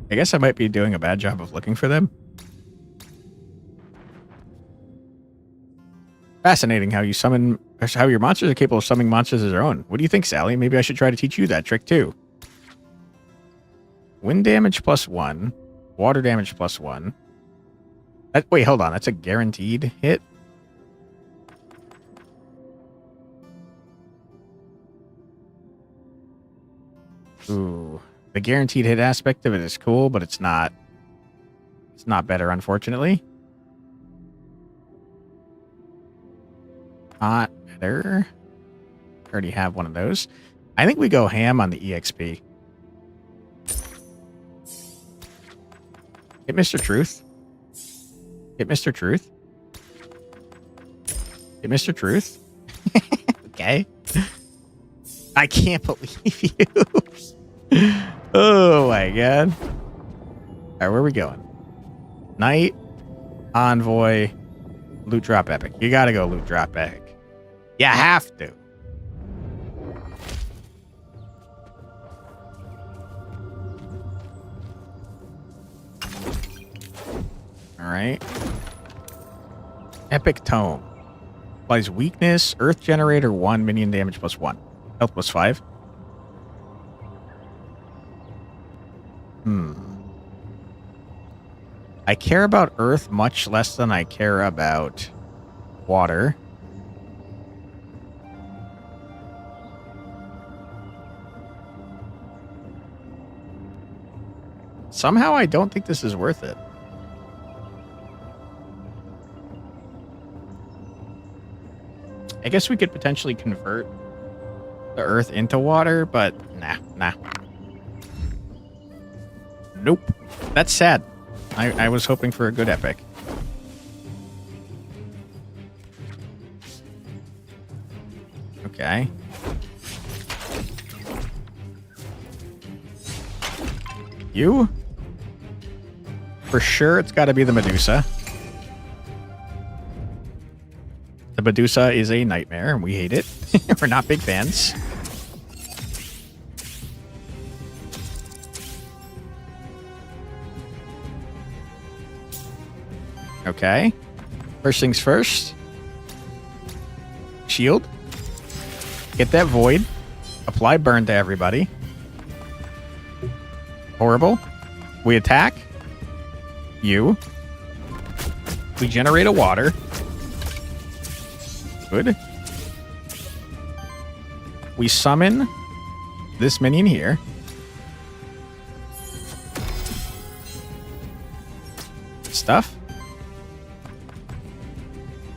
I guess I might be doing a bad job of looking for them. Fascinating how you summon, how your monsters are capable of summoning monsters as their own. What do you think, Sally? Maybe I should try to teach you that trick too. Wind damage +1, water damage +1. Wait, hold on. That's a guaranteed hit. Ooh. The guaranteed hit aspect of it is cool, but it's not better, unfortunately. Not better. Already have one of those. I think we go ham on the EXP. Hit Mr. Truth. Hit Mr. Truth. Hit Mr. Truth. Okay. I can't believe you. Oh my god. Alright, where are we going? Knight, Envoy, loot drop epic. You gotta go loot drop epic. You have to. Alright. Epic Tome. Applies weakness, earth generator 1, minion damage +1. Health +5. I care about earth much less than I care about water. Somehow I don't think this is worth it. I guess we could potentially convert the earth into water, but nah. Nope. That's sad. I was hoping for a good epic. Okay. You? For sure, it's got to be the Medusa. The Medusa is a nightmare, and we hate it. We're not big fans. Okay. First things first. Shield. Get that void. Apply burn to everybody. Horrible. We attack. You. We generate a water. Good. We summon this minion here. Stuff.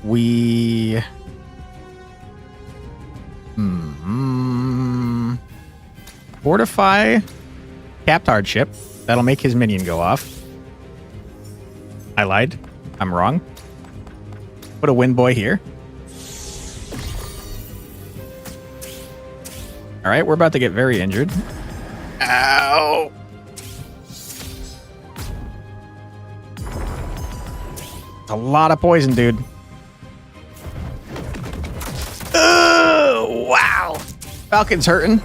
We... Fortify Captard ship. That'll make his minion go off. I lied. I'm wrong. Put a wind boy here. All right, we're about to get very injured. Ow! A lot of poison, dude. Oh, wow. Falcon's hurting.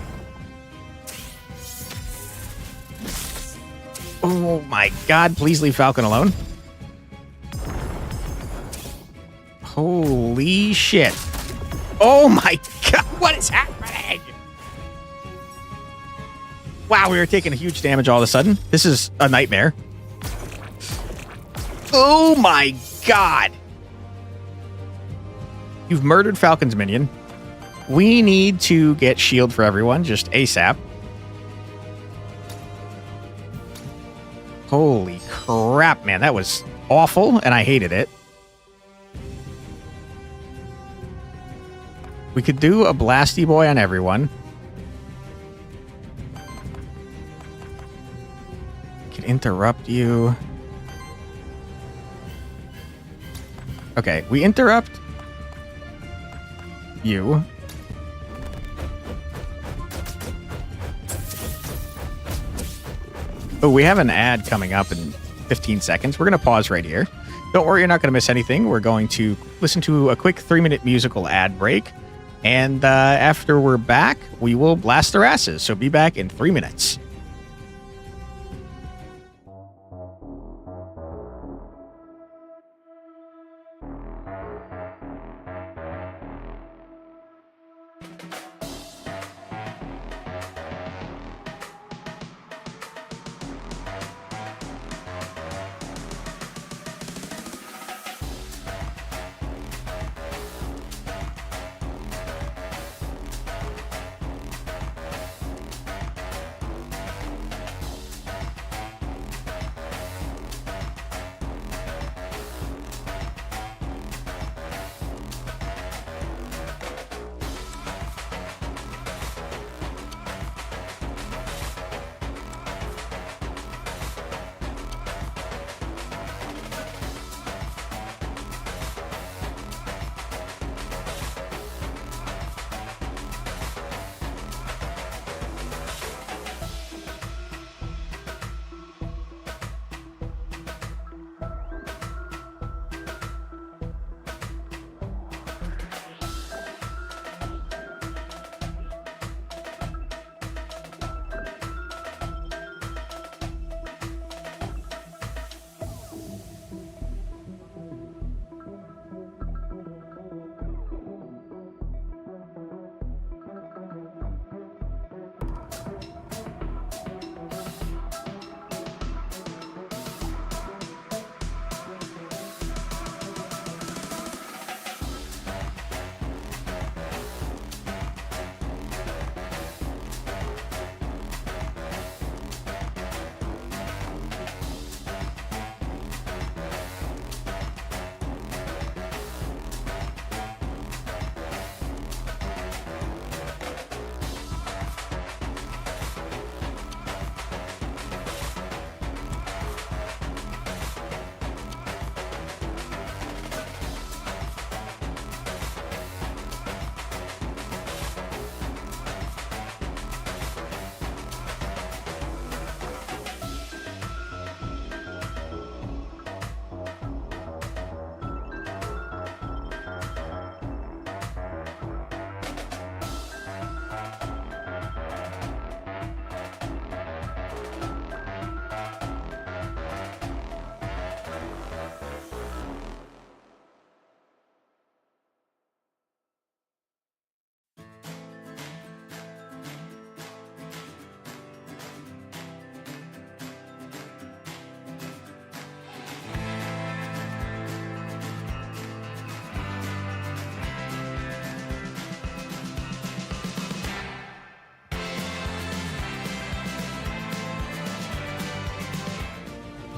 Oh my god, please leave Falcon alone. Holy shit. Oh my god, what is happening? Wow, we were taking a huge damage all of a sudden. This is a nightmare. Oh my god. You've murdered Falcon's minion. We need to get shield for everyone, just ASAP. Holy crap, man. That was awful, and I hated it. We could do a Blasty Boy on everyone. Can interrupt you. Okay, we interrupt you. Oh, we have an ad coming up in 15 seconds. We're going to pause right here. Don't worry, you're not going to miss anything. We're going to listen to a quick 3-minute musical ad break. And after we're back, we will blast their asses. So be back in 3 minutes.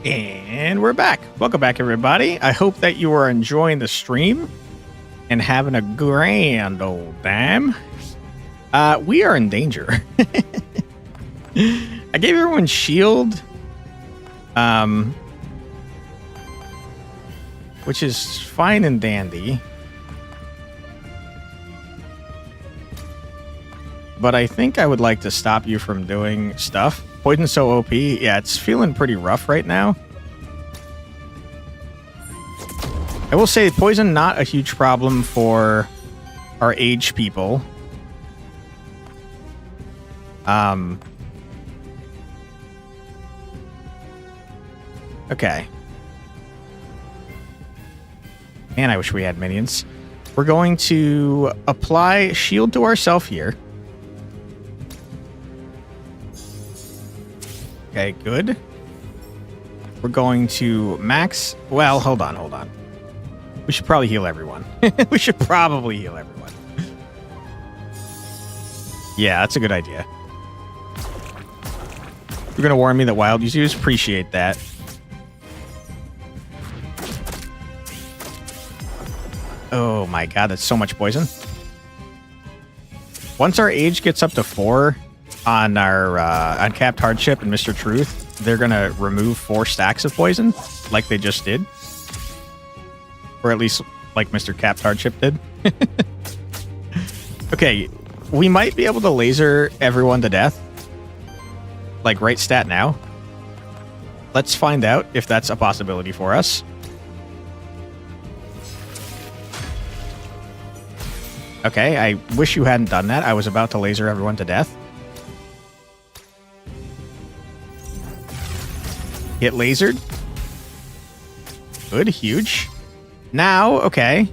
And we're back. Welcome back, everybody. I hope that you are enjoying the stream. and having a grand old time. We are in danger. I gave everyone shield, which is fine and dandy. But I think I would like to stop you from doing stuff. Poison's so OP. Yeah, it's feeling pretty rough right now. I will say poison not a huge problem for our age people. Okay. Man, I wish we had minions. We're going to apply shield to ourselves here. Okay, good. We're going to max... Well, hold on. We should probably heal everyone. We should probably heal everyone. Yeah, that's a good idea. You're going to warn me that wild users appreciate that. Oh my god, that's so much poison. Once our age gets up to 4 on our uncapped hardship and Mr. Truth, they're going to remove 4 stacks of poison like they just did. Or at least like Mr. Capped Hardship did. Okay, we might be able to laser everyone to death. Like right stat now. Let's find out if that's a possibility for us. Okay, I wish you hadn't done that. I was about to laser everyone to death. Hit lasered. Good, huge. Now, okay.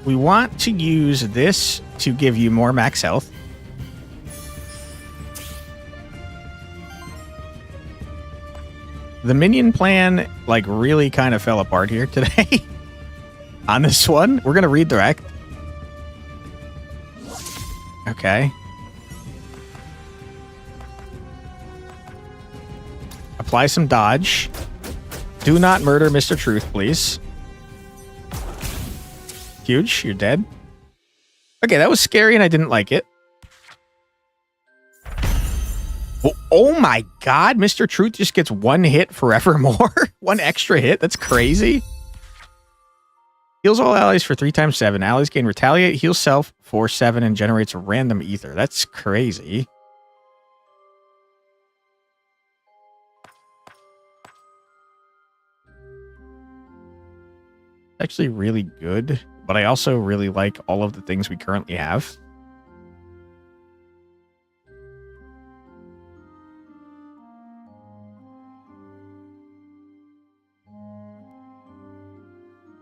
We want to use this to give you more max health. The minion plan, like, really kind of fell apart here today. On this one, we're going to redirect. Okay. Apply some dodge. Do not murder Mr. Truth, please. Huge, you're dead. Okay, that was scary and I didn't like it. Oh my god, Mr. Truth just gets 1 hit forevermore. 1 extra hit, that's crazy. Heals all allies for 3 times 7. Allies gain retaliate, heals self for 7, and generates a random ether. That's crazy. Actually really good, but I also really like all of the things we currently have.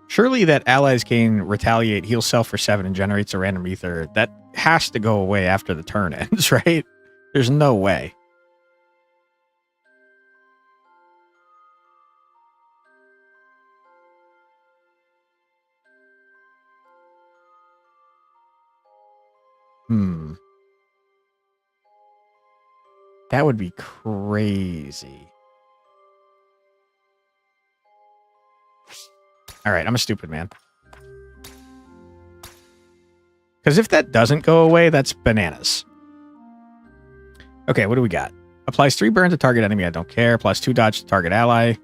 Surely that allies gain retaliate, heal self for 7, and generates a random ether. That has to go away after the turn ends, right? There's no way. That would be crazy. All right, I'm a stupid man. Because if that doesn't go away, that's bananas. Okay, what do we got? Applies 3 burn to target enemy, I don't care. Plus 2 dodge to target ally.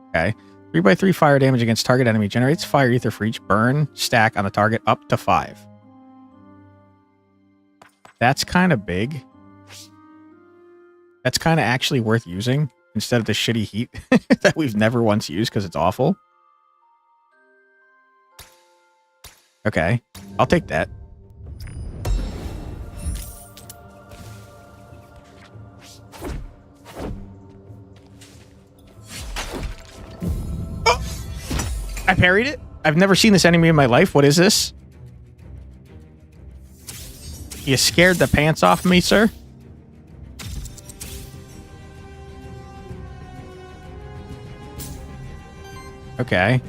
Okay. 3/3 fire damage against target enemy. Generates fire ether for each burn stack on the target up to 5. That's kind of big. That's kind of actually worth using instead of the shitty heat that we've never once used because it's awful. Okay, I'll take that. Oh! I parried it? I've never seen this enemy in my life. What is this? You scared the pants off me, sir? Okay.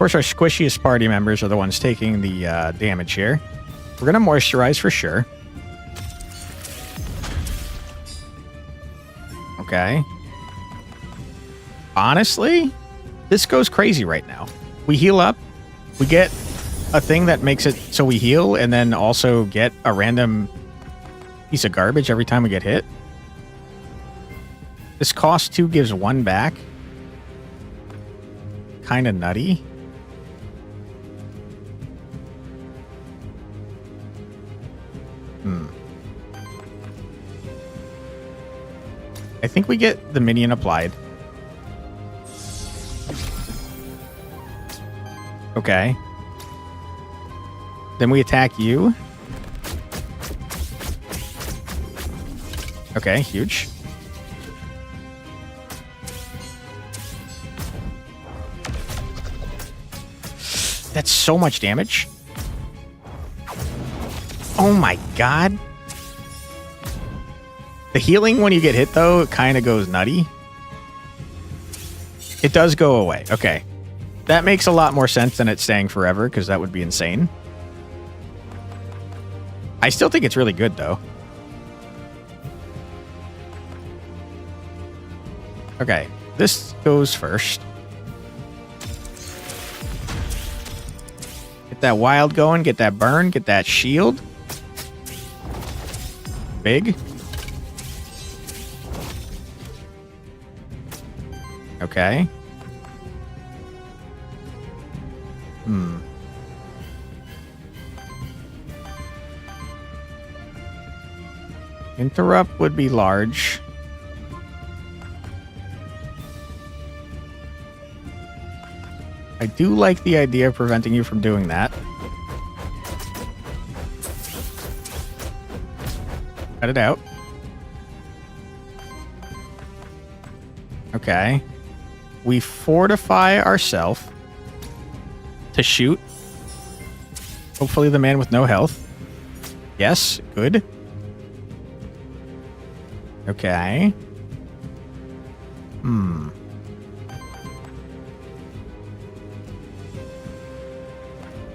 course, our squishiest party members are the ones taking the damage here. We're going to moisturize for sure. Okay. Honestly, this goes crazy right now. We heal up. We get a thing that makes it so we heal and then also get a random piece of garbage every time we get hit. This cost 2 gives 1 back. Kind of nutty. I think we get the minion applied. Okay. Then we attack you. Okay, huge. That's so much damage. Oh my god. The healing when you get hit, though, it kind of goes nutty. It does go away. Okay. That makes a lot more sense than it staying forever, because that would be insane. I still think it's really good, though. Okay. This goes first. Get that wild going. Get that burn. Get that shield. Big. Okay. Interrupt would be large. I do like the idea of preventing you from doing that. Cut it out. Okay. We fortify ourselves to shoot. Hopefully the man with no health. Yes, good. Okay.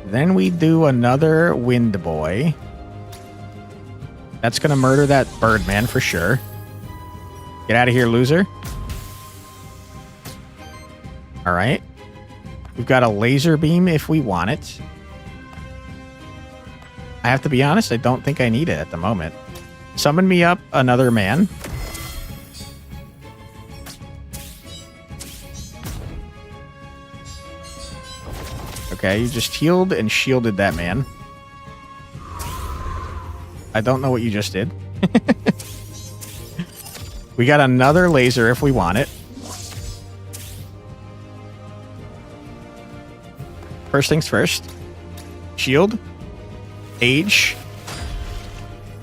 Then we do another wind boy. That's gonna murder that birdman for sure. Get out of here, loser. Alright. We've got a laser beam if we want it. I have to be honest, I don't think I need it at the moment. Summon me up another man. Okay, you just healed and shielded that man. I don't know what you just did. We got another laser if we want it. First things first. Shield. Age.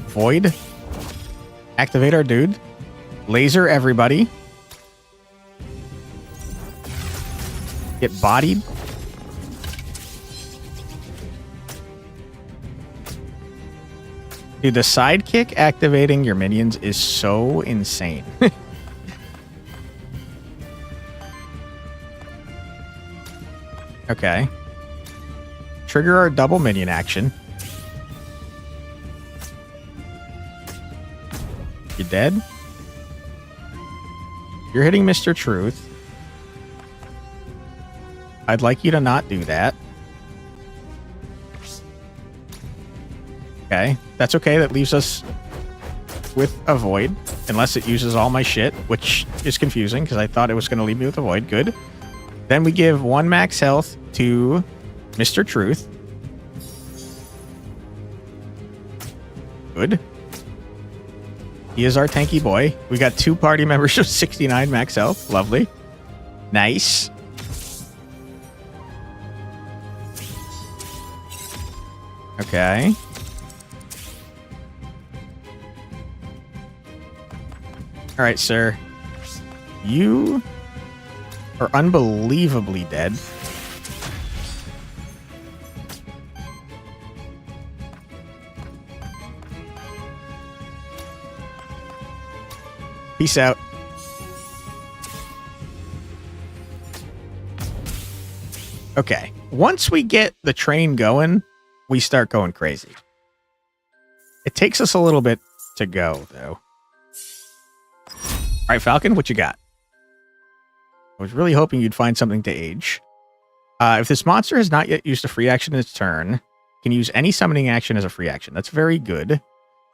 Void. Activate our dude. Laser everybody. Get bodied. Dude, the sidekick activating your minions is so insane. Okay. Trigger our double minion action. You dead? You're hitting Mr. Truth. I'd like you to not do that. Okay, that's okay. That leaves us with a void, unless it uses all my shit, which is confusing because I thought it was going to leave me with a void. Good. Then we give 1 max health to Mr. Truth. Good. He is our tanky boy. We got 2 party members of 69 max health. Lovely. Nice. Okay. All right, sir. You are unbelievably dead. Peace out. Okay. Once we get the train going, we start going crazy. It takes us a little bit to go, though. All right, Falcon, what you got? I was really hoping you'd find something to age. If this monster has not yet used a free action in its turn, can use any summoning action as a free action. That's very good.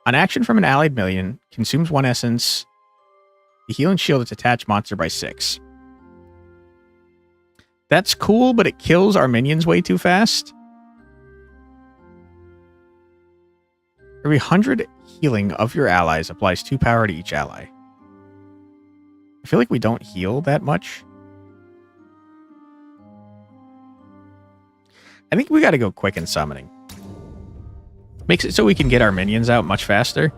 An action from an allied minion consumes 1 essence. The heal and shield its attached monster by 6. That's cool, but it kills our minions way too fast. Every 100 healing of your allies applies 2 power to each ally. I feel like we don't heal that much. I think we got to go quick in summoning. Makes it so we can get our minions out much faster.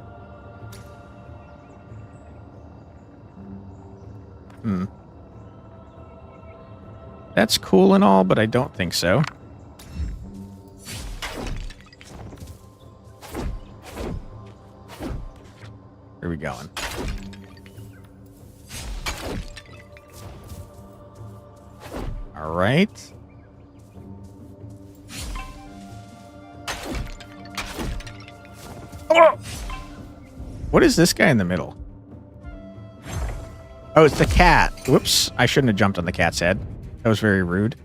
That's cool and all, but I don't think so. Where are we going? All right. What is this guy in the middle? Oh, it's the cat. Whoops. I shouldn't have jumped on the cat's head. That was very rude.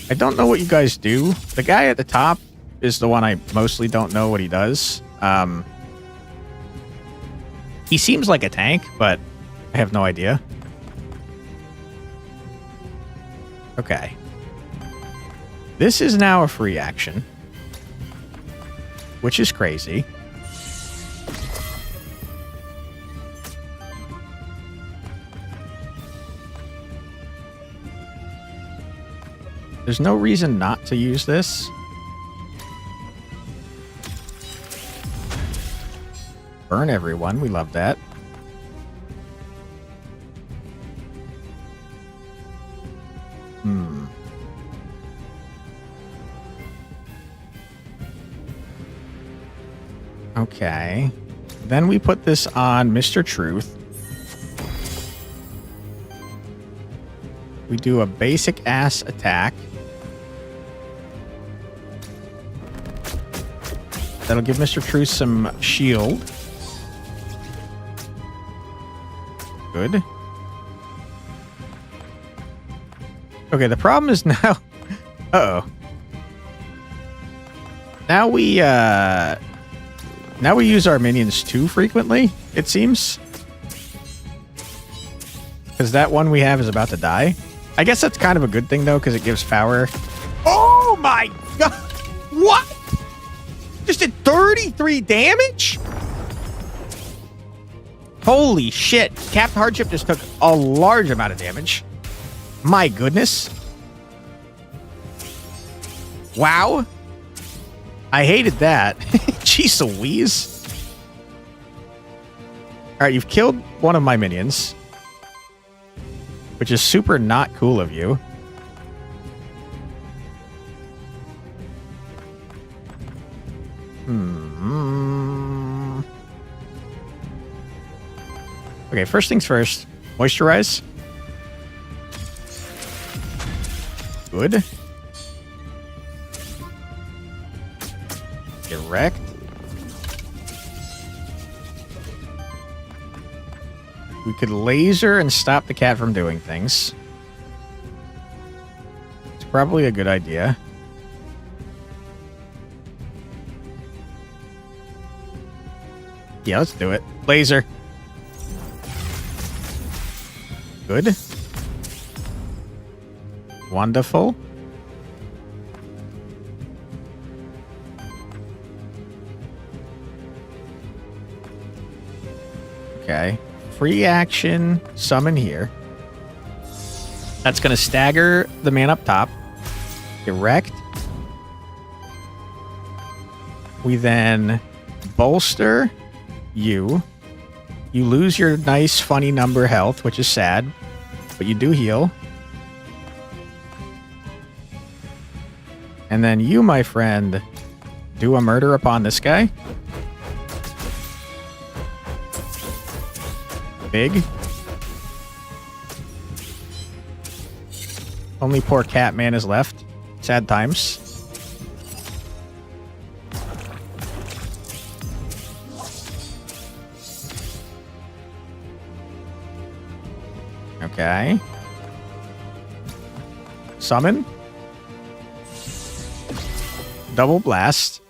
I don't know what you guys do. The guy at the top is the one I mostly don't know what he does. He seems like a tank, but I have no idea. Okay. This is now a free action, which is crazy. There's no reason not to use this. Burn everyone. We love that. Okay. Then we put this on Mr. Truth. We do a basic ass attack. That'll give Mr. Truth some shield. Good. Okay, the problem is now... Uh-oh. Now we use our minions too frequently, it seems. Because that one we have is about to die. I guess that's kind of a good thing, though, because it gives power. Oh my god! What? Just did 33 damage? Holy shit. Captain Hardship just took a large amount of damage. My goodness. Wow. I hated that. Jeez Louise. Alright, you've killed one of my minions. Which is super not cool of you. Okay, first things first. Moisturize. Good. Get wrecked. We could laser and stop the cat from doing things. It's probably a good idea. Yeah, let's do it. Laser. Good. Wonderful. Okay. Free action, summon here. That's going to stagger the man up top. Get wrecked. We then bolster you. You lose your nice, funny number health, which is sad, but you do heal. And then you, my friend, do a murder upon this guy. Big. Only poor Catman is left. Sad times. Okay. Summon. Double blast.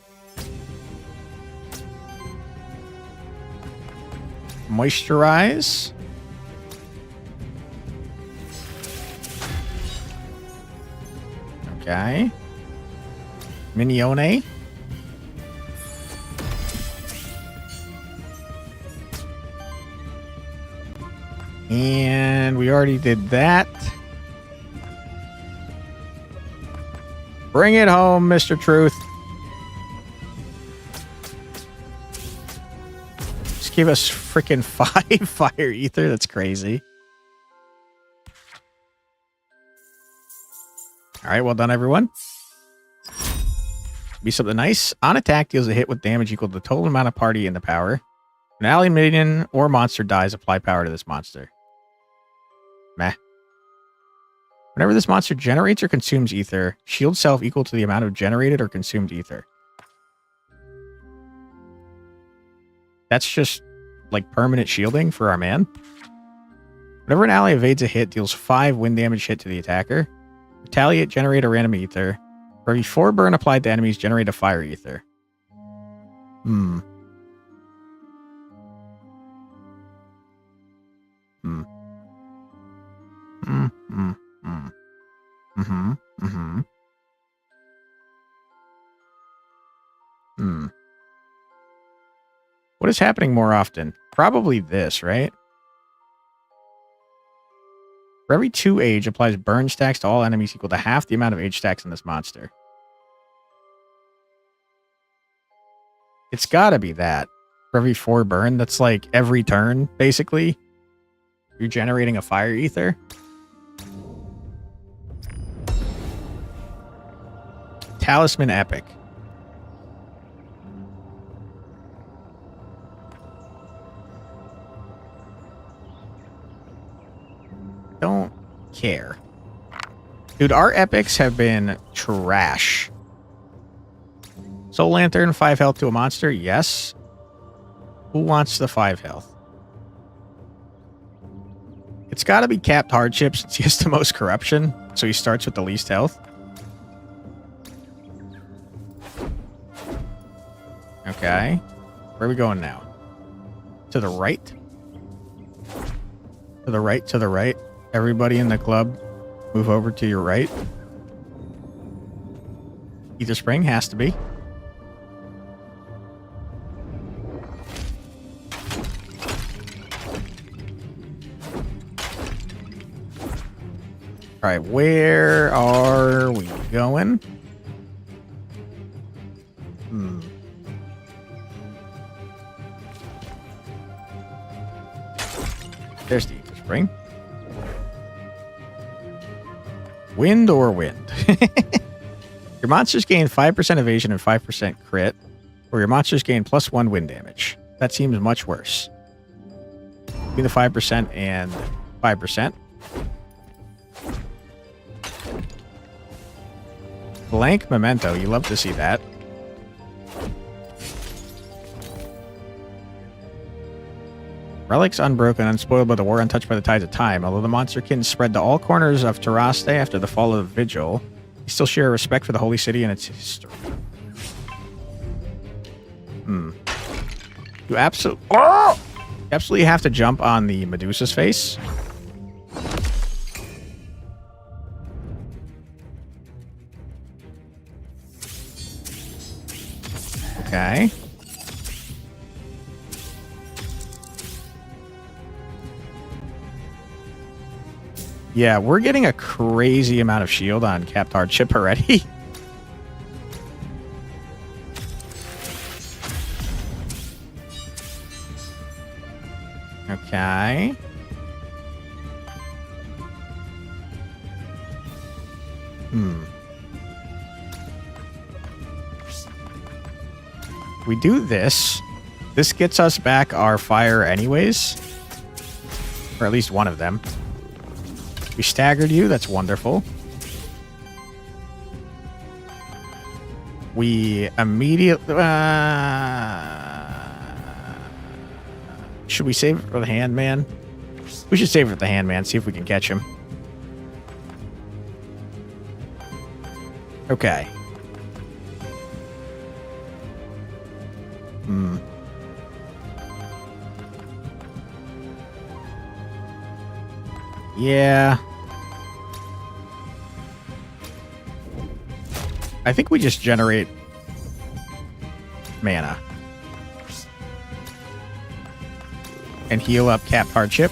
Moisturize. Okay. Minione. And we already did that. Bring it home, Mr. Truth. Just give us freaking 5 fire ether. That's crazy. All right, well done, everyone. Be something nice. On attack, deals a hit with damage equal to the total amount of party in the power. An ally, minion, or monster dies, apply power to this monster. Meh. Whenever this monster generates or consumes ether, shield self equal to the amount of generated or consumed ether. That's just like permanent shielding for our man. Whenever an ally evades a hit, deals 5 wind damage hit to the attacker. Retaliate, generate a random ether. For every 4 burn applied to enemies, generate a fire ether. Hmm. What is happening more often? Probably this, right? For every 2 age, applies burn stacks to all enemies equal to half the amount of age stacks in this monster. It's gotta be that. For every 4 burn, that's like every turn, basically. You're generating a fire ether. Talisman Epic. Don't care. Dude, our epics have been trash. Soul Lantern, 5 health to a monster. Yes. Who wants the 5 health? It's got to be Capped Hardship since he has the most corruption. So he starts with the least health. Okay. Where are we going now? To the right? To the right, to the right. Everybody in the club, move over to your right. Ether Spring has to be. All right, where are we going? There's the Ether Spring. Wind or wind? Your monsters gain 5% evasion and 5% crit, or your monsters gain +1 wind damage. That seems much worse. Between the 5% and 5%. Blank Memento. You love to see that. Relics unbroken, unspoiled by the war, untouched by the tides of time. Although the monsterkin spread to all corners of Taraste after the fall of the Vigil, they still share a respect for the holy city and its history. You absolutely have to jump on the Medusa's face. Okay. Yeah, we're getting a crazy amount of shield on Capped Hardship already. Okay. We do this. This gets us back our fire anyways. Or at least one of them. We staggered you. That's wonderful. we immediately... should we save it for the hand man? We should save it for the hand man, see if we can catch him. Okay. Yeah. I think we just generate mana. And heal up Cap Hardship.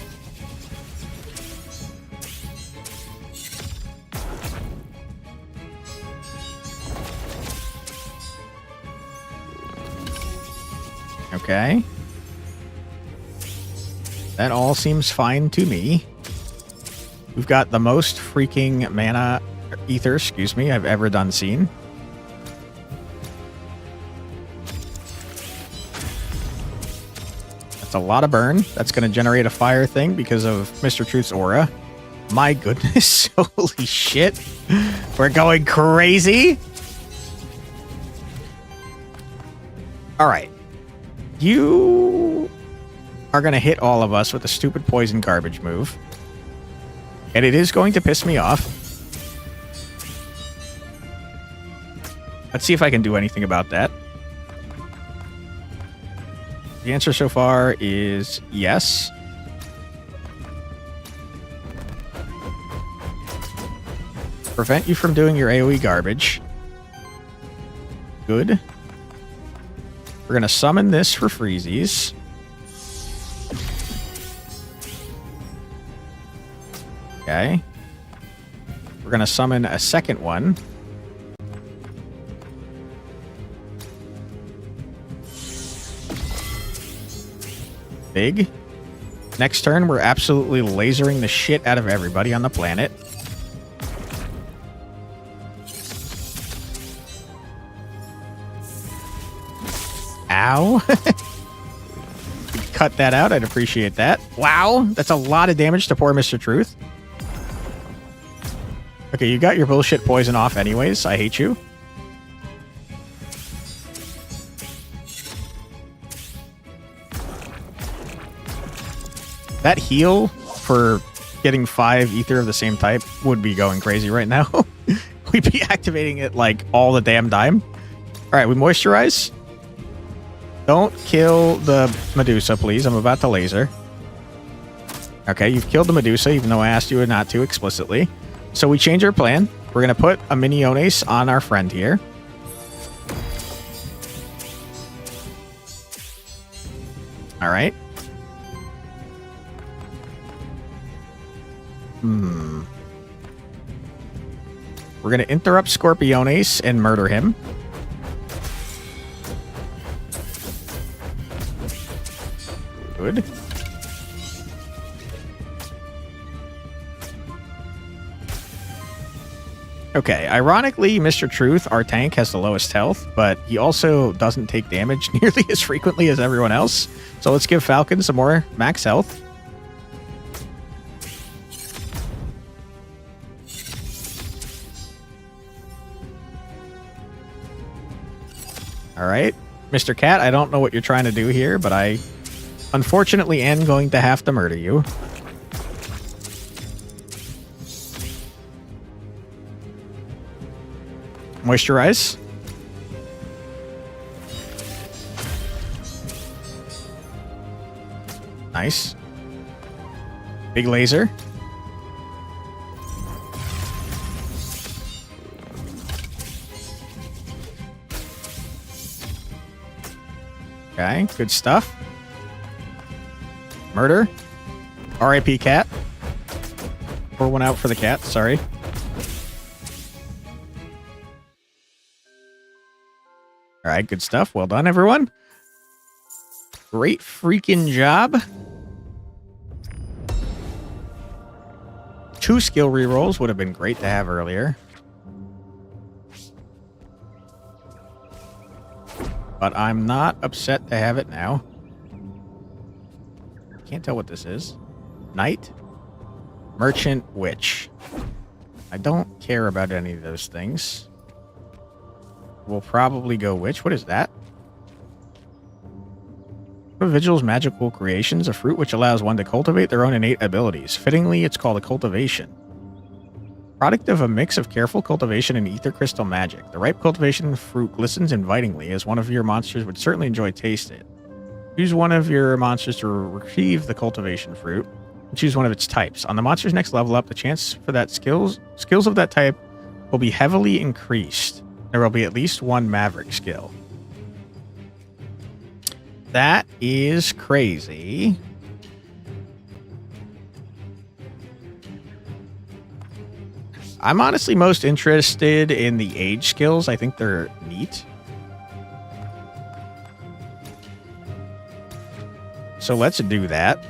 Okay. That all seems fine to me. We've got the most freaking mana ether, excuse me, I've ever done seen. That's a lot of burn. That's going to generate a fire thing because of Mr. Truth's aura. My goodness, holy shit. We're going crazy. All right. You are going to hit all of us with a stupid poison garbage move. And it is going to piss me off. Let's see if I can do anything about that. The answer so far is yes. Prevent you from doing your AoE garbage. Good. We're going to summon this for freezies. Okay. We're going to summon a second one. Big. Next turn, we're absolutely lasering the shit out of everybody on the planet. Ow. Cut that out. I'd appreciate that. Wow. That's a lot of damage to poor Mr. Truth. Okay, you got your bullshit poison off anyways. I hate you. That heal for getting 5 ether of the same type would be going crazy right now. We'd be activating it like all the damn time. All right, we moisturize. Don't kill the Medusa, please. I'm about to laser. Okay, you've killed the Medusa, even though I asked you not to explicitly. So we change our plan. We're going to put a Miniones on our friend here. All right. We're going to interrupt Scorpiones and murder him. Good. Okay, ironically, Mr. Truth, our tank, has the lowest health, but he also doesn't take damage nearly as frequently as everyone else. So let's give Falcon some more max health. All right. Mr. Cat, I don't know what you're trying to do here, but I unfortunately am going to have to murder you. Moisturize. Nice. Big laser. Okay, good stuff. Murder. R.I.P. cat. Pour one out for the cat, sorry. Alright, good stuff. Well done, everyone. Great freaking job. 2 skill rerolls would have been great to have earlier. But I'm not upset to have it now. Can't tell what this is. Knight. Merchant Witch. I don't care about any of those things. we'll probably go which? What is that? Vigil's magical creations, a fruit which allows one to cultivate their own innate abilities. Fittingly, it's called a cultivation. Product of a mix of careful cultivation and ether crystal magic. The ripe cultivation fruit glistens invitingly, as one of your monsters would certainly enjoy tasting it. Choose one of your monsters to retrieve the cultivation fruit, and choose one of its types. On the monster's next level up, the chance for that skills of that type will be heavily increased. There will be at least one maverick skill. That is crazy. I'm honestly most interested in the age skills. I think they're neat. So let's do that.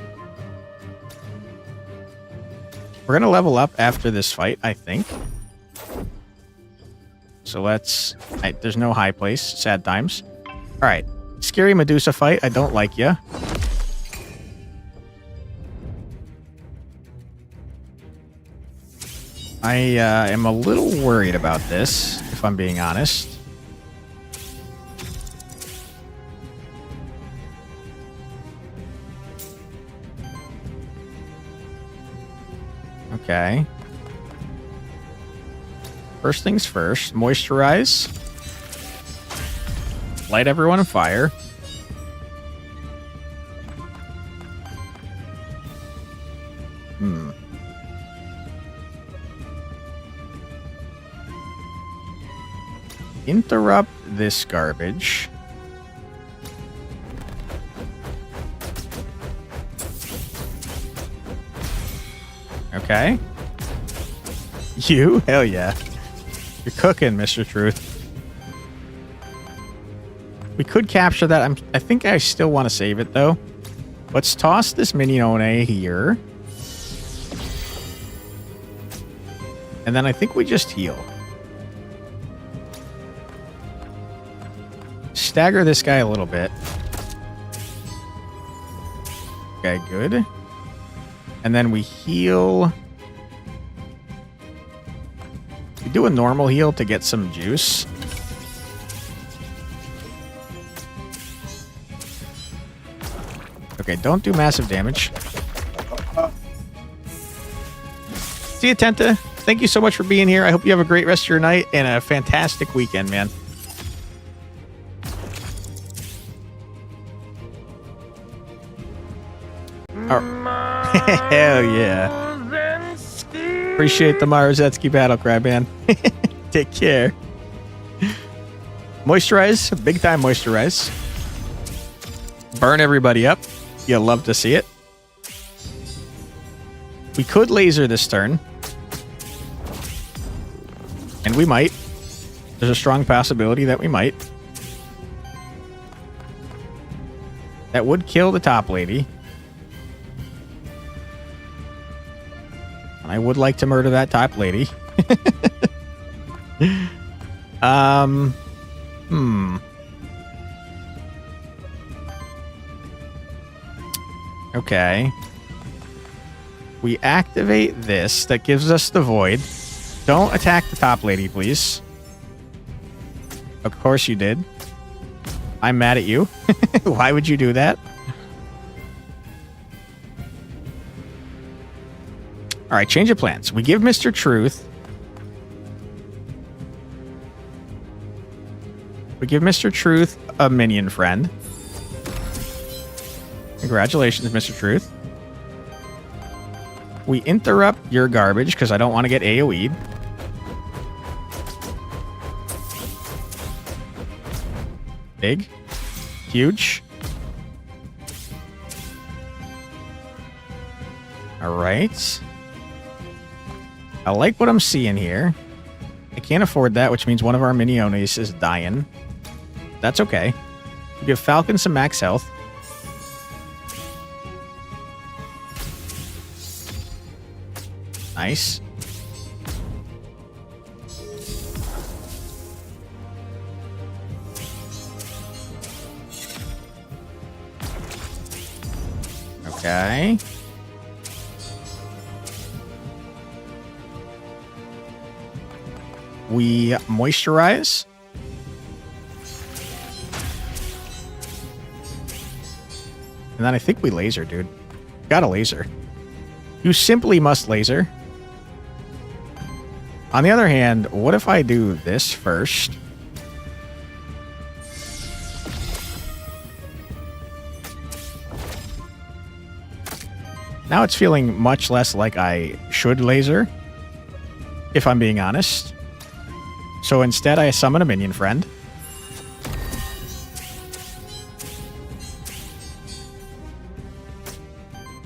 We're going to level up after this fight, I think. So let's... there's no high place. Sad times. All right. Scary Medusa fight. I don't like ya. I am a little worried about this, if I'm being honest. Okay. First things first, moisturize. Light everyone on fire. Interrupt this garbage. Okay. You? Hell yeah. You're cooking, Mr. Truth. We could capture that. I think I still want to save it, though. Let's toss this Minione here. And then I think we just heal. Stagger this guy a little bit. Okay, good. And then we heal. We do a normal heal to get some juice. Okay, don't do massive damage. See you, Tenta. Thank you so much for being here. I hope you have a great rest of your night and a fantastic weekend, man. Hell yeah. Appreciate the Marozetsky battle cry, man. Take care. Moisturize. Big time moisturize. Burn everybody up. You'll love to see it. We could laser this turn. And we might. There's a strong possibility that we might. That would kill the top lady. I would like to murder that top lady. Okay. We activate this. That gives us the void. Don't attack the top lady, please. Of course you did. I'm mad at you. Why would you do that? All right, change of plans. We give Mr. Truth. We give Mr. Truth a minion friend. Congratulations, Mr. Truth. We interrupt your garbage because I don't want to get AoE'd. Big. Huge. All right. I like what I'm seeing here. I can't afford that, which means one of our miniones is dying. That's okay. We give Falcon some max health. Nice. Okay. We moisturize. And then I think we laser, dude. Got a laser. You simply must laser. On the other hand, what if I do this first? Now it's feeling much less like I should laser, if I'm being honest. So instead I summon a minion friend.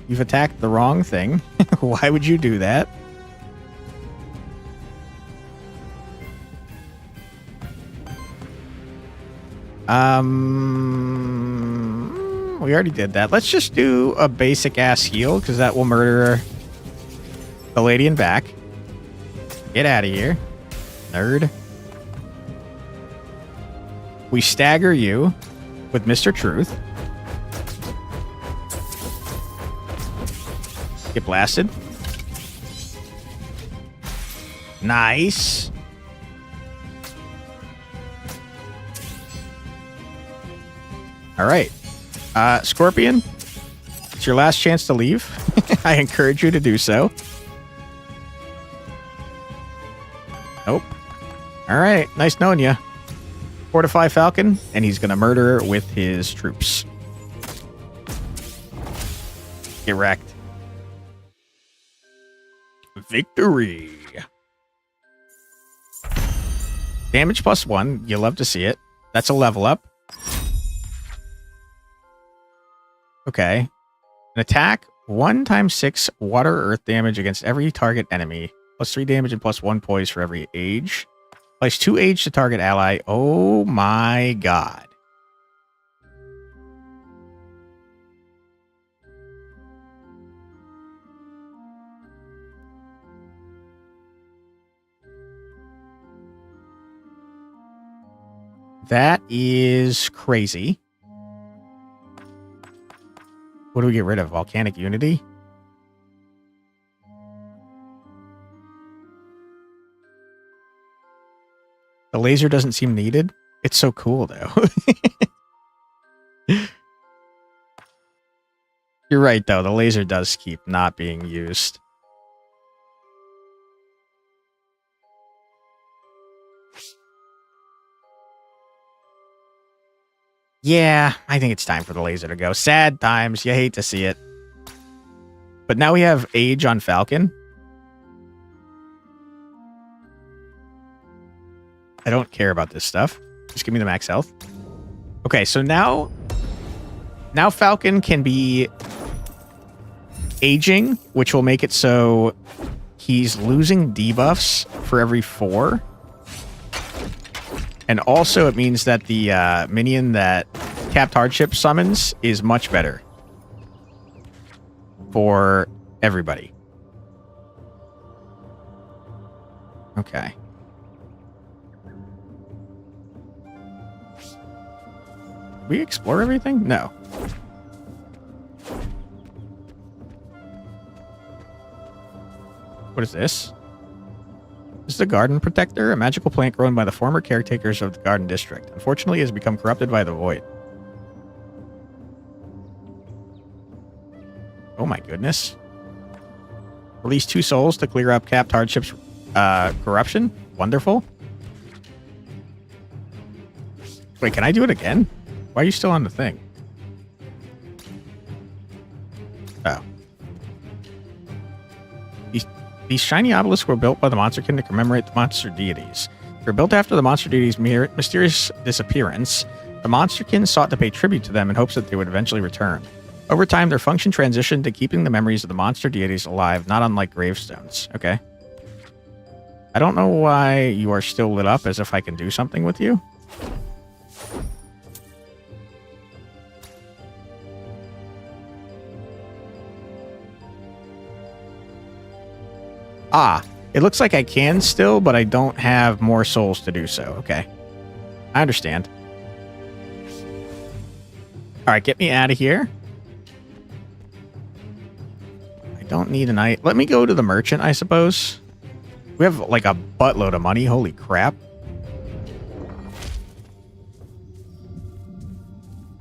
You've attacked the wrong thing. Why would you do that? We already did that. Let's just do a basic ass heal, because that will murder the lady in back. Get out of here, nerd. We stagger you with Mr. Truth. Get blasted. Nice. All right. Scorpion, it's your last chance to leave. I encourage you to do so. Nope. All right. Nice knowing you. Fortify Falcon, and he's going to murder with his troops. Get wrecked. Victory. Damage +1. You love to see it. That's a level up. Okay. An attack 1 × 6 water earth damage against every target enemy. +3 damage and +1 poise for every age. Place 2 age to target ally. Oh my god. That is crazy. What do we get rid of? Volcanic Unity? The laser doesn't seem needed. It's so cool, though. You're right, though. The laser does keep not being used. Yeah, I think it's time for the laser to go. Sad times. You hate to see it. But now we have age on Falcon. I don't care about this stuff. Just give me the max health. Okay, so now Falcon can be aging, which will make it so he's losing debuffs for every 4. And also it means that the minion that Capped Hardship summons is much better for everybody. Okay. Did we explore everything? No. What is this? This is the Garden Protector, a magical plant grown by the former caretakers of the Garden District. Unfortunately, it has become corrupted by the Void. Oh my goodness. Release 2 souls to clear up Capped Hardship's corruption. Wonderful. Wait, can I do it again? Why are you still on the thing? Oh. These shiny obelisks were built by the Monsterkin to commemorate the monster deities. They were built after the monster deities' mysterious disappearance. The Monsterkin sought to pay tribute to them in hopes that they would eventually return. Over time, their function transitioned to keeping the memories of the monster deities alive, not unlike gravestones. Okay. I don't know why you are still lit up as if I can do something with you. Ah, it looks like I can still, but I don't have more souls to do so. Okay. I understand. All right, get me out of here. I don't need an eye. Let me go to the merchant, I suppose. We have like a buttload of money. Holy crap.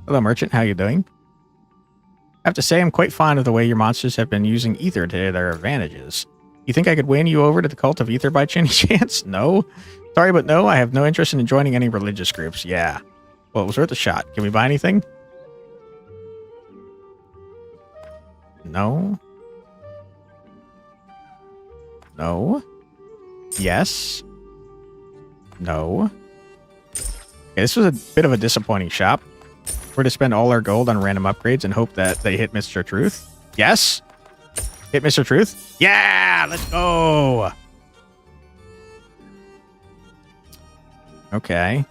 Hello, merchant. How you doing? I have to say I'm quite fond of the way your monsters have been using ether to their advantages. You think I could win you over to the cult of ether by any chance? No? Sorry, but no, I have no interest in joining any religious groups. Yeah. Well, it was worth a shot. Can we buy anything? No. No. Yes. No. Okay, this was a bit of a disappointing shop. We're to spend all our gold on random upgrades and hope that they hit Mr. Truth. Yes. Hit Mr. Truth. Yeah, let's go. Okay.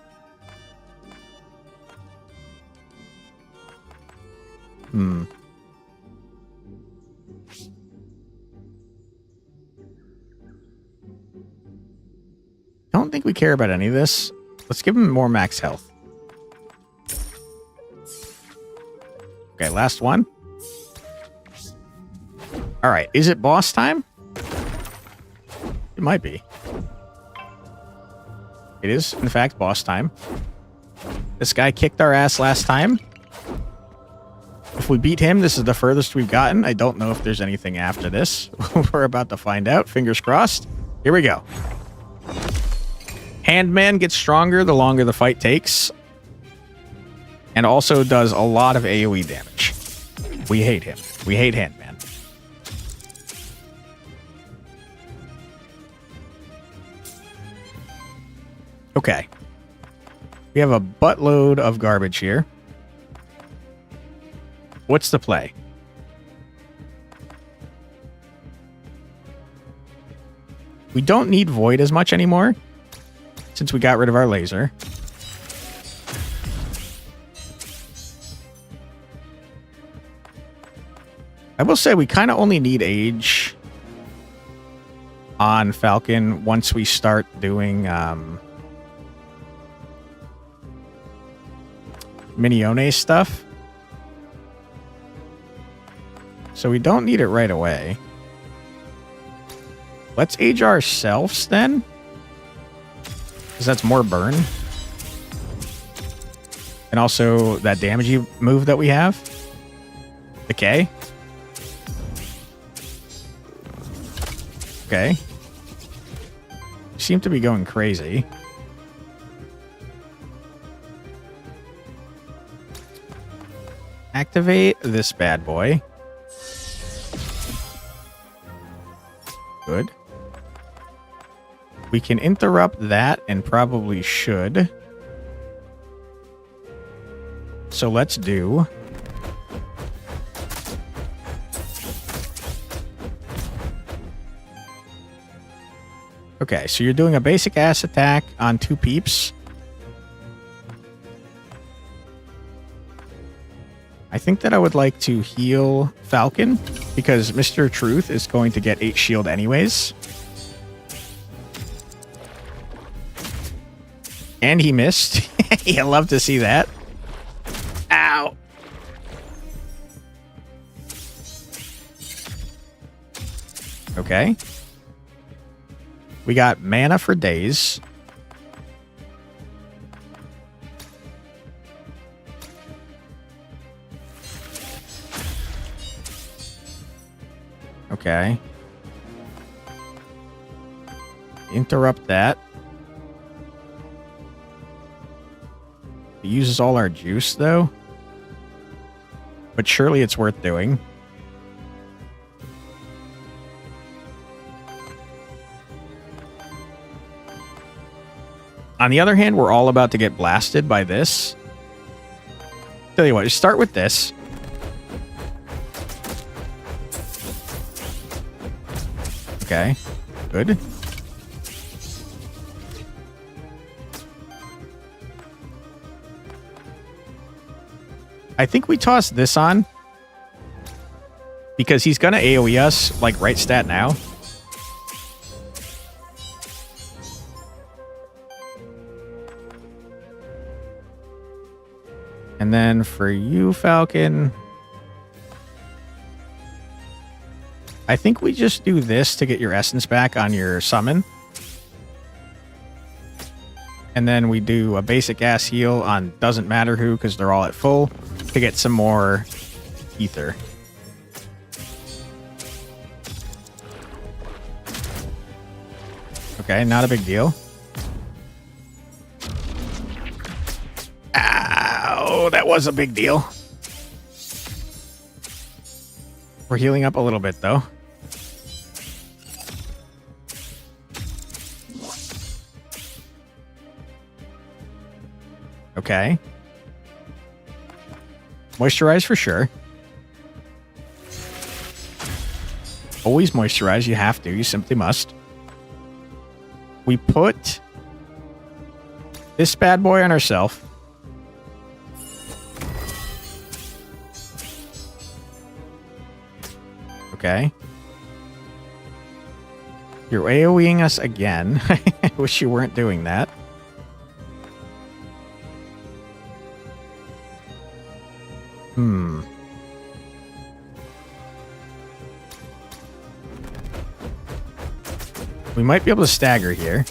Don't think we care about any of this. Let's give him more max health. Okay, last one. All right, is it boss time? It might be. It is, in fact, boss time. This guy kicked our ass last time. If we beat him, this is the furthest we've gotten. I don't know if there's anything after this. We're about to find out. Fingers crossed. Here we go. Handman gets stronger the longer the fight takes. And also does a lot of AoE damage. We hate him. We hate Handman. Okay. We have a buttload of garbage here. What's the play? We don't need Void as much anymore, since we got rid of our laser. I will say we kind of only need Age on Falcon once we start doing Minione stuff. So we don't need it right away. Let's age ourselves then. Because that's more burn. And also that damagey move that we have. Decay. Okay. Seem to be going crazy. Activate this bad boy. Good. We can interrupt that and probably should. So let's do... Okay, so you're doing a basic ass attack on 2 peeps. I think that I would like to heal Falcon because Mr. Truth is going to get 8 shield anyways. And he missed. I love to see that. Ow. Okay. We got mana for days. Okay. Interrupt that. It uses all our juice, though. But surely it's worth doing. On the other hand, we're all about to get blasted by this. Tell you what, just start with this. Okay, good. I think we toss this on. Because he's gonna AoE us, like, right stat now. And then for you, Falcon, I think we just do this to get your essence back on your summon. And then we do a basic ass heal on doesn't matter who because they're all at full to get some more ether. Okay, not a big deal. Ow, that was a big deal. We're healing up a little bit, though. Okay. Moisturize for sure. Always moisturize. You have to. You simply must. We put this bad boy on ourselves. Okay. You're AoEing us again. I wish you weren't doing that. We might be able to stagger here.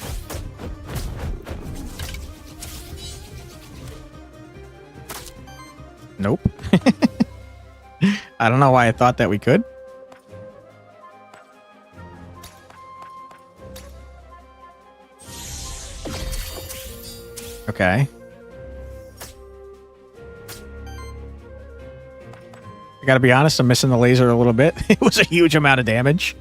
Nope. I don't know why I thought that we could. Okay. I gotta be honest, I'm missing the laser a little bit. It was a huge amount of damage.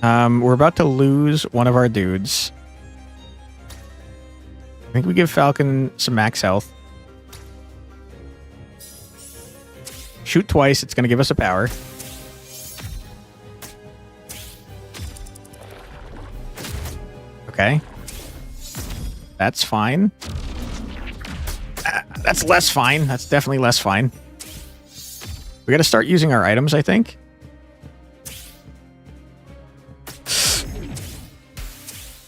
We're about to lose one of our dudes. I think we give Falcon some max health. Shoot twice, it's going to give us a power. Okay. That's fine. That's less fine. That's definitely less fine. We got to start using our items, I think.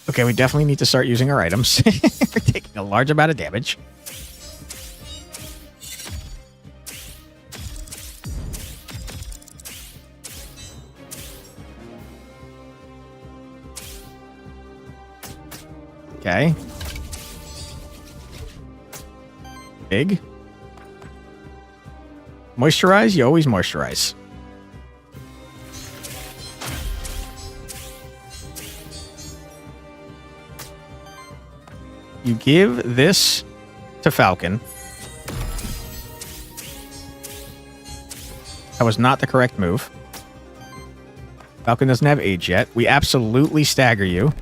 Okay, we definitely need to start using our items. We're taking a large amount of damage. Okay. Big. Moisturize? You always moisturize. You give this to Falcon. That was not the correct move. Falcon doesn't have age yet. We absolutely stagger you.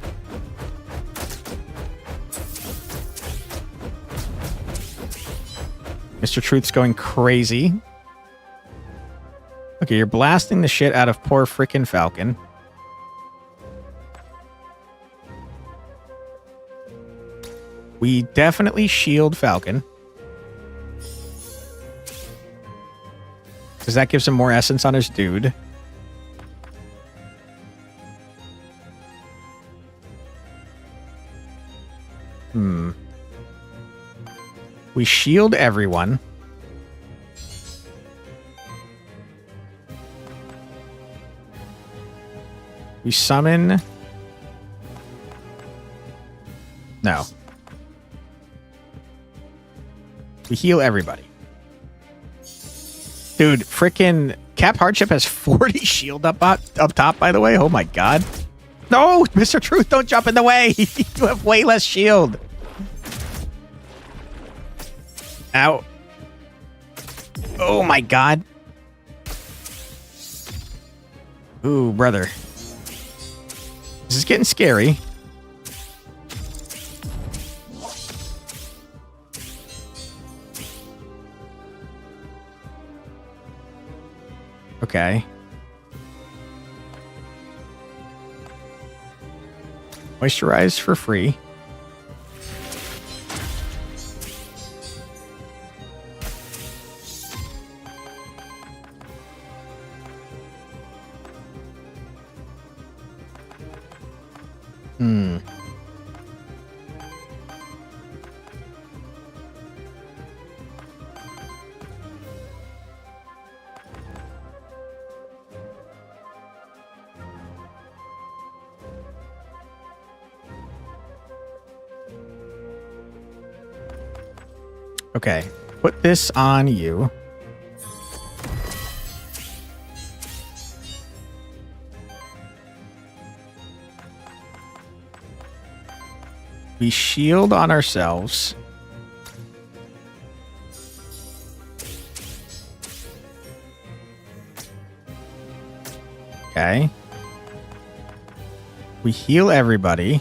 Mr. Truth's going crazy. Okay, you're blasting the shit out of poor freaking Falcon. We definitely shield Falcon. Because that gives him more essence on his dude. We shield everyone. We summon... No. We heal everybody. Dude, frickin' Cap Hardship has 40 shield up top, by the way. Oh my god. No, Mr. Truth, don't jump in the way. You have way less shield. Ow. Oh my god. Ooh, brother. This is getting scary. Okay. Moisturize for free. Okay, put this on you. We shield on ourselves. Okay. We heal everybody.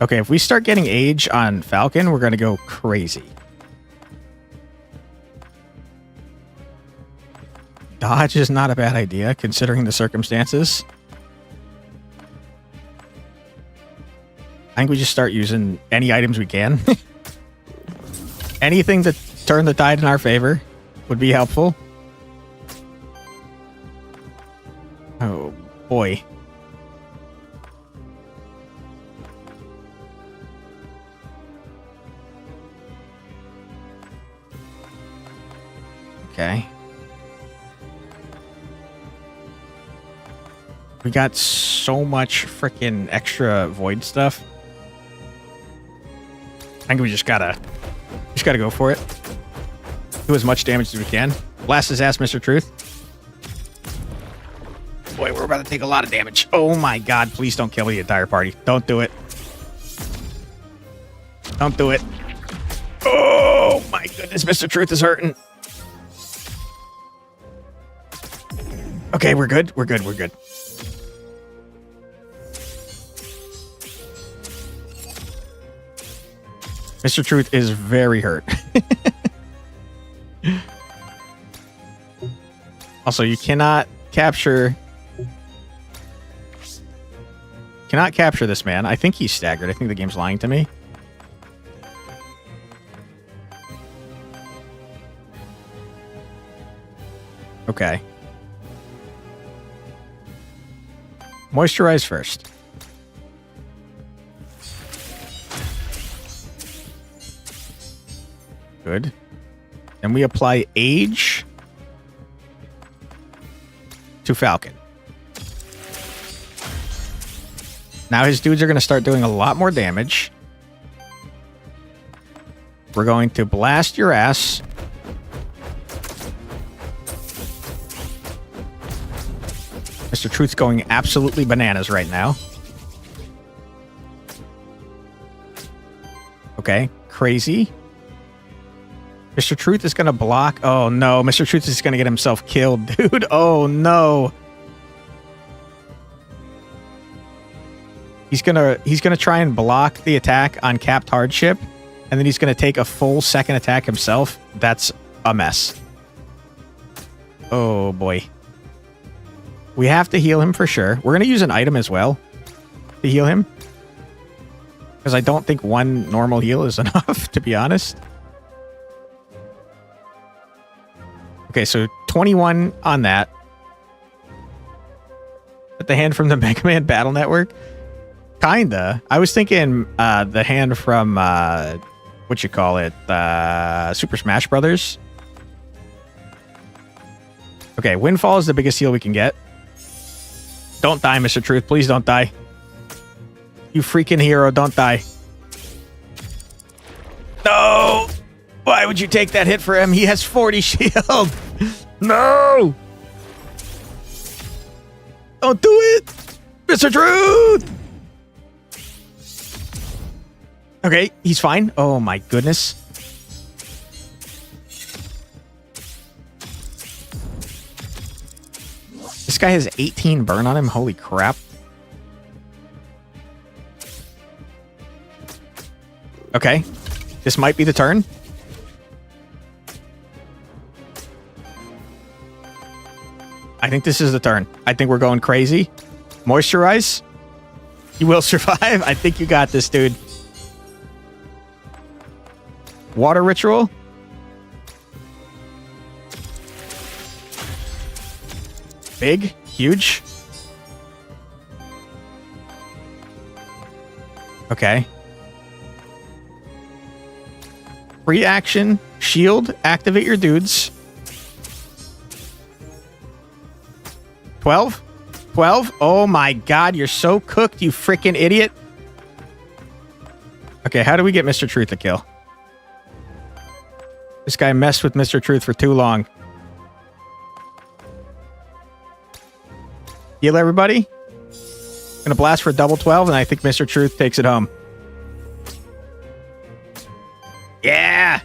Okay, if we start getting age on Falcon, we're going to go crazy. Dodge is not a bad idea, considering the circumstances. I think we just start using any items we can. Anything to turn the tide in our favor would be helpful. Oh, boy. Okay. We got so much freaking extra void stuff. I think we just gotta go for it. Do as much damage as we can. Blast his ass, Mr. Truth. Boy, we're about to take a lot of damage. Oh my god, please don't kill the entire party. Don't do it. Don't do it. Oh my goodness, Mr. Truth is hurting. Okay, we're good. We're good. We're good. Mr. Truth is very hurt. Also, you cannot capture this man. I think he's staggered. I think the game's lying to me. Okay. Moisturize first. Good. Then we apply age to Falcon. Now his dudes are going to start doing a lot more damage. We're going to blast your ass. Mr. Truth's going absolutely bananas right now. Okay, crazy. Mr. Truth is going to block. Oh, no. Mr. Truth is going to get himself killed, dude. Oh, no. He's going to try and block the attack on capped hardship, and then he's going to take a full second attack himself. That's a mess. Oh, boy. We have to heal him for sure. We're going to use an item as well to heal him, because I don't think one normal heal is enough, to be honest. Okay, so 21 on that. But the hand from the Mega Man Battle Network? Kinda. I was thinking the hand from, what you call it, Super Smash Brothers. Okay, Windfall is the biggest heal we can get. Don't die, Mr. Truth. Please don't die. You freaking hero, don't die. No! Why would you take that hit for him? He has 40 shield. No! Don't do it! Mr. Truth! Okay, he's fine. Oh my goodness. This guy has 18 burn on him. Holy crap. Okay. This might be the turn. I think this is the turn. I think we're going crazy. Moisturize. You will survive. I think you got this, dude. Water ritual. Big. Huge. Okay. Free action. Shield. Activate your dudes. 12? 12? Oh my god, you're so cooked, you freaking idiot. Okay, how do we get Mr. Truth to kill? This guy messed with Mr. Truth for too long. Heal everybody. Gonna blast for a double 12, and I think Mr. Truth takes it home. Yeah!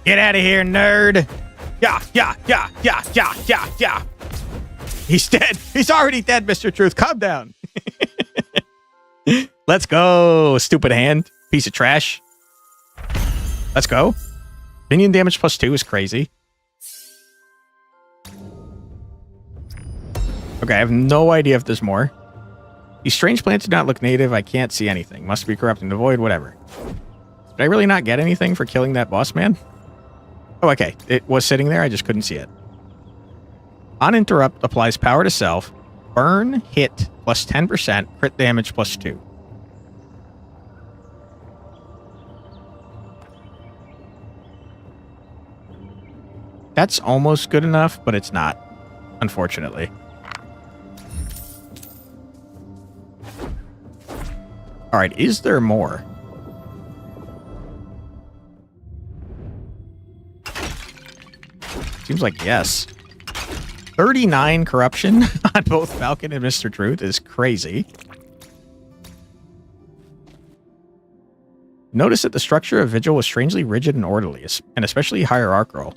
Get out of here, nerd! Yeah. He's dead. He's already dead, Mr. Truth. Calm down. Let's go, stupid hand. Piece of trash. Let's go. Minion damage +2 is crazy. Okay, I have no idea if there's more. These strange plants do not look native. I can't see anything. Must be corrupting the void, whatever. Did I really not get anything for killing that boss man? Oh, okay. It was sitting there. I just couldn't see it. On interrupt applies power to self. Burn, hit, +10%. Crit damage +2. That's almost good enough, but it's not, unfortunately. All right, is there more? Seems like yes. 39 corruption on both Falcon and Mr. Truth is crazy. Notice that the structure of Vigil was strangely rigid and orderly, and especially hierarchical.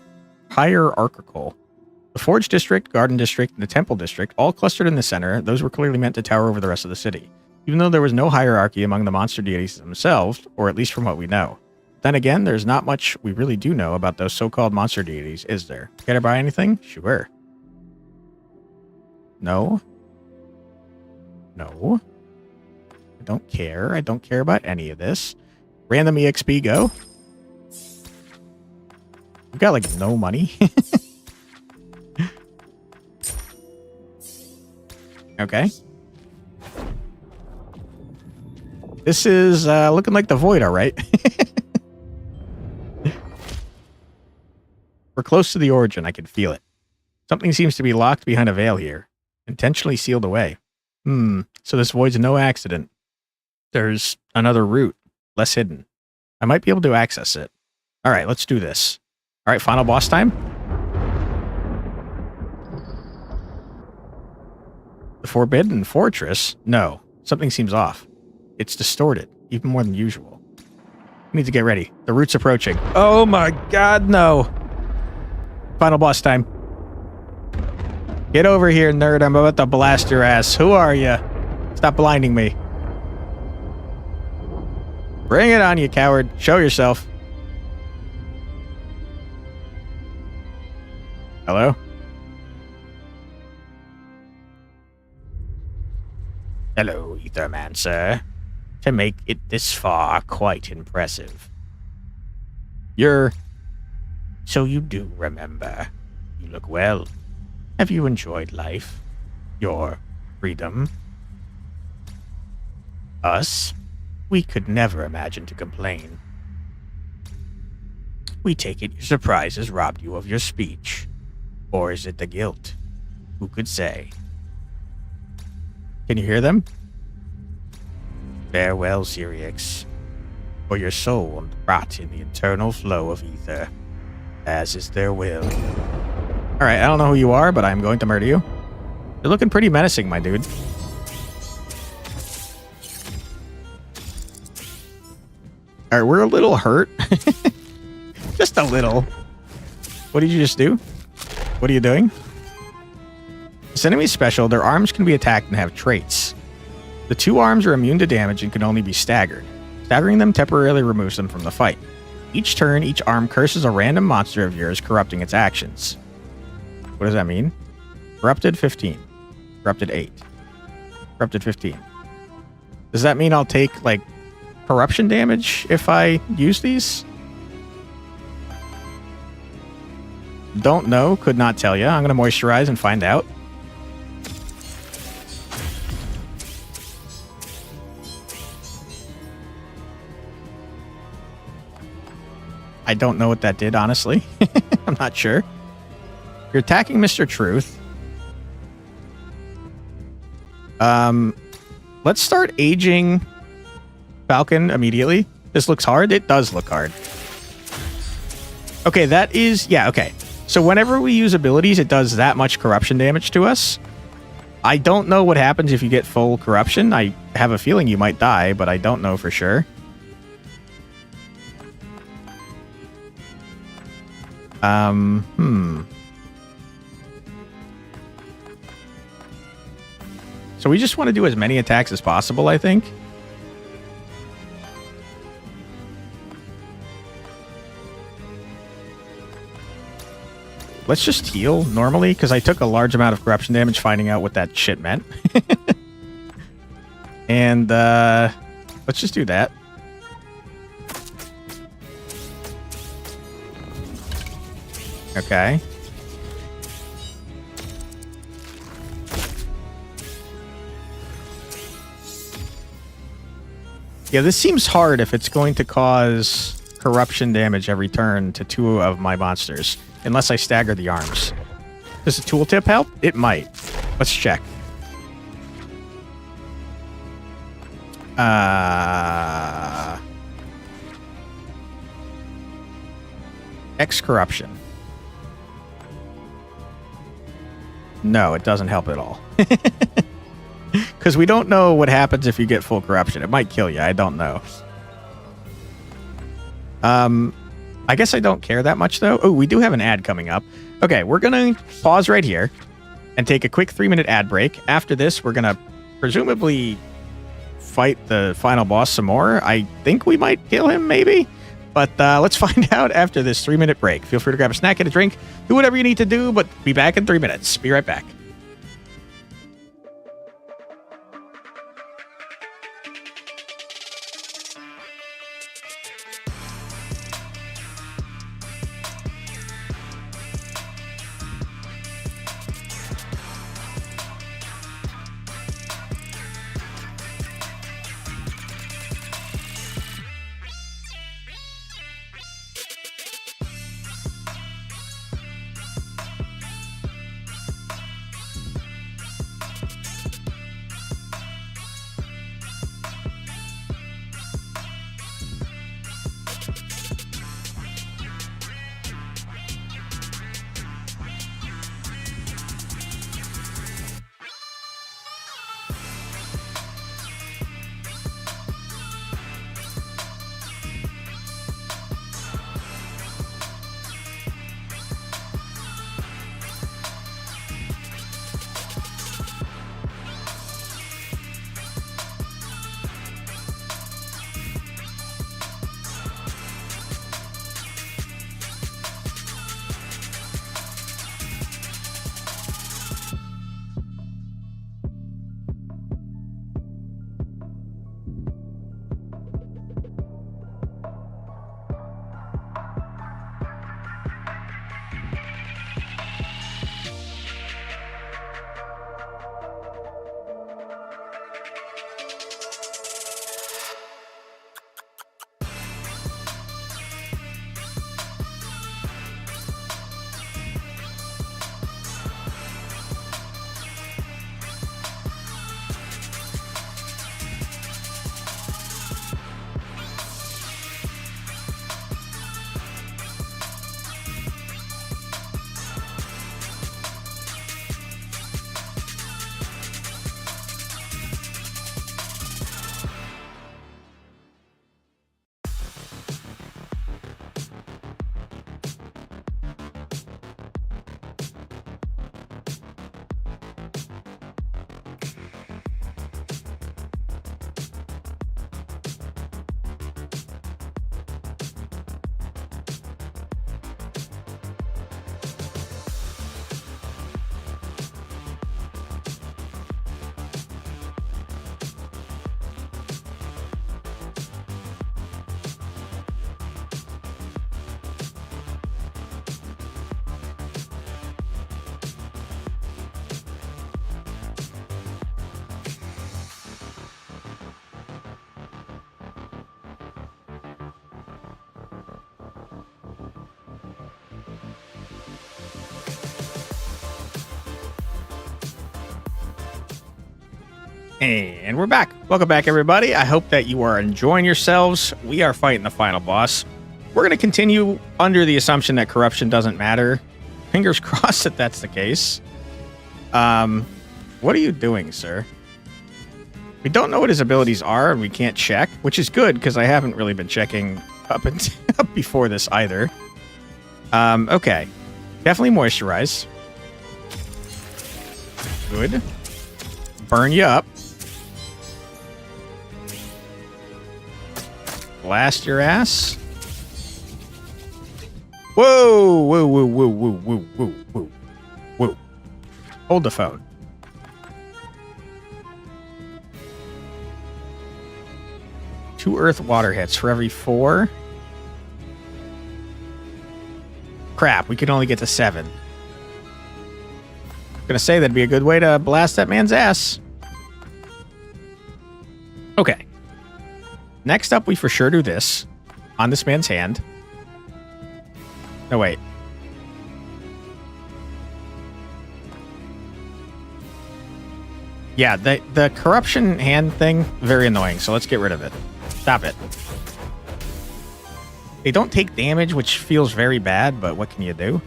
The Forge District, Garden District, and the Temple District, all clustered in the center, those were clearly meant to tower over the rest of the city. Even though there was no hierarchy among the monster deities themselves, or at least from what we know. Then again, there's not much we really do know about those so-called monster deities, is there? Can I buy anything? Sure. No. No. I don't care. I don't care about any of this. Random EXP go. We've got, like, no money. Okay. This is looking like the void, all right. We're close to the origin. I can feel it. Something seems to be locked behind a veil here. Intentionally sealed away. So this void's no accident. There's another route. Less hidden. I might be able to access it. All right, let's do this. All right, final boss time. The Forbidden Fortress? No. Something seems off. It's distorted, even more than usual. We need to get ready. The route's approaching. Oh my god, no. Final boss time. Get over here, nerd. I'm about to blast your ass. Who are you? Stop blinding me. Bring it on, you coward. Show yourself. Hello? Hello, Aethermancer. To make it this far, quite impressive. So you do remember. You look well. Have you enjoyed life? Your freedom? Us? We could never imagine to complain. We take it your surprise has robbed you of your speech. Or is it the guilt? Who could say? Can you hear them? Farewell, Syriax. For your soul will rot in the eternal flow of ether, as is their will. Alright, I don't know who you are, but I'm going to murder you. You're looking pretty menacing, my dude. Alright, we're a little hurt. Just a little. What did you just do? What are you doing? This enemy's special, their arms can be attacked and have traits. The two arms are immune to damage and can only be staggered. Staggering them temporarily removes them from the fight. Each turn, each arm curses a random monster of yours, corrupting its actions. What does that mean? Corrupted 15. Corrupted 8. Corrupted 15. Does that mean I'll take, like, corruption damage if I use these? Don't know. Could not tell you. I'm going to moisturize and find out. I don't know what that did, honestly. I'm not sure. You're attacking Mr. Truth. Let's start aging Falcon immediately. This looks hard. It does look hard. Okay, that is... Yeah, okay. So whenever we use abilities, it does that much corruption damage to us. I don't know what happens if you get full corruption. I have a feeling you might die, but I don't know for sure. So we just want to do as many attacks as possible, I think. Let's just heal normally, because I took a large amount of corruption damage finding out what that shit meant. And let's just do that. Okay. Yeah, this seems hard if it's going to cause corruption damage every turn to 2 of my monsters. Unless I stagger the arms. Does the tooltip help? It might. Let's check. X corruption. No, it doesn't help at all. Because we don't know what happens if you get full corruption. It might kill you. I don't know. I guess I don't care that much, though. Oh, we do have an ad coming up. Okay, we're going to pause right here and take a quick 3-minute ad break. After this, we're going to presumably fight the final boss some more. I think we might kill him, maybe. But let's find out after this 3-minute break. Feel free to grab a snack and a drink. Do whatever you need to do, but be back in 3 minutes. Be right back. And we're back. Welcome back, everybody. I hope that you are enjoying yourselves. We are fighting the final boss. We're going to continue under the assumption that corruption doesn't matter. Fingers crossed that that's the case. We're what are you doing, sir? We don't know what his abilities are, and we can't check, which is good, because I haven't really been checking up before this either. Okay. Definitely moisturize. Good. Burn you up. Blast your ass. Whoa! Whoa, whoa, whoa, whoa, whoa, whoa, whoa, whoa. Hold the phone. Two earth water hits for every 4. Crap, we could only get to 7. Gonna say that'd be a good way to blast that man's ass. Okay. Next up, we for sure do this on this man's hand. No, wait. Yeah, the corruption hand thing, very annoying, so let's get rid of it. Stop it. They don't take damage, which feels very bad, but what can you do?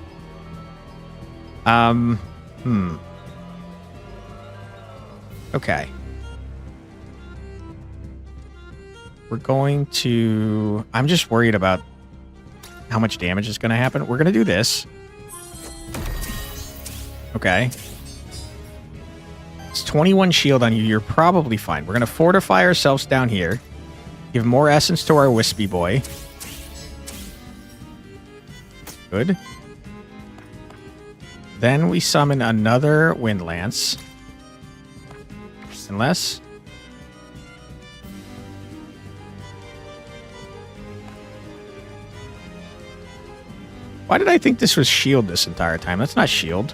Okay. We're going to... I'm just worried about how much damage is going to happen. We're going to do this. Okay. It's 21 shield on you. You're probably fine. We're going to fortify ourselves down here. Give more essence to our wispy boy. Good. Then we summon another Wind Lance. Unless... Why did I think this was shield this entire time? That's not shield.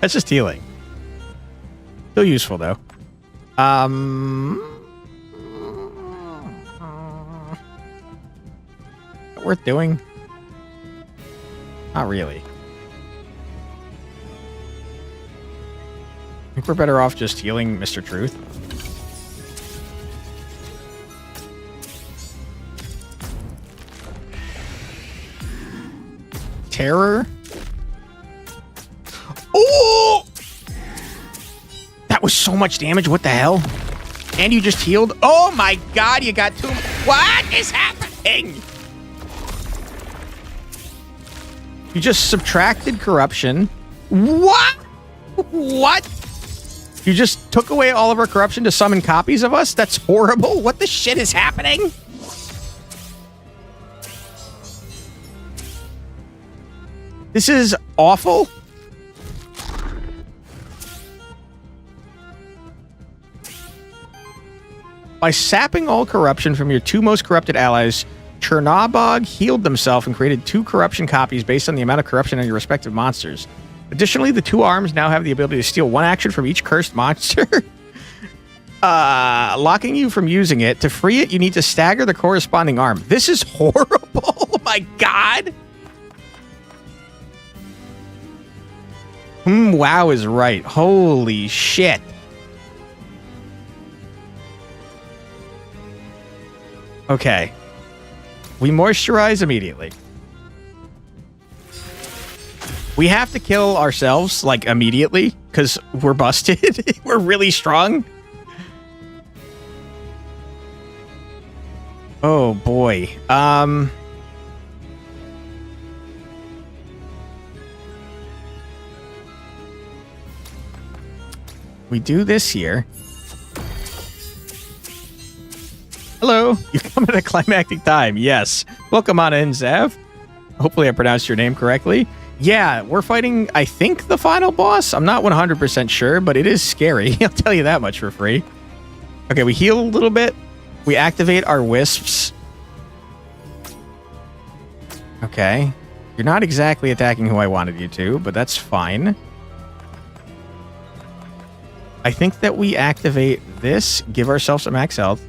That's just healing. Still useful, though. Worth doing? Not really. I think we're better off just healing Mr. Truth. Terror. Oh! That was so much damage. What the hell? And you just healed? Oh my god, you got 2. What is happening? You just subtracted corruption. What? What? You just took away all of our corruption to summon copies of us? That's horrible. What the shit is happening? This is awful. By sapping all corruption from your 2 most corrupted allies, Chernobog healed themselves and created 2 corruption copies based on the amount of corruption on your respective monsters. Additionally, the 2 arms now have the ability to steal 1 action from each cursed monster, locking you from using it. To free it, you need to stagger the corresponding arm. This is horrible. Oh my god. Wow is right. Holy shit. Okay. We moisturize immediately. We have to kill ourselves, like, immediately, because we're busted. We're really strong. Oh, boy. We do this here. Hello. You come at a climactic time. Yes. Welcome on in, Zav. Hopefully I pronounced your name correctly. Yeah, we're fighting, I think, the final boss. I'm not 100% sure, but it is scary. I'll tell you that much for free. Okay, we heal a little bit. We activate our wisps. Okay. You're not exactly attacking who I wanted you to, but that's fine. I think that we activate this, give ourselves some max health.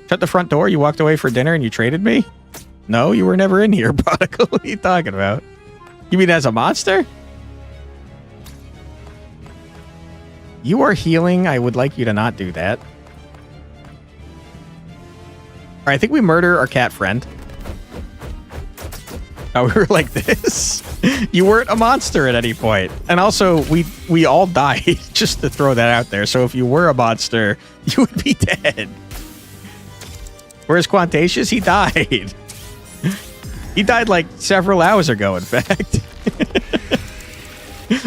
Shut the front door. You walked away for dinner and you traded me? No, you were never in here, Prodigal. What are you talking about? You mean as a monster? You are healing. I would like you to not do that. All right, I think we murder our cat friend. Oh, we were like this. You weren't a monster at any point. And also, we all died, just to throw that out there. So if you were a monster, you would be dead. Whereas Quantatious, he died. He died like several hours ago, in fact.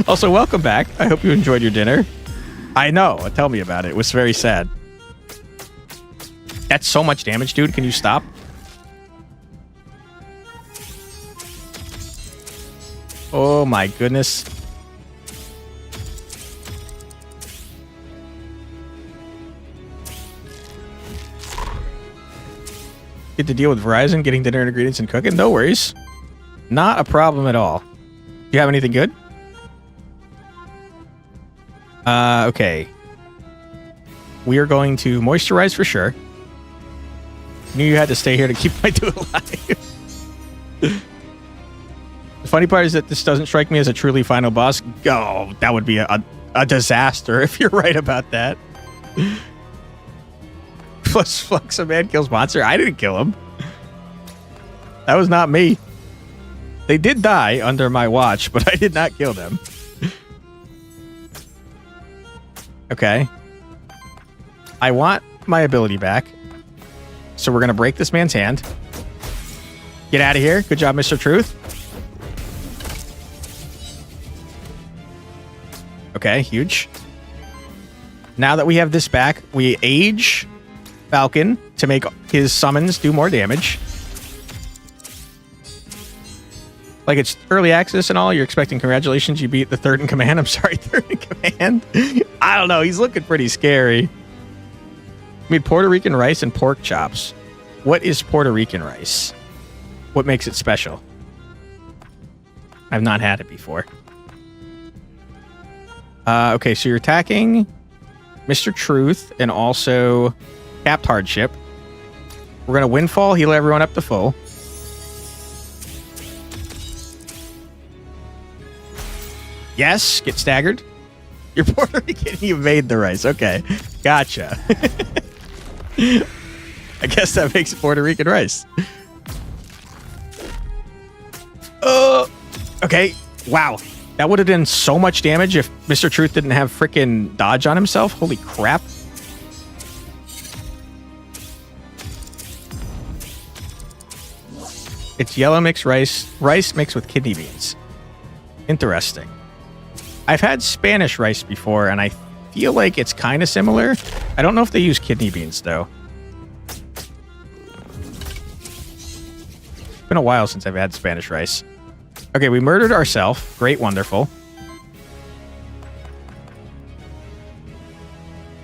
Also, welcome back. I hope you enjoyed your dinner. I know. Tell me about it. It was very sad. That's so much damage, dude. Can you stop? Oh my goodness. Get to deal with Verizon, getting dinner ingredients and cooking. No worries. Not a problem at all. Do you have anything good? Okay. We are going to moisturize for sure. Knew you had to stay here to keep my dude alive. The funny part is that this doesn't strike me as a truly final boss. Oh, that would be a disaster if you're right about that. Plus, Flux, a man kills monster. I didn't kill him. That was not me. They did die under my watch, but I did not kill them. Okay. I want my ability back. So we're going to break this man's hand. Get out of here. Good job, Mr. Truth. Okay, huge. Now that we have this back, we age Falcon to make his summons do more damage. Like, it's early access and all. You're expecting congratulations. You beat the third in command. I'm sorry, third in command. I don't know. He's looking pretty scary. We made Puerto Rican rice and pork chops. What is Puerto Rican rice? What makes it special? I've not had it before. Okay, so you're attacking Mr. Truth and also Capped Hardship. We're going to Windfall, heal everyone up to full. Yes, get staggered. You're Puerto Rican, you made the rice. Okay, gotcha. I guess that makes it Puerto Rican rice. Okay, wow. That would have done so much damage if Mr. Truth didn't have freaking dodge on himself. Holy crap. It's yellow mixed rice. Rice mixed with kidney beans. Interesting. I've had Spanish rice before, and I feel like it's kind of similar. I don't know if they use kidney beans, though. It's been a while since I've had Spanish rice. Okay, we murdered ourselves. Great, wonderful.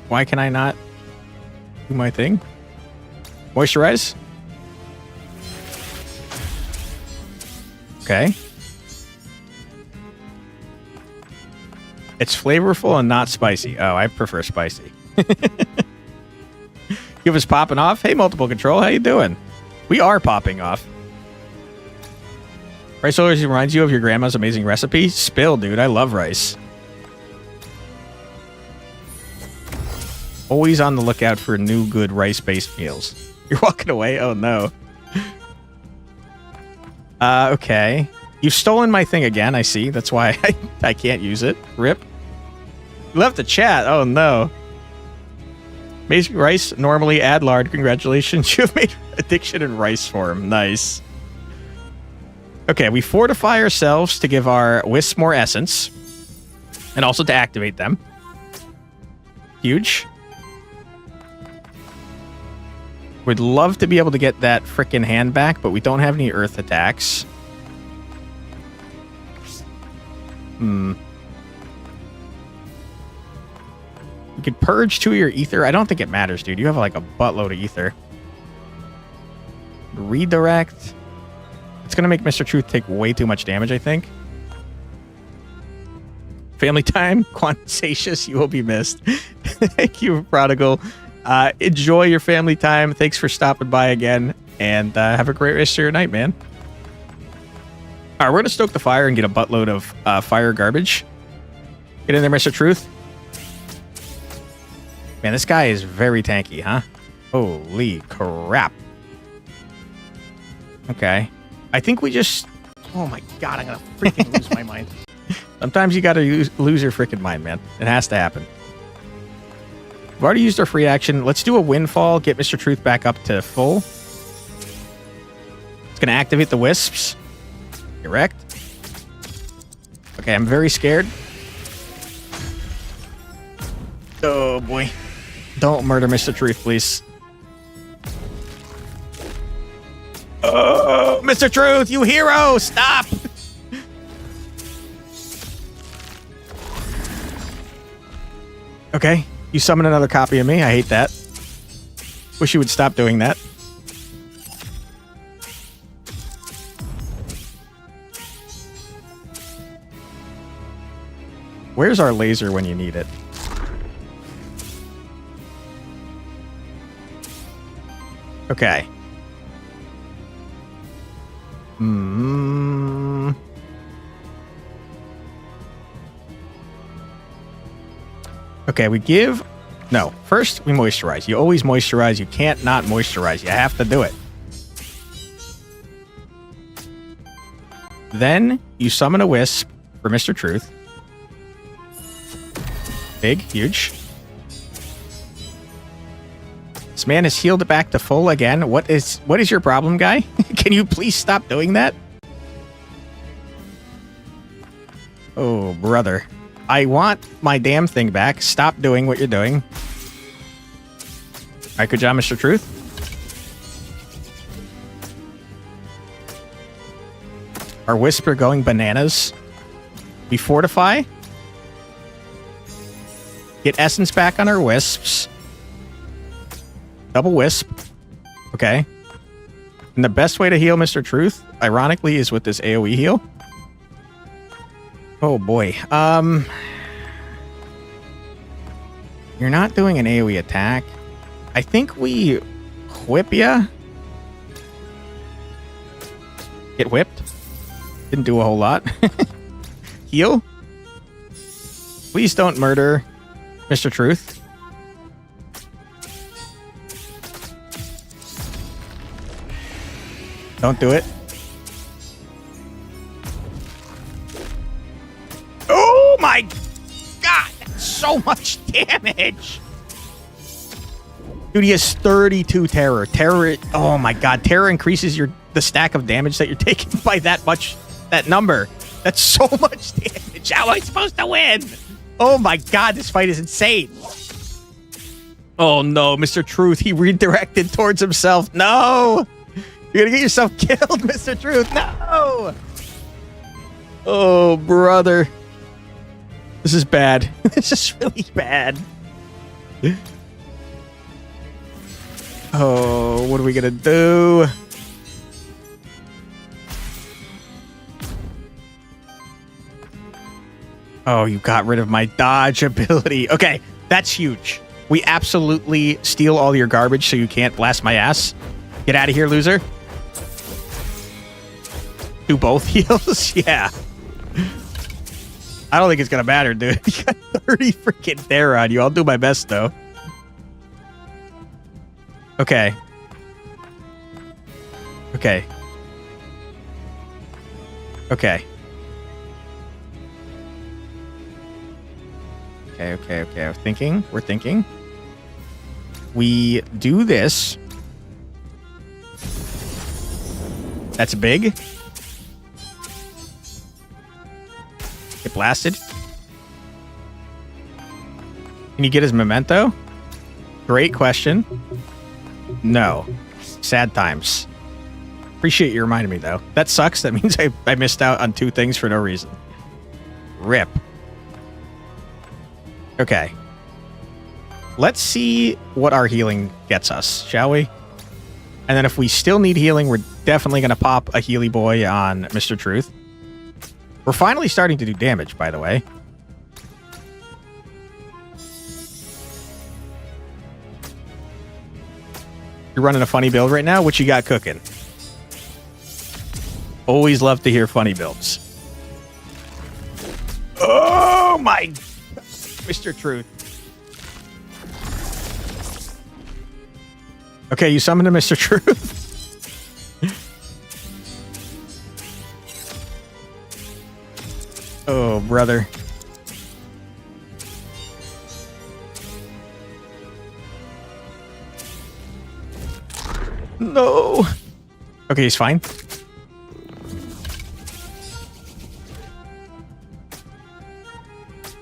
Why can I not do my thing? Moisturize. Okay. It's flavorful and not spicy. Oh, I prefer spicy. Give us popping off. Hey, multiple control. How you doing? We are popping off. Rice always reminds you of your grandma's amazing recipe. Spill, dude. I love rice. Always on the lookout for new good rice-based meals. You're walking away? Oh, no. Okay. You've stolen my thing again, I see. That's why I can't use it. Rip. You left the chat. Oh, no. Amazing rice, normally add lard. Congratulations. You have made addiction in rice form. Nice. Okay, we fortify ourselves to give our wisps more essence. And also to activate them. Huge. We'd love to be able to get that frickin' hand back, but we don't have any earth attacks. We could purge 2 of your ether. I don't think it matters, dude. You have like a buttload of ether. Redirect. It's going to make Mr. Truth take way too much damage, I think. Family time. Quantatious, you will be missed. Thank you, Prodigal. Enjoy your family time. Thanks for stopping by again. And have a great rest of your night, man. All right, we're going to stoke the fire and get a buttload of fire garbage. Get in there, Mr. Truth. Man, this guy is very tanky, huh? Holy crap. Okay. I think we just Oh my god, I'm gonna freaking lose my mind. Sometimes you gotta lose your freaking mind, man. It has to happen. We've already used our free action. Let's do a windfall, get Mr. Truth back up to full. It's gonna activate the wisps. Correct. Okay, I'm very scared. Oh boy. Don't murder Mr. Truth, please. Oh, Mr. Truth, you hero! Stop! Okay, you summon another copy of me. I hate that. Wish you would stop doing that. Where's our laser when you need it? Okay. Okay, we give... No, first we moisturize. You always moisturize. You can't not moisturize. You have to do it. Then you summon a wisp for Mr. Truth. Big, huge. This man has healed it back to full again. What is your problem, guy? Can you please stop doing that? Oh, brother. I want my damn thing back. Stop doing what you're doing. All right, good job, Mr. Truth. Our wisps are going bananas. We fortify. Get essence back on our wisps. Double wisp. Okay. And the best way to heal Mr. Truth, ironically, is with this AoE heal. Oh boy. You're not doing an AoE attack. I think we whip ya. Get whipped. Didn't do a whole lot. Heal. Please don't murder Mr. Truth. Don't do it. Oh my god! That's so much damage! Dude, he has 32 terror. Terror, oh my god. Terror increases the stack of damage that you're taking by that much, that number. That's so much damage. How am I supposed to win? Oh my god, this fight is insane. Oh no, Mr. Truth, he redirected towards himself. No! You're gonna get yourself killed, Mr. Truth. No! Oh, brother. This is bad. This is really bad. Oh, what are we gonna do? Oh, you got rid of my dodge ability. Okay, that's huge. We absolutely steal all your garbage so you can't blast my ass. Get out of here, loser. Do both heals? Yeah. I don't think it's gonna matter, dude. You got 30 freaking terror on you. I'll do my best, though. Okay. Okay. Okay. Okay. We're thinking. We do this. That's big. Get blasted. Can you get his memento? Great question. No. Sad times. Appreciate you reminding me, though. That sucks. That means I missed out on 2 things for no reason. Rip. Okay. Let's see what our healing gets us, shall we? And then if we still need healing, we're definitely going to pop a Healy Boy on Mr. Truth. We're finally starting to do damage, by the way. You're running a funny build right now? What you got cooking? Always love to hear funny builds. Oh my... Mr. Truth. Okay, you summoned a Mr. Truth. Oh, brother. No. Okay, he's fine.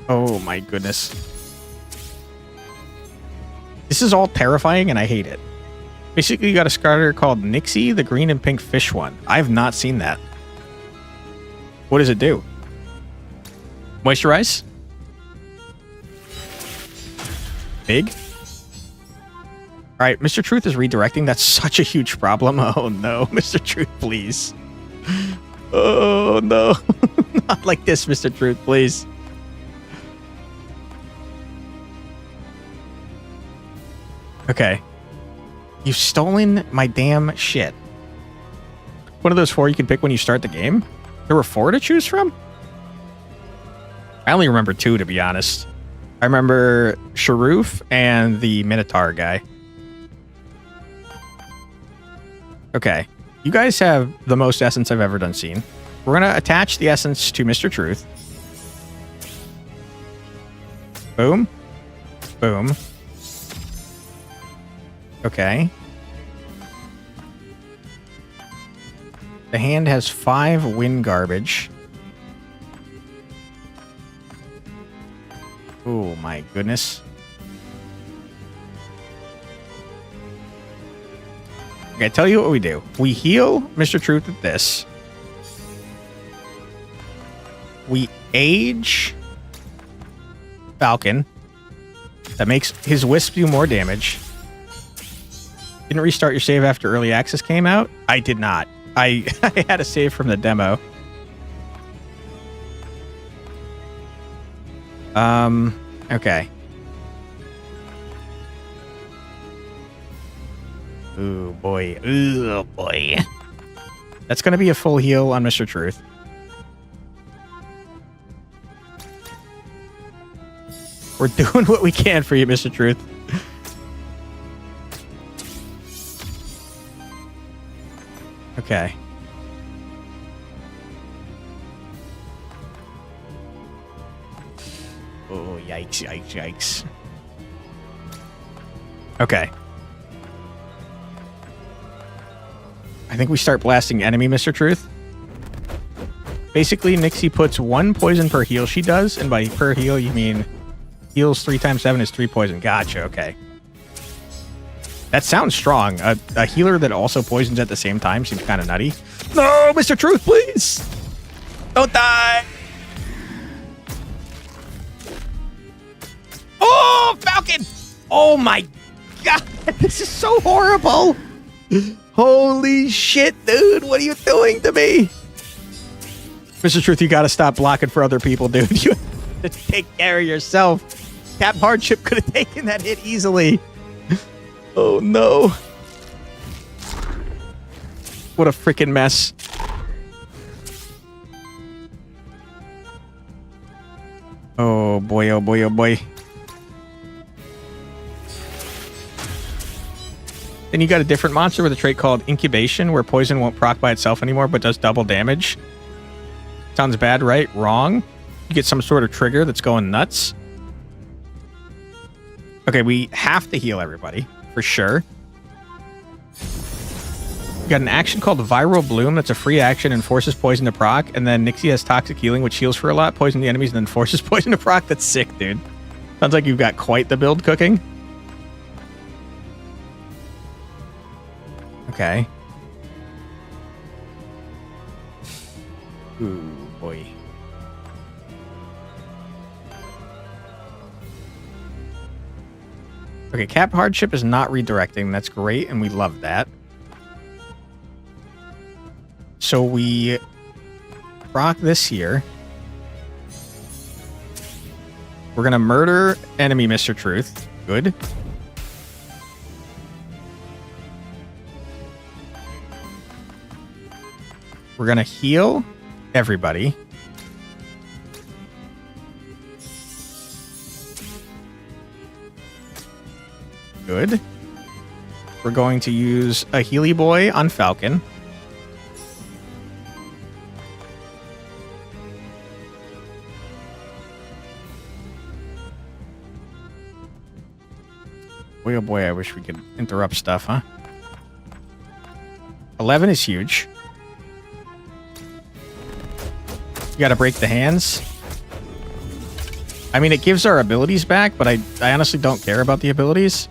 Oh my goodness. This is all terrifying and I hate it. Basically, you got a starter called Nixie, the green and pink fish one. I have not seen that. What does it do? Moisturize? Big? Alright, Mr. Truth is redirecting. That's such a huge problem. Oh no, Mr. Truth, please. Oh no. Not like this, Mr. Truth, please. Okay. You've stolen my damn shit. One of those 4 you can pick when you start the game? There were 4 to choose from? I only remember 2, to be honest. I remember Sharoof and the Minotaur guy. Okay. You guys have the most essence I've ever done seen. We're going to attach the essence to Mr. Truth. Boom. Boom. Okay. The hand has 5 wind garbage. Oh my goodness. Okay, I tell you what we do. We heal Mr. Truth with this. We age Falcon. That makes his wisp do more damage. Didn't restart your save after early access came out? I did not. I had a save from the demo. Okay. Ooh, boy. Ooh, boy. That's going to be a full heal on Mr. Truth. We're doing what we can for you, Mr. Truth. Okay. Oh, yikes, yikes, yikes. Okay. I think we start blasting enemy, Mr. Truth. Basically, Nixie puts 1 poison per heal she does, and by per heal, you mean heals 3 times 7 is 3 poison. Gotcha, okay. That sounds strong. A healer that also poisons at the same time seems kind of nutty. No, Mr. Truth, please! Don't die! Oh, Falcon! Oh my god, this is so horrible! Holy shit, dude, what are you doing to me? Mr. Truth, you gotta stop blocking for other people, dude. You have to take care of yourself. Cap Hardship could have taken that hit easily. Oh no. What a freaking mess. Oh boy, oh boy, oh boy. Then you got a different monster with a trait called Incubation, where poison won't proc by itself anymore, but does double damage. Sounds bad, right? Wrong. You get some sort of trigger that's going nuts. Okay, we have to heal everybody, for sure. You got an action called Viral Bloom that's a free action and forces poison to proc, and then Nixie has Toxic Healing, which heals for a lot, poison the enemies, and then forces poison to proc. That's sick, dude. Sounds like you've got quite the build cooking. Okay. Ooh, boy. Okay, Cap Hardship is not redirecting. That's great, and we love that. So we proc this here. We're going to murder enemy Mr. Truth. Good. We're going to heal everybody. Good. We're going to use a Healy Boy on Falcon. Boy, oh boy, I wish we could interrupt stuff, huh? 11 is huge. You gotta break the hands. I mean, it gives our abilities back, but I honestly don't care about the abilities.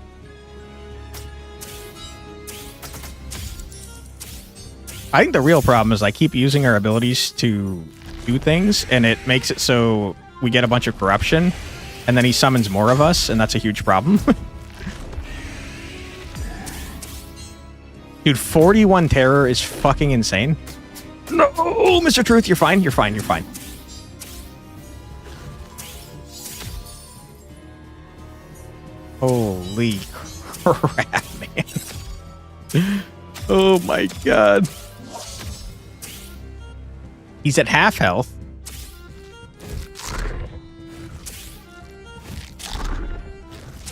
I think the real problem is I keep using our abilities to do things, and it makes it so we get a bunch of corruption, and then he summons more of us, and that's a huge problem. Dude, 41 terror is fucking insane. No, Mr. Truth, you're fine, you're fine, you're fine. Holy crap, man. Oh my god. He's at half health.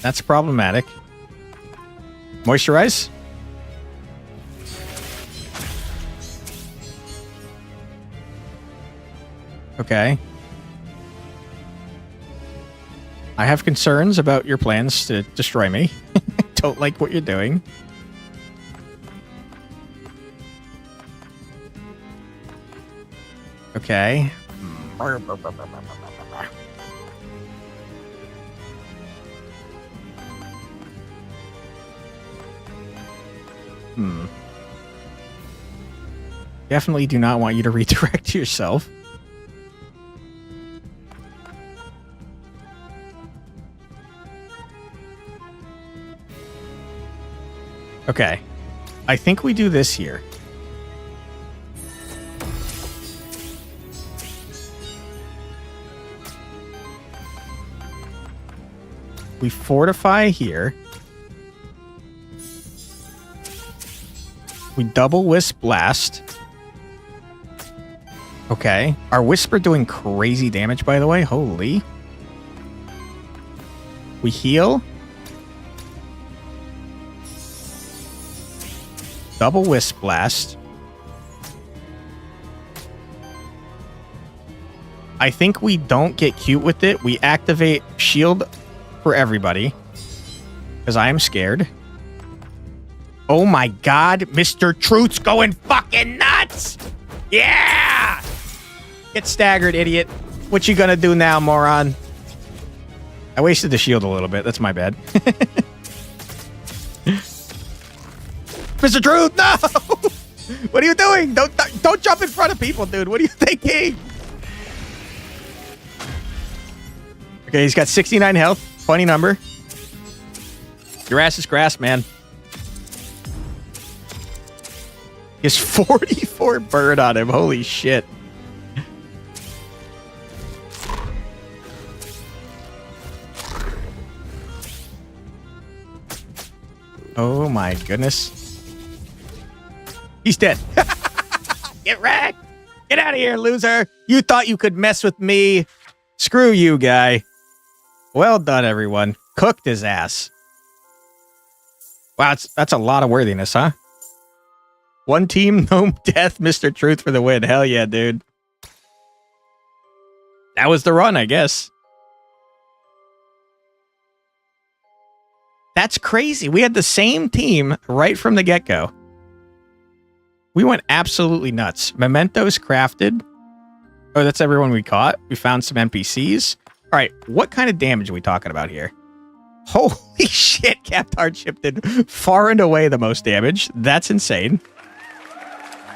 That's problematic. Moisturize. Okay. I have concerns about your plans to destroy me. Don't like what you're doing. Okay. Definitely do not want you to redirect yourself. Okay. I think we do this here. We fortify here. We double Wisp Blast. Okay. Our Whisper doing crazy damage, by the way. Holy. We heal. Double Wisp Blast. I think we don't get cute with it. We activate Shield for everybody. Because I am scared. Oh my god, Mr. Truth's going fucking nuts! Yeah! Get staggered, idiot. What you gonna do now, moron? I wasted the shield a little bit. That's my bad. Mr. Truth, no! What are you doing? Don't jump in front of people, dude. What are you thinking? Okay, he's got 69 health. Funny number. Your ass is grass, man. He has 44 bird on him. Holy shit. Oh my goodness. He's dead. Get wrecked. Get out of here, loser. You thought you could mess with me. Screw you, guy. Well done, everyone. Cooked his ass. Wow, that's a lot of worthiness, huh? One team, no death, Mr. Truth for the win. Hell yeah, dude. That was the run, I guess. That's crazy. We had the same team right from the get-go. We went absolutely nuts. Mementos crafted. Oh, that's everyone we caught. We found some NPCs. All right, what kind of damage are we talking about here? Holy shit, Captain Chip did far and away the most damage. That's insane.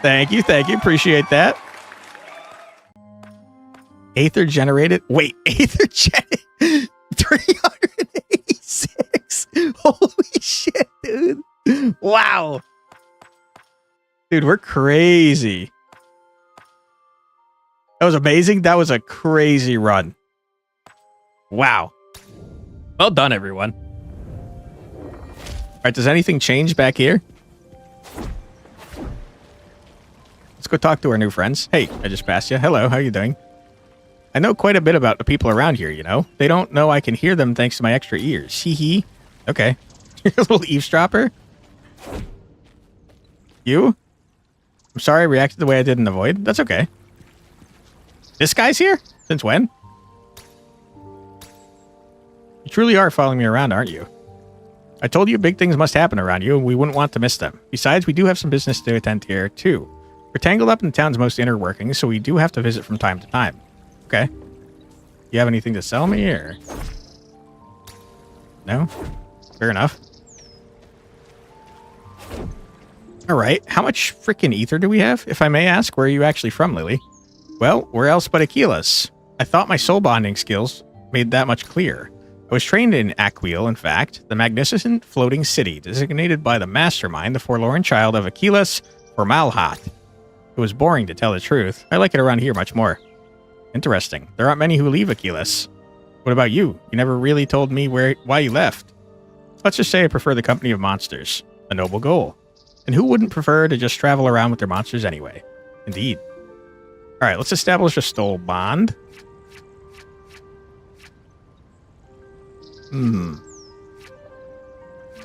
Thank you, appreciate that. Aether generated. Wait, Aether generated 386. Holy shit, dude. Wow. Dude, we're crazy. That was amazing. That was a crazy run. Wow. Well done, everyone. All right, does anything change back here? Let's go talk to our new friends. Hey, I just passed you. Hello, how you doing? I know quite a bit about the people around here, you know? They don't know I can hear them thanks to my extra ears. Hee hee. Okay. You're a little eavesdropper. You? I'm sorry I reacted the way I did in the void. That's okay. This guy's here? Since when? You truly are following me around, aren't you? I told you big things must happen around you, and we wouldn't want to miss them. Besides, we do have some business to attend here, too. We're tangled up in the town's most inner workings, so we do have to visit from time to time. Okay. You have anything to sell me, or...? No? Fair enough. Alright, how much freaking ether do we have? If I may ask, where are you actually from, Lily? Well, where else but Aquilas? I thought my soul bonding skills made that much clear. I was trained in Aquil, in fact, the magnificent floating city, designated by the mastermind, the forlorn child of Aquilas Formalhat. It was boring, to tell the truth. I like it around here much more. Interesting. There aren't many who leave Aquilas. What about you? You never really told me why you left. Let's just say I prefer the company of monsters. A noble goal. And who wouldn't prefer to just travel around with their monsters anyway? Indeed. Alright, let's establish a stole bond.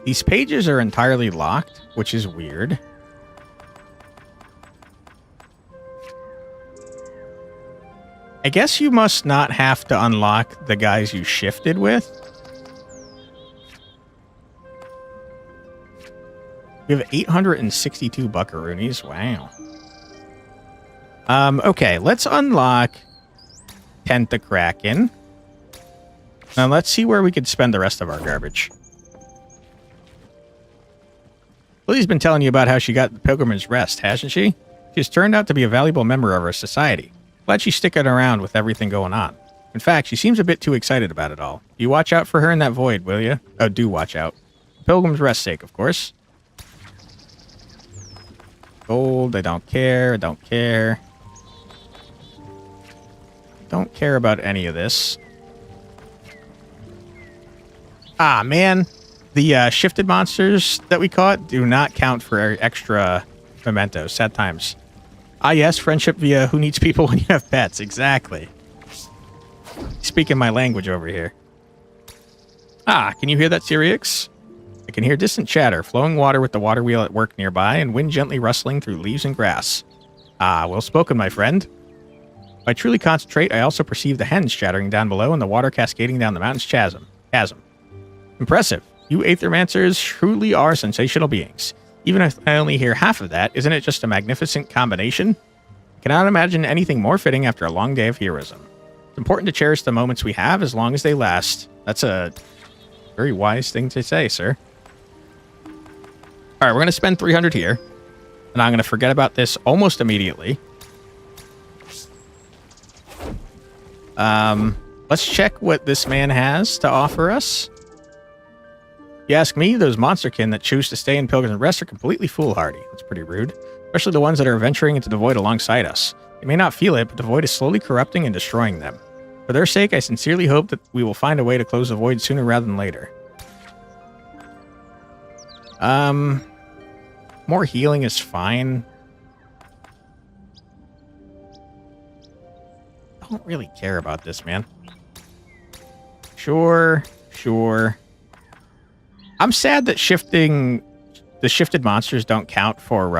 These pages are entirely locked, which is weird. I guess you must not have to unlock the guys you shifted with. We have 862 buckaroonies. Wow. Okay, let's unlock Tentacraken. Now let's see where we could spend the rest of our garbage. Lily's been telling you about how she got the Pilgrim's Rest, hasn't she? She's turned out to be a valuable member of our society. Glad she's sticking around with everything going on. In fact, she seems a bit too excited about it all. You watch out for her in that void, will you? Oh, do watch out. Pilgrim's Rest's sake, of course. Gold, I don't care, I don't care. Don't care about any of this. Ah, man. The shifted monsters that we caught do not count for our extra mementos. Sad times. Ah, yes, friendship via who needs people when you have pets. Exactly. Speaking my language over here. Ah, can you hear that, Sirius? I can hear distant chatter, flowing water with the water wheel at work nearby, and wind gently rustling through leaves and grass. Ah, well spoken, my friend. If I truly concentrate, I also perceive the hens chattering down below and the water cascading down the mountain's chasm. Impressive. You Aethermancers truly are sensational beings. Even if I only hear half of that, isn't it just a magnificent combination? I cannot imagine anything more fitting after a long day of heroism. It's important to cherish the moments we have as long as they last. That's a very wise thing to say, sir. Alright, we're going to spend 300 here. And I'm going to forget about this almost immediately. Let's check what this man has to offer us. If you ask me, those monsterkin that choose to stay in Pilgrim's Rest are completely foolhardy. That's pretty rude. Especially the ones that are venturing into the void alongside us. They may not feel it, but the void is slowly corrupting and destroying them. For their sake, I sincerely hope that we will find a way to close the void sooner rather than later. More healing is fine. I don't really care about this, man. Sure. I'm sad that the shifted monsters don't count for,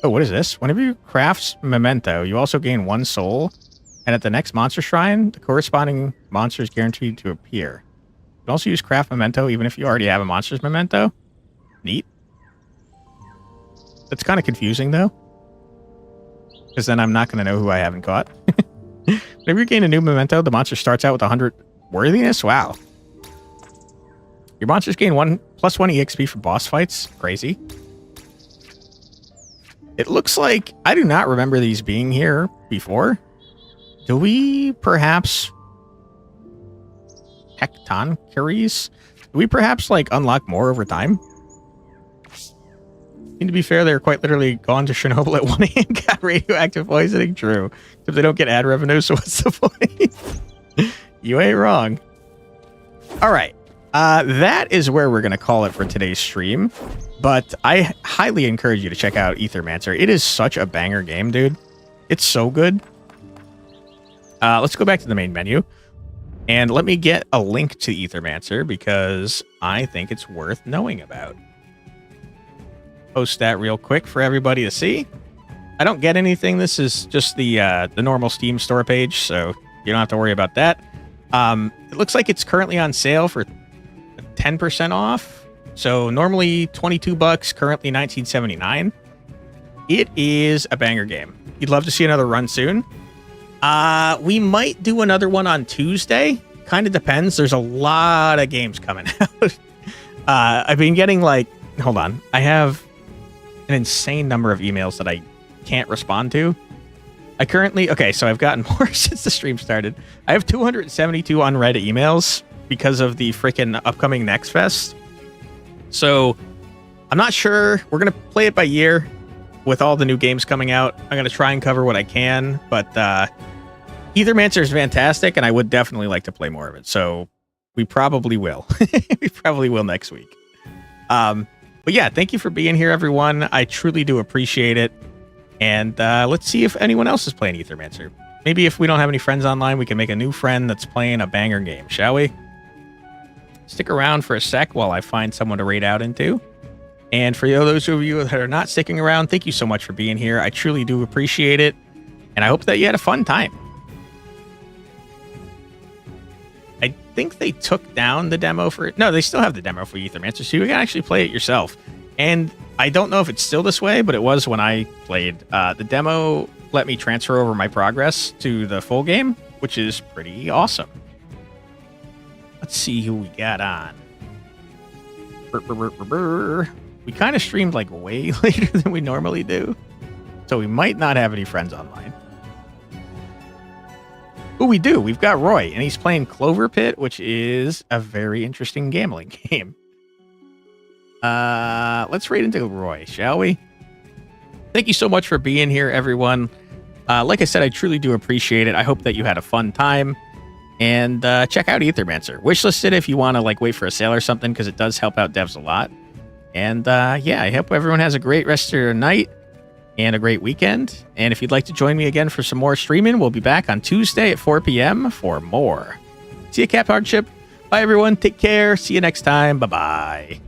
Oh, what is this? Whenever you craft memento, you also gain 1 soul, and at the next monster shrine, the corresponding monster is guaranteed to appear. You can also use craft memento even if you already have a monster's memento. Neat. That's kind of confusing, though. Because then I'm not going to know who I haven't caught. Whenever you gain a new memento, the monster starts out with 100 worthiness? Wow. Your monsters gain +1 EXP for boss fights? Crazy. It looks like I do not remember these being here before. Do we perhaps... Hectoncuries? Do we perhaps, like, unlock more over time? And to be fair, they're quite literally gone to Chernobyl at 1 a.m. Got radioactive poisoning. True. If they don't get ad revenue, so what's the point? You ain't wrong. Alright. That is where we're going to call it for today's stream. But I highly encourage you to check out Aethermancer. It is such a banger game, dude. It's so good. Let's go back to the main menu. And let me get a link to Aethermancer because I think it's worth knowing about. Post that real quick for everybody to see. I don't get anything. This is just the normal Steam store page, so you don't have to worry about that. It looks like it's currently on sale for 10% off. So normally $22, currently $19.79. It is a banger game. You'd love to see another run soon. We might do another one on Tuesday. Kind of depends. There's a lot of games coming out. I've been getting like, hold on. I have an insane number of emails that I can't respond to. I currently, okay, so I've gotten more since the stream started. I have 272 unread emails because of the freaking upcoming Next Fest. So I'm not sure. We're going to play it by year with all the new games coming out. I'm going to try and cover what I can, but Aethermancer is fantastic, and I would definitely like to play more of it. So we probably will. We probably will next week. But yeah, thank you for being here, everyone. I truly do appreciate it. And let's see if anyone else is playing Aethermancer. Maybe if we don't have any friends online, we can make a new friend that's playing a banger game, shall we? Stick around for a sec while I find someone to raid out into. And for those of you that are not sticking around, thank you so much for being here. I truly do appreciate it. And I hope that you had a fun time. I think they took down the demo for it. No, they still have the demo for Aethermancer, so you can actually play it yourself. And I don't know if it's still this way, but it was when I played. The demo let me transfer over my progress to the full game, which is pretty awesome. Let's see who we got on. We kind of streamed like way later than we normally do, so we might not have any friends online. Oh, we do. We've got Roy, and he's playing Clover Pit, which is a very interesting gambling game. Let's raid into Roy, shall we? Thank you so much for being here, everyone. Like I said, I truly do appreciate it. I hope that you had a fun time. And check out Aethermancer. Wishlist it if you want to like wait for a sale or something, because it does help out devs a lot. And yeah, I hope everyone has a great rest of your night and a great weekend. And if you'd like to join me again for some more streaming, we'll be back on Tuesday at 4 p.m. for more. See you, Cap Hardship. Bye, everyone. Take care. See you next time. Bye-bye.